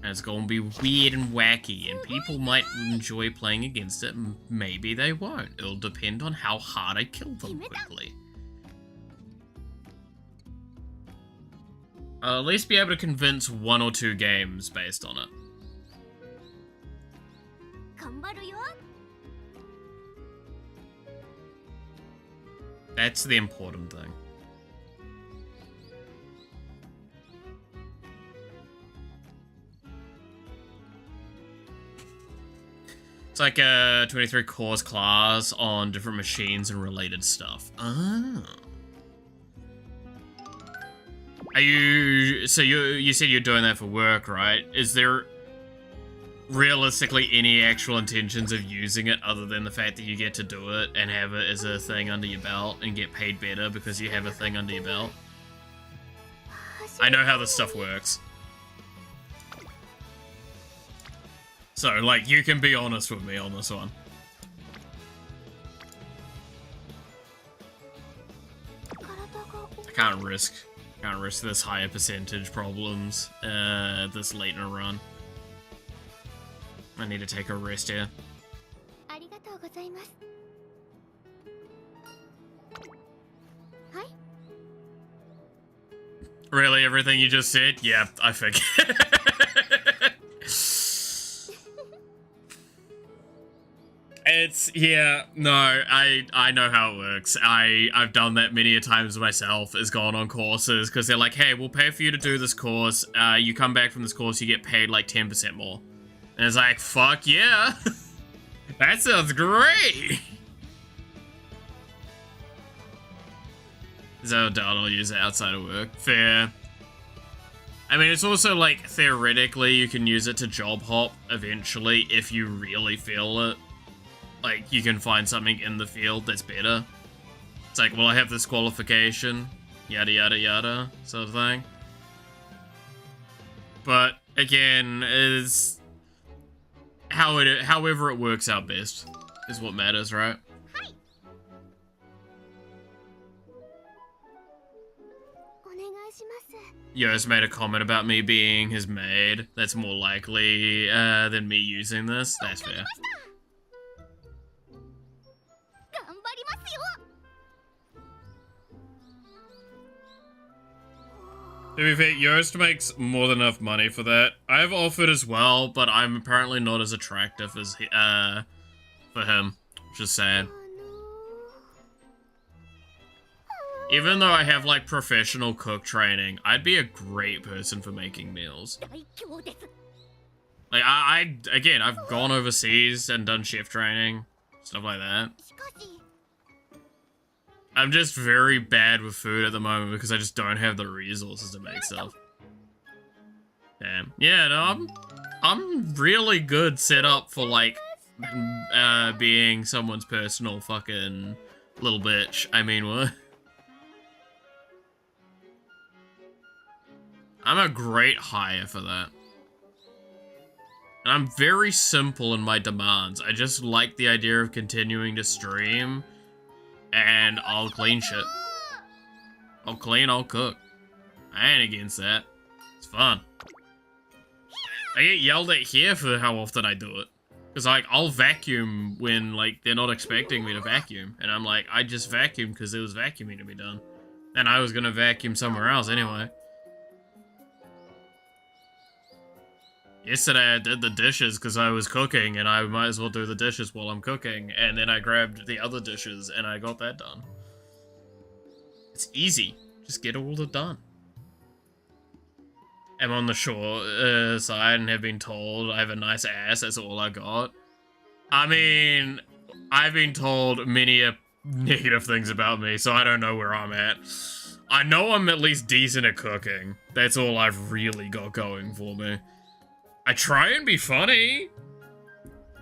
And it's gonna be weird and wacky, and people might enjoy playing against it, maybe they won't. It'll depend on how hard I kill them quickly. I'll at least be able to convince 1 or 2 games based on it. That's the important thing. It's like a 23 cores class on different machines and related stuff. Oh. So you said you're doing that for work, right? Is there realistically any actual intentions of using it other than the fact that you get to do it and have it as a thing under your belt and get paid better because you have a thing under your belt? I know how this stuff works. So, like, you can be honest with me on this one. I can't risk this higher percentage problems this late in a run. I need to take a rest here. Really, everything you just said? Yeah, I figured. Yeah, no, I know how it works. I've done that many a times myself, is gone on courses, because they're like, hey, we'll pay for you to do this course, you come back from this course, you get paid like 10% more. And it's like, fuck yeah! That sounds great! So done, I'll use it outside of work. Fair. I mean, it's also like, theoretically, you can use it to job hop eventually if you really feel it. Like, you can find something in the field that's better. It's like, well, I have this qualification, yada yada yada, sort of thing. But, again, is however it works out best is what matters, right? Yo's made a comment about me being his maid. That's more likely than me using this. That's fair. To be fair, Yost makes more than enough money for that. I've offered as well, but I'm apparently not as attractive as for him, which is sad. Even though I have like professional cook training, I'd be a great person for making meals. Like again, I've gone overseas and done chef training, stuff like that. I'm just very bad with food at the moment because I just don't have the resources to make stuff. Damn. Yeah, no, I'm really good set up for like being someone's personal fucking little bitch. I mean, what? I'm a great hire for that. And I'm very simple in my demands. I just like the idea of continuing to stream, and I'll clean shit. I'll clean, I'll cook. I ain't against that. It's fun. I get yelled at here for how often I do it. Because, like, I'll vacuum when, like, they're not expecting me to vacuum. And I'm like, I just vacuumed because there was vacuuming to be done. And I was gonna vacuum somewhere else anyway. Yesterday I did the dishes because I was cooking and I might as well do the dishes while I'm cooking, and then I grabbed the other dishes and I got that done. It's easy. Just get all it done. I'm on the short side and have been told I have a nice ass, that's all I got. I mean, I've been told many negative things about me, so I don't know where I'm at. I know I'm at least decent at cooking. That's all I've really got going for me. I try and be funny.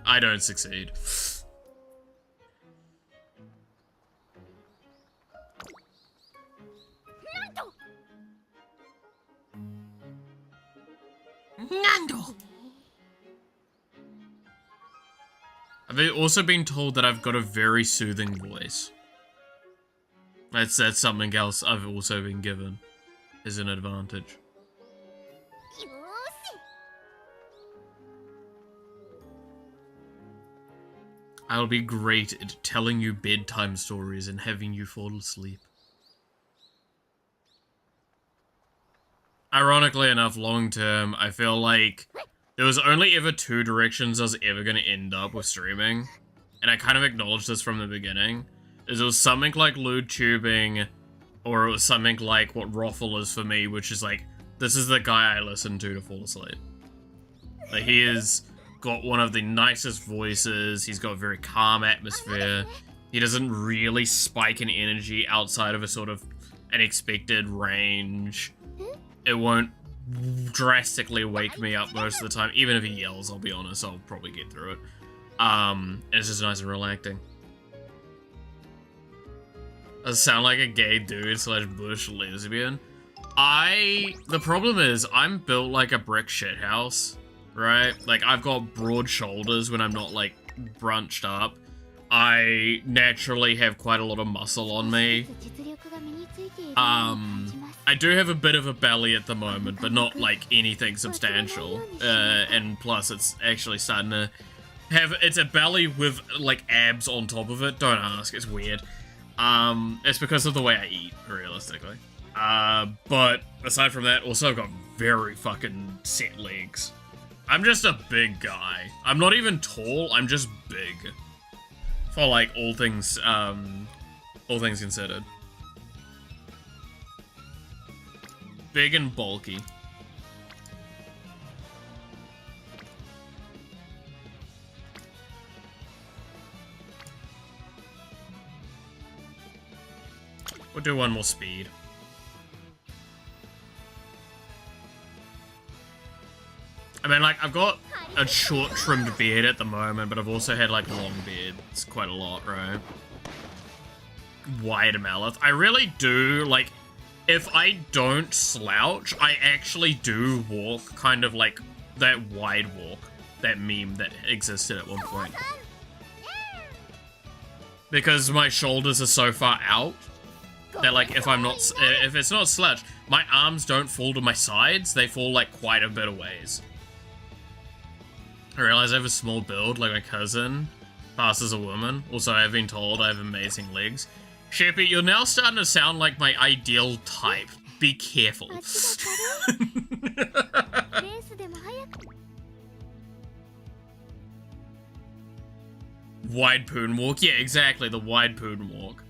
I don't succeed. Nando. I've also been told that I've got a very soothing voice. That's something else I've also been given as an advantage. I'll be great at telling you bedtime stories and having you fall asleep. Ironically enough, long term, I feel like there was only ever two directions I was ever going to end up with streaming. And I kind of acknowledged this from the beginning. Is it was something like lewd tubing, or it was something like what Roffle is for me, which is like, this is the guy I listen to fall asleep. Like, he has got one of the nicest voices, he's got a very calm atmosphere, he doesn't really spike in energy outside of a sort of an expected range. It won't drastically wake me up most of the time. Even if he yells, I'll be honest, I'll probably get through it. And it's just nice and relaxing. I sound like a gay dude slash bush lesbian. The problem is, I'm built like a brick shithouse, right? Like, I've got broad shoulders when I'm not, like, brunched up. I naturally have quite a lot of muscle on me. I do have a bit of a belly at the moment, but not, like, anything substantial. And plus, it's actually starting to have... It's a belly with, like, abs on top of it. Don't ask, it's weird. It's because of the way I eat, realistically. But aside from that, also I've got very fucking set legs. I'm just a big guy. I'm not even tall, I'm just big. For, like, all things considered. Big and bulky. We'll do one more speed. I mean, like, I've got a short trimmed beard at the moment, but I've also had, like, long beards quite a lot, right? Wide mouth. I really do, like, if I don't slouch, I actually do walk kind of like that wide walk, that meme that existed at one point. Because my shoulders are so far out that, like, if it's not slouched, my arms don't fall to my sides, they fall, like, quite a bit of ways. I realize I have a small build, like my cousin, fast as a woman. Also, I've been told I have amazing legs. Sheppy, you're now starting to sound like my ideal type. Be careful. Wide poon walk? Yeah, exactly, the wide poon walk.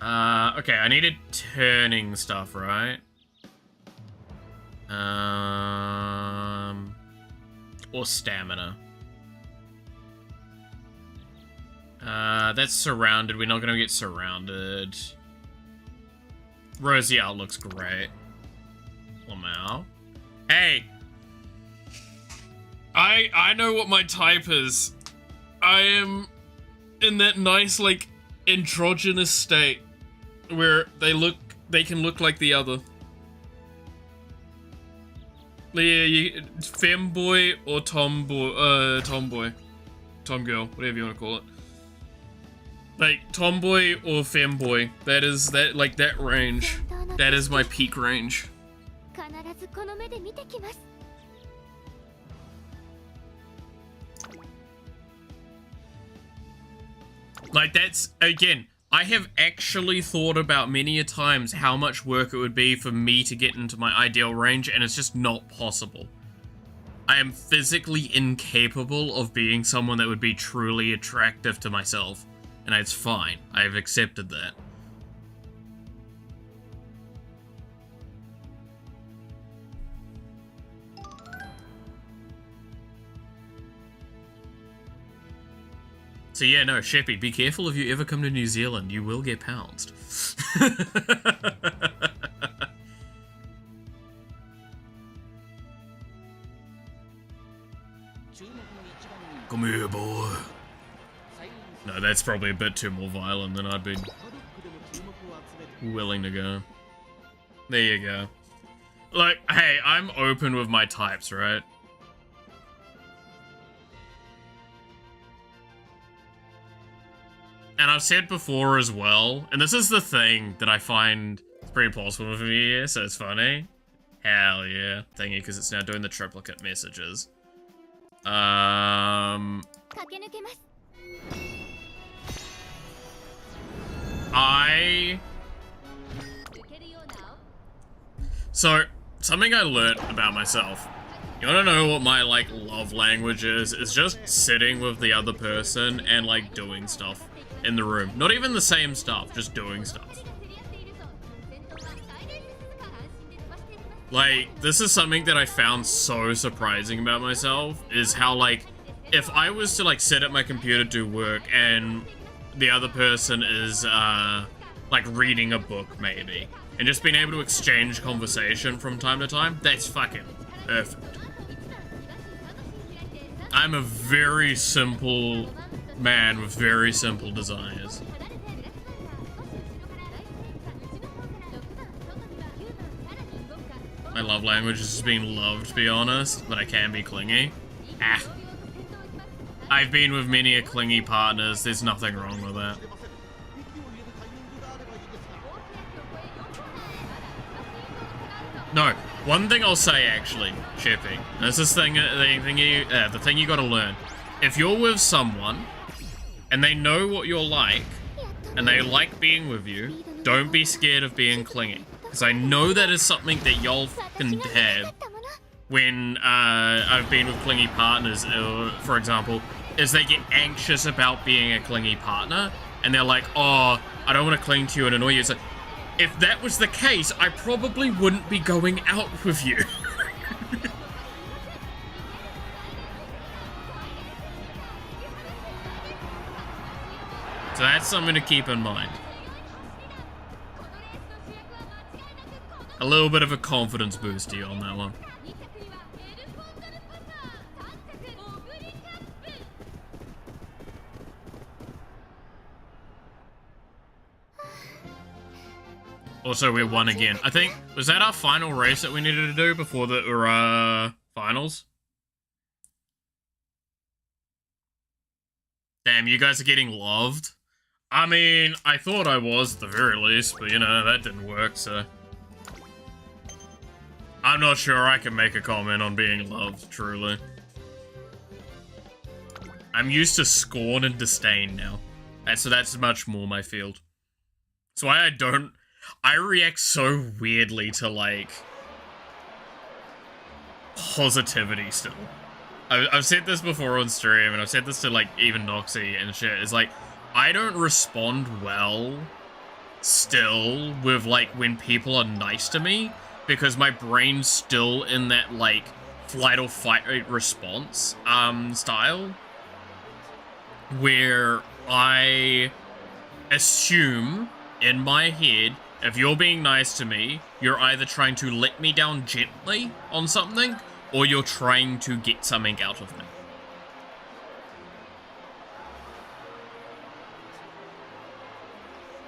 Okay, I needed turning stuff, right? Or stamina. That's surrounded. We're not gonna get surrounded. Rosy out looks great. Lamau. Hey! I know what my type is. I am in that nice, like, androgynous state where they can look like the other. Yeah, femboy or tomboy, tomgirl, whatever you want to call it. Like, tomboy or femboy, like, that range. That is my peak range. Like, that's, again, I have actually thought about many a times how much work it would be for me to get into my ideal range, and it's just not possible. I am physically incapable of being someone that would be truly attractive to myself, and it's fine. I've accepted that. So yeah, no, Sheppy, be careful if you ever come to New Zealand. You will get pounced. Come here, boy. No, that's probably a bit too more violent than I'd be willing to go. There you go. Like, hey, I'm open with my types, right? And I've said before as well, and this is the thing that I find pretty possible with me here, so it's funny. Hell yeah. Thingy, because it's now doing the triplicate messages. So, something I learned about myself. You wanna know what my, like, love language is? It's just sitting with the other person and, like, doing stuff in the room. Not even the same stuff, just doing stuff. Like, this is something that I found so surprising about myself, is how, like, if I was to, like, sit at my computer, do work, and the other person is, like, reading a book, maybe, and just being able to exchange conversation from time to time, that's fucking perfect. I'm a very simple man with very simple desires. My love language is just being loved, to be honest, but I can be clingy. Ah. I've been with many a clingy partners, there's nothing wrong with that. No, one thing I'll say actually, Sheppy, this is the thing you gotta learn. If you're with someone, and they know what you're like, and they like being with you, don't be scared of being clingy. Because I know that is something that y'all fucking have when I've been with clingy partners, for example, is they get anxious about being a clingy partner, and they're like, oh, I don't want to cling to you and annoy you. So if that was the case, I probably wouldn't be going out with you. So that's something to keep in mind. A little bit of a confidence boost here on that one. Also, we won again. I think, was that our final race that we needed to do before the finals? Damn, you guys are getting loved. I mean, I thought I was at the very least, but you know, that didn't work, so. I'm not sure I can make a comment on being loved, truly. I'm used to scorn and disdain now. And so that's much more my field. That's why I react so weirdly to, like, positivity still. I've said this before on stream, and I've said this to, like, even Noxy and shit. It's like, I don't respond well still with, like, when people are nice to me, because my brain's still in that, like, flight or fight response style, where I assume in my head, if you're being nice to me, you're either trying to let me down gently on something, or you're trying to get something out of me.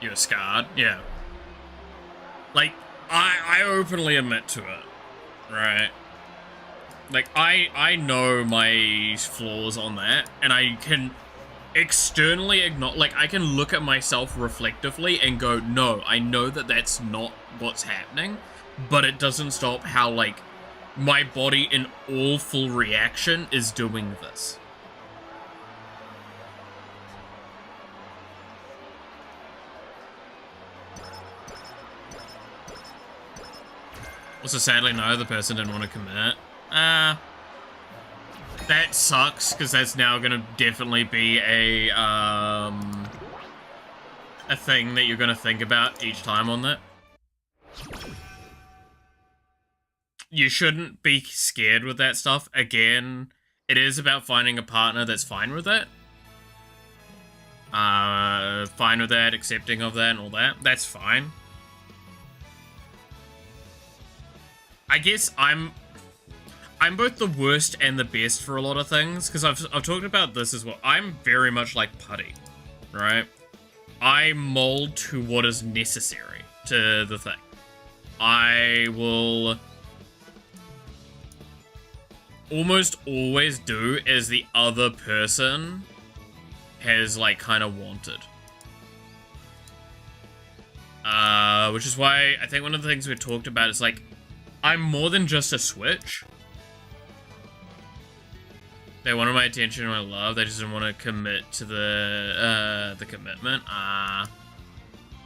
You're scarred? Yeah. Like, I openly admit to it, right? Like, I know my flaws on that, and I can externally acknowledge, like, I can look at myself reflectively and go, no, I know that that's not what's happening, but it doesn't stop how, like, my body in all full reaction is doing this. Also, sadly, no, the person didn't want to commit. That sucks, because that's now gonna definitely be a thing that you're gonna think about each time on that. You shouldn't be scared with that stuff. Again, it is about finding a partner that's fine with it. Fine with that, accepting of that and all that. That's fine. I guess I'm both the worst and the best for a lot of things, because I've talked about this as well. I'm very much like putty, right? I mold to what is necessary to the thing. I will almost always do as the other person has, like, kind of wanted. Which is why I think one of the things we talked about is, like, I'm more than just a switch. They wanted my attention and my love. They just didn't want to commit to the commitment.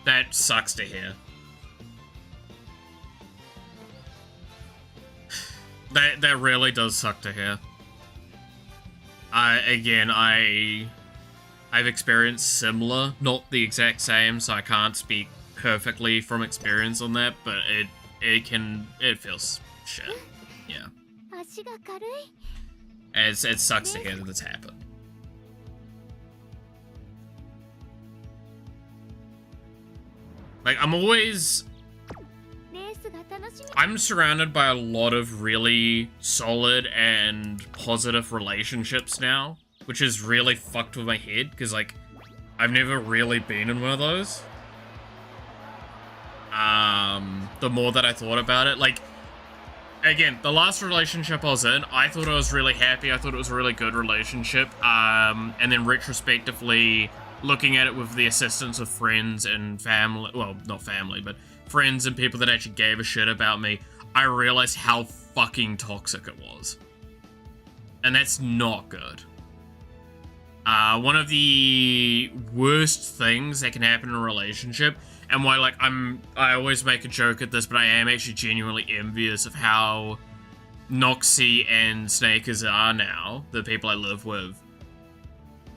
That sucks to hear. That really does suck to hear. I've experienced similar, not the exact same, so I can't speak perfectly from experience on that, but it feels shit. Yeah. It sucks to hear that it's happened. Like, I'm surrounded by a lot of really solid and positive relationships now, which is really fucked with my head, because, like, I've never really been in one of those. The more that I thought about it, like, again, the last relationship I was in, I thought I was really happy, I thought it was a really good relationship, and then retrospectively, looking at it with the assistance of friends and family, well, not family, but friends and people that actually gave a shit about me, I realized how fucking toxic it was. And that's not good. One of the worst things that can happen in a relationship, and why, like, I always make a joke at this, but I am actually genuinely envious of how Noxie and Snakers are now, the people I live with.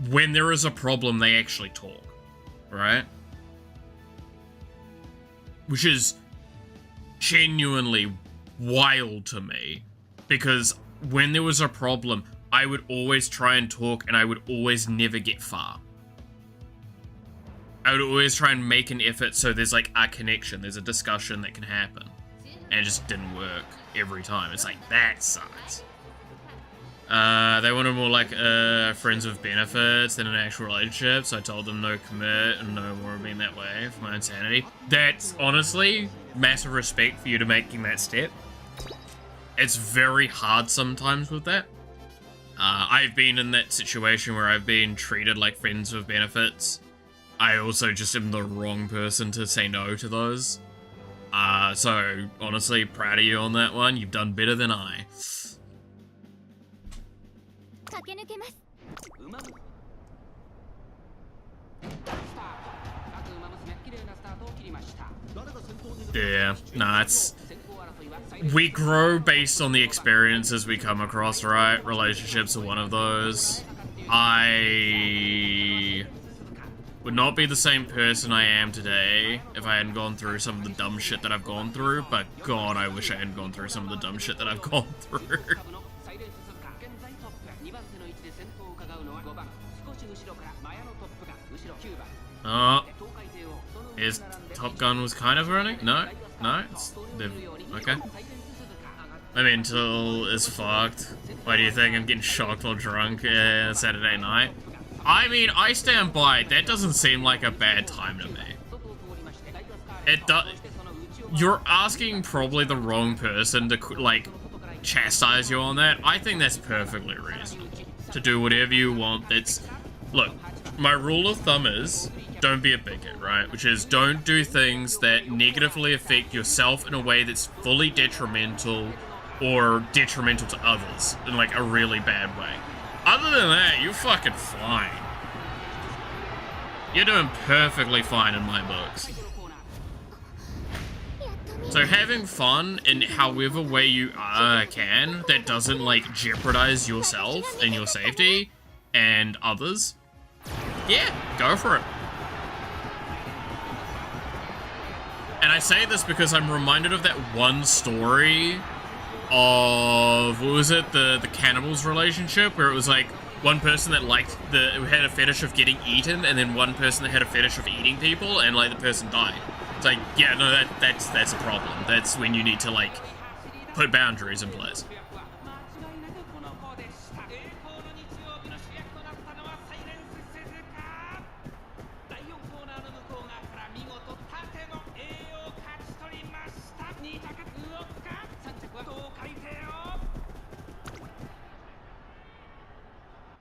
When there is a problem, they actually talk, right? Which is genuinely wild to me, because when there was a problem, I would always try and talk, and I would always never get far. I would always try and make an effort so there's, like, a connection, there's a discussion that can happen. And it just didn't work every time. It's like, that sucks. They wanted more like friends with benefits than an actual relationship, so I told them no commit and no more being that way for my own sanity. That's honestly massive respect for you to making that step. It's very hard sometimes with that. I've been in that situation where I've been treated like friends with benefits. I also just am the wrong person to say no to those. So honestly, proud of you on that one. You've done better than I. Yeah, nah, we grow based on the experiences we come across, right? Relationships are one of those. I would not be the same person I am today if I hadn't gone through some of the dumb shit that I've gone through, but God, I wish I hadn't gone through some of the dumb shit that I've gone through. Oh, his Top Gun was kind of running? No, it's okay. My mental is fucked. Why do you think I'm getting shocked while drunk Saturday night? I mean, I stand by it. That doesn't seem like a bad time to me. It does. You're asking probably the wrong person to, like, chastise you on that. I think that's perfectly reasonable. To do whatever you want. That's, look, my rule of thumb is don't be a bigot, right? Which is don't do things that negatively affect yourself in a way that's fully detrimental or detrimental to others in, like, a really bad way. Other than that, you're fucking fine. You're doing perfectly fine in my books. So having fun in however way you can, that doesn't, like, jeopardize yourself and your safety and others, yeah, go for it. And I say this because I'm reminded of that one story of, what was it, the cannibals relationship, where it was like one person that had a fetish of getting eaten, and then one person that had a fetish of eating people, and, like, the person died. It's like, yeah, no, that's a problem. That's when you need to, like, put boundaries in place.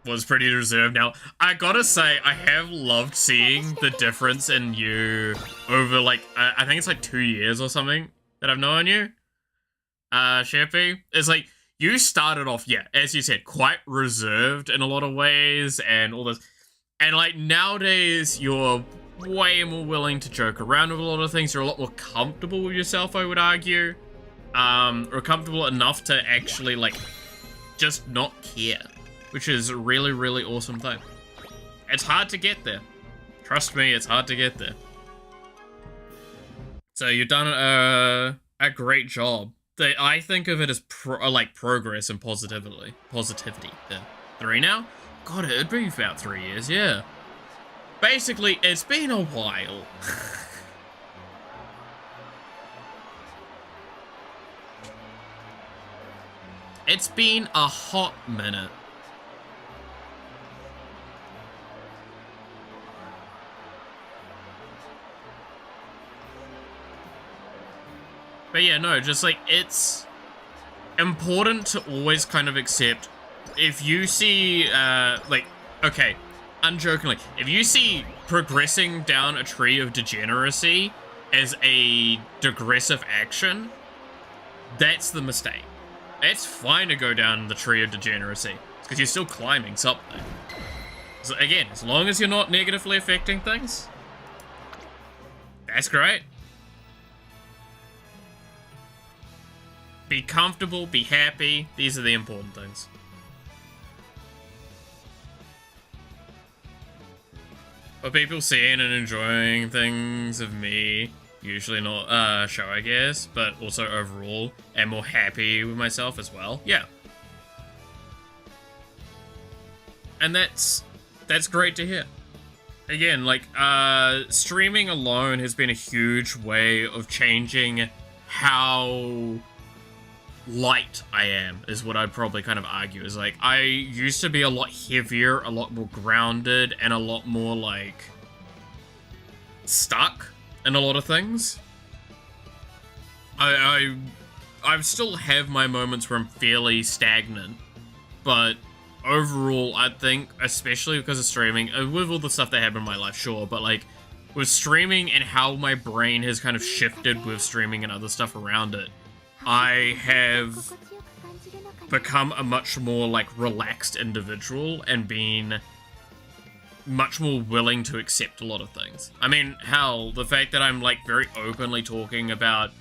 was pretty reserved. Now, I gotta say, I have loved seeing the difference in you over, like, I think it's like 2 years or something that I've known you. Sheppy. It's like, you started off, yeah, as you said, quite reserved in a lot of ways and all this. And, like, nowadays, you're way more willing to joke around with a lot of things. You're a lot more comfortable with yourself, I would argue. Or comfortable enough to actually, like, just not care. Which is a really, really awesome thing. It's hard to get there. Trust me, it's hard to get there. So you've done a great job. I think of it as like progress and positivity. Yeah. 3 now? God, it'd be about 3 years, yeah. Basically, it's been a while. It's been a hot minute. But yeah, no, just like, it's important to always kind of accept if you see, like, okay, unjokingly, if you see progressing down a tree of degeneracy as a digressive action, that's the mistake. It's fine to go down the tree of degeneracy, because you're still climbing something. So again, as long as you're not negatively affecting things, that's great. Be comfortable, be happy. These are the important things. But people seeing and enjoying things of me, usually not show, I guess, but also overall, am more happy with myself as well. Yeah. And that's great to hear. Again, like, streaming alone has been a huge way of changing how light I am, is what I'd probably kind of argue. Is like, I used to be a lot heavier, a lot more grounded, and a lot more, like, stuck in a lot of things. I still have my moments where I'm fairly stagnant, but overall, I think, especially because of streaming, with all the stuff that happened in my life, sure, but like, with streaming and how my brain has kind of shifted with streaming and other stuff around it, I have become a much more, like, relaxed individual and been much more willing to accept a lot of things. I mean, hell, the fact that I'm, like, very openly talking about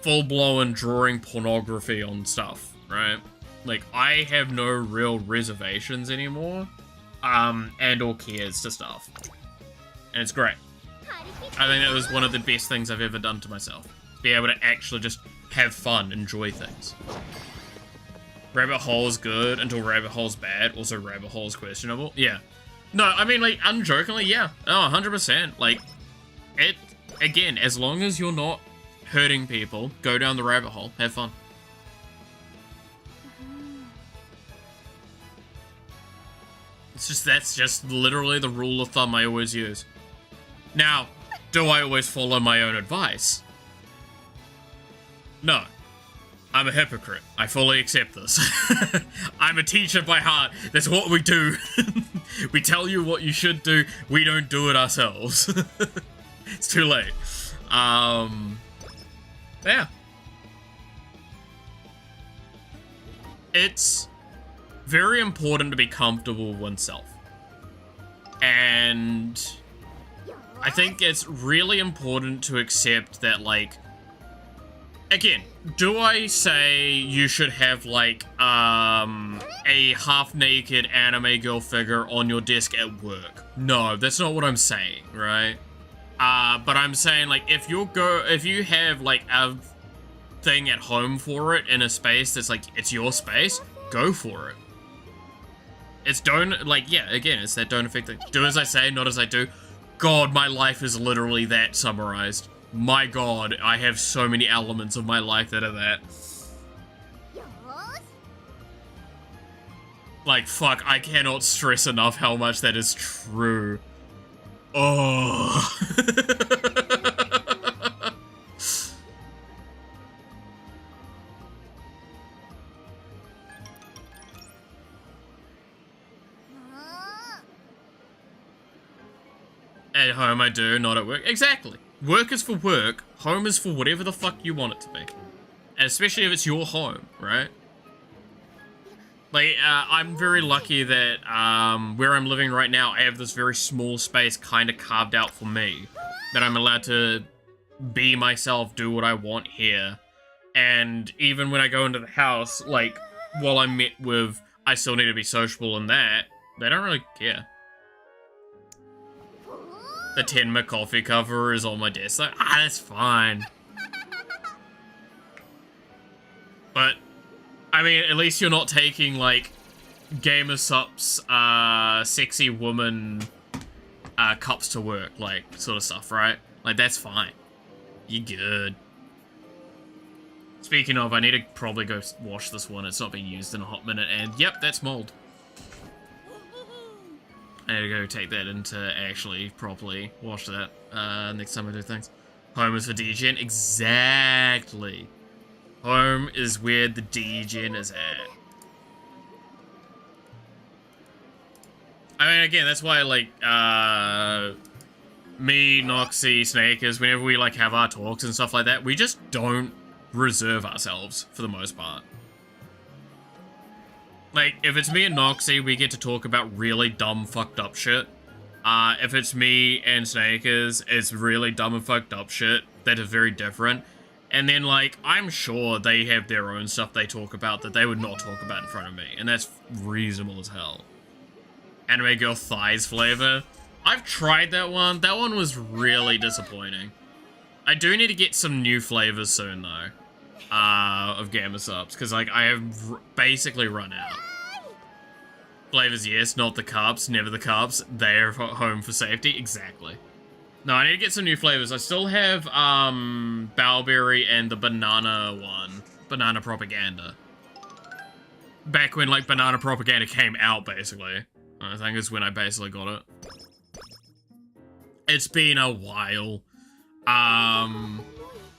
full-blown drawing pornography on stuff, right? Like, I have no real reservations anymore, and or cares to stuff. And it's great. I think that was one of the best things I've ever done to myself. Be able to actually just have fun, enjoy things. Rabbit hole's good until rabbit hole's bad. Also, rabbit hole's questionable. Yeah. No, I mean, like, unjokingly, yeah. Oh, 100%. Like, it, again, as long as you're not hurting people, go down the rabbit hole. Have fun. That's just literally the rule of thumb I always use. Now, do I always follow my own advice? No. I'm a hypocrite. I fully accept this. I'm a teacher by heart. That's what we do. We tell you what you should do. We don't do it ourselves. It's too late. Yeah. It's very important to be comfortable with oneself. And I think it's really important to accept that, like, again, do I say you should have, like, a half-naked anime girl figure on your desk at work? No, that's not what I'm saying, right? But I'm saying, like, if you have, like, a thing at home for it in a space that's, like, it's your space, go for it. It's it's that don't affect thing. Do as I say, not as I do. God, my life is literally that summarized. My God, I have so many elements of my life that are that. Like, fuck, I cannot stress enough how much that is true. Oh. At home I do, not at work. Exactly. Work is for work, home is for whatever the fuck you want it to be. And especially if it's your home, right? Like, I'm very lucky that where I'm living right now, I have this very small space kind of carved out for me. That I'm allowed to be myself, do what I want here. And even when I go into the house, like, while I'm met with, I still need to be sociable and that, they don't really care. The Tenma coffee cover is on my desk, like, that's fine. But, I mean, at least you're not taking, like, Gamer Sup's, sexy woman, cups to work, like, sort of stuff, right? Like, that's fine. You're good. Speaking of, I need to probably go wash this one. It's not been used in a hot minute, and yep, that's mold. I need to go take that in to actually properly wash that next time I do things. Home is for degen. Exactly. Home is where the degen is at. I mean, again, that's why, like, me, Noxy, Snakers, whenever we, like, have our talks and stuff like that, we just don't reserve ourselves, for the most part. Like, if it's me and Noxy, we get to talk about really dumb, fucked up shit. If it's me and Snakers, it's really dumb and fucked up shit that is very different. And then, like, I'm sure they have their own stuff they talk about that they would not talk about in front of me. And that's reasonable as hell. Anime Girl Thighs flavor. I've tried that one. That one was really disappointing. I do need to get some new flavors soon, though. Of Gamer Subs. Because, like, I have basically run out. Flavors, yes. Not the cups. Never the cups. They're home for safety. Exactly. No, I need to get some new flavors. I still have, Bowberry and the banana one. Banana Propaganda. Back when, like, Banana Propaganda came out, basically. I think is when I basically got it. It's been a while.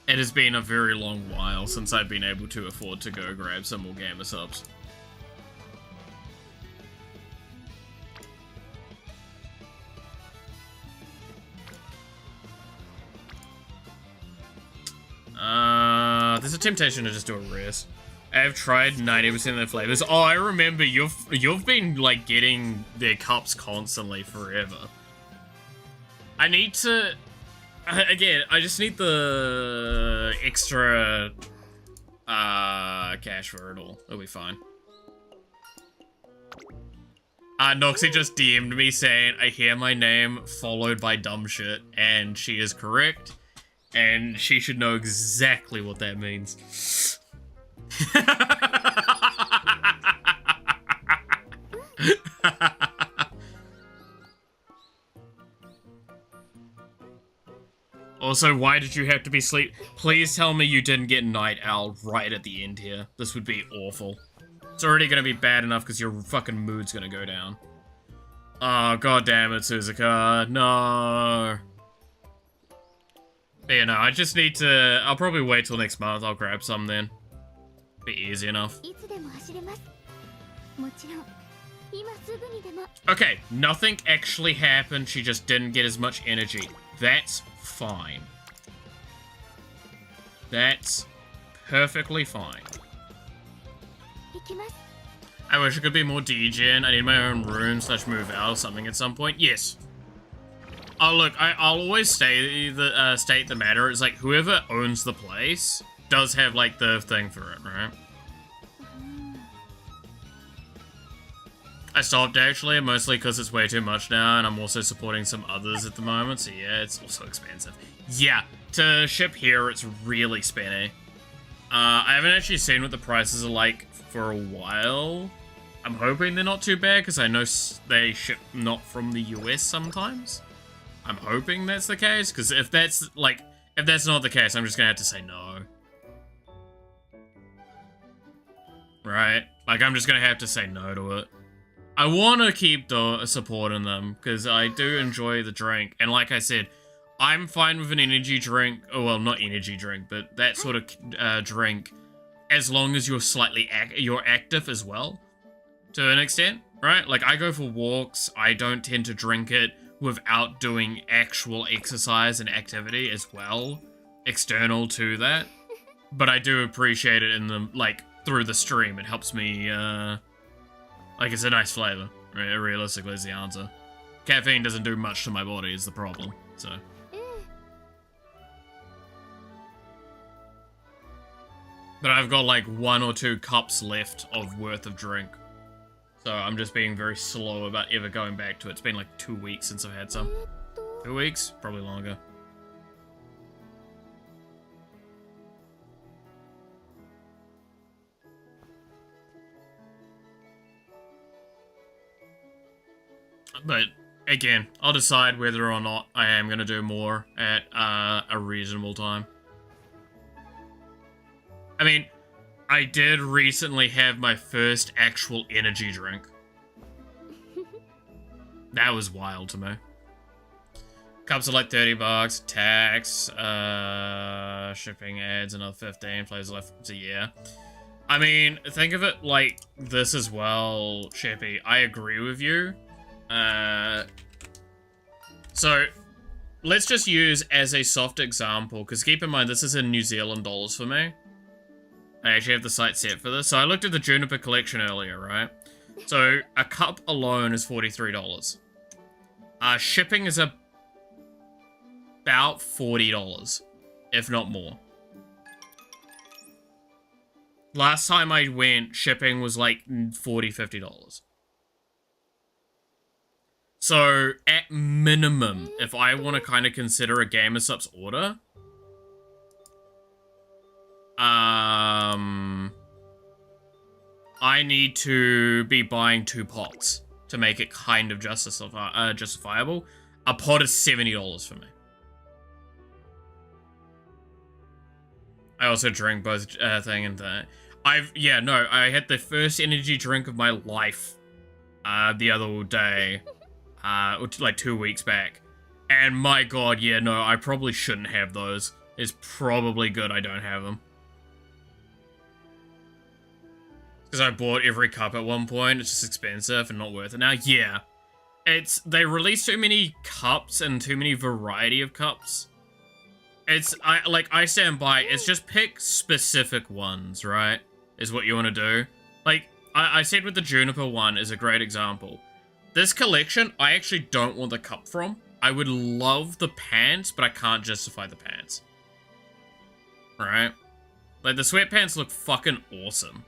It has been a very long while since I've been able to afford to go grab some more Gamer Subs. There's a temptation to just do a rest. I have tried 90% of the flavors. Oh, I remember you've been like getting their cups constantly forever. I need to again, I just need the extra cash for it all. It'll be fine. Noxy just DM'd me saying, I hear my name followed by dumb shit, and she is correct. And she should know exactly what that means. Also, why did you have to be asleep? Please tell me you didn't get Night Owl right at the end here. This would be awful. It's already gonna be bad enough because your fucking mood's gonna go down. Oh, god damn it, Suzuka. No. But yeah, no, I just need to... I'll probably wait till next month. I'll grab some then. Be easy enough. Okay, nothing actually happened. She just didn't get as much energy. That's fine. That's perfectly fine. I wish I could be more degen. I need my own room / move out or something at some point. Yes. Oh, look, I'll always state the matter. It's like, whoever owns the place does have, like, the thing for it, right? I stopped, actually, mostly because it's way too much now, and I'm also supporting some others at the moment, so yeah, it's also expensive. Yeah, to ship here, it's really spenny. I haven't actually seen what the prices are like for a while. I'm hoping they're not too bad, because I know they ship not from the US sometimes. I'm hoping that's the case, because if that's not the case, I'm just gonna have to say no. Right? Like, I'm just gonna have to say no to it. I want to keep supporting them, because I do enjoy the drink, and like I said, I'm fine with an energy drink, oh well, not energy drink, but that sort of drink, as long as you're slightly you're active as well, to an extent, right? Like, I go for walks, I don't tend to drink it without doing actual exercise and activity as well, external to that. But I do appreciate it in the, like, through the stream. It helps me, like, it's a nice flavor. Realistically is the answer. Caffeine doesn't do much to my body is the problem, so. But I've got like 1 or 2 cups left of worth of drink. So I'm just being very slow about ever going back to it. It's been like 2 weeks since I've had some. 2 weeks? Probably longer. But again, I'll decide whether or not I am going to do more at a reasonable time. I mean, I did recently have my first actual energy drink. That was wild to me. Cups are like $30, tax, shipping adds another 15, plays left, so yeah. I mean, think of it like this as well, Sheppy. I agree with you. So, let's just use as a soft example, because keep in mind, this is in New Zealand dollars for me. I actually have the site set for this. So I looked at the Juniper collection earlier, right? So a cup alone is $43. Shipping is about $40, if not more. Last time I went, shipping was like $40, $50. So at minimum, if I want to kind of consider a GamerSupps order, I need to be buying 2 pots to make it kind of justifiable. A pot is $70 for me. I also drink both thing and that. I had the first energy drink of my life the other day, like 2 weeks back. And my god, yeah, no, I probably shouldn't have those. It's probably good I don't have them. Because I bought every cup at one point. It's just expensive and not worth it now. Yeah. They release too many cups and too many variety of cups. I stand by, it's just pick specific ones, right? Is what you want to do. Like, I said with the Juniper one is a great example. This collection, I actually don't want the cup from. I would love the pants, but I can't justify the pants. Right? Like, the sweatpants look fucking awesome.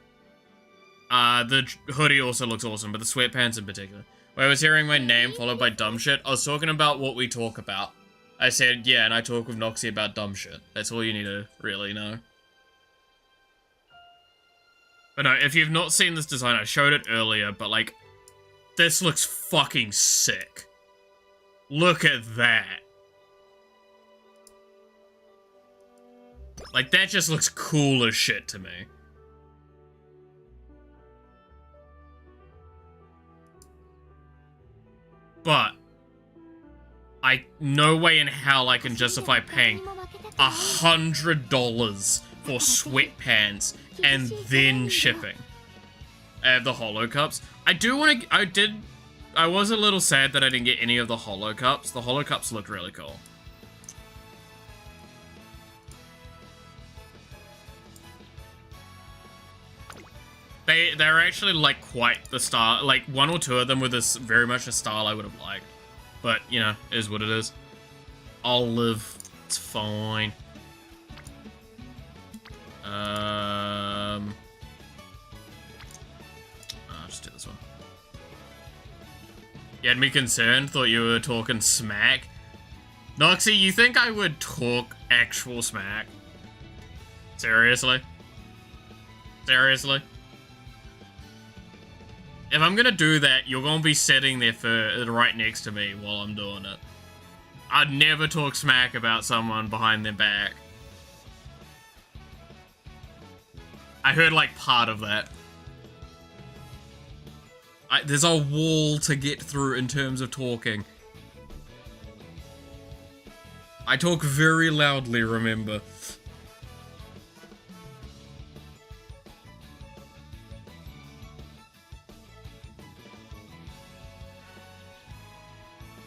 The hoodie also looks awesome, but the sweatpants in particular. When I was hearing my name followed by dumb shit, I was talking about what we talk about. I said, yeah, and I talk with Noxie about dumb shit. That's all you need to really know. But no, if you've not seen this design, I showed it earlier, but like, this looks fucking sick. Look at that. Like, that just looks cool as shit to me. But no way in hell I can justify paying $100 for sweatpants and then shipping. The holo cups. I was a little sad that I didn't get any of the holo cups. The holo cups look really cool. They're actually like quite the style. Like 1 or 2 of them were this very much a style I would have liked. But, you know, it is what it is. I'll live. It's fine. I'll just do this one. You had me concerned, thought you were talking smack. Noxie, you think I would talk actual smack? Seriously? Seriously? If I'm gonna do that, you're gonna be sitting there right next to me while I'm doing it. I'd never talk smack about someone behind their back. I heard like part of that. There's a wall to get through in terms of talking. I talk very loudly, remember.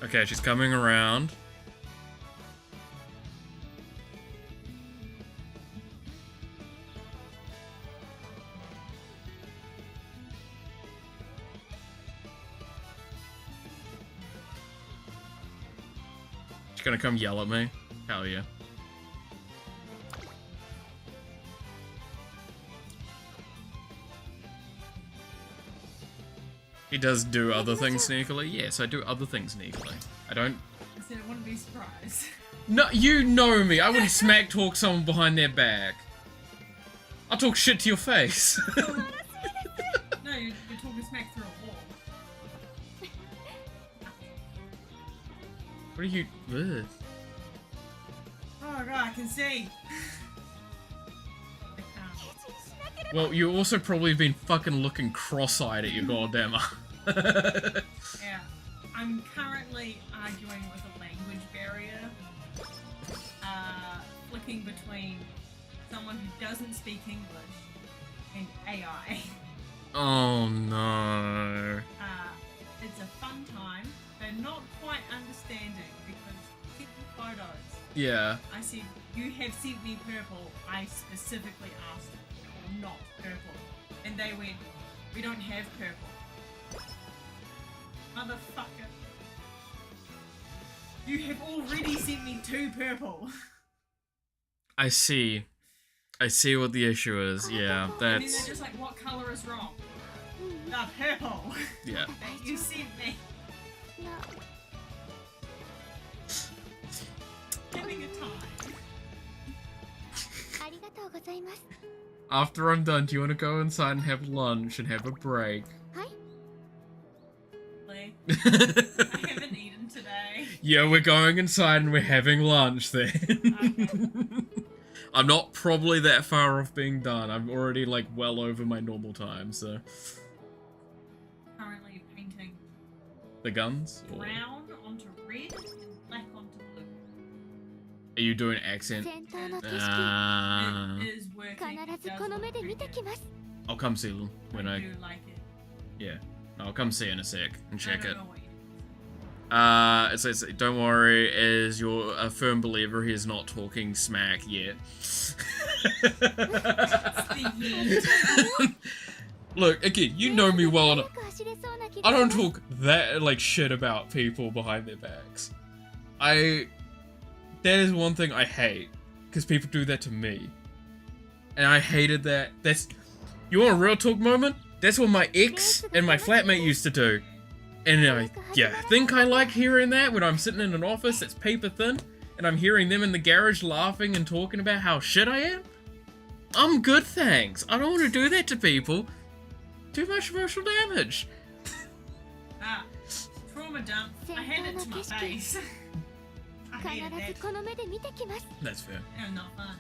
Okay, she's coming around. She's gonna come yell at me. Hell yeah. He does do other things sneakily. Yes, I do other things sneakily. I don't... I said I wouldn't be surprised. No, you know me. I wouldn't smack talk someone behind their back. I'll talk shit to your face. No, you're talking smack through a wall. What are you... Ugh. Oh god, I can see. Well, you also probably been fucking looking cross-eyed at your goddamn Yeah. I'm currently arguing with a language barrier. Flicking between someone who doesn't speak English and AI. Oh no. It's a fun time. They're not quite understanding because sent me photos. Yeah. I said, you have sent me purple. I specifically asked for not purple. And they went, we don't have purple. Motherfucker. You have already sent me 2 purple. I see. I see what the issue is. Yeah, And then that's... they're just like, what colour is wrong? The purple. Yeah. That you sent me. Having a time. After I'm done, do you want to go inside and have lunch and have a break? I haven't eaten today. Yeah, we're going inside and we're having lunch then. Okay. I'm not probably that far off being done. I'm already like well over my normal time, so... Currently painting The guns? Or... brown onto red and black onto blue. Are you doing accent? It is working. It does look pretty good. I'll come see them when I... do like it. Yeah. I'll come see in a sec and check I it. don't know what It says, don't worry, as you're a firm believer, he is not talking smack yet. Look, again, you know me well enough. I don't talk that, like, shit about people behind their backs. That is one thing I hate, because people do that to me. And I hated that. You want a real talk moment? That's what my ex and my flatmate used to do. And I think I like hearing that when I'm sitting in an office that's paper thin, and I'm hearing them in the garage laughing and talking about how shit I am? I'm good, thanks. I don't want to do that to people. Too much emotional damage. Trauma dump. I had it to my face. I hated that. That's fair. And not fun.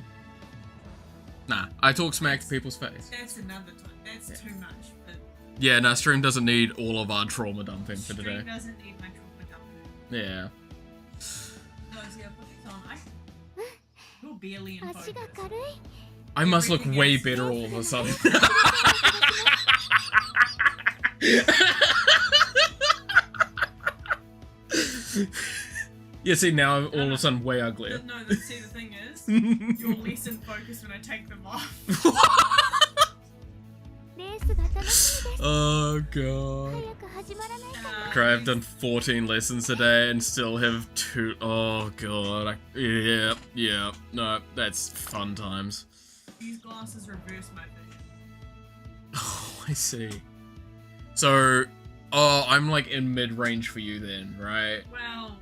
Nah, I talk smack to people's face. That's another time. That's too much. But Yeah, no, stream doesn't need all of our trauma dumping for today. stream doesn't need my trauma dumping. Yeah. Those here, put this on. You're barely in focus. I must look Everything way else- better all of a sudden. Yeah, see, now I'm all of a sudden way uglier. No, see, the thing is, you're less in focus when I take them off. Oh god. Cry, I've done 14 lessons today and still have 2. Oh god. Yeah. No, that's fun times. These glasses reverse my vision. Oh, I see. So, I'm like in mid-range for you then, right? Well,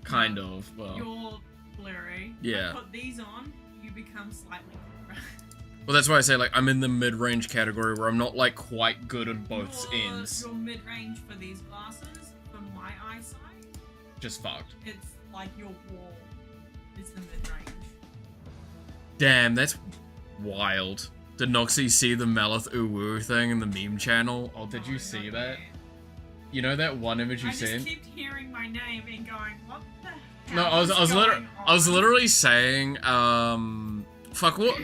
Kind of. Well, you're blurry. Yeah. Put these on, you become slightly clearer. well, that's why I say like I'm in the mid-range category where I'm not like quite good on both ends. Your mid-range for these glasses, for my eyesight, Just fucked. it's like your wall is the mid-range. Damn, that's wild. Did Noxie see the Malith Uwu thing in the meme channel? Oh, did you see that? You know that one image you I just sent? kept hearing my name and going, what the hell No, I was literally saying, fuck, what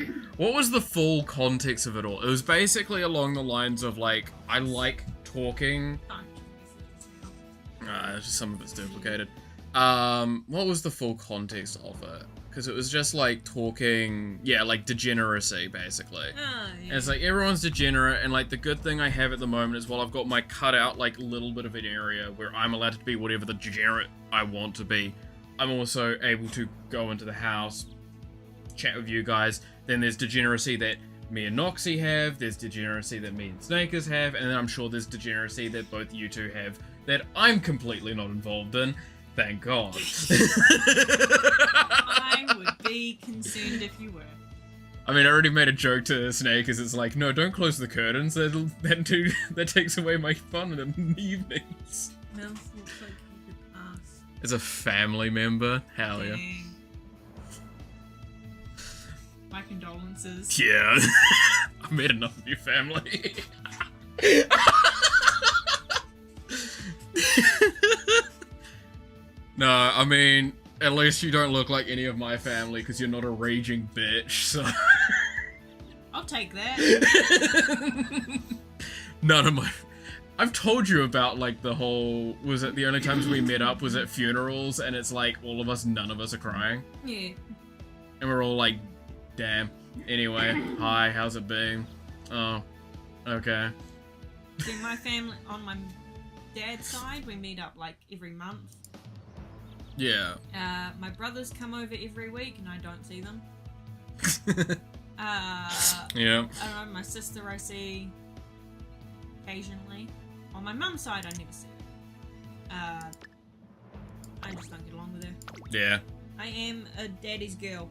was the full context of it all? It was basically along the lines of like, I like talking. Just some of it's duplicated. What was the full context of it? Because it was just like talking, yeah, like degeneracy basically. Yeah. And it's like everyone's degenerate, and like the good thing I have at the moment is, well, I've got my cut out like little bit of an area where I'm allowed to be whatever the degenerate I want to be. I'm also able to go into the house, chat with you guys. Then there's degeneracy that me and Noxie have, there's degeneracy that me and Snakers have, and then I'm sure there's degeneracy that both you two have that I'm completely not involved in. Thank God. I would be concerned if you were. I mean, I already made a joke to Snake, as it's like, no, don't close the curtains. That takes away my fun in the evenings. Mouse looks like he could pass. As a family member, hell yeah. Dang. My condolences. Yeah, I've made enough of your family. No, I mean, at least you don't look like any of my family because you're not a raging bitch, so... I'll take that. None of my... I've told you about, like, the whole... Was it the only times we met up was at funerals, and it's like, all of us, none of us are crying? Yeah. And we're all like, damn. Anyway, hi, how's it been? Oh, okay. See, my family, on my dad's side, we meet up, like, every month. Yeah. My brothers come over every week, and I don't see them. Yeah. I don't know, my sister I see occasionally. On my mum's side, I never see her. I just don't get along with her. Yeah. I am a daddy's girl.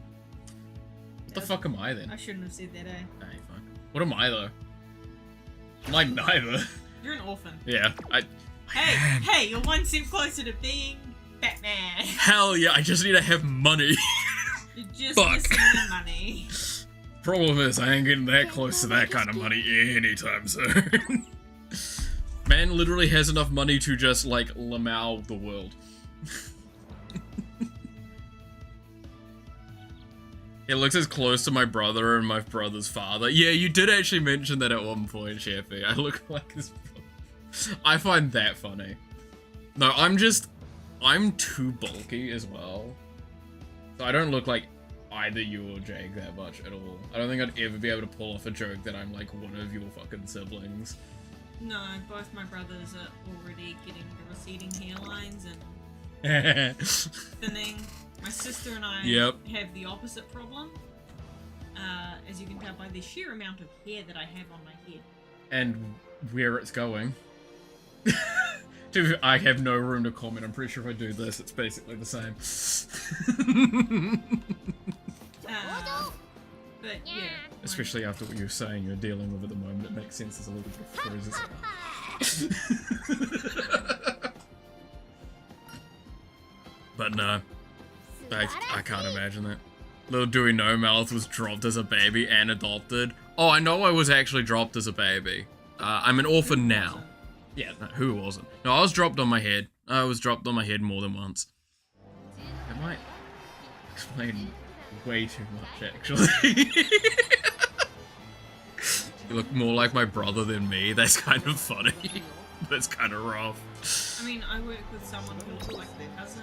What the fuck am I then? I shouldn't have said that, eh? Hey, fuck. What am I though? I'm like neither. You're an orphan. Yeah, Hey, you're one step closer to being Batman. Hell yeah, I just need to have money. You're just Fuck. missing the money. Problem is, I ain't getting that close to that kind of money anytime soon. Man literally has enough money to just, like, Lamau the world. It looks as close to my brother and my brother's father. Yeah, you did actually mention that at one point, Sheffy. I look like his brother. I find that funny. No, I'm too bulky as well. So I don't look like either you or Jake that much at all. I don't think I'd ever be able to pull off a joke that I'm like one of your fucking siblings. No, both my brothers are already getting the receding hairlines and thinning. My sister and I have the opposite problem, as you can tell by the sheer amount of hair that I have on my head. And where it's going. I have no room to comment. I'm pretty sure if I do this, it's basically the same. But yeah. Especially after what you're saying you're dealing with at the moment, it makes sense as a little bit of But no. I can't imagine that. Little do we know, Malith was dropped as a baby and adopted. Oh, I know I was actually dropped as a baby. I'm an orphan now. Yeah, no, who wasn't? No, I was dropped on my head. I was dropped on my head more than once. That might explain way too much, actually. You look more like my brother than me. That's kind of funny. That's kind of rough. I mean, I work with someone who looks like their cousin.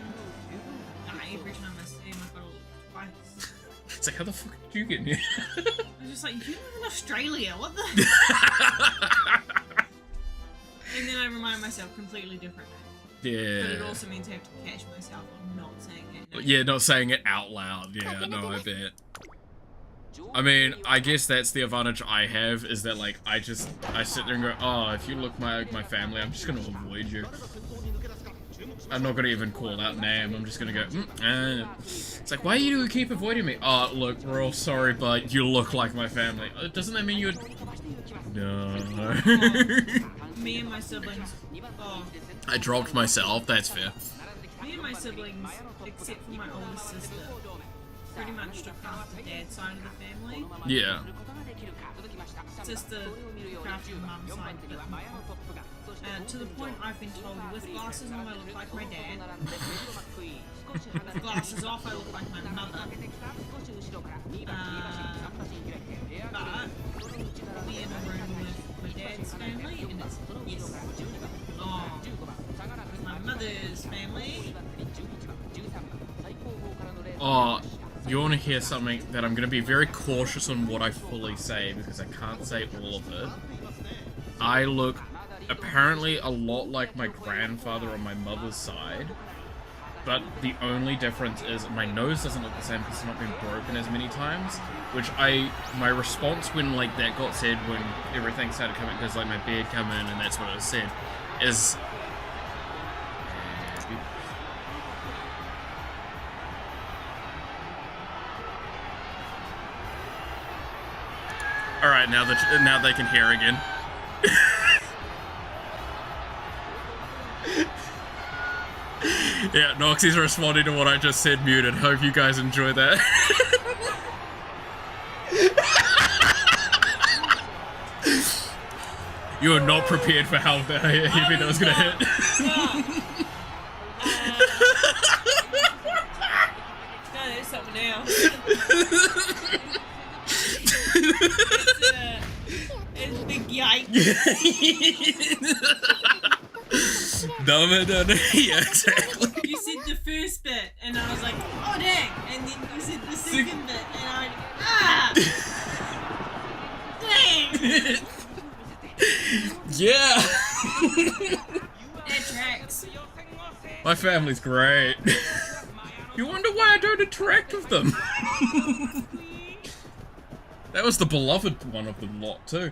Every time I see him, I've got to look twice. It's like, how the fuck did you get in here? I'm just like, you live in Australia, what the? And then I remind myself completely different. Yeah. But it also means I have to catch myself on not saying it. Yeah, not saying it out loud. Yeah, no, I bet. I mean, I guess that's the advantage I have, is that, like, I sit there and go, oh, if you look like my family, I'm just gonna avoid you. I'm not gonna even call out name, I'm just gonna go, It's like, why do you keep avoiding me? Oh, look, we're all sorry, but you look like my family. Doesn't that mean you'd... No. Me and my siblings... Oh. I dropped myself, that's fair. Me and my siblings, except for my older sister, pretty much took half the dad's side of the family. Yeah. Sister took after the mum's side, but to the point I've been told, with glasses on I look like my dad, with glasses off I look like my mother, but we in a room with my dad's family, and it's, yes, oh, with my mother, want to hear something that I'm going to be very cautious on what I fully say, because I can't say all of it. I look apparently a lot like my grandfather on my mother's side, but the only difference is my nose doesn't look the same because it's not been broken as many times, which my response when like that got said, when everything started coming, because like my beard come in and that's what it was said, is alright, now they can hear again. Yeah, Noxie's responding to what I just said muted. Hope you guys enjoy that. You are not prepared for how heavy that was gonna hit. No, there's something else. It's a big yikes. Yeah, exactly. You said the first bit, and I was like, oh dang! And then you said the second bit, and I went, ah! Dang! Yeah! That tracks. My family's great. You wonder why I don't interact with them? That was the beloved one of the lot, too.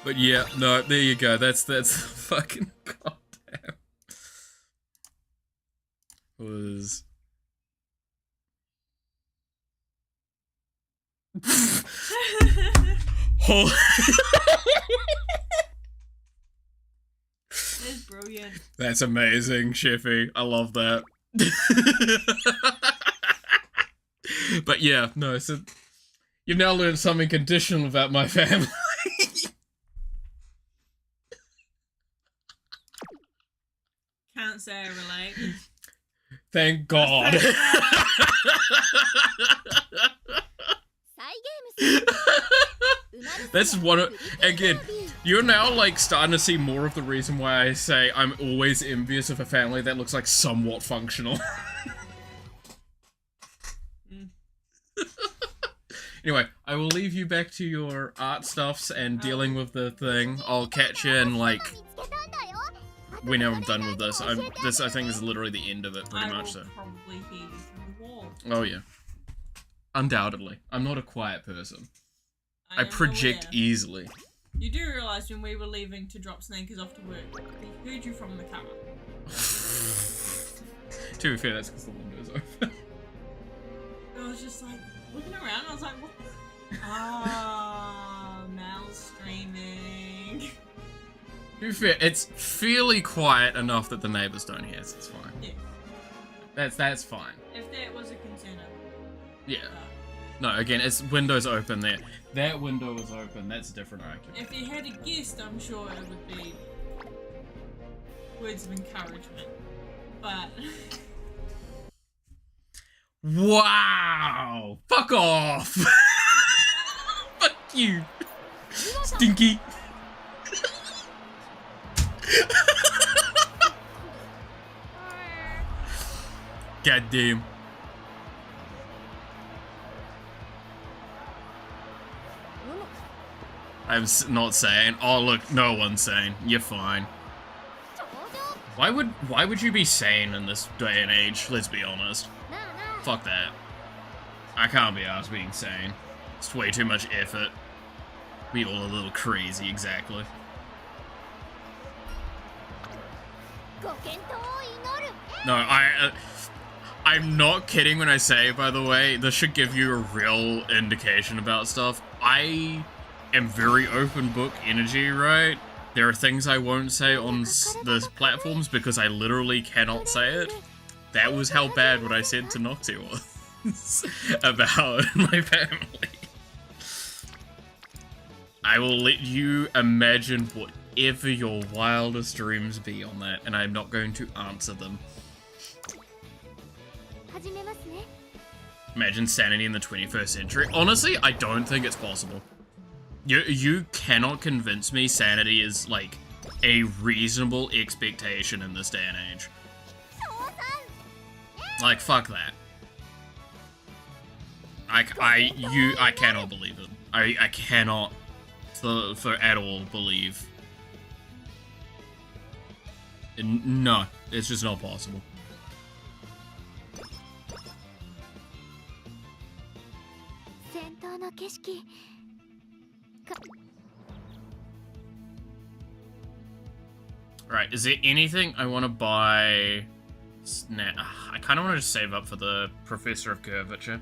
But yeah, no, there you go. That's fucking goddamn. Was oh. That's brilliant. That's amazing, Sheffy. I love that. But yeah, no, so you've now learned something additional about my family. Can't say I relate. Thank God. That's one of, again, you're now like starting to see more of the reason why I say I'm always envious of a family that looks like somewhat functional. Anyway, I will leave you back to your art stuffs and dealing with the thing. I'll catch you in like when I'm done with this. This I think is literally the end of it, pretty much. So Probably hear you through the wall. oh yeah, undoubtedly. I'm not a quiet person. I am project aware. easily. You do realise when we were leaving to drop Snakers off to work, we heard you from the car. To be fair, that's because the window's open. I was just like looking around. I was like, "What?" Ah, Mal's streaming. To be fair, it's fairly quiet enough that the neighbours don't hear, so it's fine. Yeah. That's fine. If that was a concern, Yeah. No, again, it's windows open there. That window was open. That's a different argument. if you had a guest, I'm sure it would be words of encouragement. But Wow! Fuck off! Fuck you! Stinky! God damn. I'm not saying. Oh look, no one's saying. You're fine. Why would you be sane in this day and age? Let's be honest. Fuck that. I can't be arsed being sane. It's way too much effort. We all a little crazy, exactly. No, I'm not kidding when I say, by the way, this should give you a real indication about stuff. I am very open book energy, right? There are things I won't say on the platforms because I literally cannot say it. That was how bad what I said to Noxie was about my family. I will let you imagine whatever your wildest dreams be on that, and I'm not going to answer them. Imagine sanity in the 21st century. Honestly, I don't think it's possible. You cannot convince me sanity is, like, a reasonable expectation in this day and age. Like, fuck that. I cannot believe it. I cannot for at all believe. No, it's just not possible. Right, is there anything I want to buy? Nah, I kind of want to just save up for the Professor of Curvature.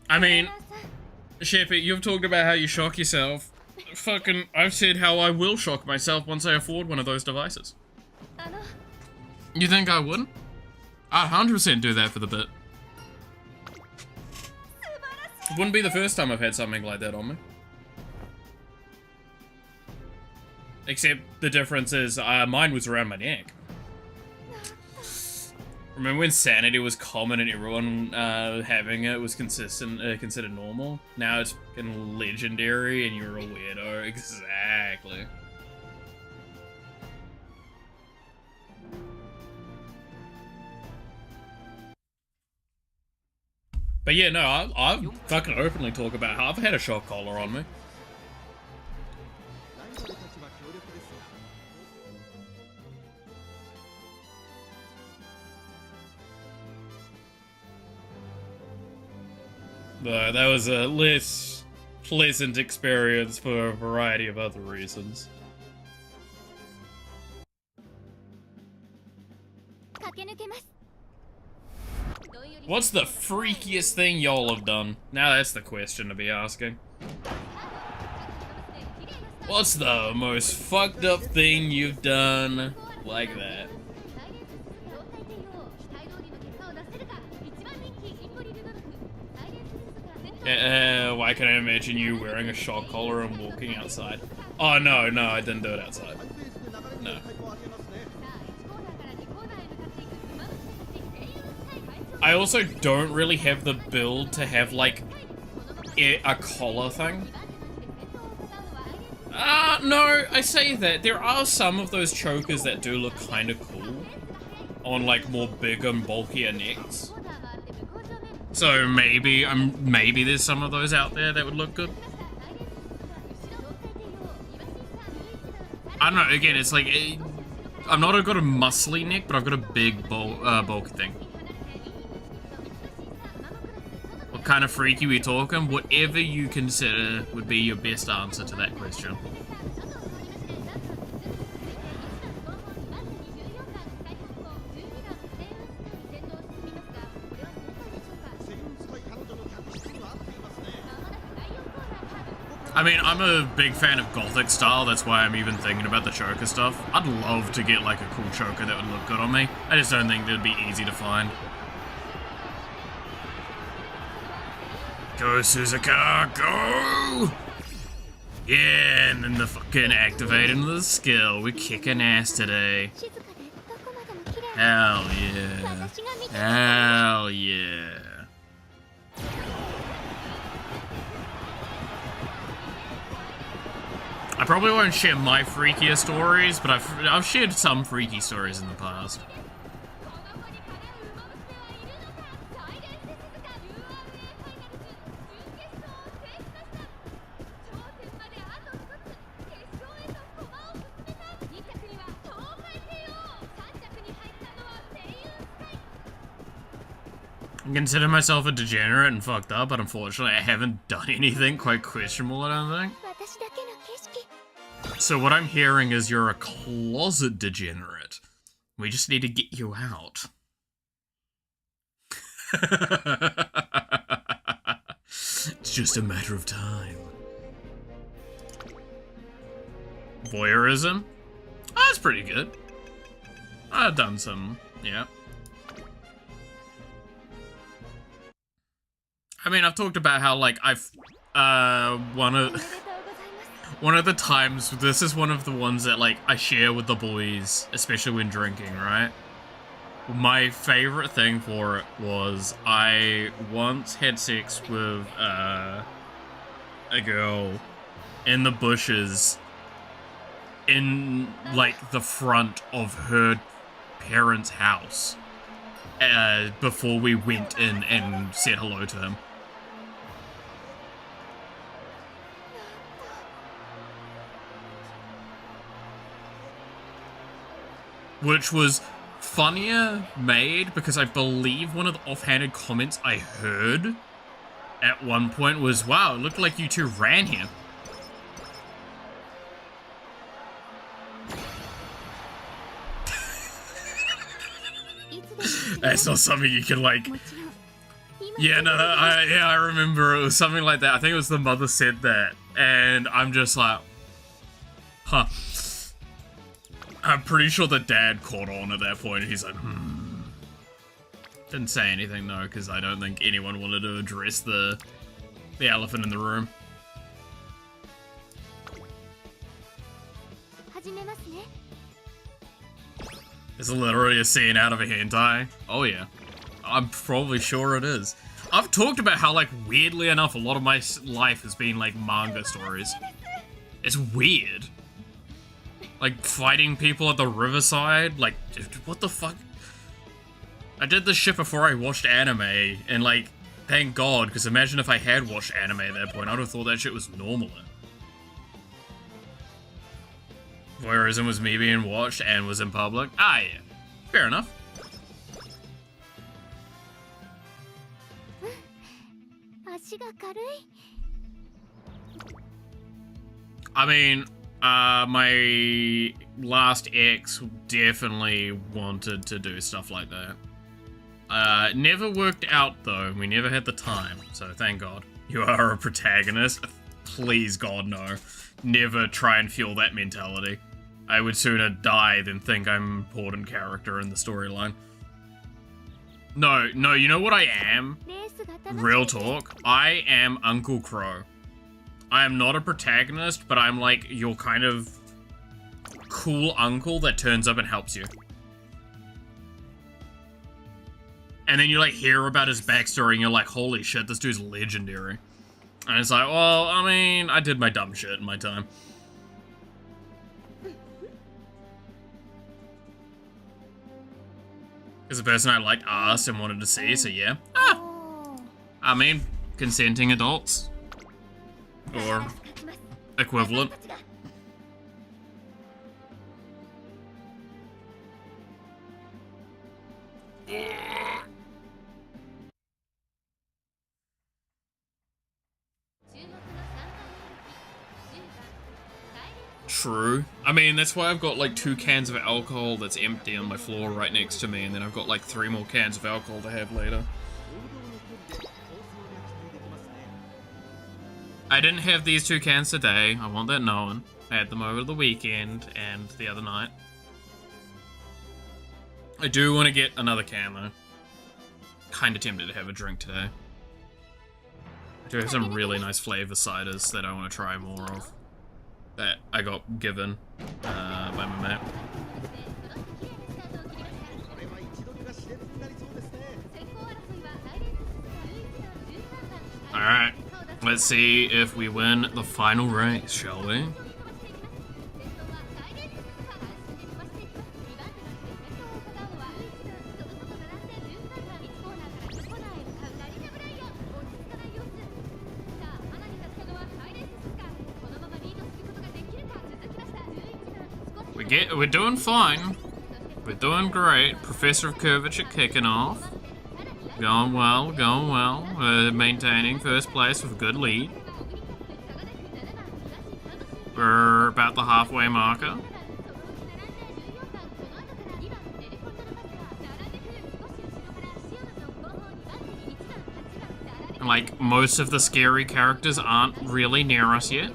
I mean, Sheppy, you've talked about how you shock yourself. Fucking, I've said how I will shock myself once I afford one of those devices. You think I wouldn't? I'd 100% do that for the bit. It wouldn't be the first time I've had something like that on me. Except the difference is, mine was around my neck. Remember when Sanity was common and everyone having it was considered normal? Now it's fucking legendary and you're a weirdo. Exactly. But yeah, no, I fucking openly talk about how I've had a shock collar on me. But that was a less pleasant experience for a variety of other reasons. What's the freakiest thing y'all have done? Now that's the question to be asking. What's the most fucked up thing you've done like that? Why can I imagine you wearing a shock collar and walking outside? Oh, no, I didn't do it outside. No. I also don't really have the build to have, like, a collar thing. No, I say that. There are some of those chokers that do look kind of cool on, like, more big and bulkier necks. So maybe there's some of those out there that would look good. I don't know, again, it's like, I've not got a muscly neck, but I've got a big bulk thing. What kind of freaky we talking? Whatever you consider would be your best answer to that question. I mean, I'm a big fan of gothic style, that's why I'm even thinking about the choker stuff. I'd love to get like a cool choker that would look good on me. I just don't think they'd be easy to find. Go, Suzuka, go! Yeah, and then the fucking activating the skill. We're kicking ass today. Hell yeah. Hell yeah. I probably won't share my freakier stories, but I've shared some freaky stories in the past. I consider myself a degenerate and fucked up, but unfortunately I haven't done anything quite questionable, I don't think. So what I'm hearing is you're a closet degenerate. We just need to get you out. It's just a matter of time. Voyeurism? Oh, that's pretty good. I've done some, yeah. I mean, I've talked about how, like, one of the times, this is one of the ones that, like, I share with the boys, especially when drinking, right? My favorite thing for it was I once had sex with a girl in the bushes in like the front of her parents' house before we went in and said hello to him. Which was funnier made because I believe one of the offhanded comments I heard at one point was, wow, it looked like you two ran here. That's not something you can like... Yeah, no, I remember it was something like that. I think it was the mother said that, and I'm just like, huh. I'm pretty sure the dad caught on at that point, and he's like, Didn't say anything though, because I don't think anyone wanted to address the elephant in the room. It's literally a scene out of a hentai. Oh yeah, I'm probably sure it is. I've talked about how, like, weirdly enough, a lot of my life has been like manga stories. It's weird. Like, fighting people at the riverside, like, dude, what the fuck? I did this shit before I watched anime, and like, thank God, because imagine if I had watched anime at that point, I would have thought that shit was normal. Voyeurism was me being watched and was in public. Ah, yeah. Fair enough. I mean, my last ex definitely wanted to do stuff like that. Never worked out though. We never had the time, so thank God. You are a protagonist? Please God, no. Never try and fuel that mentality. I would sooner die than think I'm an important character in the storyline. No, you know what I am? Real talk. I am Uncle Crow. I am not a protagonist, but I'm like your kind of cool uncle that turns up and helps you. And then you like hear about his backstory and you're like, holy shit, this dude's legendary. And it's like, well, I mean, I did my dumb shit in my time. Because the person I liked asked and wanted to see, so yeah. I mean, consenting adults. Or equivalent. True. I mean, that's why I've got like 2 cans of alcohol that's empty on my floor right next to me, and then I've got like 3 more cans of alcohol to have later. I didn't have these 2 cans today, I want that known. I had them over the weekend and the other night. I do want to get another can though. Kinda tempted to have a drink today. I do have some really nice flavor ciders that I want to try more of. That I got given by my mate. Alright, let's see if we win the final race, shall we? We're doing fine. We're doing great. Professor of Curvature kicking off. Going well, going well. We're maintaining first place with a good lead. We're about the halfway marker. And like, most of the scary characters aren't really near us yet.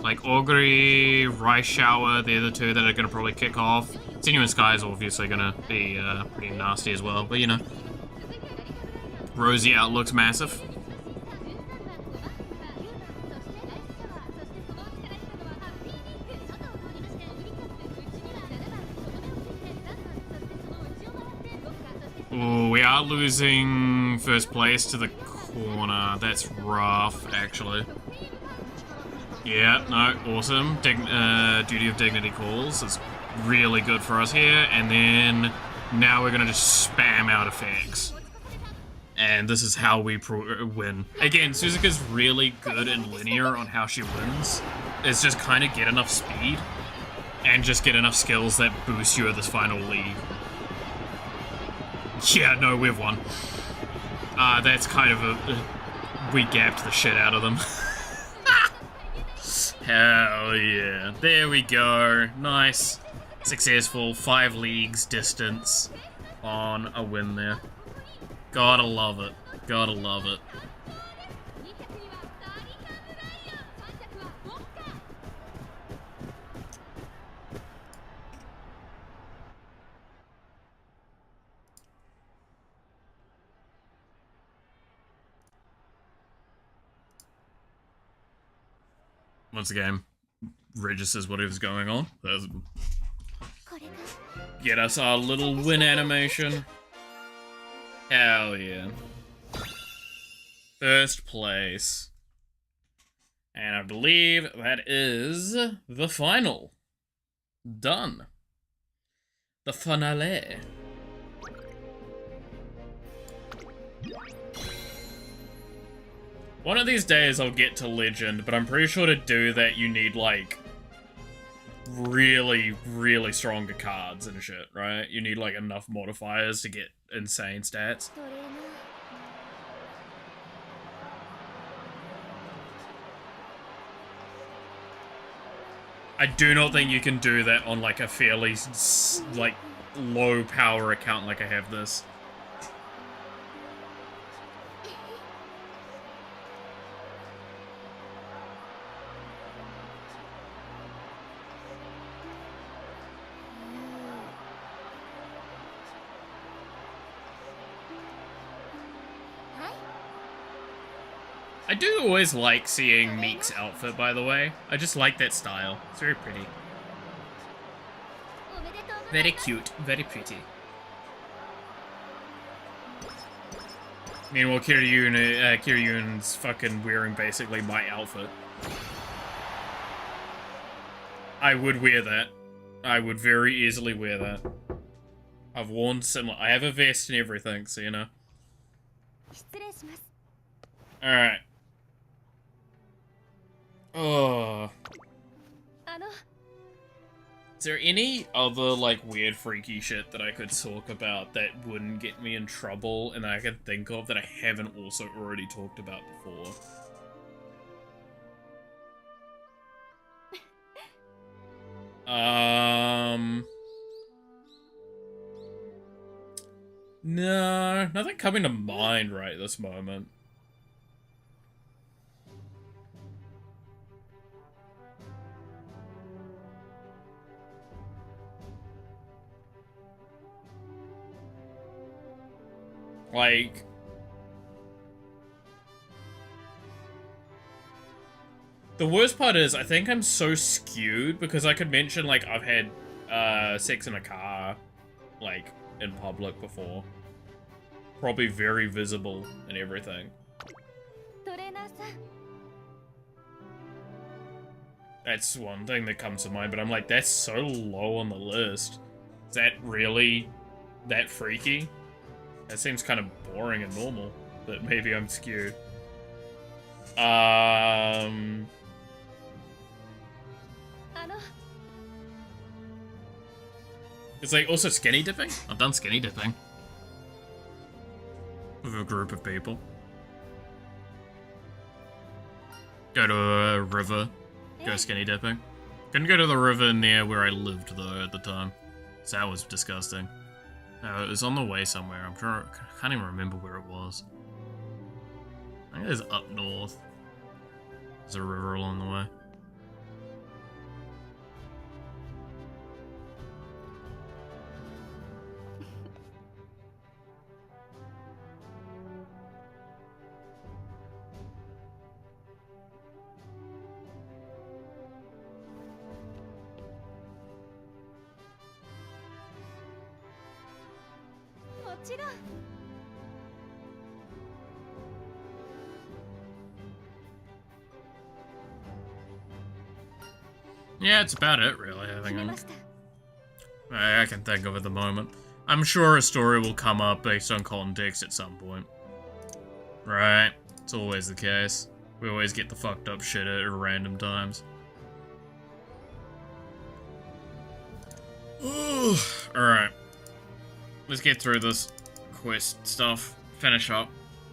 Like Augury, Rice Shower, they're the 2 that are going to probably kick off. Sinuous Sky is obviously going to be pretty nasty as well, but you know. Rosy Outlook's massive. we are losing first place to the corner. That's rough, actually. Yeah, no, awesome. Duty of Dignity calls. It's really good for us here. And then now we're gonna just spam out effects. And this is how we win. Again, Suzuka's really good and linear on how she wins. It's just kind of get enough speed and just get enough skills that boost you at this final league. Yeah, no, we've won. That's kind of we gapped the shit out of them. Hell yeah. There we go. Nice. Successful. 5 leagues distance on a win there. Gotta love it. Gotta love it. Once the game registers whatever's going on, get us our little win animation. Hell yeah. First place. And I believe that is the final. Done. The finale. One of these days I'll get to Legend, but I'm pretty sure to do that you need, like, really, really stronger cards and shit, right? You need, like, enough modifiers to get insane stats. I do not think you can do that on, like, a fairly, like, low power account like I have this. I do always like seeing Meek's outfit, by the way. I just like that style. It's very pretty. Very cute. Very pretty. Meanwhile, Kiryu's fucking wearing basically my outfit. I would wear that. I would very easily wear that. I've worn similar. I have a vest and everything, so you know. Alright. Oh. Is there any other, like, weird freaky shit that I could talk about that wouldn't get me in trouble and that I could think of that I haven't also already talked about before? No, nothing coming to mind right this moment. Like, the worst part is I think I'm so skewed because I could mention, like, I've had sex in a car, like, in public before. Probably very visible and everything. That's one thing that comes to mind, but I'm like, that's so low on the list. Is that really that freaky? That seems kind of boring and normal, but maybe I'm skewed. It's like also skinny dipping. I've done skinny dipping with a group of people. Go to a river, go skinny dipping. Couldn't go to the river near where I lived though at the time, so that was disgusting. No, it was on the way somewhere. I'm sure I can't even remember where it was. I think it was up north. There's a river along the way. Yeah, it's about it, really, I think. I can think of at the moment. I'm sure a story will come up based on context at some point. Right? It's always the case. We always get the fucked up shit at random times. Alright. Let's get through this quest stuff, finish up,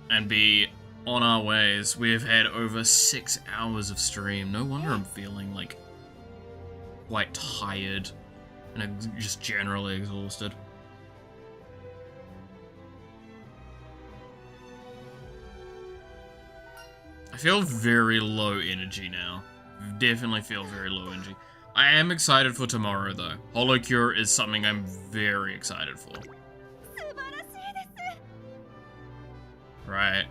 and be on our ways. We have had over 6 hours of stream. No wonder I'm feeling, like, quite tired and just generally exhausted. I feel very low energy now. Definitely feel very low energy. I am excited for tomorrow, though. Holocure is something I'm very excited for. Right.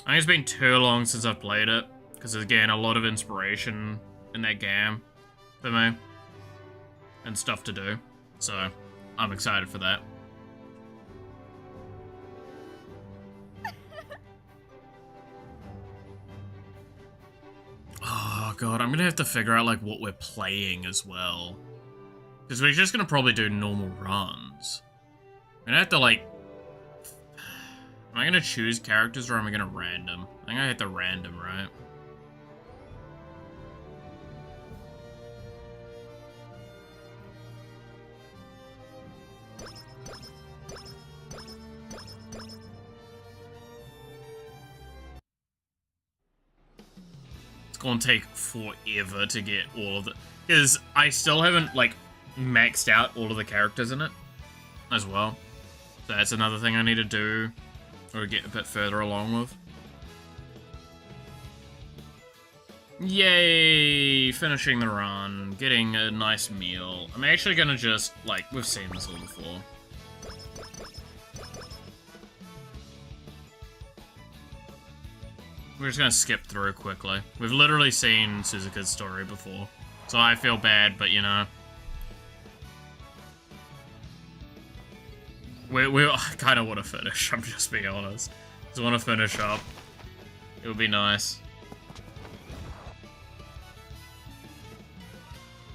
I think it's been too long since I've played it, because there's, again, a lot of inspiration in that game for me, and stuff to do, so I'm excited for that. Oh god, I'm gonna have to figure out, like, what we're playing as well, because we're just gonna probably do normal runs. I'm gonna have to, like, am I gonna choose characters or am I gonna random? I think I hit the random, right? It's gonna take forever to get all of the... Because I still haven't, like, maxed out all of the characters in it as well. So that's another thing I need to do, or get a bit further along with. Yay! Finishing the run, getting a nice meal. I'm actually gonna just, like, we've seen this all before. We're just gonna skip through quickly. We've literally seen Suzuka's story before, so I feel bad, but you know. I kind of want to finish, I'm just being honest. Just want to finish up. It would be nice.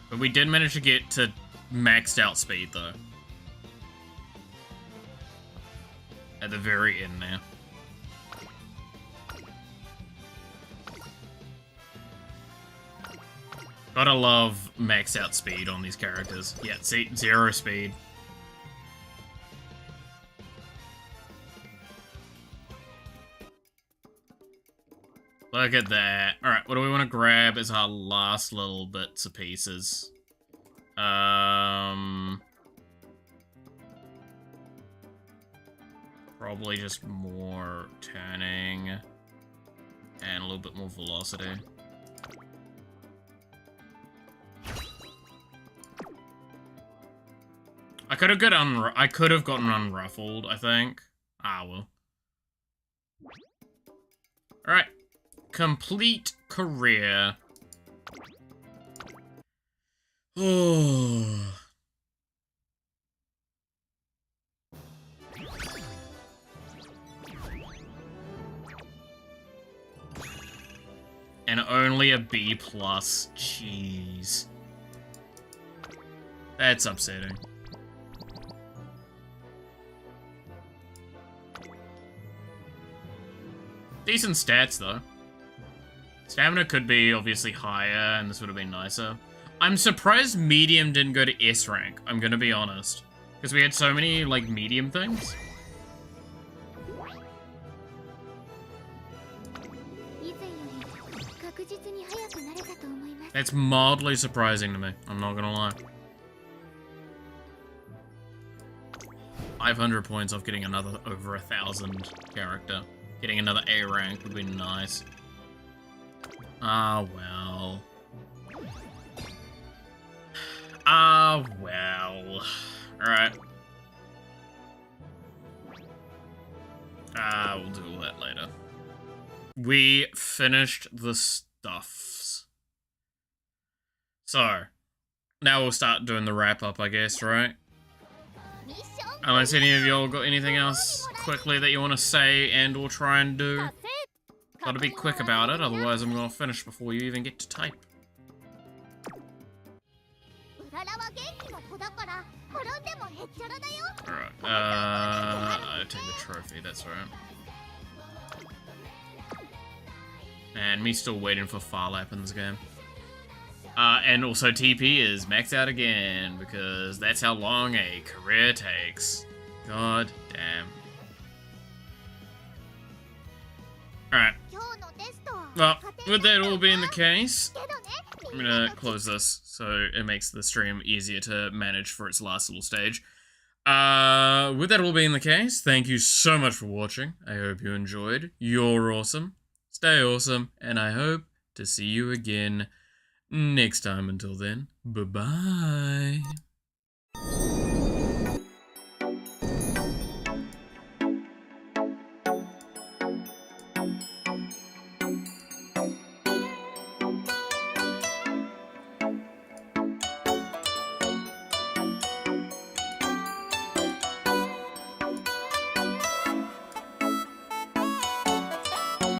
But we did manage to get to maxed out speed, though. At the very end now. Gotta love maxed out speed on these characters. Yeah, see, 0 speed. Look at that. Alright, what do we want to grab as our last little bits of pieces? Probably just more turning and a little bit more velocity. I could have gotten unruffled, I think. Ah, well. Alright. Complete career. Oh. And only a B+. Jeez. That's upsetting. Decent stats, though. Stamina could be obviously higher, and this would have been nicer. I'm surprised medium didn't go to S rank, I'm gonna be honest. Because we had so many, like, medium things. That's mildly surprising to me, I'm not gonna lie. 500 points off getting another over 1,000 character. Getting another A rank would be nice. Ah, well. Ah, well. Alright. We'll do all that later. We finished the stuffs. So, now we'll start doing the wrap-up, I guess, right? Unless any of y'all got anything else quickly that you want to say and or try and do. Gotta be quick about it, otherwise I'm gonna finish before you even get to type. Alright, I take the trophy, that's right. And me still waiting for far lap in this game. And also TP is maxed out again, because that's how long a career takes. God damn. Alright. Well, with that all being the case, I'm gonna close this so it makes the stream easier to manage for its last little stage. With that all being the case, thank you so much for watching. I hope you enjoyed. You're awesome. Stay awesome, and I hope to see you again next time. Until then, bye-bye.